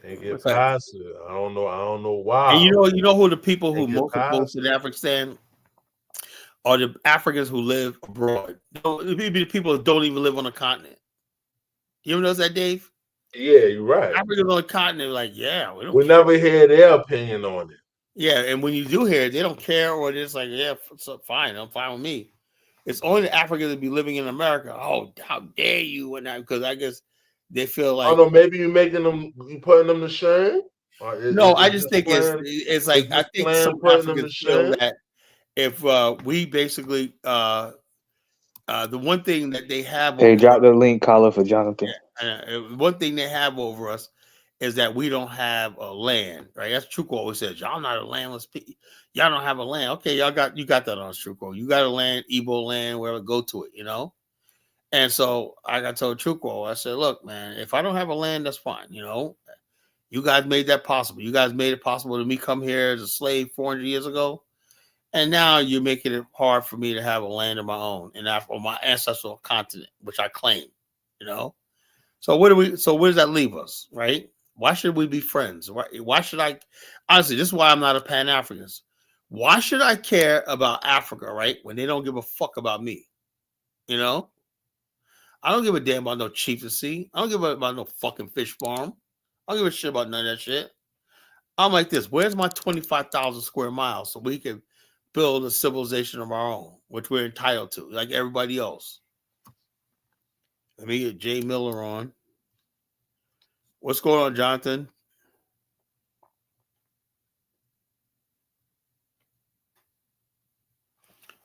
Can't get past it. I don't know why. And you know who the people who most opposed to Afghanistan are the Africans who live abroad. The people that don't even live on the continent. You ever notice that, Dave? Yeah, you're right. Africans on the continent, like, yeah, we never hear their opinion on it. Yeah, and when you do hear it, they don't care, or they're just like, yeah, fine, I'm fine with me. It's only the Africans that be living in America. Oh, how dare you? And because I guess they feel like, I don't know, maybe you putting them to shame. No, I just think it's like I think some Africans feel that if we basically the one thing that they have. Hey, drop the link, Carla, for Jonathan. One thing they have over us is that we don't have a land, right? That's Truco always says, y'all not a landless people. Y'all don't have a land. Okay, you got that on Truco. You got a land, Igbo land, wherever, go to it, you know? And so I got told Truco, I said, look, man, if I don't have a land, that's fine, you know? You guys made that possible. You guys made it possible to me come here as a slave 400 years ago. And now you're making it hard for me to have a land of my own on my ancestral continent, which I claim, you know? So where does that leave us, right? Why should we be friends? Why should I? Honestly, this is why I'm not a Pan-Africanist. Why should I care about Africa, right? When they don't give a fuck about me, you know? I don't give a damn about no chieftaincy. I don't give a about no fucking fish farm. I don't give a shit about none of that shit. I'm like this. Where's my 25,000 square miles so we can build a civilization of our own, which we're entitled to, like everybody else? Let me get Jay Miller on. What's going on, Jonathan?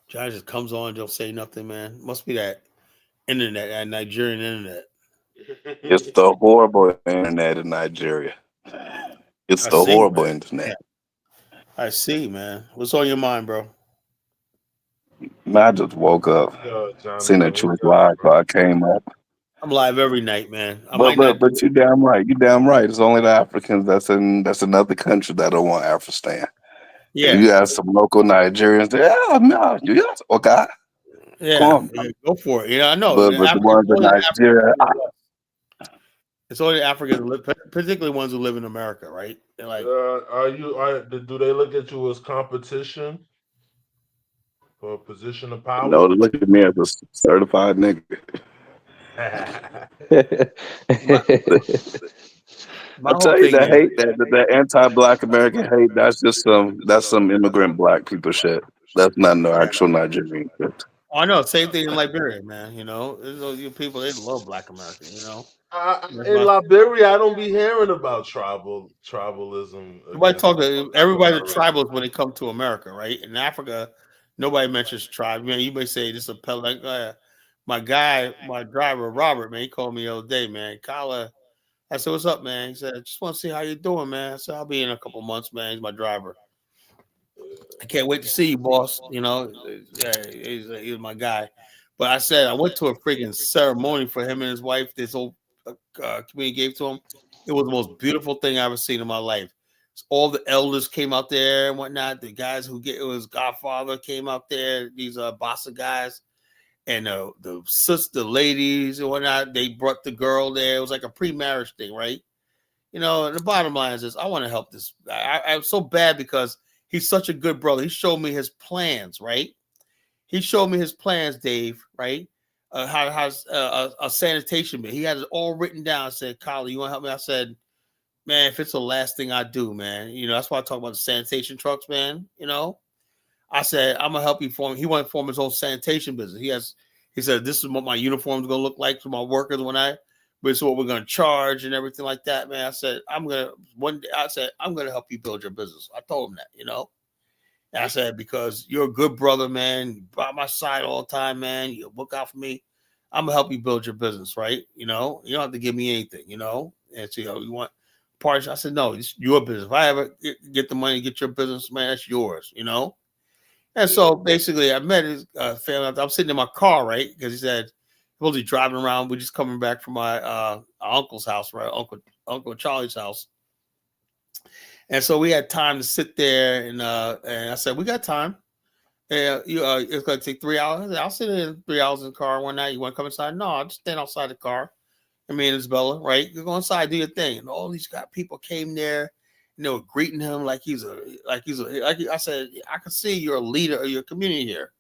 John just comes on, don't say nothing, man. Must be that internet, that Nigerian internet. It's the horrible internet in Nigeria. It's the horrible internet. I see, man. What's on your mind, bro? Man, I just woke up, seen that you was live, so I came up. I'm live every night, man. But you damn right. You damn right. It's only the Africans that's another country that don't want Afghanistan. Yeah. You got some local Nigerians there. Yeah, no, you got okay. Yeah, go for it. You know, I know. But the ones in Nigeria, it's only Africans who live, particularly ones who live in America, right? They're like, do they look at you as competition for a position of power? No, they look at me as a certified nigga. I'll tell you that hate, that anti-black American hate, that's some immigrant black people shit. That's not no actual Nigerian shit. Oh, I know. Same thing in Liberia, man. You know, those people, they love black America, you know. In Liberia, I don't be hearing about tribalism. Everybody's tribals when they come to America, right? In Africa, Nobody mentions tribe. Man, you may say this is a pet like my driver, Robert, man, he called me the other day, man. Kala, I said, what's up, man? He said, I just want to see how you're doing, man. I said, I'll be in a couple months, man. He's my driver. I can't wait to see you, boss. You know, yeah, he's my guy. But I said, I went to a freaking ceremony for him and his wife. This whole community gave to him. It was the most beautiful thing I ever seen in my life. All the elders came out there and whatnot. The guys who it was Godfather came out there. These Bassa guys. And the sister ladies and whatnot, they brought the girl there. It was like a pre-marriage thing, right? You know, the bottom line is this: I want to help this. I'm so bad because he's such a good brother. He showed me his plans, right? He showed me his plans, Dave, right? How a sanitation bill. He had it all written down. I said, Kyle, you want to help me? I said, man, if it's the last thing I do, man, you know, that's why I talk about the sanitation trucks, man, you know. I said, I'm gonna help you form. He wanted to form his own sanitation business. He said, this is what my uniform's gonna look like for my workers but it's what we're gonna charge and everything like that, man. I said, I'm gonna help you build your business. I told him that, you know. And I said, because you're a good brother, man, you're by my side all the time, man. You look out for me. I'm gonna help you build your business, right? You know, you don't have to give me anything, you know. And so, you know, you want parts. I said, no, it's your business. If I ever get the money to get your business, man, that's yours, you know. And so basically, I met his family. I'm sitting in my car, right? Because he said he'll be driving around. We're just coming back from my uncle's house, right? Uncle Charlie's house. And so we had time to sit there, and I said, we got time. And it's going to take 3 hours. I'll sit in 3 hours in the car one night. You want to come inside? No, I'll just stand outside the car. And me and Isabella, right? You go inside, do your thing. And all these people came there. You know, greeting him like I said, I can see you're a leader of your community here.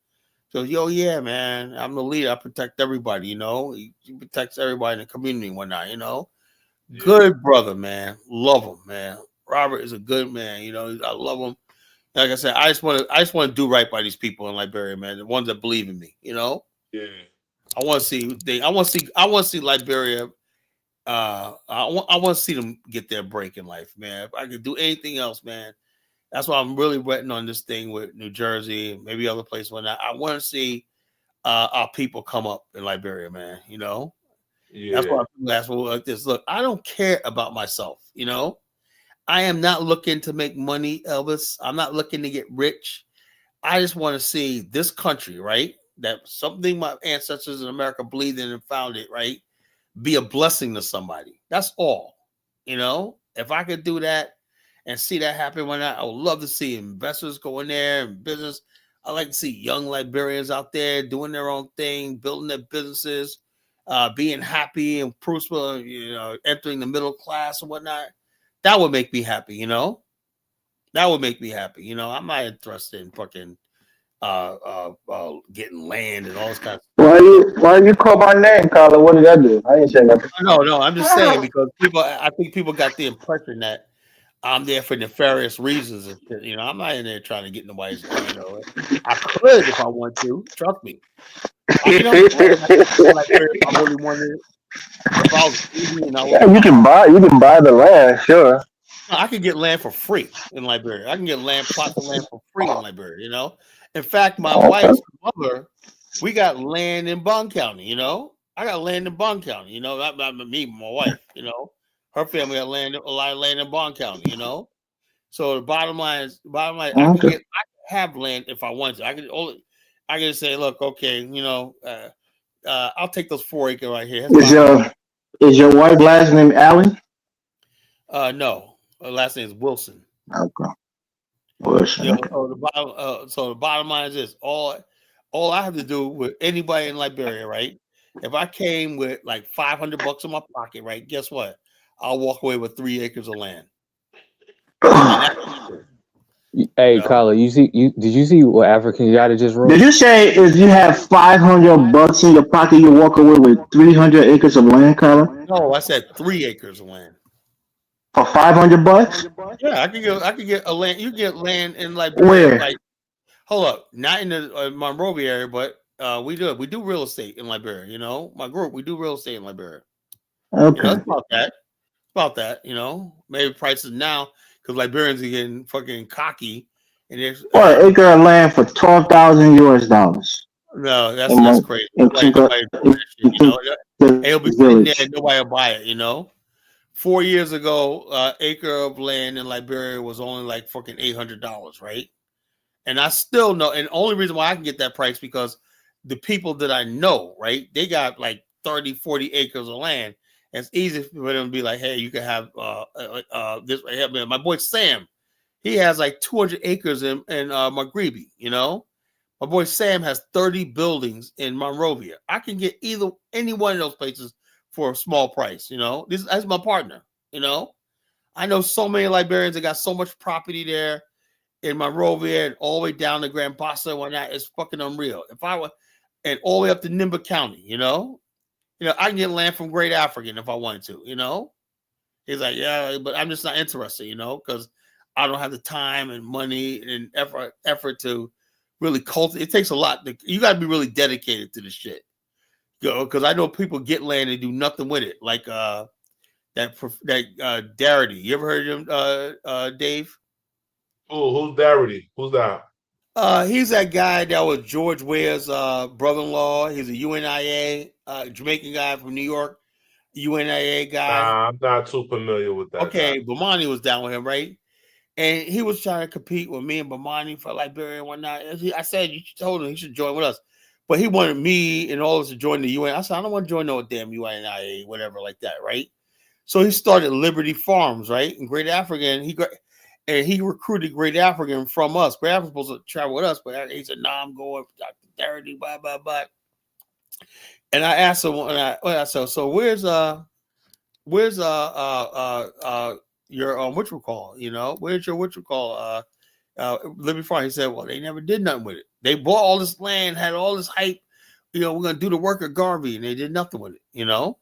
So, yeah, man, I'm the leader. I protect everybody, you know. He protects everybody in the community and whatnot, you know. Yeah. Good brother, man. Love him, man. Robert is a good man, you know. I love him. Like I said, I just want to do right by these people in Liberia, man. The ones that believe in me, you know. Yeah. I want to see Liberia. I want to see them get their break in life, man. If I could do anything else, man, that's why I'm really waiting on this thing with New Jersey, maybe other places. I want to see our people come up in Liberia, man. You know, yeah. That's why people ask me like this. Look, I don't care about myself. You know, I am not looking to make money, Elvis. I'm not looking to get rich. I just want to see this country, right? That something my ancestors in America believed in and founded, right? Be a blessing to somebody. That's all. You know, if I could do that and see that happen I would love to see investors go in there and business. I like to see young Liberians out there doing their own thing, building their businesses, being happy and prosperous, you know, entering the middle class and whatnot. That would make me happy, you know. That would make me happy. You know, I'm not interested in fucking getting land and all this kind of stuff. Why you call my name, Carla? What did I do? I ain't saying nothing. No, I'm just saying because I think people got the impression that I'm there for nefarious reasons. And, you know, I'm not in there trying to get nobody's, you know. I could if I want to. Trust me. You know, if I really wanted, if I was easy and you can buy the land, sure. I can get land for free in Liberia. I can get plots of land for free in Liberia, you know. In fact, my wife's mother, we got land in Bond County, you know. I got land in Bond County, you know. Not me, my wife, you know. Her family got a lot of land in Bond County, you know. So the bottom line is, I can have land if I want to. I can just say, look, okay, you know, I'll take those 4 acres right here. Is your wife last name Allen? No. Her last name is Wilson. Okay. Wilson. You know, so the bottom line is this: all I have to do with anybody in Liberia, right? If I came with like $500 in my pocket, right? Guess what? I'll walk away with 3 acres of land. Hey, Carla, did you see what African Yada just wrote? Did you say if you have $500 in your pocket, you walk away with 300 acres of land, Carla? No, I said 3 acres of land. For $500? Yeah, I could get a land. You get land in Liberia. Where? Like, hold up, not in the Monrovia area, but we do real estate in Liberia. You know, my group, we do real estate in Liberia. Okay, you know, it's about that. You know, maybe prices now because Liberians are getting fucking cocky And there's or an acre of land for $12,000 US. no, that's crazy. Nobody that shit, you know. And it'll be sitting there and nobody will buy it, you know. 4 years ago, acre of land in Liberia was only like fucking $800, right? And I still know, and the only reason why I can get that price because the people that I know, right, they got like 30, 40 acres of land. And it's easy for them to be like, hey, you can have this. My boy Sam, he has like 200 acres in Magribi, you know. My boy Sam has 30 buildings in Monrovia. I can get any one of those places for a small price, you know. That's my partner, you know. I know so many Liberians that got so much property there in Monrovia and all the way down to Grand Bassa and whatnot. It's fucking unreal. If I were, and all the way up to Nimba County, you know, I can get land from Great African if I wanted to, you know. He's like, yeah, but I'm just not interested, you know, because I don't have the time and money and effort to really cultivate. It takes a lot. You got to be really dedicated to the shit. Because I know people get land and do nothing with it. Like that Darity. You ever heard of him, Dave? Oh, who's Darity? Who's that? He's that guy that was George Ware's brother-in-law. He's a UNIA Jamaican guy from New York. UNIA guy. Nah, I'm not too familiar with that. Okay, Bomani was down with him, right? And he was trying to compete with me and Bomani for Liberia and whatnot. I said, you told him he should join with us. But he wanted me and all of us to join the UN. I said, I don't want to join no damn UNIA, whatever like that, right? So he started Liberty Farms, right? In Great African, he recruited Great African from us. Great African was supposed to travel with us, but he said, "Nah, I'm going for Dr. Darity, blah, blah, blah." And I asked him, I said, so where's your whatchamacall, you know? Where's your whatchamacall? Liberty Farm. He said, well, they never did nothing with it. They bought all this land, had all this hype, you know, we're gonna do the work of Garvey, and they did nothing with it, you know.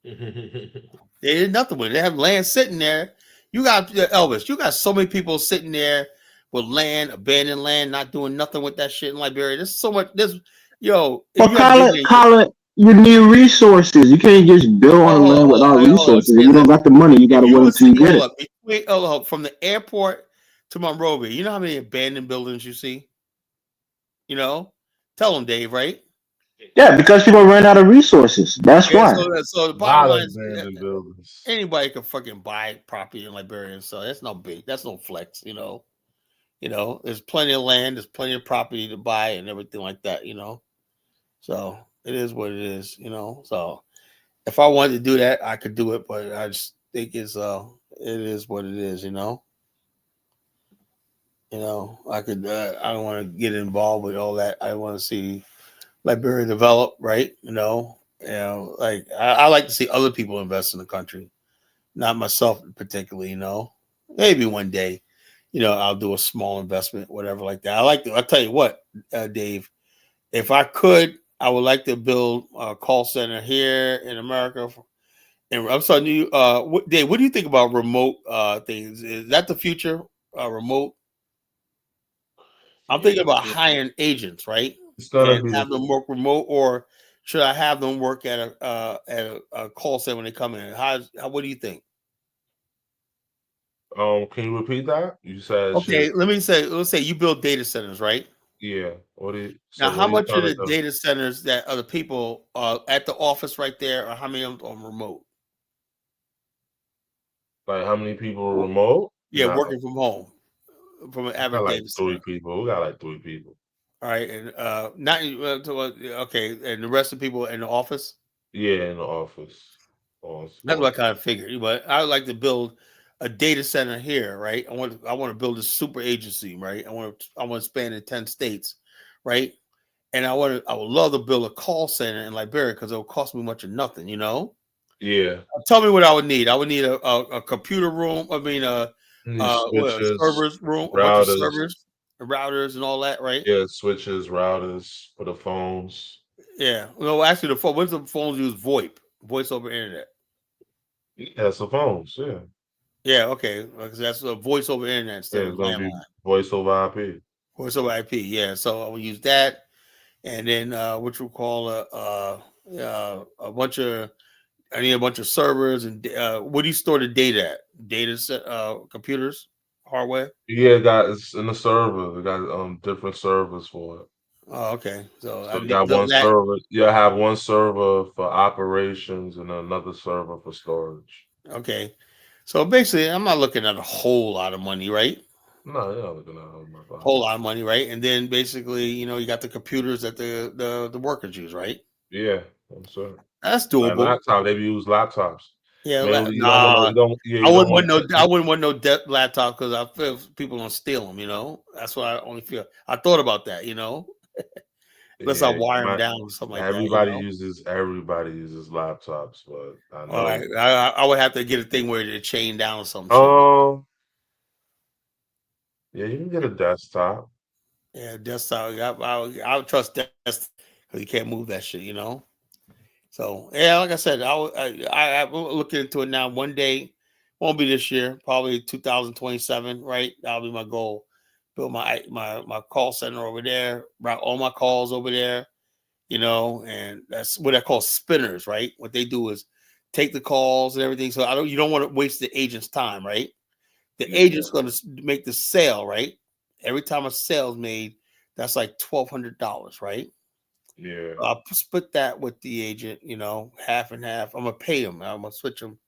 They did nothing with it. They have land sitting there. You got Elvis, you got so many people sitting there with land, abandoned land, not doing nothing with that shit in Liberia. There's so much well, Colin, you need resources. You can't just build on the land without resources. If you don't got the money, you gotta wait until you get it. Wait, from the airport to Monrovia, you know how many abandoned buildings you see? You know, tell them, Dave, right? Yeah, because people ran out of resources. That's why. So the bottom line is anybody can fucking buy property in Liberia, so that's no big, that's no flex, you know. You know, there's plenty of land, there's plenty of property to buy and everything like that, you know. So it is what it is, you know. So if I wanted to do that, I could do it, but I just think it is what it is, you know. You know, I don't want to get involved with all that. I want to see Liberia develop, right? You know, like I like to see other people invest in the country, not myself particularly. You know, maybe one day, you know, I'll do a small investment, whatever like that. I'll tell you what, Dave, if I could, I would like to build a call center here in America. And I'm sorry, Dave, what do you think about remote things? Is that the future? Remote? I'm thinking about hiring agents, right? And have them work remote, or should I have them work at a call center when they come in? What do you think? Can you repeat that? You said okay. Let's say you build data centers, right? Yeah. How much of the data centers that are the people at the office right there, or how many of them are remote? Like how many people are remote? Yeah, working from home. From an average like 3 people. We got like 3 people. All right, and okay, and the rest of the people in the office. Yeah, in the office. That's what I kind of figured. But I would like to build a data center here, right? I want to build a super agency, right? I want to span in 10 states, right? And I would love to build a call center in Liberia because it will cost me much of nothing, you know. Yeah. Tell me what I would need. I would need a computer room. I mean, switches, servers room, a bunch of servers, routers, and all that, right? Yeah, switches, routers for the phones. Yeah. No, actually, the phone. What's the phones use? VoIP, voice over internet. Yeah, so phones. Yeah. Yeah. Okay. Because that's a voice over internet instead of landline. Voice over IP. Voice over IP. Yeah. So I will use that, and then which we'll call a bunch of. I need a bunch of servers and where do you store the data at? Data set, computers, hardware? Yeah, it's in the server. They got different servers for it. Oh, okay. So you got one server. You have one server for operations and another server for storage. Okay. So basically, I'm not looking at a whole lot of money, right? No, you're not looking at a whole lot of money, right? And then basically, you got the computers that the workers use, right? Yeah, I'm sure. That's doable. Laptop, they use laptops. Yeah, mainly, I wouldn't want no laptop because I feel people don't steal them. That's what I only feel. I thought about that, unless I wire them down or something like that. Everybody uses laptops, but I know I would have to get a thing where they're chained down or something. Yeah, you can get a desktop. Yeah, desktop. I would trust desktop because you can't move that shit, So yeah, like I said, I will look into it now. One day, won't be this year, probably 2027, right? That'll be my goal. Build my call center over there, route all my calls over there, and that's what I call spinners, right? What they do is take the calls and everything. So you don't want to waste the agent's time, right? The agent's going to make the sale, right? Every time a sale's made, that's like $1,200, right? Yeah. I'll split that with the agent, half and half. I'm gonna pay him. I'm gonna switch him.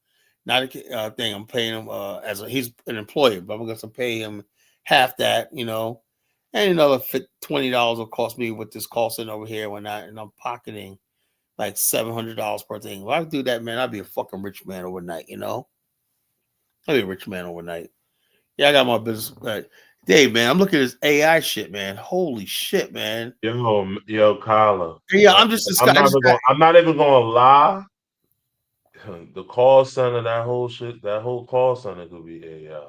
Not a thing. I'm paying him he's an employee, but I'm gonna pay him half that, and another $20 will cost me with this call center over here when and I'm pocketing like $700 per thing. If I do that, man, I'd be a fucking rich man overnight. I'd be a rich man overnight. Yeah, I got my business. Dave, man, I'm looking at this AI shit, man. Holy shit, man. Yo, Kyla. Yeah, I'm not even gonna lie. The call center, that whole call center could be AI.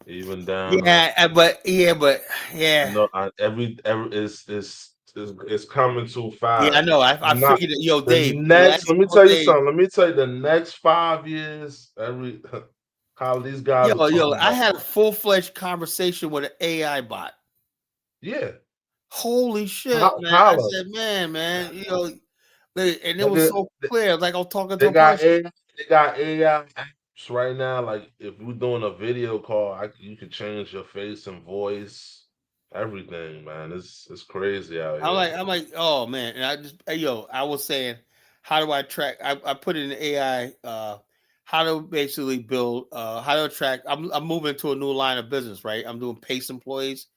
Even down. But yeah. No, it's coming too fast. Yeah, I know. I figured it. Yo, Dave. Let me tell you something. Let me tell you, the next 5 years, these guys. I had a full-fledged conversation with an AI bot. Yeah. Holy shit, man! I said, man, and it was so clear. Like I was talking to. They got AI apps right now. Like if we're doing a video call, you can change your face and voice, everything, man. It's crazy out here. I'm like, oh man, and I was saying, how do I track? I put in the AI. How to basically build, how to attract. I'm moving to a new line of business, right? I'm doing PACE employees,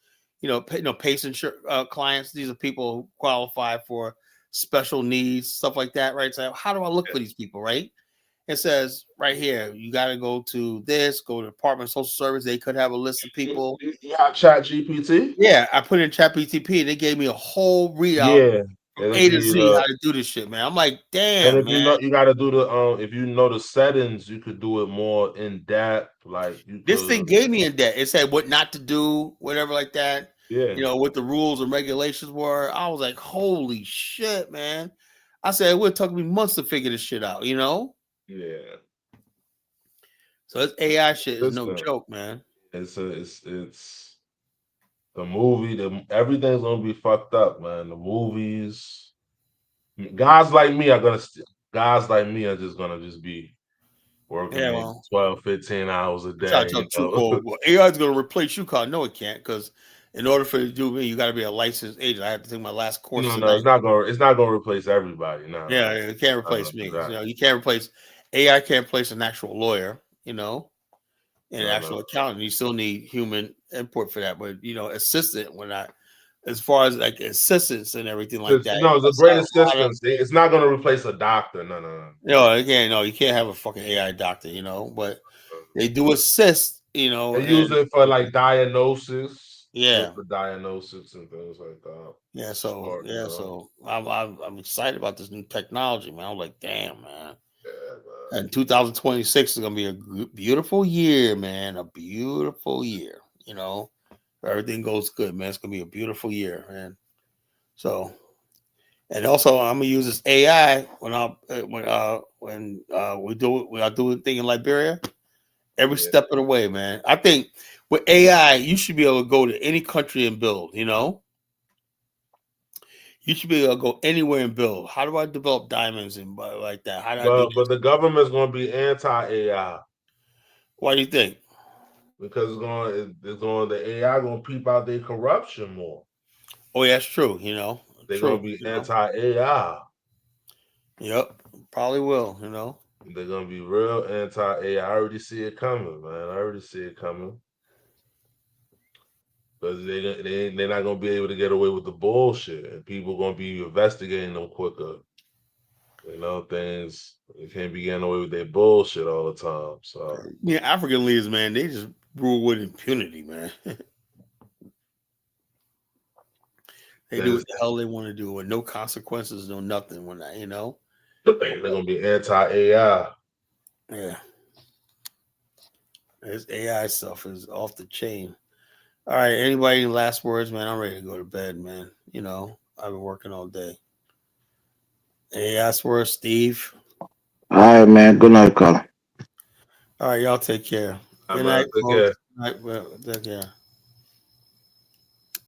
PACE clients. These are people who qualify for special needs, stuff like that, right? So how do I look for these people, right? It says right here, you got to go to Department of Social Service. They could have a list of people. You have ChatGPT? Yeah, I put in ChatGPT and they gave me a whole readout. Yeah. A to Z how to do this shit, man. I'm like, damn. And if you got to do the if you know the settings, you could do it more in depth. Like this thing gave me in depth. It said what not to do, whatever like that. Yeah. What the rules and regulations were. I was like, holy shit, man. I said it would take me months to figure this shit out, Yeah. So this AI shit is no joke, man. It's the movie, everything's gonna be fucked up, man. The movies, guys like me are just gonna be working 12, 15 hours a day. AI is gonna replace you, Carl. No, it can't, because in order for it to do me, you got to be a licensed agent. I have to take my last course. No, it's not gonna replace everybody. No, it can't replace me. You can't replace AI. Can't replace an actual lawyer. And actual accountant, you still need human input for that. But assistant, as far as like assistants and everything like that. No, it's a great assistant. It's not going to replace a doctor. No. Again, you can't have a fucking AI doctor. But they do assist. They use it for like diagnosis. Yeah, for diagnosis and things like that. Yeah, so I'm excited about this new technology, man. I'm like, damn, man. And 2026 is gonna be a beautiful year, man. A beautiful year, If everything goes good, man. It's gonna be a beautiful year, man. So, and also I'm gonna use this AI when we do a thing in Liberia. Every step of the way, man. I think with AI, you should be able to go to any country and build. You should be able to go anywhere and build. How do I develop diamonds and like that? How do I do but the government's going to be anti-AI. Why do you think? because the AI gonna peep out their corruption more. Oh, yeah, that's true. You know, they're gonna be anti-AI. Yep, probably will. You know, they're gonna be real anti-AI. I already see it coming, man. I already see it coming. Because they're not gonna be able to get away with the bullshit, and people gonna be investigating them quicker. You know, things they can't be getting away with their bullshit all the time. So yeah, African leaders, man, they just rule with impunity, man. They do what the hell they want to do with no consequences, no nothing. When you know, they're gonna be anti-AI. Yeah, this AI stuff is off the chain. All right, anybody any last words, man? I'm ready to go to bed, man. You know, I've been working all day. Any last words, Steve? All right, man. Good night, Carl. All right, y'all take care. Good night, folks. Good night. Take care.